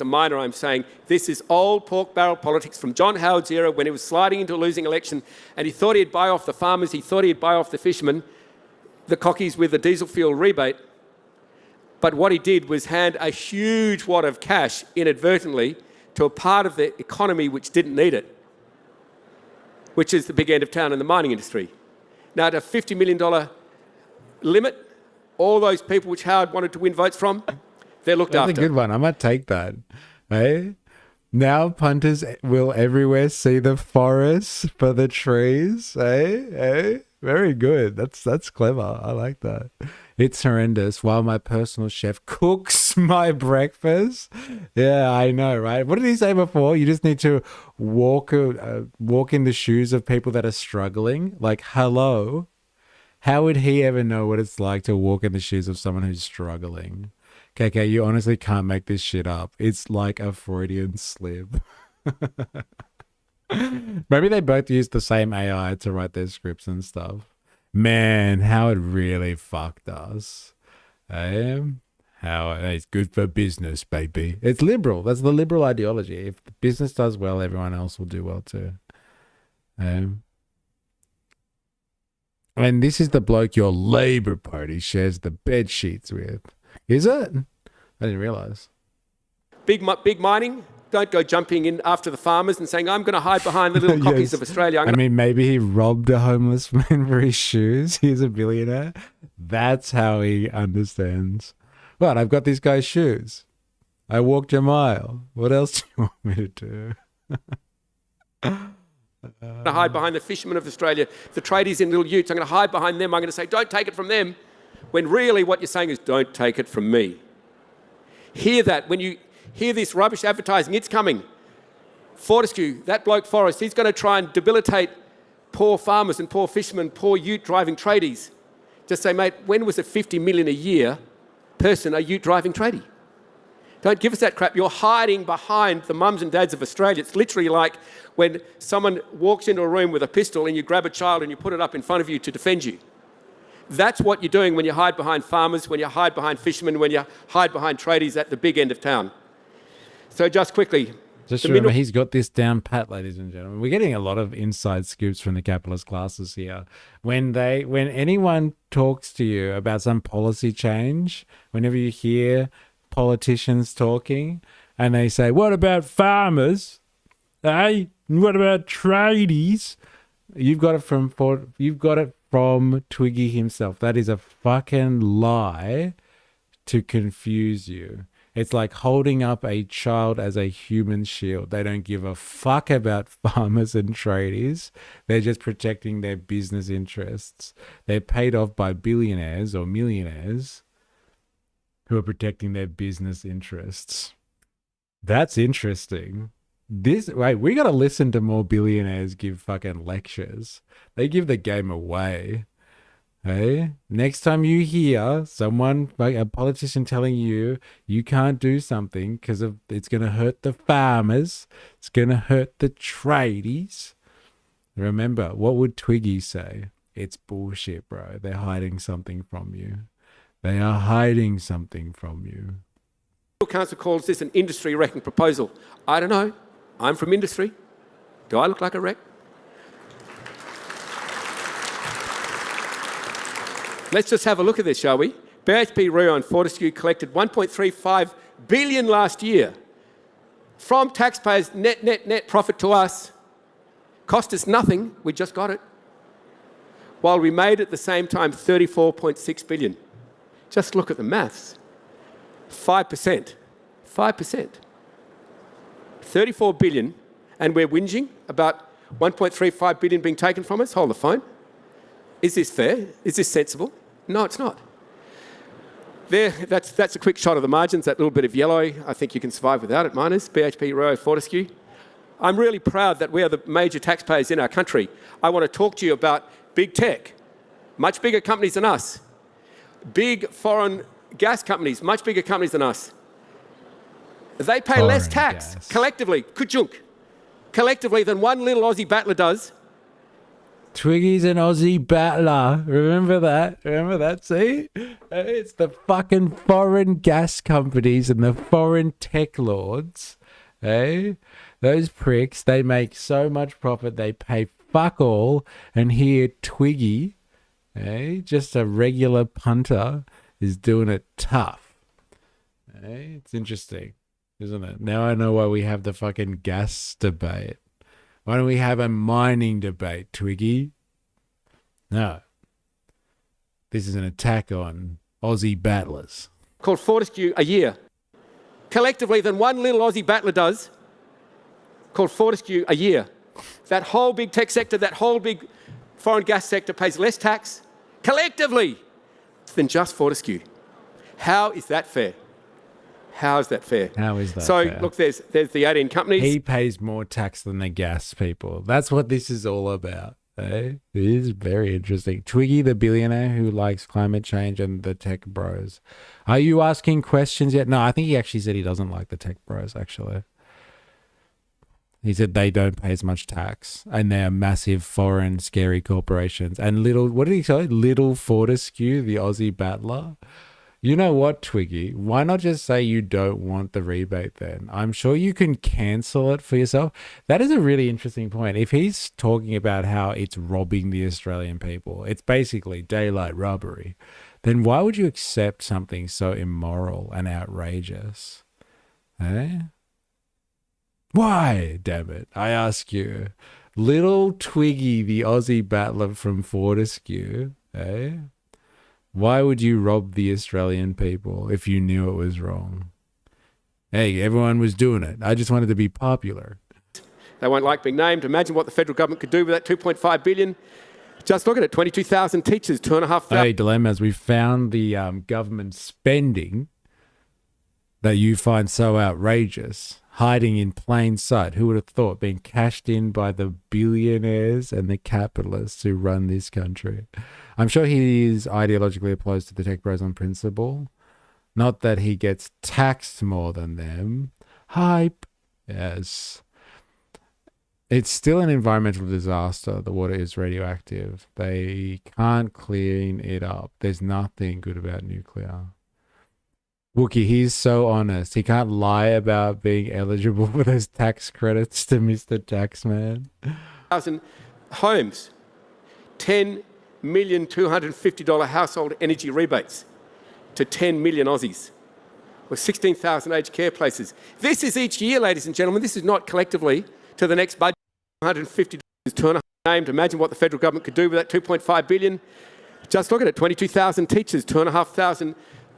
a miner, I'm saying this is old pork barrel politics from John Howard's era when he was sliding into a losing election, and he thought he'd buy off the farmers, he thought he'd buy off the fishermen, the cockies with the diesel fuel rebate. But what he did was hand a huge wad of cash inadvertently to a part of the economy which didn't need it, which is the big end of town in the mining industry. Now, at a $50 million limit, all those people which Howard wanted to win votes from, they're looked after. That's a good one. I might take that. Hey? Now punters will everywhere see the forest for the trees. Hey? Very good. That's clever. I like that. It's horrendous while my personal chef cooks my breakfast. Yeah, I know, right? What did he say before? You just need to walk in the shoes of people that are struggling. Like, hello. How would he ever know what it's like to walk in the shoes of someone who's struggling? KK, you honestly can't make this shit up. It's like a Freudian slip. Maybe they both use the same AI to write their scripts and stuff. Man, Howard really fucked us. Howard, it's good for business, baby. It's liberal. That's the liberal ideology. If the business does well, everyone else will do well too. And this is the bloke your Labour Party shares the bed sheets with. Is it? I didn't realise. Big mining, don't go jumping in after the farmers and saying, I'm going to hide behind the little cockies of Australia. Maybe he robbed a homeless man for his shoes. He's a billionaire. That's how he understands. Well, I've got this guy's shoes. I walked a mile. What else do you want me to do? I'm going to hide behind the fishermen of Australia, the tradies in little utes. I'm going to hide behind them. I'm going to say, don't take it from them. When really what you're saying is, don't take it from me. Hear that. When you hear this rubbish advertising, it's coming. Fortescue, that bloke Forrest, he's going to try and debilitate poor farmers and poor fishermen, poor ute driving tradies. Just say, mate, when was a 50 million a year person a ute driving tradie? Don't give us that crap. You're hiding behind the mums and dads of Australia. It's literally like when someone walks into a room with a pistol and you grab a child and you put it up in front of you to defend you. That's what you're doing when you hide behind farmers, when you hide behind fishermen, when you hide behind tradies at the big end of town. So just quickly. Just remember, he's got this down pat, ladies and gentlemen. We're getting a lot of inside scoops from the capitalist classes here. When anyone talks to you about some policy change, whenever you hear politicians talking and they say, what about farmers? Hey, what about tradies? You've got it from Twiggy himself. That is a fucking lie to confuse you. It's like holding up a child as a human shield. They don't give a fuck about farmers and tradies. They're just protecting their business interests. They're paid off by billionaires or millionaires who are protecting their business interests. That's interesting. Wait, we got to listen to more billionaires give fucking lectures. They give the game away. Hey, next time you hear someone, like a politician, telling you you can't do something because it's going to hurt the farmers, it's going to hurt the tradies, remember, what would Twiggy say? It's bullshit, bro. They're hiding something from you. They are hiding something from you. Council calls this an industry wrecking proposal. I don't know. I'm from industry. Do I look like a wreck? Let's just have a look at this, shall we? BHP, Rio and Fortescue collected $1.35 billion last year from taxpayers, net profit to us. Cost us nothing, we just got it. While we made at the same time $34.6 billion. Just look at the maths. 5%. 5%. 34 billion, and we're whinging about 1.35 billion being taken from us? Hold the phone. Is this fair? Is this sensible? No, it's not. There, that's a quick shot of the margins, that little bit of yellow. I think you can survive without it, miners. BHP, Rio, Fortescue. I'm really proud that we are the major taxpayers in our country. I want to talk to you about big tech, much bigger companies than us. Big foreign gas companies, much bigger companies than us. They pay less tax collectively, collectively than one little Aussie battler does. Twiggy's an Aussie battler. Remember that? Remember that? See? It's the fucking foreign gas companies and the foreign tech lords. Hey? Those pricks, they make so much profit, they pay fuck all. And here, Twiggy, just a regular punter, is doing it tough. It's interesting, isn't it? Now I know why we have the fucking gas debate. Why don't we have a mining debate, Twiggy? No. This is an attack on Aussie battlers. Called Fortescue a year. Collectively, than one little Aussie battler does, called Fortescue a year. That whole big tech sector, that whole big foreign gas sector pays less tax, collectively, than just Fortescue. How is that fair? How is that fair? How is that so, fair? look, there's the 18 companies. He pays more tax than the gas people. That's what this is all about. It is very interesting. Twiggy, the billionaire who likes climate change, and the tech bros. Are you asking questions yet? No, I think he actually said he doesn't like the tech bros, actually. He said they don't pay as much tax, and they are massive foreign scary corporations. And what did he say? Little Fortescue, the Aussie battler. You know what, Twiggy? Why not just say you don't want the rebate then? I'm sure you can cancel it for yourself. That is a really interesting point. If he's talking about how it's robbing the Australian people, it's basically daylight robbery, then why would you accept something so immoral and outrageous? Why, damn it? I ask you. Little Twiggy, the Aussie battler from Fortescue, why would you rob the Australian people if you knew it was wrong? Hey, everyone was doing it. I just wanted to be popular. They won't like being named. Imagine what the federal government could do with that $2.5 billion. Just look at it, 22,000 teachers, 2,500. Hey, Dilemmas, we found the government spending that you find so outrageous, hiding in plain sight. Who would have thought, being cashed in by the billionaires and the capitalists who run this country? I'm sure he is ideologically opposed to the tech bros on principle. Not that he gets taxed more than them. Hype. Yes. It's still an environmental disaster. The water is radioactive. They can't clean it up. There's nothing good about nuclear. Wookie, he's so honest. He can't lie about being eligible for those tax credits to Mr. Taxman. 1,000 homes, $10,250 household energy rebates to 10 million Aussies, or 16,000 aged care places. This is each year, ladies and gentlemen. This is not collectively to the next budget. $150 turn named. Imagine what the federal government could do with that $2.5 billion. Just look at it, 22,000 teachers, 2,500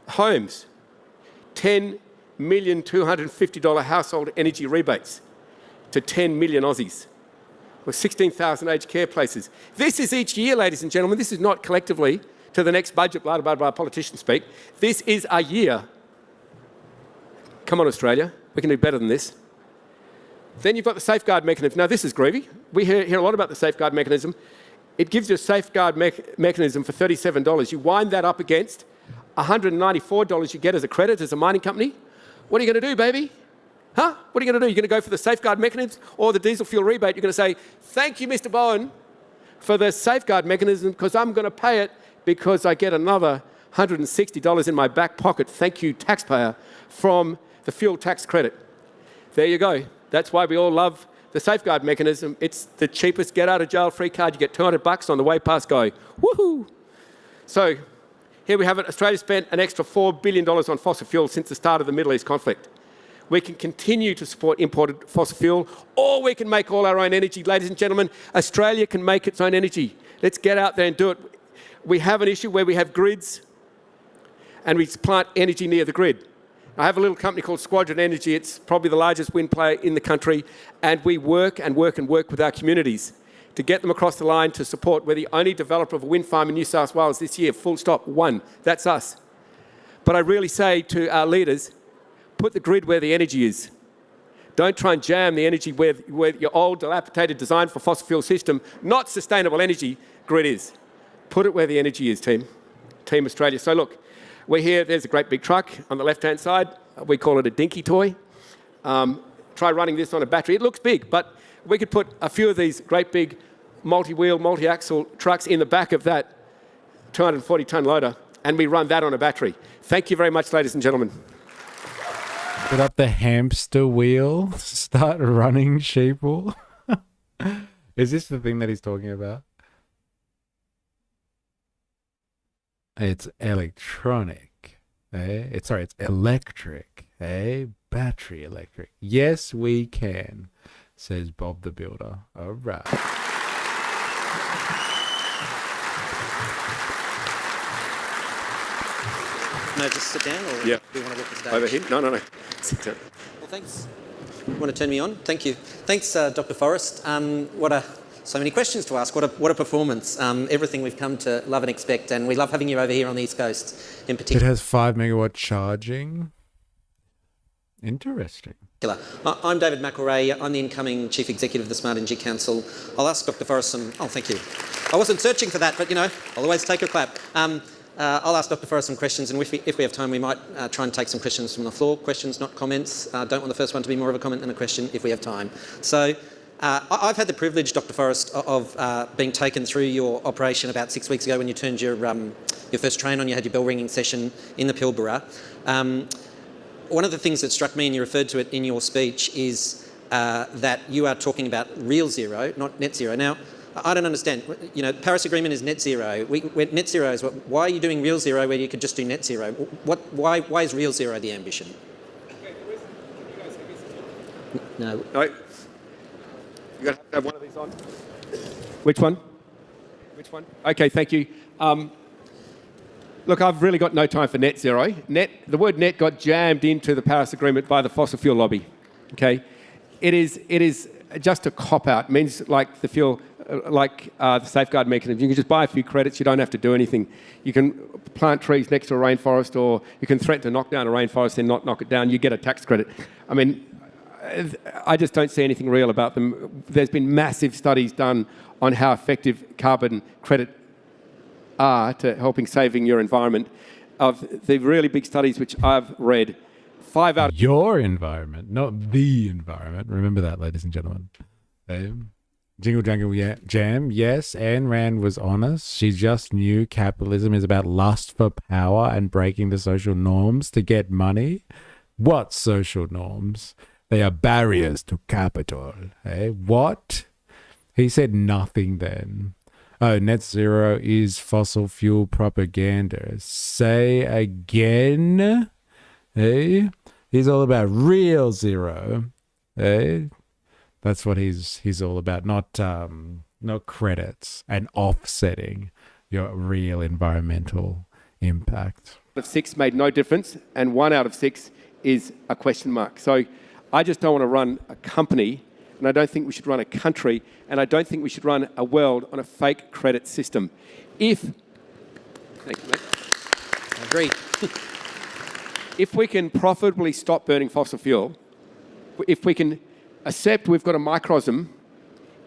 homes, $10 $1,250,000 household energy rebates to 10 million Aussies, or 16,000 aged care places. This is each year, ladies and gentlemen. This is not collectively to the next budget, blah, blah, blah, politicians speak. This is a year. Come on, Australia. We can do better than this. Then you've got the safeguard mechanism. Now, this is groovy. We hear a lot about the safeguard mechanism. It gives you a safeguard mechanism for $37. You wind that up against $194 you get as a credit as a mining company. What are you going to do, baby? Huh? What are you going to do? You're going to go for the safeguard mechanism or the diesel fuel rebate? You're going to say, thank you, Mr. Bowen, for the safeguard mechanism, because I'm going to pay it because I get another $160 in my back pocket, thank you, taxpayer, from the fuel tax credit. There you go. That's why we all love the safeguard mechanism. It's the cheapest get-out-of-jail-free card. You get $200 on the way past go. Woohoo! So here we have it. Australia spent an extra $4 billion on fossil fuel since the start of the Middle East conflict. We can continue to support imported fossil fuel, or we can make all our own energy. Ladies and gentlemen, Australia can make its own energy. Let's get out there and do it. We have an issue where we have grids and we plant energy near the grid. I have a little company called Squadron Energy. It's probably the largest wind player in the country, and we work with our communities to get them across the line to support. We're the only developer of a wind farm in New South Wales this year, full stop, one. That's us. But I really say to our leaders, put the grid where the energy is. Don't try and jam the energy where your old, dilapidated design for fossil fuel system, not sustainable energy, grid is. Put it where the energy is, Team Australia. So look, we're here, there's a great big truck on the left-hand side. We call it a dinky toy. Try running this on a battery. It looks big, but we could put a few of these great big multi-wheel, multi-axle trucks in the back of that 240-tonne loader, and we run that on a battery. Thank you very much, ladies and gentlemen. Put up the hamster wheel, start running, sheeple. Is this the thing that he's talking about? It's electronic. It's electric. Battery electric. Yes, we can, says Bob the Builder. All right. No, just sit down, or yeah. do you want to walk the stage? Over here? No. Sit down. Well, thanks. You want to turn me on? Thank you. Thanks, Dr. Forrest. So many questions to ask. What a performance. Everything we've come to love and expect, and we love having you over here on the East Coast in particular. It has 5 megawatt charging. Interesting. I'm David McElrea. I'm the incoming Chief Executive of the Smart Energy Council. I'll ask Dr. Forrest some... Oh, thank you. I wasn't searching for that, but, I'll always take a clap. I'll ask Dr. Forrest some questions, and if we have time, we might try and take some questions from the floor. Questions, not comments. Don't want the first one to be more of a comment than a question if we have time. So... I've had the privilege, Dr. Forrest, of being taken through your operation about 6 weeks ago when you turned your first train on. You had your bell ringing session in the Pilbara. One of the things that struck me, and you referred to it in your speech, is that you are talking about real zero, not net zero. Now, I don't understand. Paris Agreement is net zero. Net zero is why are you doing real zero where you could just do net zero? Why is real zero the ambition? No. You're going to have one of these on. Which one? Okay, thank you. Look, I've really got no time for net zero. The word net got jammed into the Paris Agreement by the fossil fuel lobby. Okay, it is just a cop-out. It means like the fuel, the safeguard mechanism. You can just buy a few credits. You don't have to do anything. You can plant trees next to a rainforest, or you can threaten to knock down a rainforest and not knock it down. You get a tax credit. I mean, I just don't see anything real about them. There's been massive studies done on how effective carbon credit are to helping saving your environment. Of the really big studies which I've read, 5 out of... Your environment, not the environment. Remember that, ladies and gentlemen. Jingle Jangle Jam, yes, Ayn Rand was honest. She just knew capitalism is about lust for power and breaking the social norms to get money. What social norms? They are barriers to capital. What? He said nothing then. Oh, net zero is fossil fuel propaganda. Say again. He's all about real zero. That's what he's all about. Not credits and offsetting your real environmental impact. 6 made no difference, and 1 out of 6 is a question mark. So I just don't want to run a company, and I don't think we should run a country, and I don't think we should run a world on a fake credit system. Thank you, mate. Agreed. If we can profitably stop burning fossil fuel, if we can accept we've got a microcosm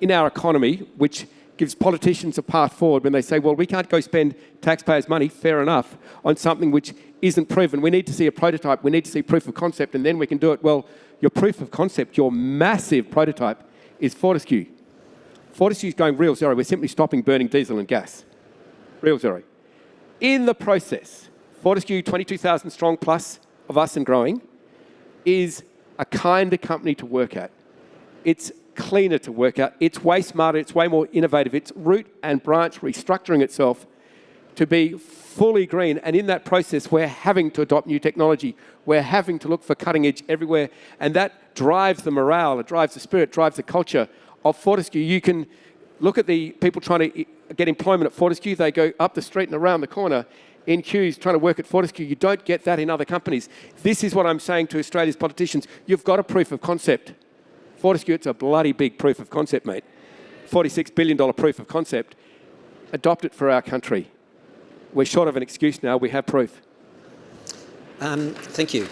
in our economy which gives politicians a path forward when they say, well, we can't go spend taxpayers' money, fair enough, on something which isn't proven. We need to see a prototype, we need to see proof of concept, and then we can do it. Well, your proof of concept, your massive prototype, is Fortescue. Fortescue's going real zero. We're simply stopping burning diesel and gas. Real zero. In the process, Fortescue, 22,000 strong plus of us and growing, is a kinder company to work at. It's cleaner to work at. It's way smarter. It's way more innovative. It's root and branch restructuring itself to be fully green. And in that process, we're having to adopt new technology. We're having to look for cutting edge everywhere. And that drives the morale, it drives the spirit, drives the culture of Fortescue. You can look at the people trying to get employment at Fortescue. They go up the street and around the corner in queues trying to work at Fortescue. You don't get that in other companies. This is what I'm saying to Australia's politicians. You've got a proof of concept. Fortescue, it's a bloody big proof of concept, mate. $46 billion proof of concept. Adopt it for our country. We're short of an excuse now. We have proof. Thank you.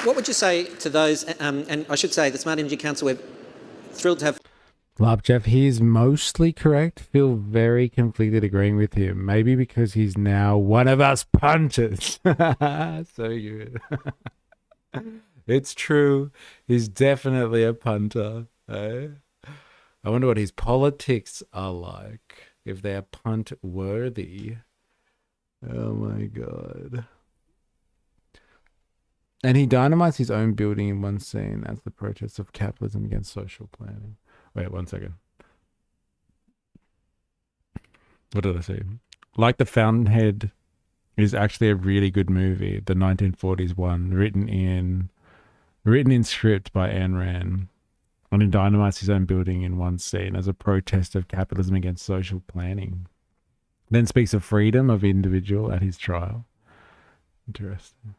What would you say to those, and I should say the Smart Energy Council, we're thrilled to have... Jeff, he's mostly correct. Feel very conflicted agreeing with him. Maybe because he's now one of us punters. So good. It's true. He's definitely a punter. Eh? I wonder what his politics are like. If they're punt worthy. Oh my God. And he dynamites his own building in one scene as the protest of capitalism against social planning. Wait, 1 second. What did I say? Like the Fountainhead is actually a really good movie, the 1940s one, written in script by Ayn Rand. And he dynamites his own building in one scene as a protest of capitalism against social planning. Then speaks of freedom of individual at his trial. Interesting.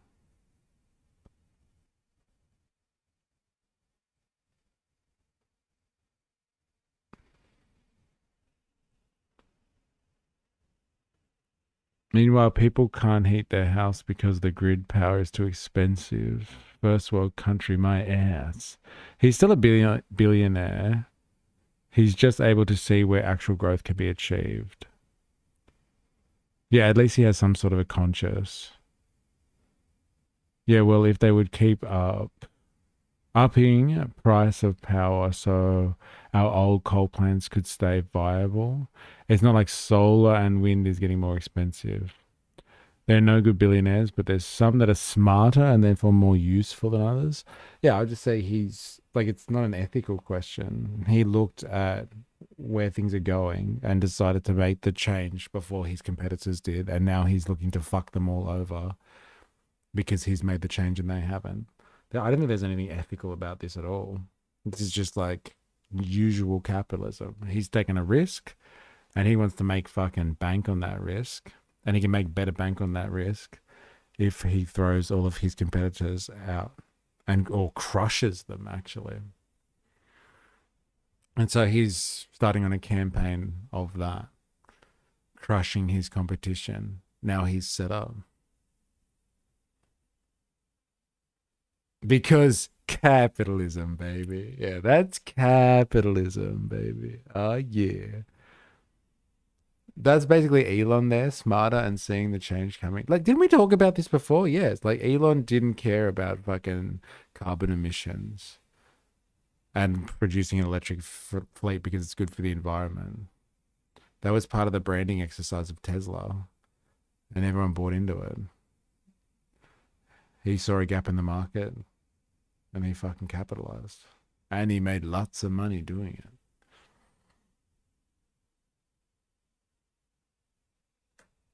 Meanwhile, people can't heat their house because the grid power is too expensive. First world country, my ass. He's still a billionaire. He's just able to see where actual growth can be achieved. Yeah, at least he has some sort of a conscience. Yeah, well, if they would keep upping price of power so our old coal plants could stay viable. It's not like solar and wind is getting more expensive. There are no good billionaires, but there's some that are smarter and therefore more useful than others. Yeah, I'd just say he's like, it's not an ethical question. He looked at where things are going and decided to make the change before his competitors did. And now he's looking to fuck them all over because he's made the change and they haven't. I don't think there's anything ethical about this at all. This is just like usual capitalism. He's taken a risk and he wants to make fucking bank on that risk. And he can make better bank on that risk if he throws all of his competitors out or crushes them, actually. And so he's starting on a campaign of that, crushing his competition. Now he's set up. Because capitalism, baby. Yeah, that's capitalism, baby. Oh, yeah. That's basically Elon there, smarter and seeing the change coming. Like, didn't we talk about this before? Yes. Like, Elon didn't care about fucking carbon emissions and producing an electric fleet because it's good for the environment. That was part of the branding exercise of Tesla, and everyone bought into it. He saw a gap in the market, and he fucking capitalized. And he made lots of money doing it.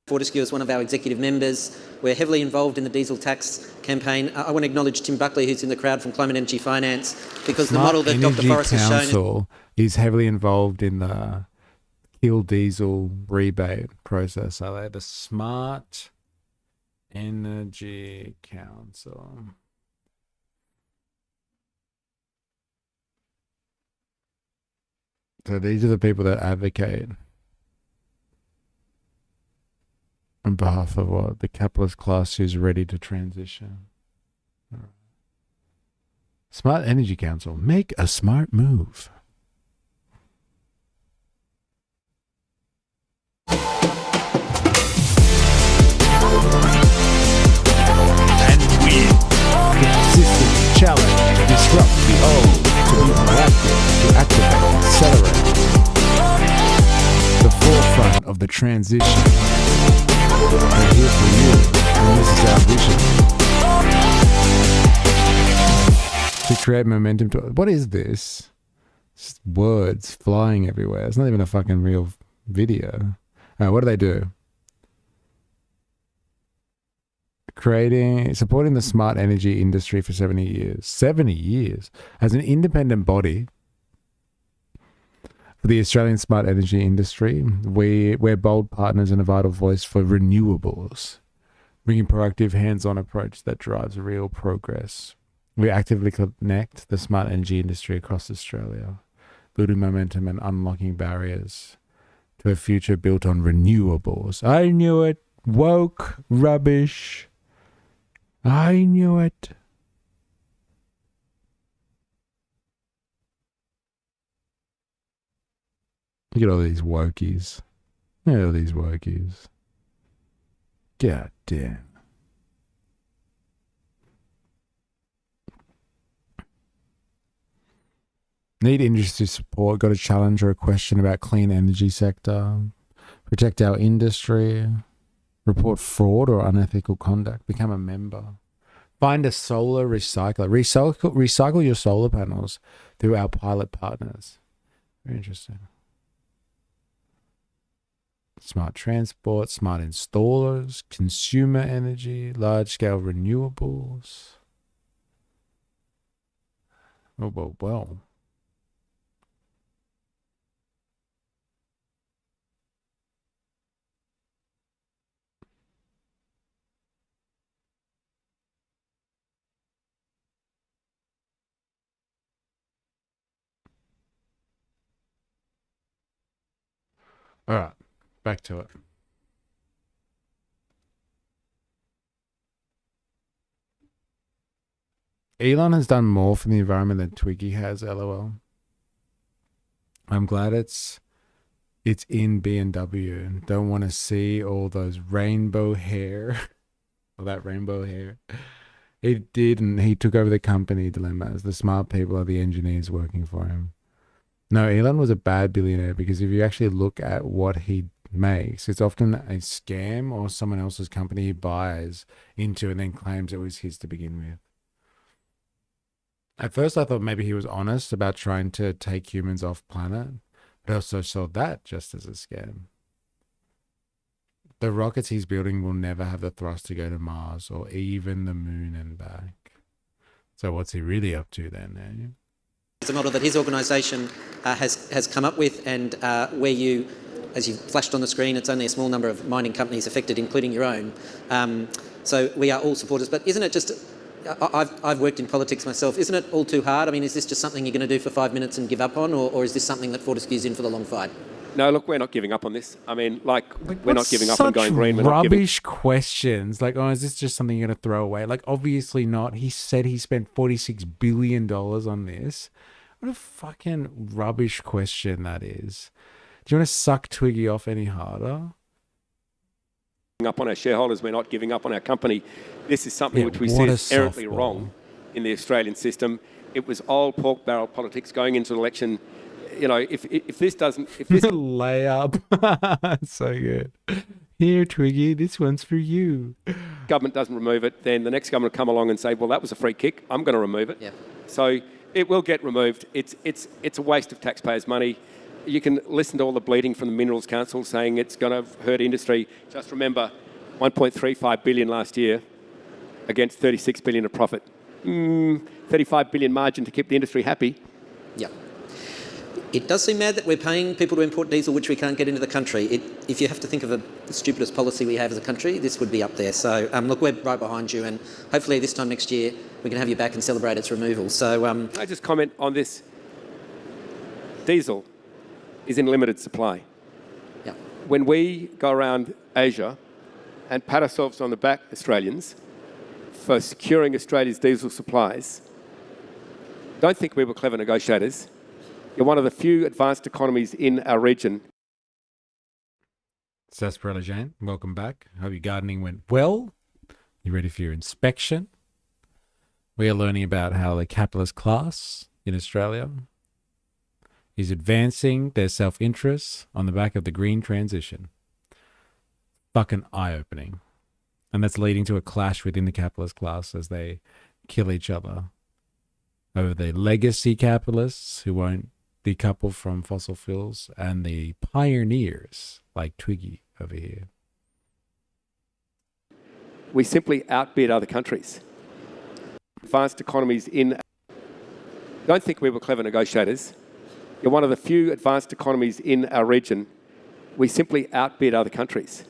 Fortescue is one of our executive members. We're heavily involved in the diesel tax campaign. I want to acknowledge Tim Buckley, who's in the crowd from Climate Energy Finance, because the model that Dr. Forrest has shown... Council is heavily involved in the kill diesel rebate process. So they're the Smart Energy Council. So these are the people that advocate on behalf of what? The capitalist class who's ready to transition. Right. Smart Energy Council. Make a smart move. And we consistently challenge, disrupt the old, to be proactive, to activate, accelerate the forefront of the transition. We're here for you, and this is our vision. To create momentum. What is this? Just words flying everywhere. It's not even a fucking real video. What do they do? Supporting the smart energy industry for 70 years. 70 years. As an independent body for the Australian smart energy industry, we're bold partners and a vital voice for renewables, bringing proactive hands-on approach that drives real progress. We actively connect the smart energy industry across Australia, building momentum and unlocking barriers to a future built on renewables. I knew it. Woke rubbish. I knew it. Look at all these wokies. Look at all these wokies. God damn. Need industry support. Got a challenge or a question about clean energy sector. Protect our industry. Report fraud or unethical conduct. Become a member. Find a solar recycler. Recycle your solar panels through our pilot partners. Very interesting. Smart transport, smart installers, consumer energy, large-scale renewables. Well. All right, back to it. Elon has done more for the environment than Twiggy has, LOL. I'm glad it's in B&W. Don't want to see all those rainbow hair. All that rainbow hair. He didn't. He took over the company dilemmas. The smart people are the engineers working for him. No, Elon was a bad billionaire because if you actually look at what he makes, it's often a scam or someone else's company he buys into and then claims it was his to begin with. At first I thought maybe he was honest about trying to take humans off planet, but I also saw that just as a scam. The rockets he's building will never have the thrust to go to Mars or even the moon and back. So what's he really up to then, eh? It's a model that his organisation has come up with, and where you, as you flashed on the screen, it's only a small number of mining companies affected, including your own. So we are all supporters. But isn't it just, I've worked in politics myself, isn't it all too hard? I mean, is this just something you're going to do for 5 minutes and give up on, or is this something that Fortescue's in for the long fight? No, look, we're not giving up on this. I mean, we're not giving up on going green. We're rubbish questions. Like, oh, is this just something you're going to throw away? Like, obviously not. He said he spent $46 billion on this. What a fucking rubbish question that is. Do you want to suck Twiggy off any harder? Up on our shareholders, we're not giving up on our company. This is something which we see is errantly wrong in the Australian system. It was old pork barrel politics going into an election. You know, if this doesn't... If this layup. So good. Here, Twiggy, this one's for you. Government doesn't remove it, then the next government will come along and say, well, that was a free kick. I'm going to remove it. Yeah. So it will get removed. It's a waste of taxpayers' money. You can listen to all the bleating from the Minerals Council saying it's going to hurt industry. Just remember, 1.35 billion last year against 36 billion of profit. 35 billion margin to keep the industry happy. Yeah. It does seem mad that we're paying people to import diesel which we can't get into the country. If you have to think of the stupidest policy we have as a country, this would be up there. So look, we're right behind you, and hopefully this time next year we can have you back and celebrate its removal. So Can I just comment on this? Diesel is in limited supply. Yeah. When we go around Asia and pat ourselves on the back, Australians, for securing Australia's diesel supplies, don't think we were clever negotiators. You're one of the few advanced economies in our region. Sarsaparilla Jane, welcome back. Hope your gardening went well. You ready for your inspection? We are learning about how the capitalist class in Australia is advancing their self-interests on the back of the green transition. Fucking eye-opening. And that's leading to a clash within the capitalist class as they kill each other over the legacy capitalists who won't decouple from fossil fuels and the pioneers like Twiggy over here. We simply outbid other countries. Advanced economies in... Don't think we were clever negotiators. You're one of the few advanced economies in our region. We simply outbid other countries.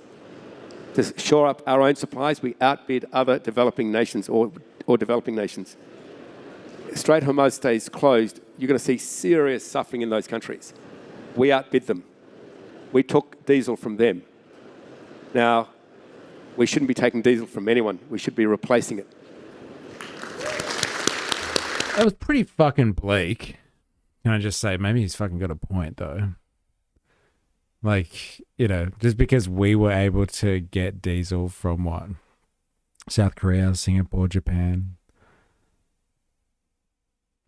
To shore up our own supplies, we outbid other developing nations or developing nations. Strait of Hormuz stays closed, you're going to see serious suffering in those countries. We outbid them. We took diesel from them. Now, we shouldn't be taking diesel from anyone. We should be replacing it. That was pretty fucking bleak. Can I just say, maybe he's fucking got a point, though. Like, you know, just because we were able to get diesel from what? South Korea, Singapore, Japan.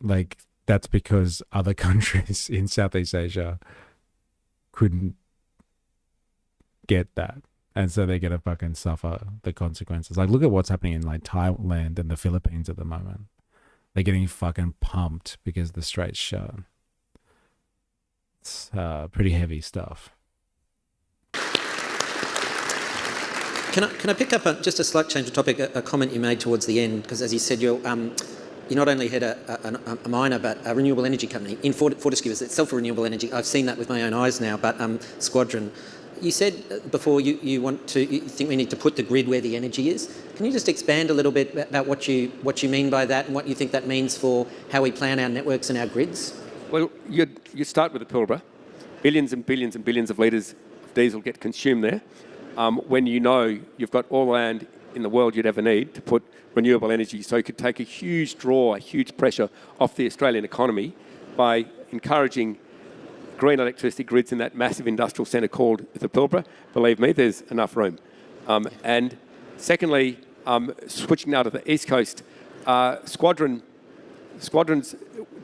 Like, that's because other countries in Southeast Asia couldn't get that. And so they're going to fucking suffer the consequences. Like, look at what's happening in, like, Thailand and the Philippines at the moment. They're getting fucking pumped because the strait's shut. It's pretty heavy stuff. Can I pick up just a slight change of topic, a comment you made towards the end, because as you said, you not only had a miner, but a renewable energy company in Fortescue itself, a renewable energy. I've seen that with my own eyes now, but Squadron. You said before you think we need to put the grid where the energy is. Can you just expand a little bit about what you mean by that and what you think that means for how we plan our networks and our grids? Well, you start with the Pilbara. Billions and billions and billions of litres of diesel get consumed there. When you know you've got all the land in the world you'd ever need to put renewable energy, so you could take a huge draw, a huge pressure off the Australian economy by encouraging green electricity grids in that massive industrial centre called the Pilbara. Believe me, there's enough room. And secondly, switching now to the East Coast, Squadron's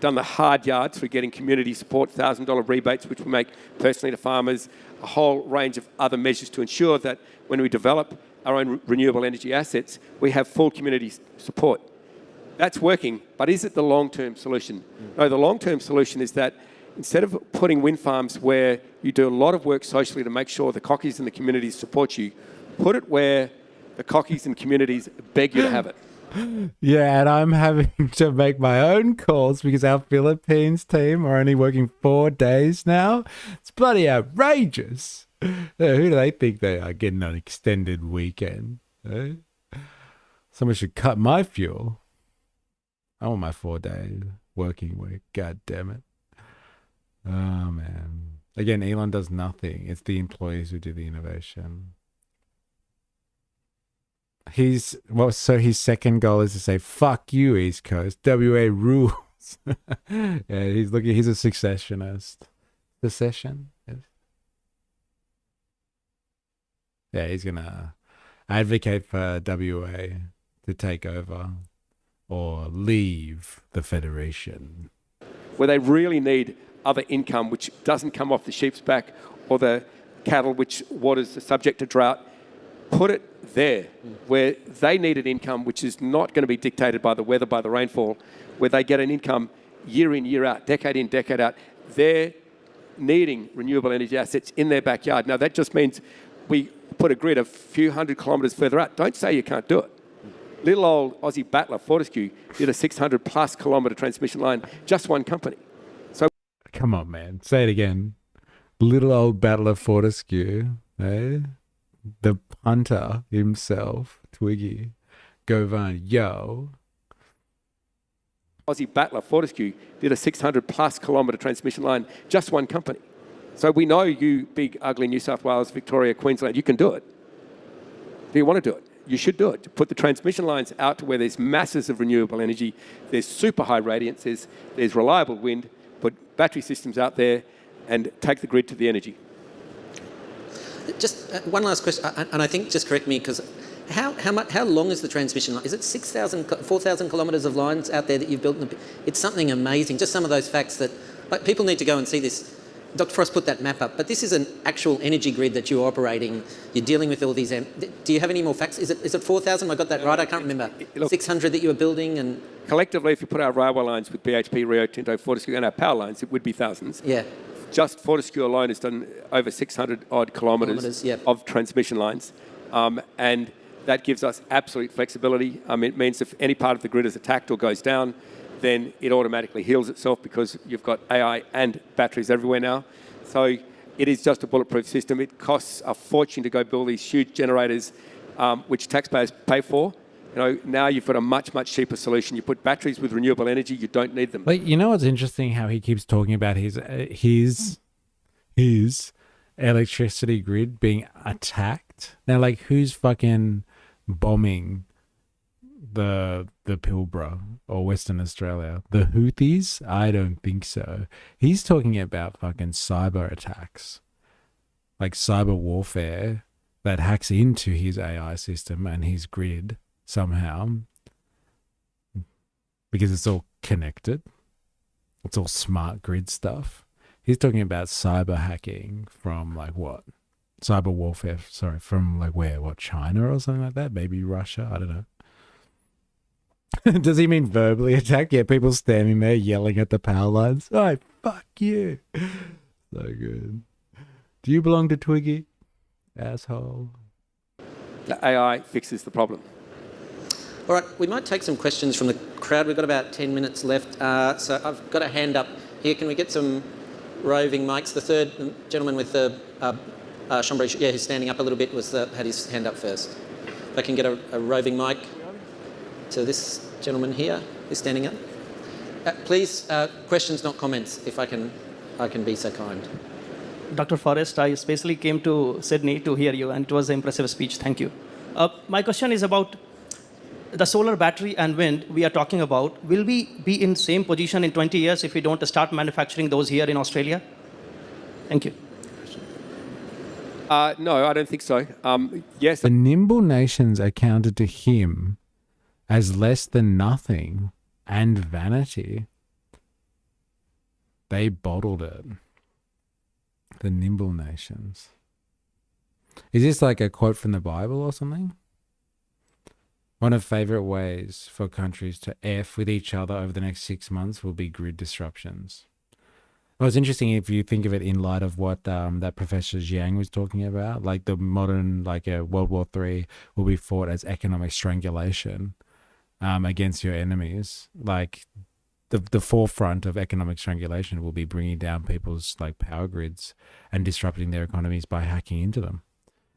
done the hard yards for getting community support, $1,000 rebates, which we make personally to farmers, a whole range of other measures to ensure that when we develop our own renewable energy assets, we have full community support. That's working, but is it the long-term solution? No, the long-term solution is that instead of putting wind farms where you do a lot of work socially to make sure the cockies and the communities support you, put it where the cockies and communities beg you to have it. Yeah, and I'm having to make my own calls because our Philippines team are only working 4 days now. It's bloody outrageous. Who do they think they are, getting an extended weekend? Eh? Someone should cut my fuel. I want my 4-day working week. God damn it. Oh, man. Again, Elon does nothing. It's the employees who do the innovation. So his second goal is to say, fuck you, East Coast. WA rules. Yeah, he's a secessionist. Secession? Yes. Yeah, he's going to advocate for WA to take over or leave the Federation. Where they really need other income which doesn't come off the sheep's back or the cattle which waters are subject to drought, put it there where they need an income which is not going to be dictated by the weather, by the rainfall, where they get an income year in, year out, decade in, decade out. They're needing renewable energy assets in their backyard. Now, that just means we put a grid a few hundred kilometres further out. Don't say you can't do it. Little old Aussie battler, Fortescue, did a 600-plus kilometre transmission line, just one company. So, Come on, man. Say it again. Little old Battle of Fortescue, eh? The punter himself, Twiggy, Govan, yo. Aussie battler Fortescue did a 600 plus kilometre transmission line, just one company. So we know you big, ugly New South Wales, Victoria, Queensland, you can do it. Do you want to do it? You should do it. Put the transmission lines out to where there's masses of renewable energy, there's super high radiance, there's reliable wind, put battery systems out there and take the grid to the energy. Just one last question, and I think, just correct me, because how long is the transmission line? Is it 4,000 kilometres of lines out there that you've built? It's something amazing. Just some of those facts that people need to go and see this. Dr. Frost put that map up, but this is an actual energy grid that you're operating. You're dealing with all these. Do you have any more facts? Is it 4,000? I got that right. I can't remember. 600 that you were building, and collectively, if you put our railway lines with BHP, Rio Tinto, Fortescue, and our power lines, it would be thousands. Yeah. Just Fortescue alone has done over 600 odd kilometres of transmission lines, and that gives us absolute flexibility. It means if any part of the grid is attacked or goes down, then it automatically heals itself because you've got AI and batteries everywhere now. So it is just a bulletproof system. It costs a fortune to go build these huge generators, which taxpayers pay for. Now you've got a much, much cheaper solution. You put batteries with renewable energy, you don't need them. Like, you know what's interesting? How he keeps talking about his electricity grid being attacked. Now, like, who's fucking bombing the Pilbara or Western Australia? The Houthis? I don't think so. He's talking about fucking cyber attacks, like cyber warfare that hacks into his AI system and his grid somehow, because it's all connected. It's all smart grid stuff. He's talking about cyber hacking from like what? Cyber warfare, sorry, from like where? What, China or something like that? Maybe Russia? I don't know. Does he mean verbally attack? Yeah, people standing there yelling at the power lines. Oh, fuck you. So good. Do you belong to Twiggy? Asshole. The AI fixes the problem. all right, we might take some questions from the crowd. We've got about 10 minutes left. So I've got a hand up here. Can we get some roving mics? The third gentleman with the Chambray, who's standing up a little bit, had his hand up first. If I can get a roving mic to this gentleman here, who's standing up. Please, questions, not comments, if I can be so kind. Dr. Forrest, I especially came to Sydney to hear you, and it was an impressive speech. Thank you. My question is about the solar battery and wind we are talking about. Will we be in same position in 20 years if we don't start manufacturing those here in Australia? Thank you. No, I don't think so. Yes. The nimble nations accounted to him as less than nothing and vanity. They bottled it. The nimble nations. Is this like a quote from the Bible or something? One of favourite ways for countries to F with each other over the next 6 months will be grid disruptions. Well, it's interesting if you think of it in light of what that Professor Xiang was talking about, like the modern, like a World War III will be fought as economic strangulation against your enemies. Like the forefront of economic strangulation will be bringing down people's like power grids and disrupting their economies by hacking into them.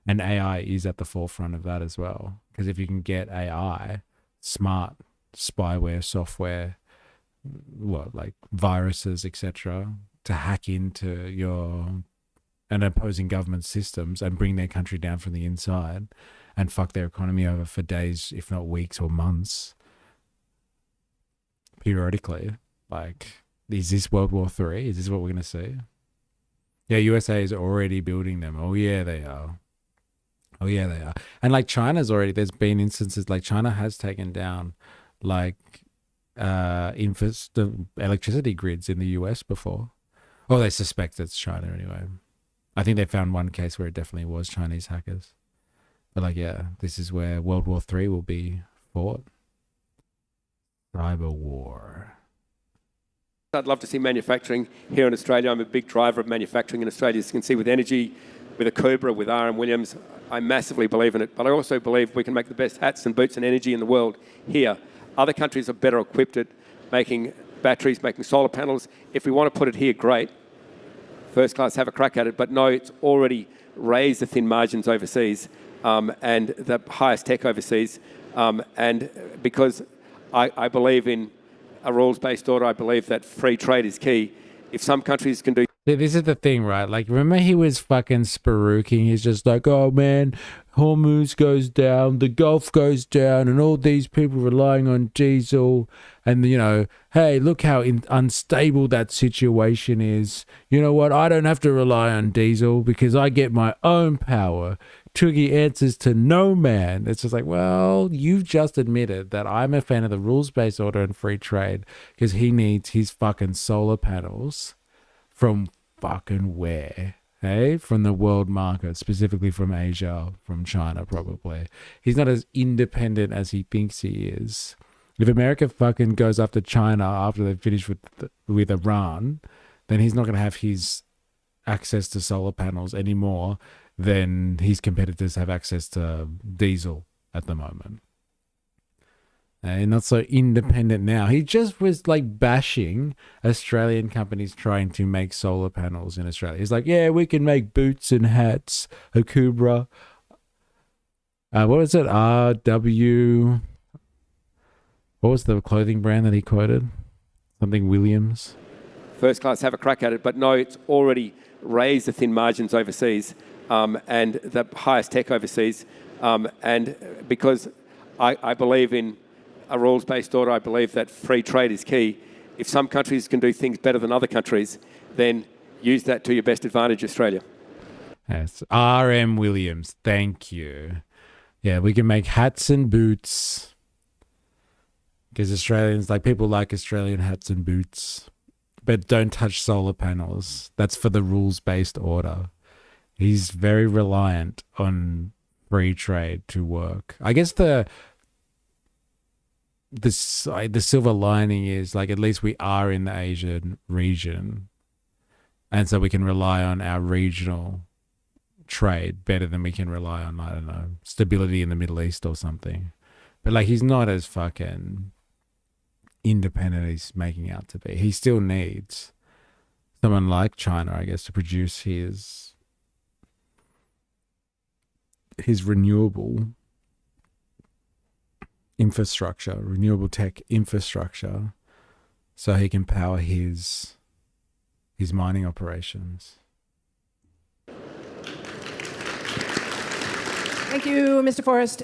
And AI is at the forefront of that as well. Because if you can get AI, smart spyware, software, like viruses, etc., to hack into an opposing government systems and bring their country down from the inside and fuck their economy over for days, if not weeks or months, periodically. Like, is this World War III? Is this what we're going to see? Yeah, USA is already building them. Oh, yeah, they are. Oh, yeah, they are. And like China's already, there's been instances like China has taken down like the electricity grids in the US before. Well, they suspect it's China anyway. I think they found one case where it definitely was Chinese hackers. But like, yeah, this is where World War III will be fought. Cyber war. I'd love to see manufacturing here in Australia. I'm a big driver of manufacturing in Australia. As you can see with energy, with a Cobra, with RM Williams, I massively believe in it. But I also believe we can make the best hats and boots and energy in the world here. Other countries are better equipped at making batteries, making solar panels. If we want to put it here, great. First class, have a crack at it. But no, it's already raised the thin margins overseas and the highest tech overseas. And because I believe in a rules-based order, I believe that free trade is key. If some countries can do... This is the thing, right? Like, remember he was fucking spruiking. He's just like, oh man, Hormuz goes down, the Gulf goes down, and all these people relying on diesel. And, you know, hey, look how unstable that situation is. You know what? I don't have to rely on diesel because I get my own power. Twiggy answers to no man. It's just like, well, you've just admitted that I'm a fan of the rules-based order and free trade because he needs his fucking solar panels from fucking where? Hey, from the world market, specifically from Asia, from China, probably. He's not as independent as he thinks he is. If America fucking goes after China after they've finished with Iran, then he's not going to have his access to solar panels anymore than his competitors have access to diesel at the moment. And not so independent now. He just was like bashing Australian companies trying to make solar panels in Australia. He's like, yeah, we can make boots and hats, Hakubra. What was it? RW. What was the clothing brand that he quoted? Something Williams. First class, have a crack at it. But no, it's already raised the thin margins overseas and the highest tech overseas. And because I believe in a rules-based order, I believe that free trade is key. If some countries can do things better than other countries, then use that to your best advantage, Australia. Yes, R.M. Williams, thank you. Yeah, we can make hats and boots. Because Australians, like, people like Australian hats and boots. But don't touch solar panels. That's for the rules-based order. He's very reliant on free trade to work. I guess the silver lining is, like, at least we are in the Asian region, and so we can rely on our regional trade better than we can rely on, I don't know, stability in the Middle East or something. But, like, he's not as fucking independent as he's making out to be. He still needs someone like China, I guess, to produce his renewable infrastructure, renewable tech infrastructure, so he can power his mining operations. Thank you, Mr. Forrest.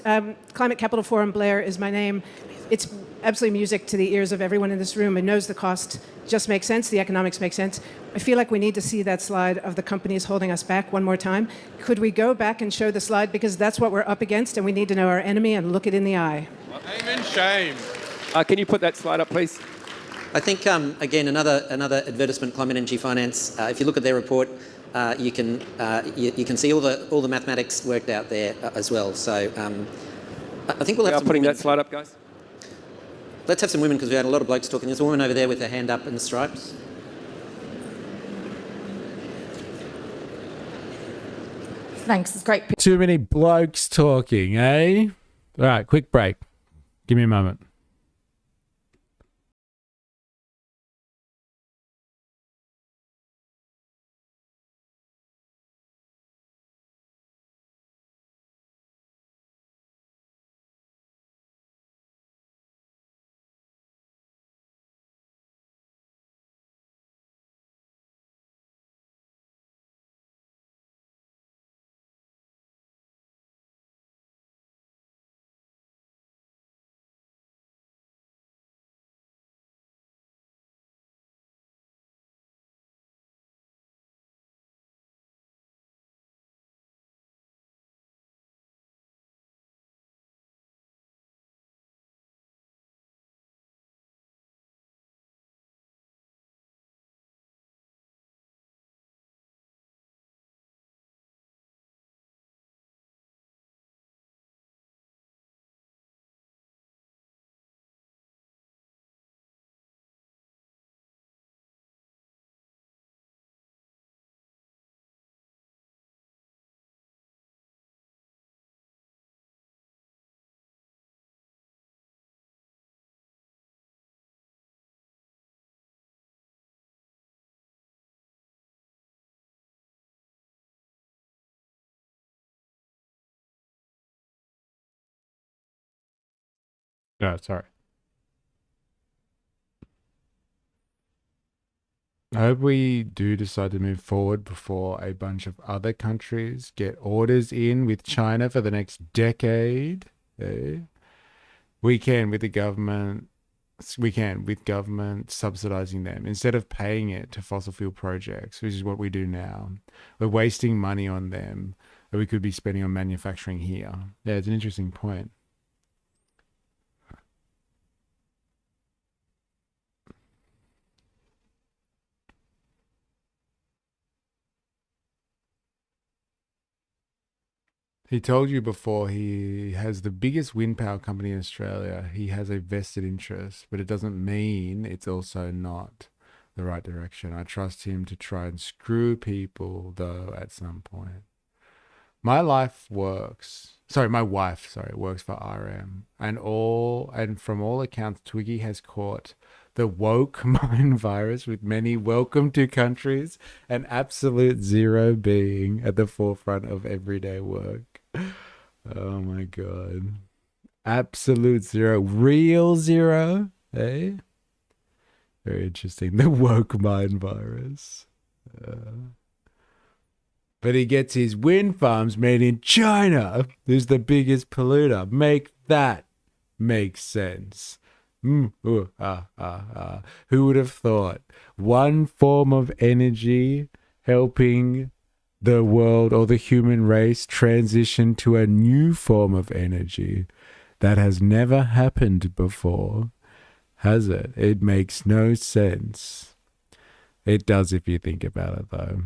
Climate Capital Forum, Blair is my name. It's absolutely music to the ears of everyone in this room and knows the cost just makes sense, the economics make sense. I feel like we need to see that slide of the companies holding us back one more time. Could we go back and show the slide, because that's what we're up against and we need to know our enemy and look it in the eye. Amen. Shame. Can you put that slide up, please? I think, again, another advertisement, Climate Energy Finance. If you look at their report, you can see all the mathematics worked out there as well. So I think we'll have some putting women. that slide up, guys. Let's have some women, because we had a lot of blokes talking. There's a woman over there with her hand up in the stripes. Thanks, it's great. Too many blokes talking, eh? All right, quick break. Give me a moment. No, sorry. I hope we do decide to move forward before a bunch of other countries get orders in with China for the next decade. We can with the government. We can with government subsidizing them instead of paying it to fossil fuel projects, which is what we do now. We're wasting money on them that we could be spending on manufacturing here. Yeah, it's an interesting point. He told you before he has the biggest wind power company in Australia. He has a vested interest, but it doesn't mean it's also not the right direction. I trust him to try and screw people, though, at some point. My wife works for RM, and from all accounts, Twiggy has caught the woke mind virus, with many welcome to countries and absolute zero being at the forefront of everyday work. Oh my god. Absolute zero. Real zero, eh? Very interesting. The woke mind virus. But he gets his wind farms made in China, who's the biggest polluter. Make that make sense. Who would have thought one form of energy helping the world or the human race transition to a new form of energy? That has never happened before, has it? It makes no sense. It does if you think about it, though.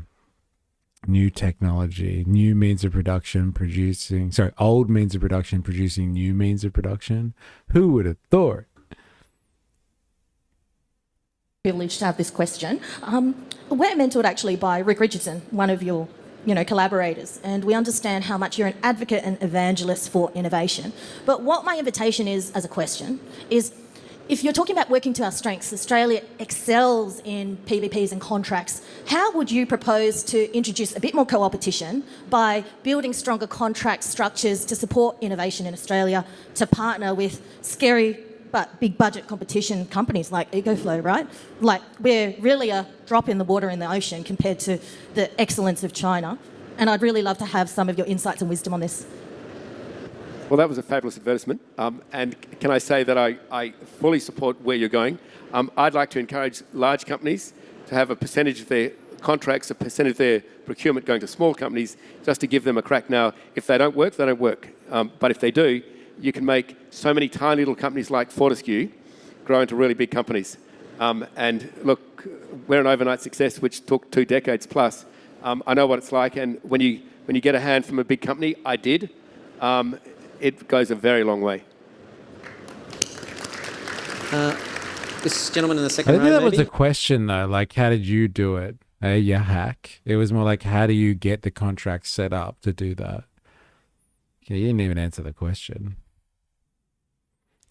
New technology, new means of production producing, old means of production producing new means of production. Who would have thought? Privileged to have this question. We're mentored actually by Rick Richardson, one of your collaborators, and we understand how much you're an advocate and evangelist for innovation. But what my invitation is, as a question, is if you're talking about working to our strengths, Australia excels in PPPs and contracts. How would you propose to introduce a bit more co-opetition by building stronger contract structures to support innovation in Australia, to partner with scary but big budget competition companies like EcoFlow, right? Like, we're really a drop in the water in the ocean compared to the excellence of China. And I'd really love to have some of your insights and wisdom on this. Well, that was a fabulous advertisement. And can I say that I fully support where you're going. I'd like to encourage large companies to have a percentage of their contracts, a percentage of their procurement going to small companies, just to give them a crack. Now, if they don't work, they don't work. But if they do, you can make so many tiny little companies like Fortescue grow into really big companies. And look, we're an overnight success, which took 2 decades plus. I know what it's like, and when you get a hand from a big company, I did, it goes a very long way. This gentleman in the second row, I think that maybe? was a question, though. Like, how did you do it? Hey, you hack. It was more like, how do you get the contract set up to do that? Okay, you didn't even answer the question.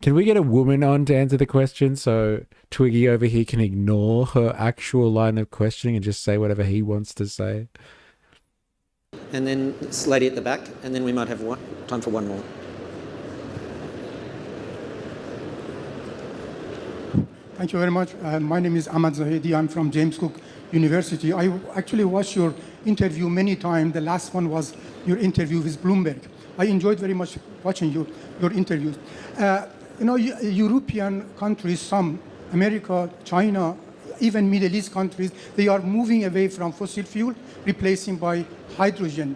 Can we get a woman on to answer the question so Twiggy over here can ignore her actual line of questioning and just say whatever he wants to say? And then this lady at the back, and then we might have time for one more. Thank you very much. My name is Ahmad Zahedi. I'm from James Cook University. I actually watched your interview many times. The last one was your interview with Bloomberg. I enjoyed very much watching your interviews. European countries, some, America, China, even Middle East countries, they are moving away from fossil fuel, replacing by hydrogen,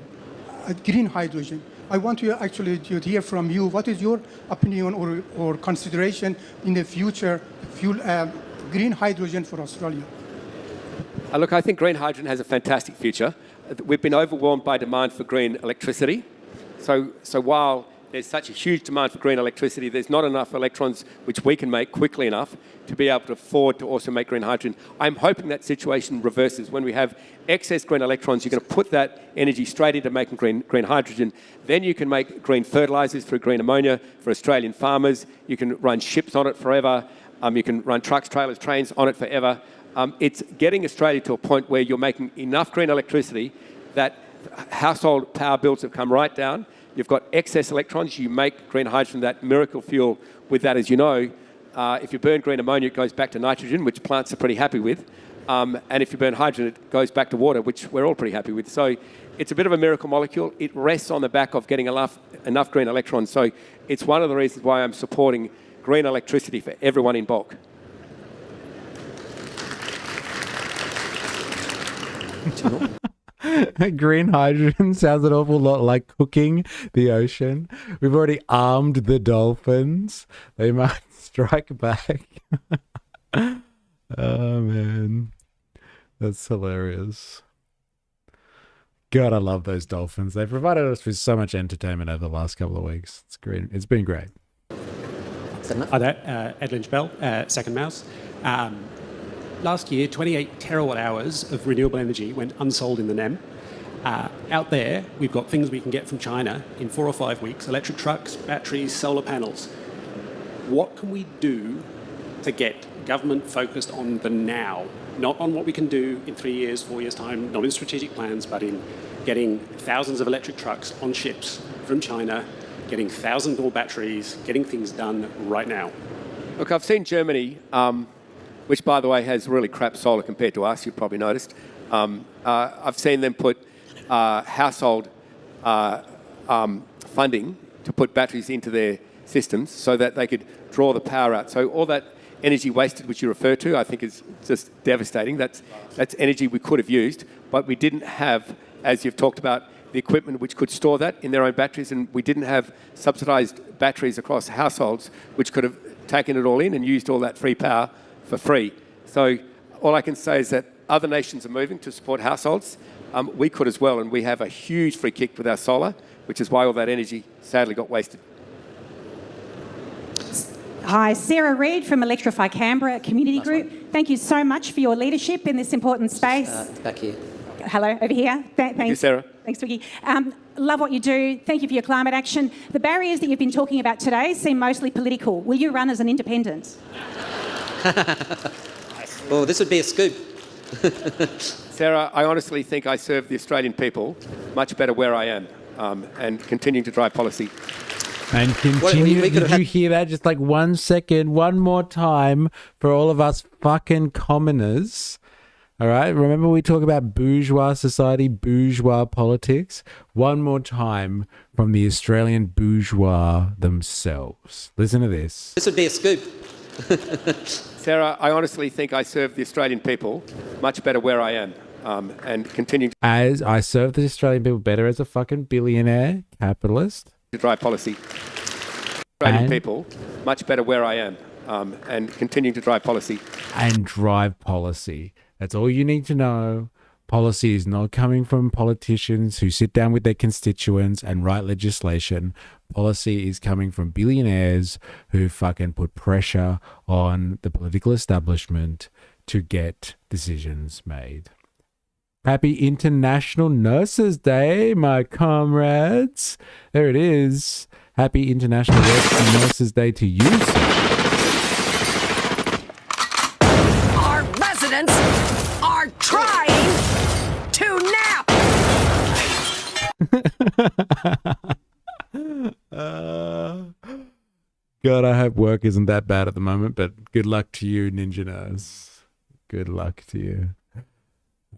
green hydrogen. I want to actually hear from you, what is your opinion or consideration in the future green hydrogen for Australia? Look, I think green hydrogen has a fantastic future. We've been overwhelmed by demand for green electricity. So while there's such a huge demand for green electricity, there's not enough electrons which we can make quickly enough to be able to afford to also make green hydrogen. I'm hoping that situation reverses. When we have excess green electrons, you're going to put that energy straight into making green hydrogen. Then you can make green fertilisers through green ammonia for Australian farmers. You can run ships on it forever. You can run trucks, trailers, trains on it forever. It's getting Australia to a point where you're making enough green electricity that household power bills have come right down. You've got excess electrons. You make green hydrogen, that miracle fuel with that, as you know. If you burn green ammonia, it goes back to nitrogen, which plants are pretty happy with. And if you burn hydrogen, it goes back to water, which we're all pretty happy with. So it's a bit of a miracle molecule. It rests on the back of getting enough green electrons. So it's one of the reasons why I'm supporting green electricity for everyone in bulk. Green hydrogen sounds an awful lot like cooking the ocean. We've already armed the dolphins. They might strike back. Oh, man. That's hilarious. God, I love those dolphins. They've provided us with so much entertainment over the last couple of weeks. It's great. It's been great. Hi there, Ed Lynch Bell, Second Mouse. Last year, 28 terawatt hours of renewable energy went unsold in the NEM. Out there, we've got things we can get from China in 4 or 5 weeks: electric trucks, batteries, solar panels. What can we do to get government focused on the now, not on what we can do in 3 years, 4 years' time, not in strategic plans, but in getting thousands of electric trucks on ships from China, getting thousands more batteries, getting things done right now? Look, I've seen Germany, which, by the way, has really crap solar compared to us, you've probably noticed. I've seen them put household funding to put batteries into their systems so that they could draw the power out. So all that energy wasted, which you refer to, I think is just devastating. That's energy we could have used, but we didn't have, as you've talked about, the equipment which could store that in their own batteries, and we didn't have subsidised batteries across households which could have taken it all in and used all that free power for free. So all I can say is that other nations are moving to support households. We could as well, and we have a huge free kick with our solar, which is why all that energy sadly got wasted. Hi, Sarah Reid from Electrify Canberra Community Group. Thank you so much for your leadership in this important space. Back here. Hello, over here. Thank you, Sarah. Thanks, Vicky. Love what you do. Thank you for your climate action. The barriers that you've been talking about today seem mostly political. Will you run as an independent? Well, this would be a scoop. Sarah, I honestly think I serve the Australian people much better where I am, and continuing to drive policy. And continue. Did you hear that? Just like 1 second, one more time for all of us fucking commoners. All right. Remember we talk about bourgeois society, bourgeois politics. One more time from the Australian bourgeois themselves. Listen to this. This would be a scoop. Sarah, I honestly think I serve the Australian people much better where I am, and continue as I serve the Australian people better as a fucking billionaire capitalist. To drive policy. Australian people much better where I am, and continuing to drive policy. And drive policy. That's all you need to know. Policy is not coming from politicians who sit down with their constituents and write legislation. Policy is coming from billionaires who fucking put pressure on the political establishment to get decisions made. Happy International Nurses Day, my comrades. There it is. Happy International Nurses Day to you, sir. Our residents are trying to nap. God, I hope work isn't that bad at the moment, but good luck to you, Ninja Nurse. Good luck to you.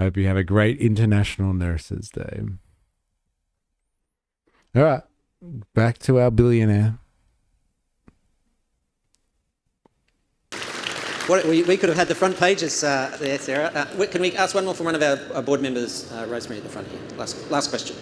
I hope you have a great International Nurses Day. All right, back to our billionaire. We could have had the front pages there, Sarah. Can we ask one more from one of our board members, Rosemary, at the front here? Last question.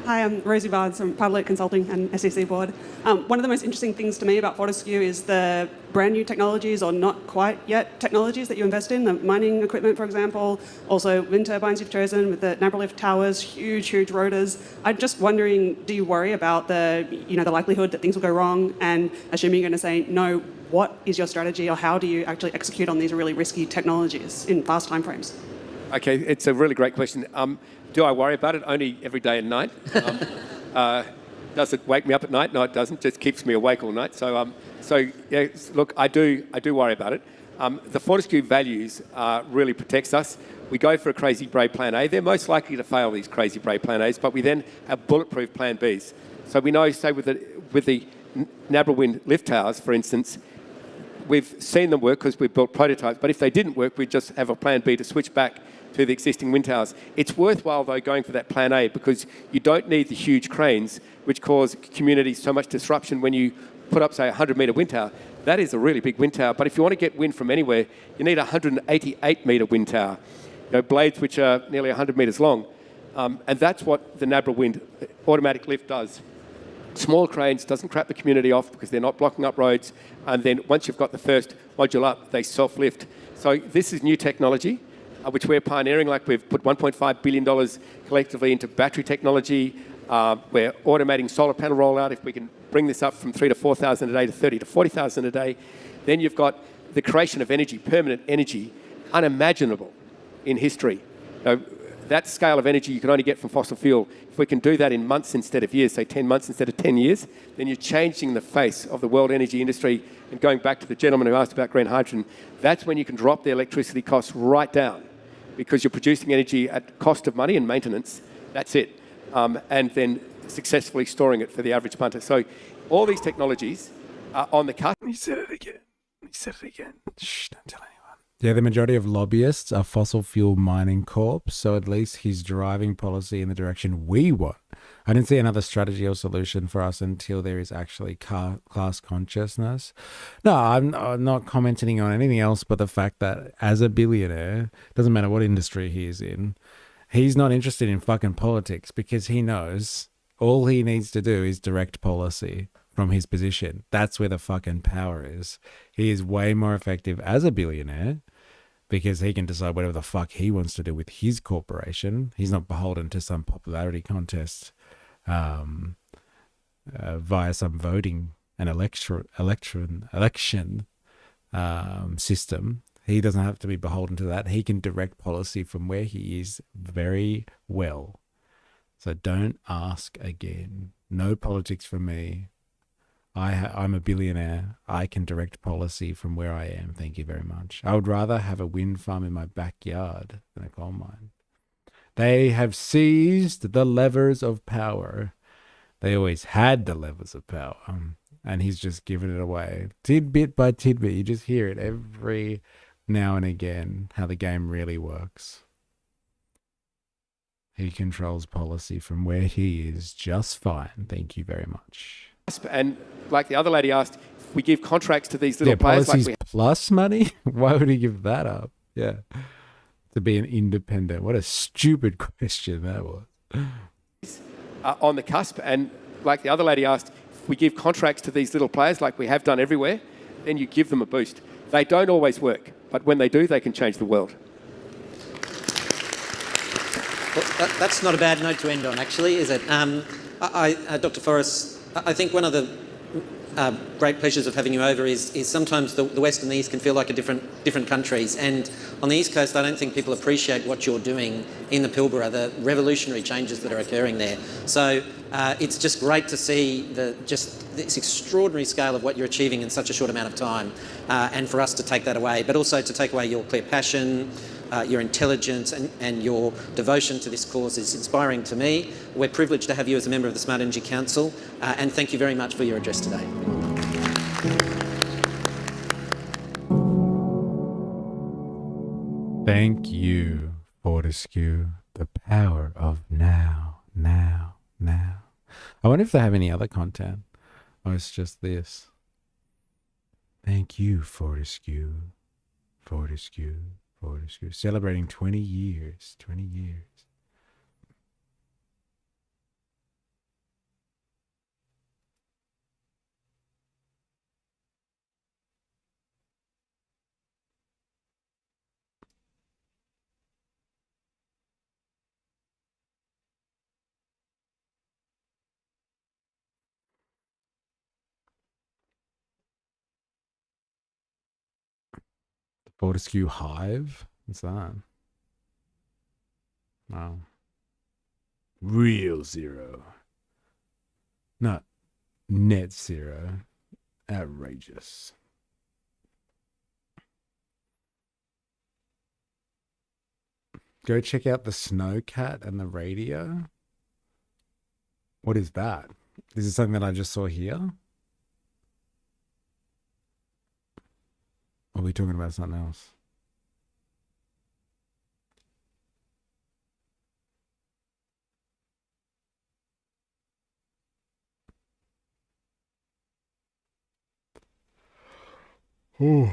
Hi, I'm Rosie Barnes from Public Consulting and SEC Board. One of the most interesting things to me about Fortescue is the brand new technologies, or not quite yet technologies, that you invest in, the mining equipment, for example, also wind turbines you've chosen with the Nabralift towers, huge rotors. I'm just wondering, do you worry about the likelihood that things will go wrong? And assuming you're going to say no, what is your strategy, or how do you actually execute on these really risky technologies in fast timeframes? Okay, it's a really great question. Do I worry about it? Only every day and night. Does it wake me up at night? No, it doesn't. Just keeps me awake all night. So yeah, look, I do worry about it. The Fortescue values really protects us. We go for a crazy brave plan A. They're most likely to fail, these crazy brave plan A's, but we then have bulletproof plan Bs. So we know, say, with the Nabra wind lift towers, for instance, we've seen them work because we've built prototypes, but if they didn't work, we'd just have a plan B to switch back to the existing wind towers. It's worthwhile, though, going for that plan A because you don't need the huge cranes which cause communities so much disruption when you put up, say, a 100-metre wind tower. That is a really big wind tower, but if you want to get wind from anywhere, you need a 188-metre wind tower, blades which are nearly 100 metres long. And that's what the Nabra wind automatic lift does. Small cranes, doesn't crap the community off because they're not blocking up roads. And then once you've got the first module up, they self-lift. So this is new technology, which we're pioneering. Like we've put $1.5 billion collectively into battery technology. We're automating solar panel rollout. If we can bring this up from 3,000 to 4,000 a day to 30,000 to 40,000 a day, then you've got the creation of energy, permanent energy, unimaginable in history. That scale of energy you can only get from fossil fuel. If we can do that in months instead of years, say 10 months instead of 10 years, then you're changing the face of the world energy industry. And going back to the gentleman who asked about green hydrogen, that's when you can drop the electricity costs right down because you're producing energy at cost of money and maintenance. That's it. And then successfully storing it for the average punter. So all these technologies are on the cusp. He said it again. He said it again. Shh, don't tell anyone. Yeah, the majority of lobbyists are fossil fuel mining corps, so at least he's driving policy in the direction we want. I didn't see another strategy or solution for us until there is actually class consciousness. No, I'm not commenting on anything else but the fact that as a billionaire, doesn't matter what industry he is in, he's not interested in fucking politics because he knows all he needs to do is direct policy from his position. That's where the fucking power is. He is way more effective as a billionaire because he can decide whatever the fuck he wants to do with his corporation. He's not beholden to some popularity contest via some voting and election system. He doesn't have to be beholden to that. He can direct policy from where he is very well. So don't ask again. No politics from me. I'm a billionaire. I can direct policy from where I am. Thank you very much. I would rather have a wind farm in my backyard than a coal mine. They have seized the levers of power. They always had the levers of power. And he's just given it away. Tidbit by tidbit. You just hear it every now and again, how the game really works. He controls policy from where he is just fine. Thank you very much. And like the other lady asked, if we give contracts to these little players like we plus money? Why would he give that up? Yeah. To be an independent. What a stupid question that was. On the cusp. And like the other lady asked, if we give contracts to these little players like we have done everywhere, then you give them a boost. They don't always work, but when they do, they can change the world. Well, that's not a bad note to end on, actually, is it? Dr. Forrest, I think one of the great pleasures of having you over is sometimes the West and the East can feel like different countries. And on the East Coast, I don't think people appreciate what you're doing in the Pilbara, the revolutionary changes that are occurring there. So it's just great to see this extraordinary scale of what you're achieving in such a short amount of time, and for us to take that away, but also to take away your clear passion, your intelligence and your devotion to this cause is inspiring to me. We're privileged to have you as a member of the Smart Energy Council, and thank you very much for your address today. Thank you, Fortescue. The power of now. I wonder if they have any other content, or it's just this. Thank you, Fortescue. Celebrating 20 years. 20 years. The Fortescue Hive? What's that? Wow. Real zero. Not net zero. Outrageous. Go check out the Snowcat and the radio. What is that? This is something that I just saw here. Or are we talking about something else? Ooh.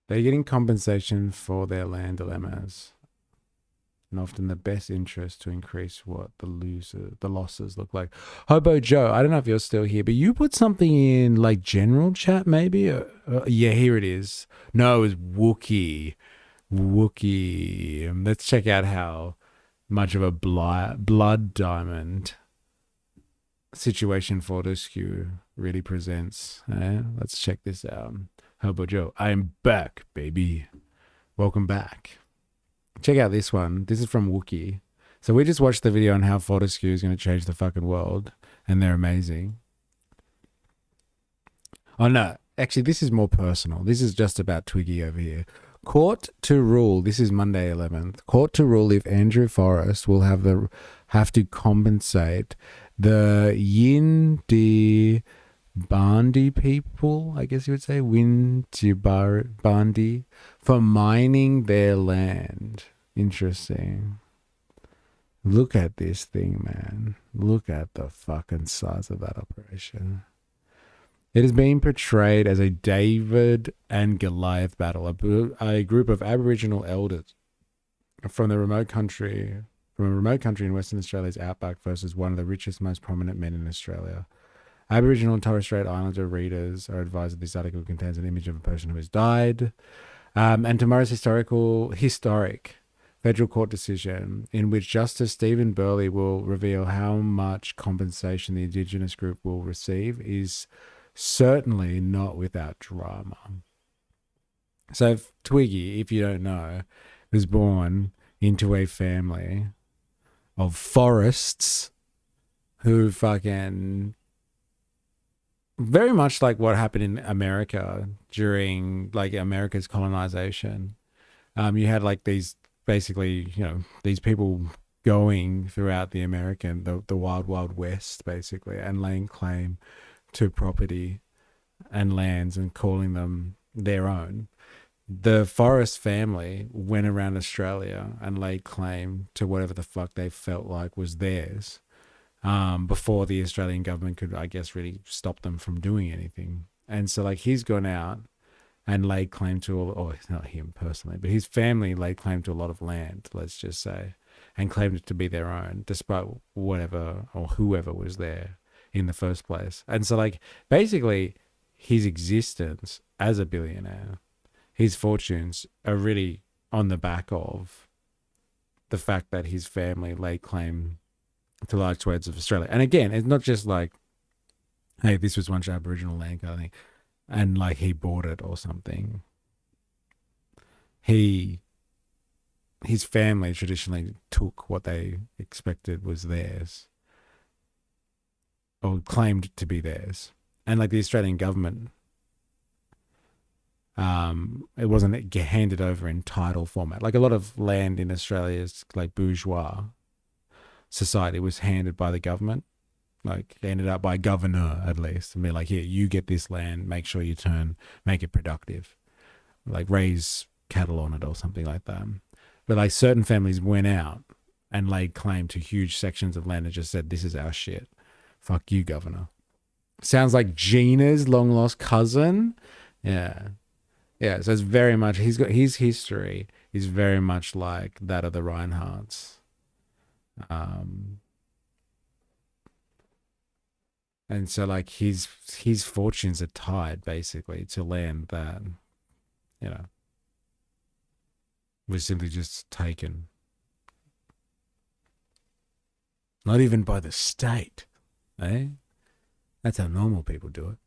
They're getting compensation for their land dilemmas, and often the best interest to increase what the losses look like. Hobo Joe, I don't know if you're still here, but you put something in like general chat, maybe. Yeah, here it is. No, it's Wookie. Let's check out how much of a blood diamond situation Fortescue really presents. Let's check this out. Hobo Joe, I'm back, baby. Welcome back. Check out this one. This is from Wookie. So we just watched the video on how Fortescue is going to change the fucking world, and they're amazing. Oh no, actually this is more personal. This is just about Twiggy over here. Court to rule. This is Monday 11th. Court to rule if Andrew Forrest will have to compensate the Yindi Bandi people, I guess you would say, Bandi, for mining their land. Interesting. Look at this thing, man. Look at the fucking size of that operation. It is being portrayed as a David and Goliath battle, a group of Aboriginal elders from a remote country in Western Australia's outback versus one of the richest, most prominent men in Australia. Aboriginal and Torres Strait Islander readers are advised that this article contains an image of a person who has died. And tomorrow's historic federal court decision in which Justice Stephen Burley will reveal how much compensation the Indigenous group will receive is certainly not without drama. So Twiggy, if you don't know, was born into a family of forests who fucking... very much like what happened in America during like America's colonization. You had like these basically, these people going throughout the wild, wild west basically, and laying claim to property and lands and calling them their own. The Forrest family went around Australia and laid claim to whatever the fuck they felt like was theirs. Before the Australian government could, I guess, really stop them from doing anything. And so, like, he's gone out and laid claim to or not him personally, but his family laid claim to a lot of land, let's just say, and claimed it to be their own, despite whatever or whoever was there in the first place. And so, like, basically, his existence as a billionaire, his fortunes are really on the back of the fact that his family laid claim to large swathes of Australia. And again, it's not just like, hey, this was once Aboriginal land kind of thing, and like he bought it or something. His family traditionally took what they expected was theirs, or claimed to be theirs. And like the Australian government, it wasn't handed over in title format. Like a lot of land in Australia is like bourgeois society was handed by the government, like handed out by a governor at least, and be like, here, you get this land, make sure you make it productive, like raise cattle on it or something like that. But like certain families went out and laid claim to huge sections of land and just said, this is our shit. Fuck you, governor. Sounds like Gina's long lost cousin. Yeah. So it's very much, his history is very much like that of the Reinhardts. And so like his fortunes are tied basically to land that, was simply just taken. Not even by the state, eh? That's how normal people do it.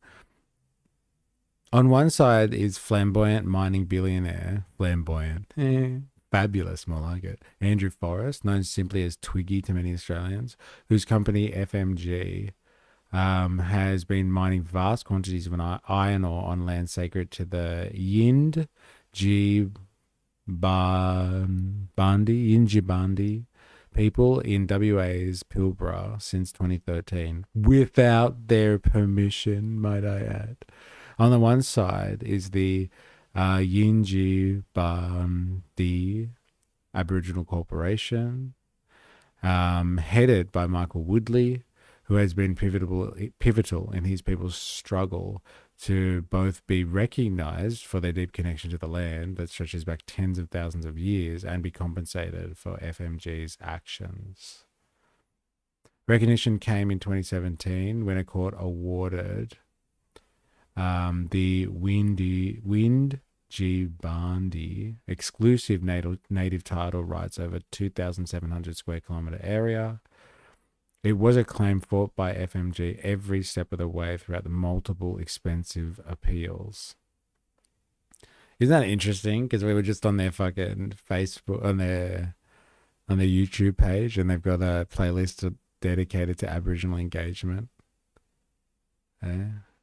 On one side is flamboyant mining billionaire, fabulous, more like it, Andrew Forrest, known simply as Twiggy to many Australians, whose company FMG has been mining vast quantities of iron ore on land sacred to the Yind Yinji people in WA's Pilbara since 2013 without their permission, might I add. On the one side is the Yinji Aboriginal Corporation, headed by Michael Woodley, who has been pivotal in his people's struggle to both be recognised for their deep connection to the land that stretches back tens of thousands of years and be compensated for FMG's actions. Recognition came in 2017 when a court awarded the Windji exclusive native title rights over 2,700 square kilometre area. It was a claim fought by FMG every step of the way throughout the multiple expensive appeals. Isn't that interesting? Because we were just on their fucking Facebook, on their YouTube page, and they've got a playlist dedicated to Aboriginal engagement.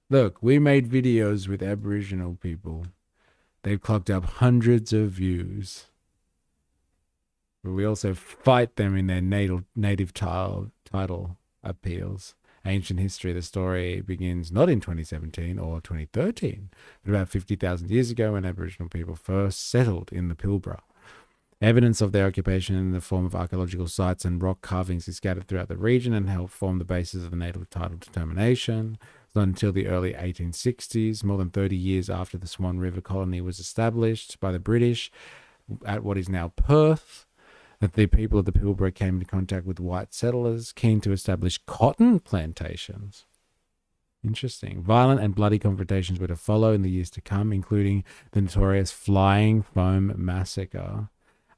Look, we made videos with Aboriginal people. They've clocked up hundreds of views. But we also fight them in their native title appeals. Ancient history, the story begins not in 2017 or 2013, but about 50,000 years ago when Aboriginal people first settled in the Pilbara. Evidence of their occupation in the form of archaeological sites and rock carvings is scattered throughout the region and helped form the basis of the native title determination. It's not until the early 1860s, more than 30 years after the Swan River colony was established by the British at what is now Perth, that the people of the Pilbara came into contact with white settlers keen to establish cotton plantations. Interesting. Violent and bloody confrontations were to follow in the years to come, including the notorious Flying Foam Massacre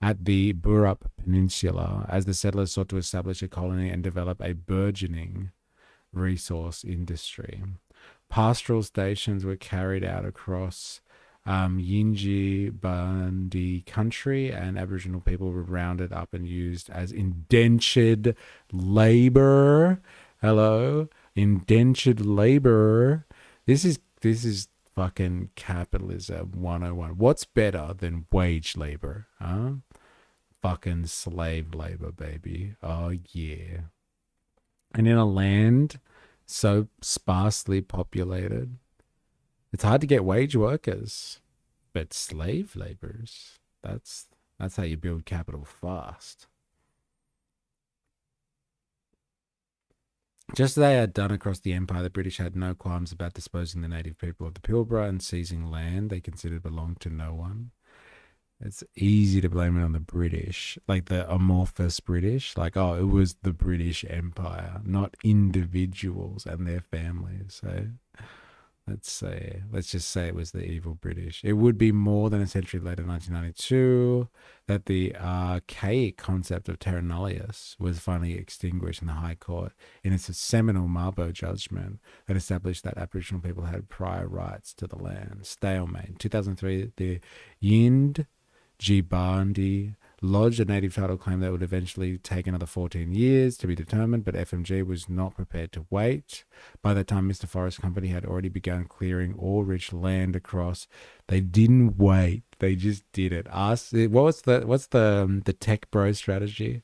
at the Burrup Peninsula, as the settlers sought to establish a colony and develop a burgeoning resource industry. Pastoral stations were carried out across Yinji country, and Aboriginal people were rounded up and used as indentured labor. Hello, indentured labor. This is fucking capitalism 101. What's better than wage labor? Huh? Fucking slave labor, baby. Oh yeah. And in a land so sparsely populated, it's hard to get wage workers, but slave laborers, that's how you build capital fast. Just as they had done across the empire, the British had no qualms about disposing the native people of the Pilbara and seizing land they considered belonged to no one. It's easy to blame it on the British, like the amorphous British, like, oh, it was the British Empire, not individuals and their families. So let's just say it was the evil British. It would be more than a century later, 1992, that the archaic concept of terra nullius was finally extinguished in the High Court in its seminal Mabo judgment that established that Aboriginal people had prior rights to the land. Stalemate. In 2003, the Yindji lodged a native title claim that would eventually take another 14 years to be determined, but FMG was not prepared to wait. By that time, Mr. Forest Company had already begun clearing all rich land across. They didn't wait; they just did it. What's the tech bro strategy?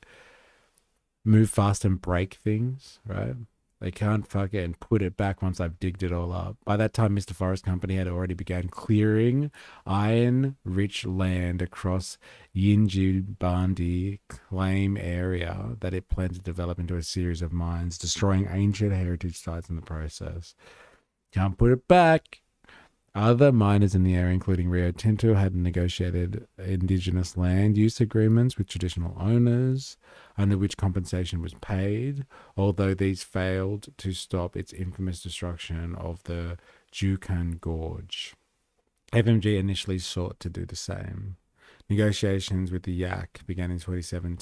Move fast and break things, right? They can't fucking put it back once I've digged it all up. By that time, Mr. Forest Company had already begun clearing iron-rich land across Yinji claim area that it planned to develop into a series of mines, destroying ancient heritage sites in the process. Can't put it back. Other miners in the area, including Rio Tinto, had negotiated indigenous land use agreements with traditional owners, under which compensation was paid, although these failed to stop its infamous destruction of the Jukan Gorge. FMG initially sought to do the same. Negotiations with the Yak began in 2007,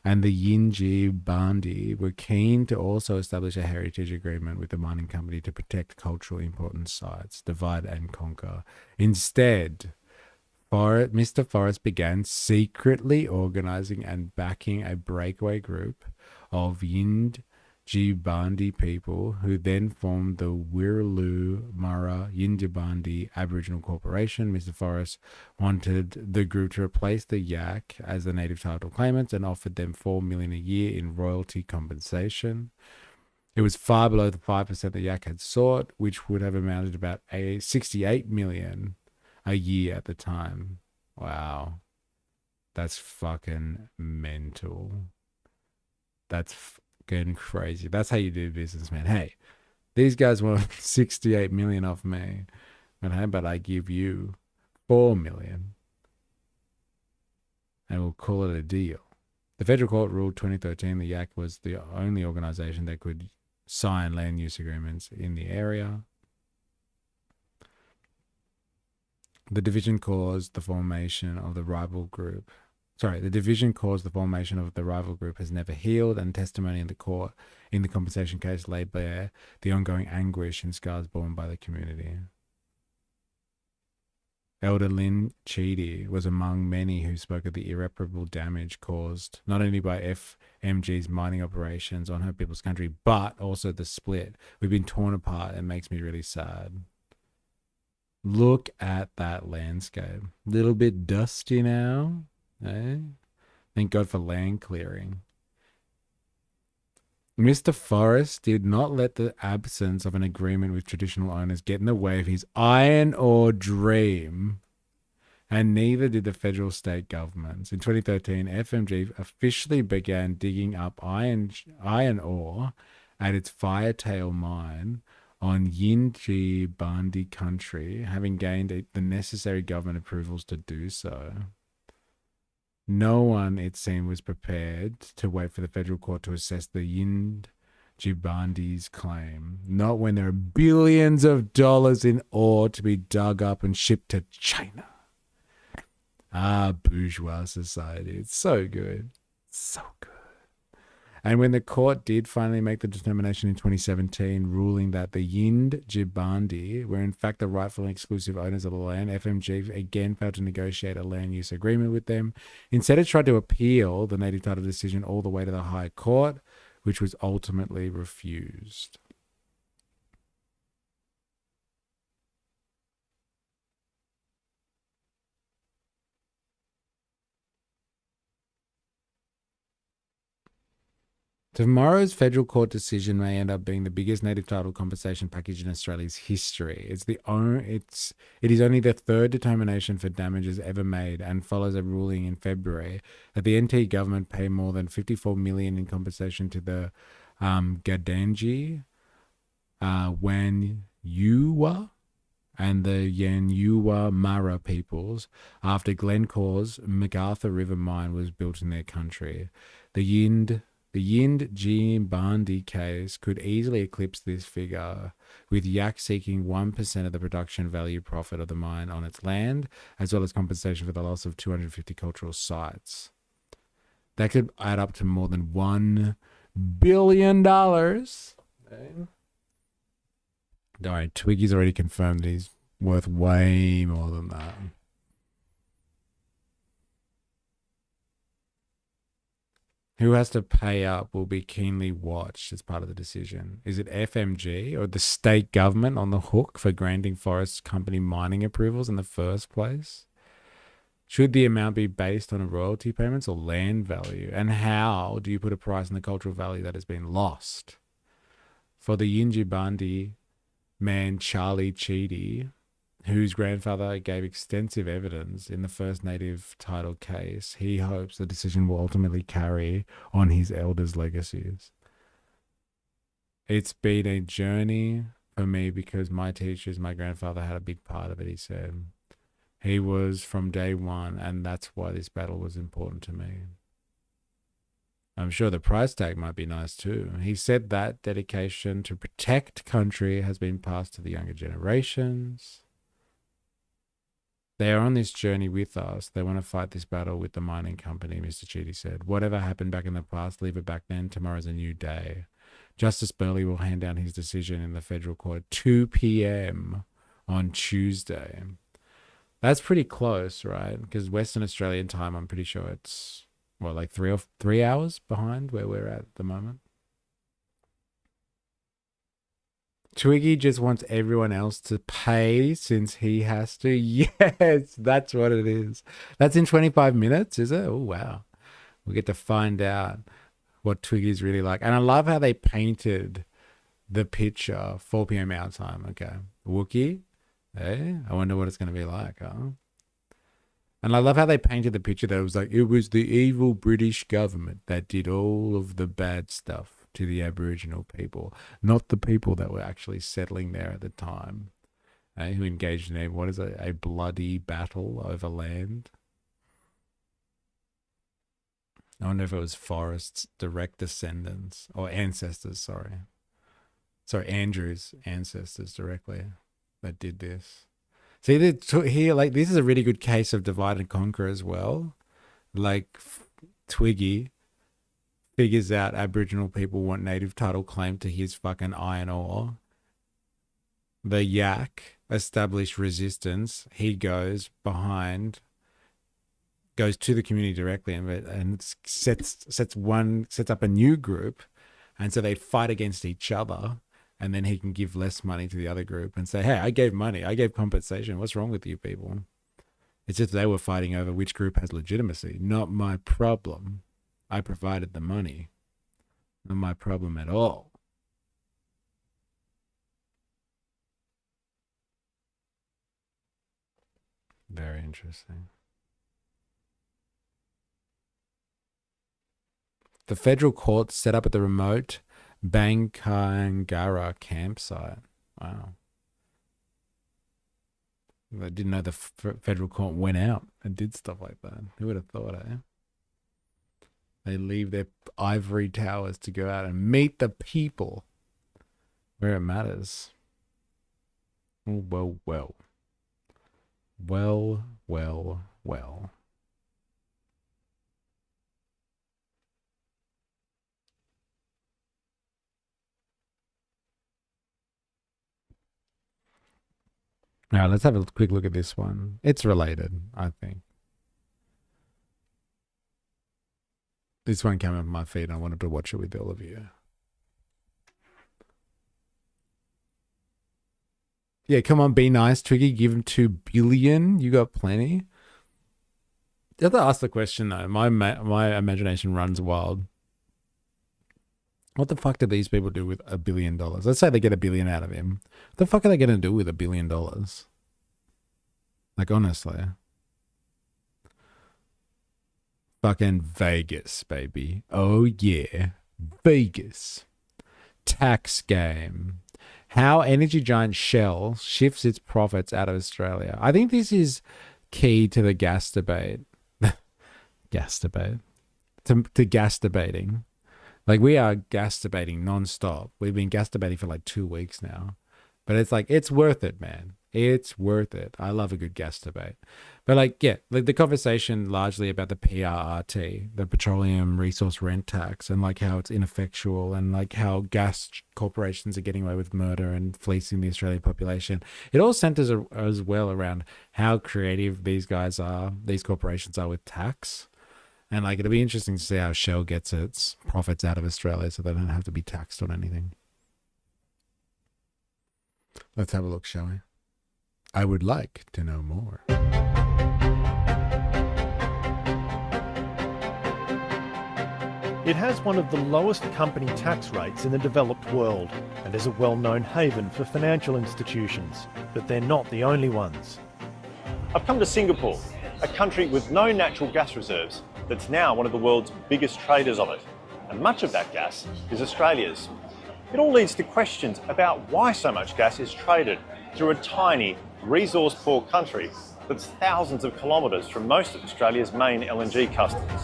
and the Yinji Bandi were keen to also establish a heritage agreement with the mining company to protect cultural important sites, divide and conquer. Instead, Mr. Forrest began secretly organizing and backing a breakaway group of Yindji Yindjibarndi people, who then formed the Wirraloo Murra Yindjibarndi Aboriginal Corporation. Mr. Forrest wanted the group to replace the Yak as the native title claimants and offered them $4 million a year in royalty compensation. It was far below the 5% the Yak had sought, which would have amounted to about $68 million a year at the time. Wow. That's fucking mental. That's fucking crazy. That's how you do business, man. Hey, these guys want $68 million off me. But how about I give you $4 million? And we'll call it a deal. The federal court ruled 2013 the Yak was the only organization that could sign land use agreements in the area. The division caused the formation of the rival group. The division caused the formation of the rival group has never healed, and testimony in the court in the compensation case laid bare the ongoing anguish and scars borne by the community. Elder Lynn Cheedy was among many who spoke of the irreparable damage caused not only by FMG's mining operations on her people's country, but also the split. We've been torn apart. It makes me really sad. Look at that landscape. Little bit dusty now. Eh? Thank God for land clearing. Mr. Forrest did not let the absence of an agreement with traditional owners get in the way of his iron ore dream, and neither did the federal state governments. In 2013, FMG officially began digging up iron ore at its Firetail mine on Yindjibarndi country, having gained the necessary government approvals to do so. No one, it seemed, was prepared to wait for the federal court to assess the Yindjibarndi's claim. Not when there are billions of dollars in ore to be dug up and shipped to China. Ah, bourgeois society. It's so good. So good. And when the court did finally make the determination in 2017, ruling that the Yindjibarndi were in fact the rightful and exclusive owners of the land, FMG again failed to negotiate a land use agreement with them. Instead, it tried to appeal the native title decision all the way to the High Court, which was ultimately refused. Tomorrow's federal court decision may end up being the biggest native title compensation package in Australia's history. It is only the third determination for damages ever made, and follows a ruling in February that the NT government pay more than $54 million in compensation to the Gadangji, Wanyuwa, and the Yanyuwa Murra peoples after Glencore's MacArthur River mine was built in their country. The Yindjibarndi case could easily eclipse this figure, with Yak seeking 1% of the production value profit of the mine on its land, as well as compensation for the loss of 250 cultural sites. That could add up to more than $1 billion. Don't worry, Twiggy's already confirmed that he's worth way more than that. Who has to pay up will be keenly watched as part of the decision. Is it FMG or the state government on the hook for granting Forest Company mining approvals in the first place? Should the amount be based on royalty payments or land value? And how do you put a price on the cultural value that has been lost? For the Yindjibarndi man Charlie Cheedy, whose grandfather gave extensive evidence in the first native title case, he hopes the decision will ultimately carry on his elders' legacies. It's been a journey for me because my grandfather had a big part of it, he said. He was from day one, and that's why this battle was important to me. I'm sure the price tag might be nice too. He said that dedication to protect country has been passed to the younger generations. They are on this journey with us. They want to fight this battle with the mining company, Mr. Cheedy said. Whatever happened back in the past, leave it back then. Tomorrow's a new day. Justice Burley will hand down his decision in the federal court at 2 p.m. on Tuesday. That's pretty close, right? Because Western Australian time, I'm pretty sure it's, like 3 hours behind where we're at the moment. Twiggy just wants everyone else to pay since he has to. Yes, that's what it is. That's in 25 minutes, is it? Oh, wow. We get to find out what Twiggy's really like. And I love how they painted the picture, 4 p.m. our time. Okay. Wookie. Hey, I wonder what it's going to be like, huh? And I love how they painted the picture that it was like, it was the evil British government that did all of the bad stuff to the Aboriginal people, not the people that were actually settling there at the time, who engaged in a bloody battle over land. I wonder if it was Forrest's direct descendants or ancestors, sorry, Andrew's ancestors directly that did this. See, here, like, this is a really good case of divide and conquer as well. Like, Twiggy figures out Aboriginal people want native title claim to his fucking iron ore. The Yak established resistance. He goes to the community directly and sets up a new group, and so they fight against each other. And then he can give less money to the other group and say, hey, I gave money. I gave compensation. What's wrong with you people? It's just they were fighting over which group has legitimacy. Not my problem. I provided the money. Not my problem at all. Very interesting. The federal court set up at the remote Bankangara campsite. Wow. I didn't know the federal court went out and did stuff like that. Who would have thought, eh? They leave their ivory towers to go out and meet the people where it matters. Oh, well, well. Well, well, well. Now, let's have a quick look at this one. It's related, I think. This one came up on my feed and I wanted to watch it with all of you. Yeah, come on, be nice, Twiggy. Give him 2 billion. You got plenty. You have to ask the question, though. My imagination runs wild. What the fuck do these people do with $1 billion? Let's say they get $1 billion out of him. What the fuck are they going to do with $1 billion? Like, honestly. Fucking Vegas, baby. Oh, yeah. Vegas. Tax game. How energy giant Shell shifts its profits out of Australia. I think this is key to the gas debate. Gas debate. To gas debating. Like, we are gas debating non-stop. We've been gas debating for like 2 weeks now. But it's like, it's worth it, man. It's worth it. I love a good gas debate. But like, yeah, like the conversation largely about the PRRT, the Petroleum Resource Rent Tax, and like how it's ineffectual and like how gas corporations are getting away with murder and fleecing the Australian population. It all centers as well around how creative these corporations are with tax. And like, it'll be interesting to see how Shell gets its profits out of Australia so they don't have to be taxed on anything. Let's have a look, shall we? I would like to know more. It has one of the lowest company tax rates in the developed world and is a well-known haven for financial institutions, but they're not the only ones. I've come to Singapore, a country with no natural gas reserves that's now one of the world's biggest traders of it, and much of that gas is Australia's. It all leads to questions about why so much gas is traded through a tiny, resource-poor country that's thousands of kilometres from most of Australia's main LNG customers.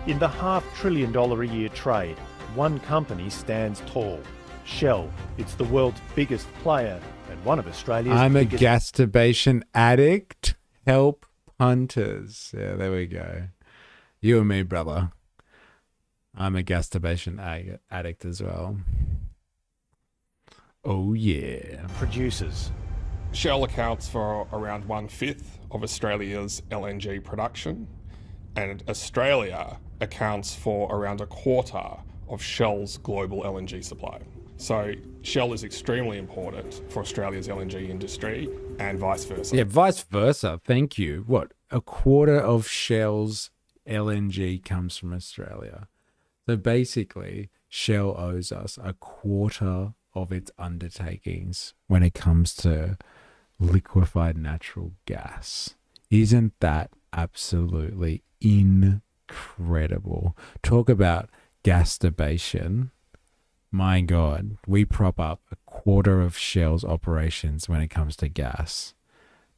In the $500 billion a year trade, one company stands tall. Shell. It's the world's biggest player and one of Australia's I'm biggest... a gasturbation addict. Help punters. Yeah, there we go. You and me, brother. I'm a gasturbation addict as well. Oh, yeah. Producers. Shell accounts for around 1/5 of Australia's LNG production, and Australia accounts for around 1/4 of Shell's global LNG supply. So Shell is extremely important for Australia's LNG industry and vice versa. Yeah, vice versa. Thank you. What? A quarter of Shell's LNG comes from Australia. So basically, Shell owes us a quarter of its undertakings when it comes to liquefied natural gas. Isn't that absolutely incredible? Talk about gasturbation. My God, we prop up a quarter of Shell's operations when it comes to gas.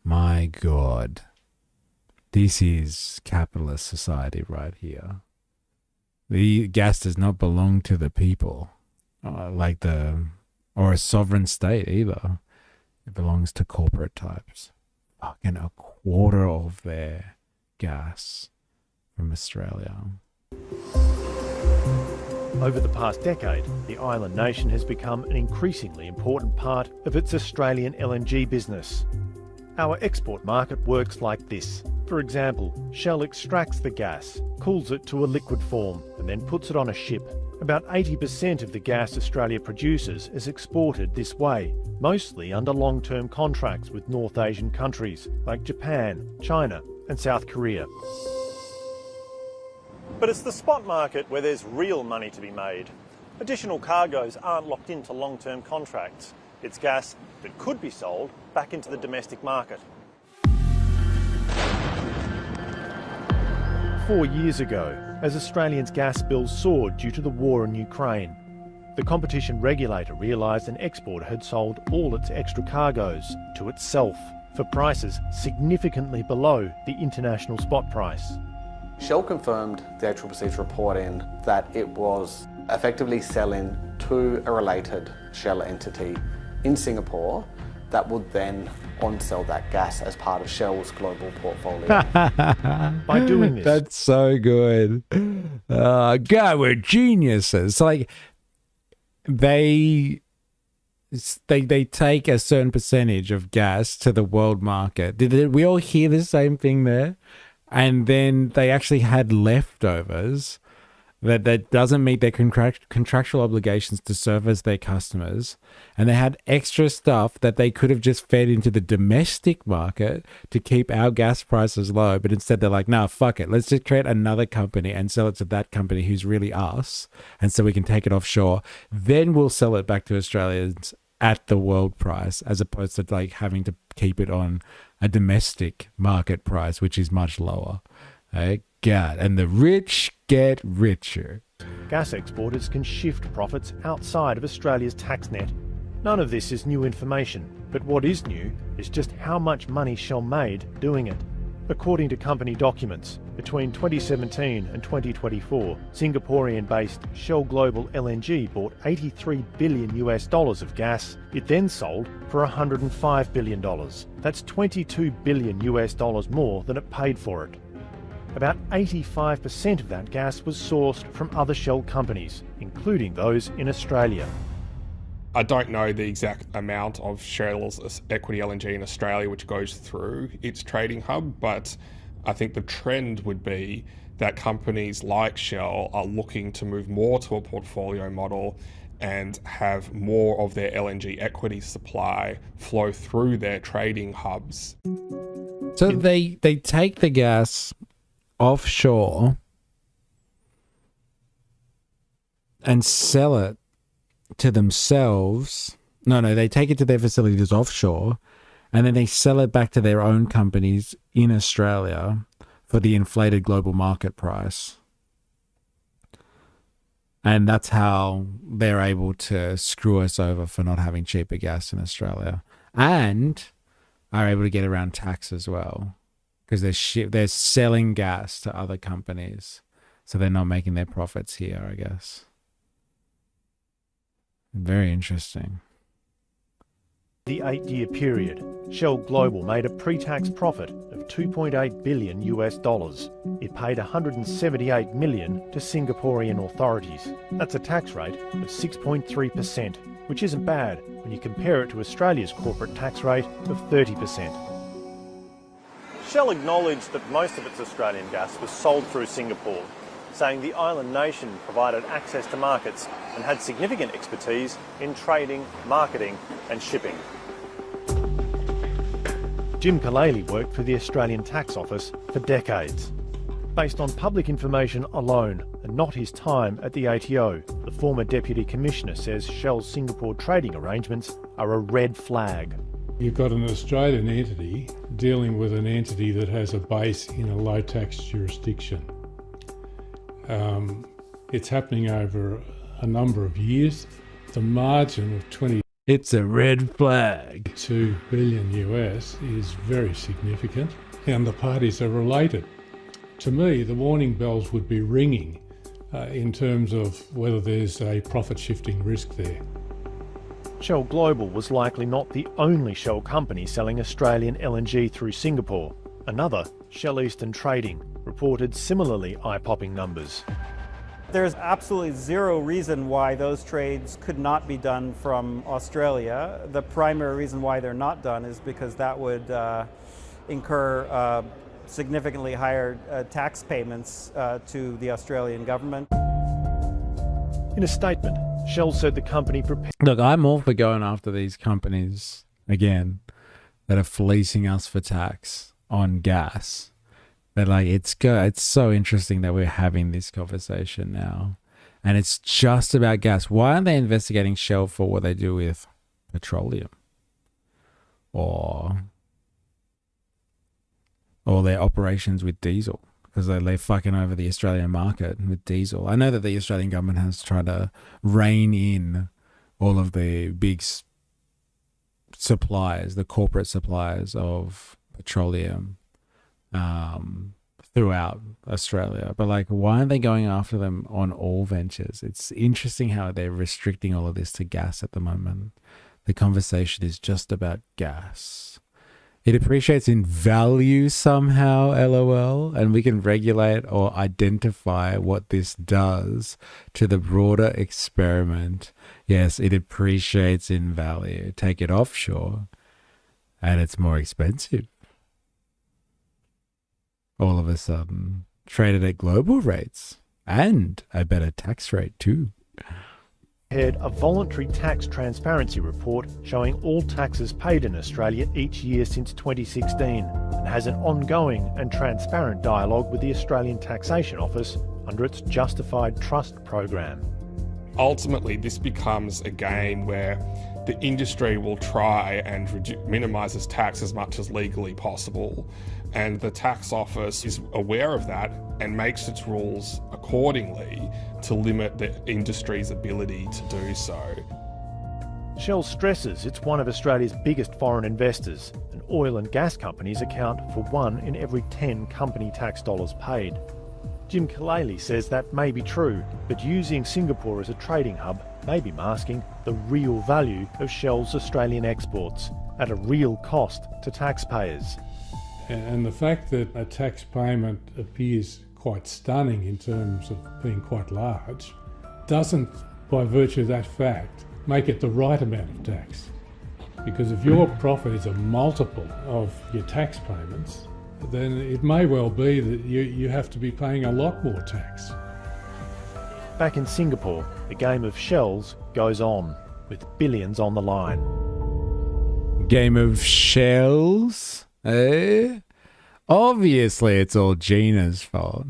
My God. This is capitalist society right here. The gas does not belong to the people, or a sovereign state either. It belongs to corporate types. Fucking a quarter of their gas from Australia. Over the past decade, the island nation has become an increasingly important part of its Australian LNG business. Our export market works like this. For example, Shell extracts the gas, cools it to a liquid form, and then puts it on a ship. About 80% of the gas Australia produces is exported this way, mostly under long-term contracts with North Asian countries like Japan, China, and South Korea. But it's the spot market where there's real money to be made. Additional cargoes aren't locked into long-term contracts. It's gas that could be sold back into the domestic market. 4 years ago, as Australians' gas bills soared due to the war in Ukraine, the competition regulator realised an exporter had sold all its extra cargoes to itself for prices significantly below the international spot price. Shell confirmed the ACCC's reporting that it was effectively selling to a related Shell entity in Singapore that would then on-sell that gas as part of Shell's global portfolio. By doing this... That's so good. God, we're geniuses. Like, they take a certain percentage of gas to the world market. Did we all hear the same thing there? And then they actually had leftovers that doesn't meet their contractual obligations to service their customers. And they had extra stuff that they could have just fed into the domestic market to keep our gas prices low. But instead they're like, nah, fuck it. Let's just create another company and sell it to that company who's really us. And so we can take it offshore. Then we'll sell it back to Australians at the world price, as opposed to like having to keep it on a domestic market price, which is much lower. God, and the rich get richer. Gas exporters can shift profits outside of Australia's tax net. None of this is new information, but what is new is just how much money Shell made doing it. According to company documents, between 2017 and 2024, Singaporean-based Shell Global LNG bought $83 billion of gas. It then sold for $105 billion. That's $22 billion more than it paid for it. About 85% of that gas was sourced from other Shell companies, including those in Australia. I don't know the exact amount of Shell's equity LNG in Australia which goes through its trading hub, but I think the trend would be that companies like Shell are looking to move more to a portfolio model and have more of their LNG equity supply flow through their trading hubs. So they take the gas offshore and sell it to themselves. No, they take it to their facilities offshore and then they sell it back to their own companies in Australia for the inflated global market price. And that's how they're able to screw us over for not having cheaper gas in Australia, and are able to get around tax as well, because they're selling gas to other companies, so they're not making their profits here, I guess. Very interesting. The 8-year period, Shell Global made a pre-tax profit of $2.8 billion. It paid $178 million to Singaporean authorities. That's a tax rate of 6.3%, which isn't bad when you compare it to Australia's corporate tax rate of 30%. Shell acknowledged that most of its Australian gas was sold through Singapore. saying the island nation provided access to markets and had significant expertise in trading, marketing and shipping. Jim Kalele worked for the Australian Tax Office for decades. Based on public information alone and not his time at the ATO, the former Deputy Commissioner says Shell's Singapore trading arrangements are a red flag. You've got an Australian entity dealing with an entity that has a base in a low tax jurisdiction. It's happening over a number of years. The margin of 20 It's a red flag. $2 billion US is very significant, and the parties are related. To me, the warning bells would be ringing in terms of whether there's a profit-shifting risk there. Shell Global was likely not the only Shell company selling Australian LNG through Singapore. Another, Shell Eastern Trading, reported similarly eye-popping numbers. There's absolutely zero reason why those trades could not be done from Australia. The primary reason why they're not done is because that would incur significantly higher tax payments to the Australian government. In a statement, Shell said the company prepared... Look, I'm all for going after these companies, again, that are fleecing us for tax on gas. But like, it's so interesting that we're having this conversation now. And it's just about gas. Why aren't they investigating Shell for what they do with petroleum? Or their operations with diesel? Because they're fucking over the Australian market with diesel. I know that the Australian government has tried to rein in all of the big suppliers, the corporate suppliers of petroleum throughout Australia. But like, why aren't they going after them on all ventures? It's interesting how they're restricting all of this to gas at the moment. The conversation is just about gas. It appreciates in value somehow, LOL, and we can regulate or identify what this does to the broader experiment. Yes, it appreciates in value. Take it offshore, and it's more expensive. All of a sudden, traded at global rates and a better tax rate too. Prepared a voluntary tax transparency report showing all taxes paid in Australia each year since 2016 and has an ongoing and transparent dialogue with the Australian Taxation Office under its Justified Trust program. Ultimately, this becomes a game where the industry will try and minimises tax as much as legally possible, and the tax office is aware of that and makes its rules accordingly to limit the industry's ability to do so. Shell stresses it's one of Australia's biggest foreign investors, and oil and gas companies account for 1 in every 10 company tax dollars paid. Jim Kalele says that may be true, but using Singapore as a trading hub may be masking the real value of Shell's Australian exports at a real cost to taxpayers. And the fact that a tax payment appears quite stunning in terms of being quite large doesn't, by virtue of that fact, make it the right amount of tax. Because if your profit is a multiple of your tax payments, then it may well be that you have to be paying a lot more tax. Back in Singapore, the game of shells goes on, with billions on the line. Game of shells? Eh? Obviously, it's all Gina's fault.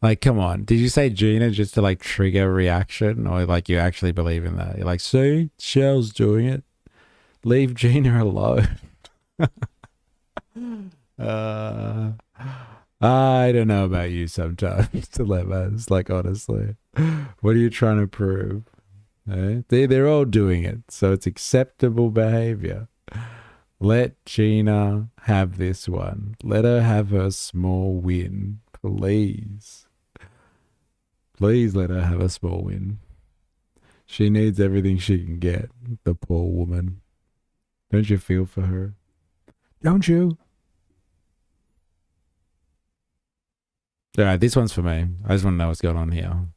Like, come on. Did you say Gina just to, like, trigger a reaction? Or, like, you actually believe in that? You're like, see? Shell's doing it. Leave Gina alone. I don't know about you sometimes, dilemmas. Like, honestly. What are you trying to prove? Eh? They're all doing it. So it's acceptable behavior. Let Gina have this one. Let her have her small win. Please. Please let her have a small win. She needs everything she can get, the poor woman. Don't you feel for her? Don't you? Alright, this one's for me. I just want to know what's going on here.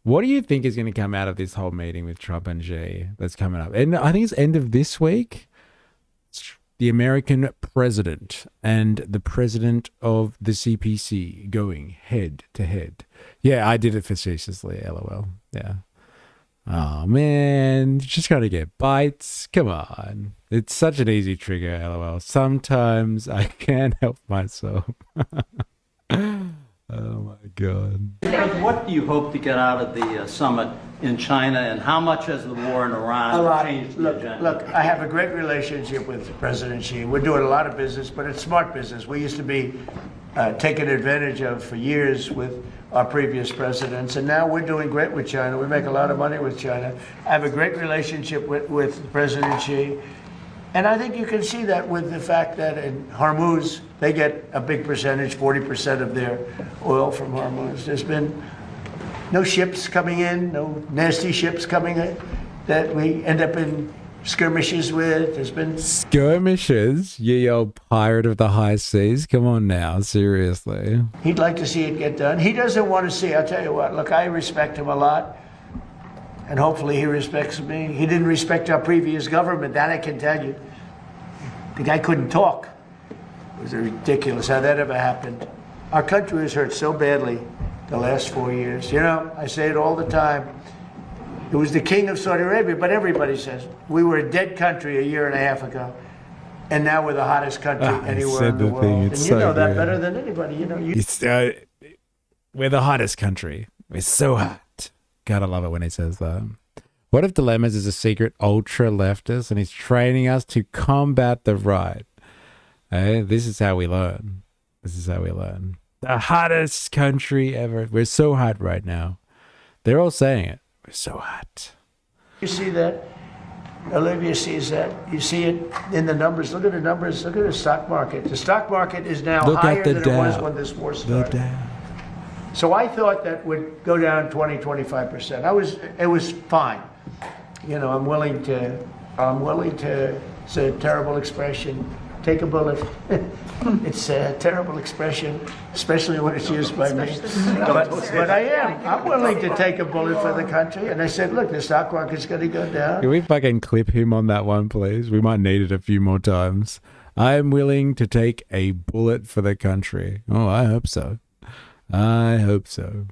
What do you think is going to come out of this whole meeting with Trump and Xi that's coming up? And I think it's end of this week. the American president and the president of the CPC going head to head. Yeah, I did it facetiously, LOL. Yeah. Oh, man. You just got to get bites. Come on. It's such an easy trigger, LOL. Sometimes I can't help myself. Oh, my God. What do you hope to get out of the summit in China, and how much has the war in Iran changed the agenda? Look, I have a great relationship with President Xi. We're doing a lot of business, but it's smart business. We used to be taken advantage of for years with our previous presidents, and now we're doing great with China. We make a lot of money with China. I have a great relationship with President Xi. And I think you can see that with the fact that in Hormuz, they get a big percentage, 40% of their oil from Hormuz. There's been no ships coming in, no nasty ships coming in that we end up in skirmishes with. There's been skirmishes? You old pirate of the high seas. Come on now, seriously. He'd like to see it get done. He doesn't want to see, I'll tell you what, look, I respect him a lot. And hopefully he respects me. He didn't respect our previous government, that I can tell you. The guy couldn't talk. It was ridiculous how that ever happened. Our country was hurt so badly the last 4 years. You know, I say it all the time. It was the king of Saudi Arabia, but everybody says we were a dead country a year and a half ago. And now we're the hottest country anywhere in the world. And you know that better than anybody. You know, we're the hottest country. We're so hot. Gotta love it when he says that. What if Dilemmas is a secret ultra leftist and he's training us to combat the right? This is how we learn. This is how we learn. The hottest country ever. We're so hot right now. They're all saying it. We're so hot. You see that? Olivia sees that. You see it in the numbers. Look at the numbers. Look at the stock market. The stock market is now higher than it was when this war started. So I thought that would go down 20, 25%. It was fine. You know, I'm willing to, it's a terrible expression, take a bullet. It's a terrible expression, especially when it's used by me. But I'm willing to take a bullet for the country. And I said, look, the stock market's going to go down. Can we fucking clip him on that one, please? We might need it a few more times. I am willing to take a bullet for the country. Oh, I hope so. I hope so.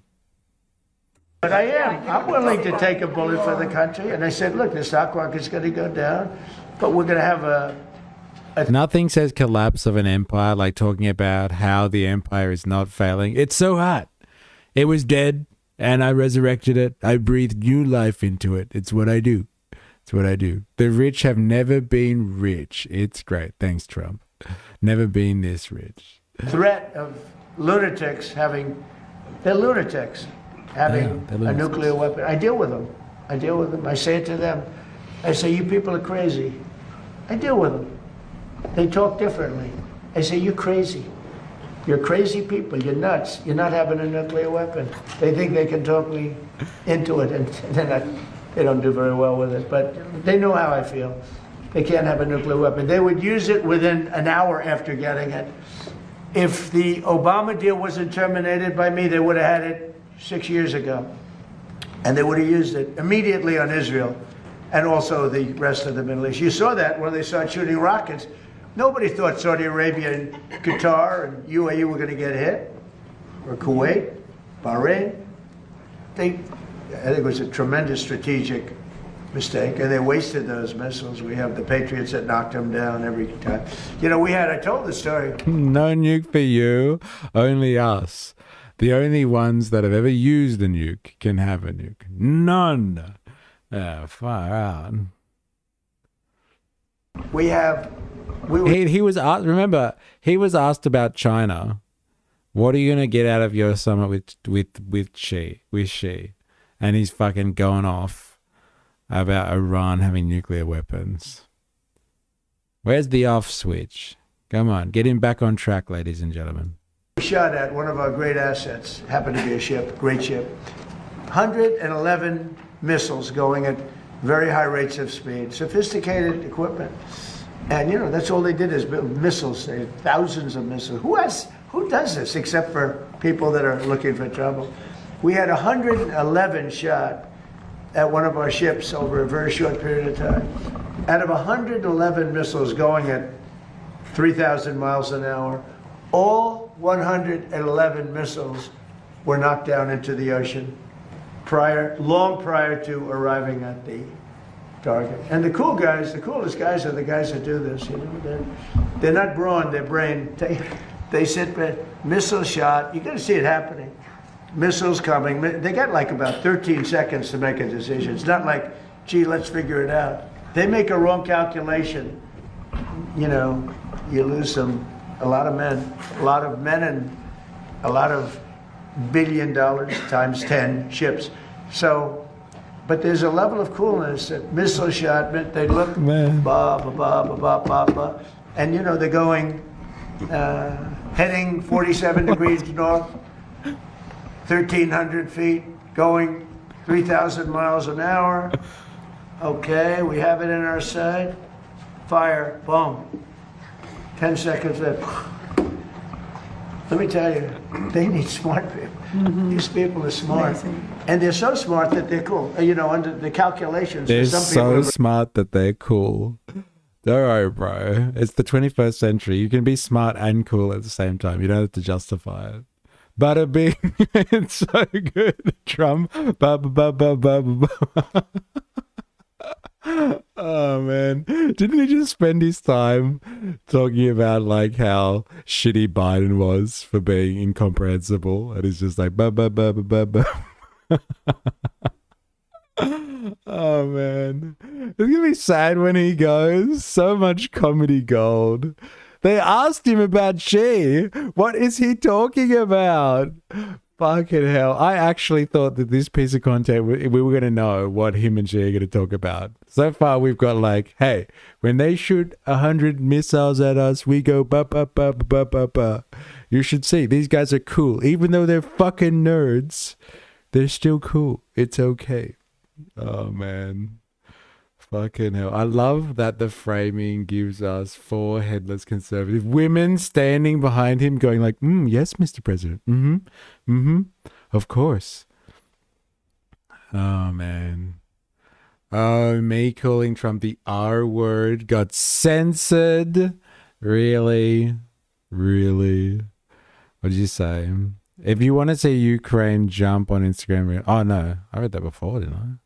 But I'm willing to take a bullet for the country. And I said, look, the stock market's going to go down, but we're going to have a Nothing says collapse of an empire like talking about how the empire is not failing. It's so hot. It was dead, and I resurrected it. I breathed new life into it. It's what I do. It's what I do. The rich have never been rich. It's great. Thanks, Trump. Never been this rich. Threat of lunatics having a nuclear weapon. I deal with them. I say it to them. I say, you people are crazy. I deal with them. They talk differently. I say, you're crazy. You're crazy people. You're nuts. You're not having a nuclear weapon. They think they can talk me into it, and they don't do very well with it. But they know how I feel. They can't have a nuclear weapon. They would use it within an hour after getting it. If the Obama deal wasn't terminated by me, they would have had it 6 years ago. And they would have used it immediately on Israel and also the rest of the Middle East. You saw that when they started shooting rockets. Nobody thought Saudi Arabia and Qatar and UAE were going to get hit, or Kuwait, Bahrain. I think it was a tremendous strategic mistake, and they wasted those missiles. We have the Patriots that knocked them down every time. You know, I told the story. No nuke for you, only us. The only ones that have ever used a nuke can have a nuke. None. Far out. He was asked, remember, he was asked about China. What are you going to get out of your summit with Xi? And he's fucking going off about Iran having nuclear weapons. Where's the off switch? Come on, get him back on track, ladies and gentlemen. We shot at one of our great assets, happened to be a ship, great ship. 111 missiles going at very high rates of speed, sophisticated equipment. And, you know, that's all they did is build missiles, thousands of missiles. Who does this except for people that are looking for trouble? We had 111 shot at one of our ships over a very short period of time. Out of 111 missiles going at 3,000 miles an hour. All 111 missiles were knocked down into the ocean long prior to arriving at the target. And the coolest guys are the guys that do this. You know, they're not brawn, they're brain. They sit back, missile shot. You got to see it happening. Missiles coming. They got like about 13 seconds to make a decision. It's not like, gee, let's figure it out. They make a wrong calculation. You know, you lose a lot of men, and a lot of $1 billion times 10 ships. So. But there's a level of coolness that missile shot, they look, ba, ba, ba, ba, ba, ba, ba, and you know, they're going, heading 47 degrees north, 1,300 feet, going 3,000 miles an hour. Okay, we have it in our sight. Fire, boom. 10 seconds left. Let me tell you, they need smart people. These people are smart. Amazing. And they're so smart that they're cool. You know, under the calculations. They're some so people smart that they're cool. Don't worry, bro. It's the 21st century. You can be smart and cool at the same time. You don't have to justify it. Bada bing. It's so good. Trump. Ba ba ba ba ba ba. Oh man, didn't he just spend his time talking about like how shitty Biden was for being incomprehensible, and he's just like ba ba ba ba ba ba. Oh man, it's gonna be sad when he goes. So much comedy gold. They asked him about Xi. What is he talking about? Fucking hell. I actually thought that this piece of content, we were going to know what him and Xi are going to talk about. So far, we've got like, hey, when they shoot 100 missiles at us, we go ba ba ba ba ba ba. You should see, these guys are cool. Even though they're fucking nerds, they're still cool. It's okay. Oh, man. Fucking hell. I love that the framing gives us 4 headless conservative women standing behind him going like, yes, Mr. President. Of course. Oh, man. Oh, me calling Trump the R word got censored. Really? Really? What did you say? If you want to see Ukraine jump on Instagram. Oh, no. I read that before, didn't I?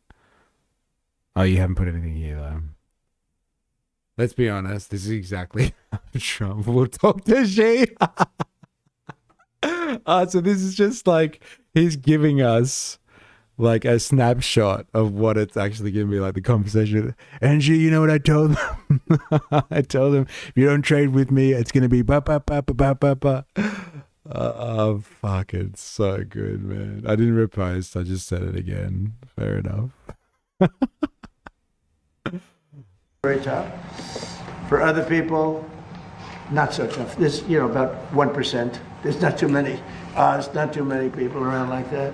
Oh, you haven't put anything here, though. Let's be honest. This is exactly how Trump will talk to Xi. So this is just like he's giving us like a snapshot of what it's actually going to be like, the conversation. And Xi, you know what I told them? I told them, if you don't trade with me, it's going to be ba ba ba ba ba ba ba. Oh, fuck. It's so good, man. I didn't repost. I just said it again. Fair enough. very tough. For other people, not so tough. There's, you know, about 1%. There's not too many. There's not too many people around like that.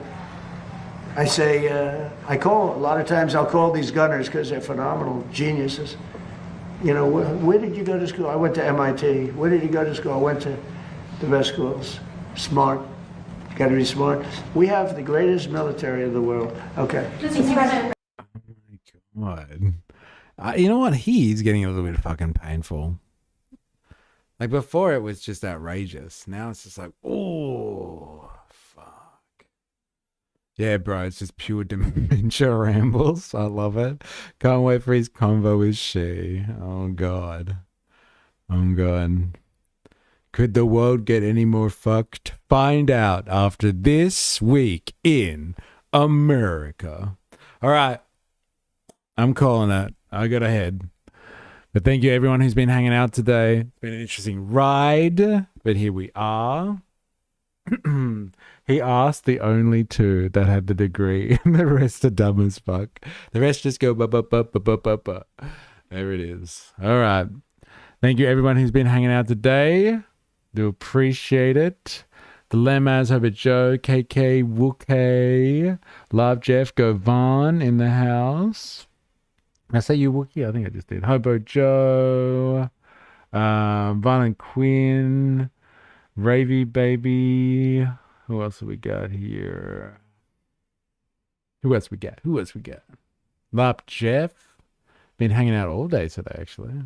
I say, a lot of times I'll call these gunners because they're phenomenal geniuses. You know, where did you go to school? I went to MIT. Where did you go to school? I went to the best schools. Smart. Got to be smart. We have the greatest military in the world. Okay. Oh my God. You know what? He's getting a little bit fucking painful. Like before it was just outrageous. Now it's just like, oh, fuck. Yeah, bro, it's just pure dementia rambles. I love it. Can't wait for his convo with Xi. Oh, God. I'm going. Could the world get any more fucked? Find out after this week in America. All right. I'm calling it. I got ahead. But thank you everyone who's been hanging out today. It's been an interesting ride, but here we are. He asked the only 2 that had the degree, and the rest are dumb as fuck. The rest just go ba ba ba ba ba ba ba. There it is. All right. Thank you everyone who's been hanging out today. Do appreciate it. The Lemmas, Hobbit Joe, KK, Wookie, Love Jeff, Govan in the house. I say you Wookie? I think I just did. Hobo Joe, Violent Quinn, Ravy Baby. Who else have we got here? Who else we got? Lop Jeff. Been hanging out all day today, actually.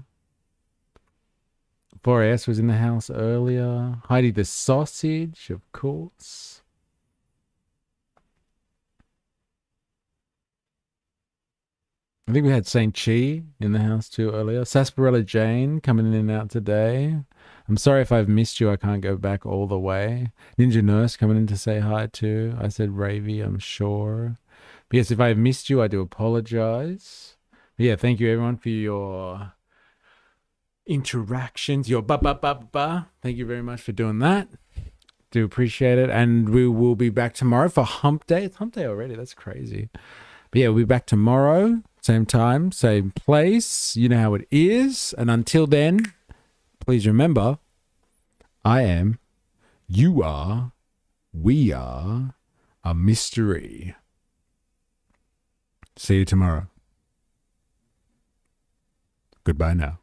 4S was in the house earlier. Heidi the sausage, of course. I think we had St. Chi in the house too earlier. Sarsaparilla Jane coming in and out today. I'm sorry if I've missed you. I can't go back all the way. Ninja Nurse coming in to say hi too. I said Ravy, I'm sure. But yes, if I've missed you, I do apologize. But yeah, thank you everyone for your interactions. Your ba. Thank you very much for doing that. Do appreciate it. And we will be back tomorrow for Hump Day. It's Hump Day already. That's crazy. But yeah, we'll be back tomorrow. Same time, same place. You know how it is. And until then, please remember, I am, you are, we are a mystery. See you tomorrow. Goodbye now.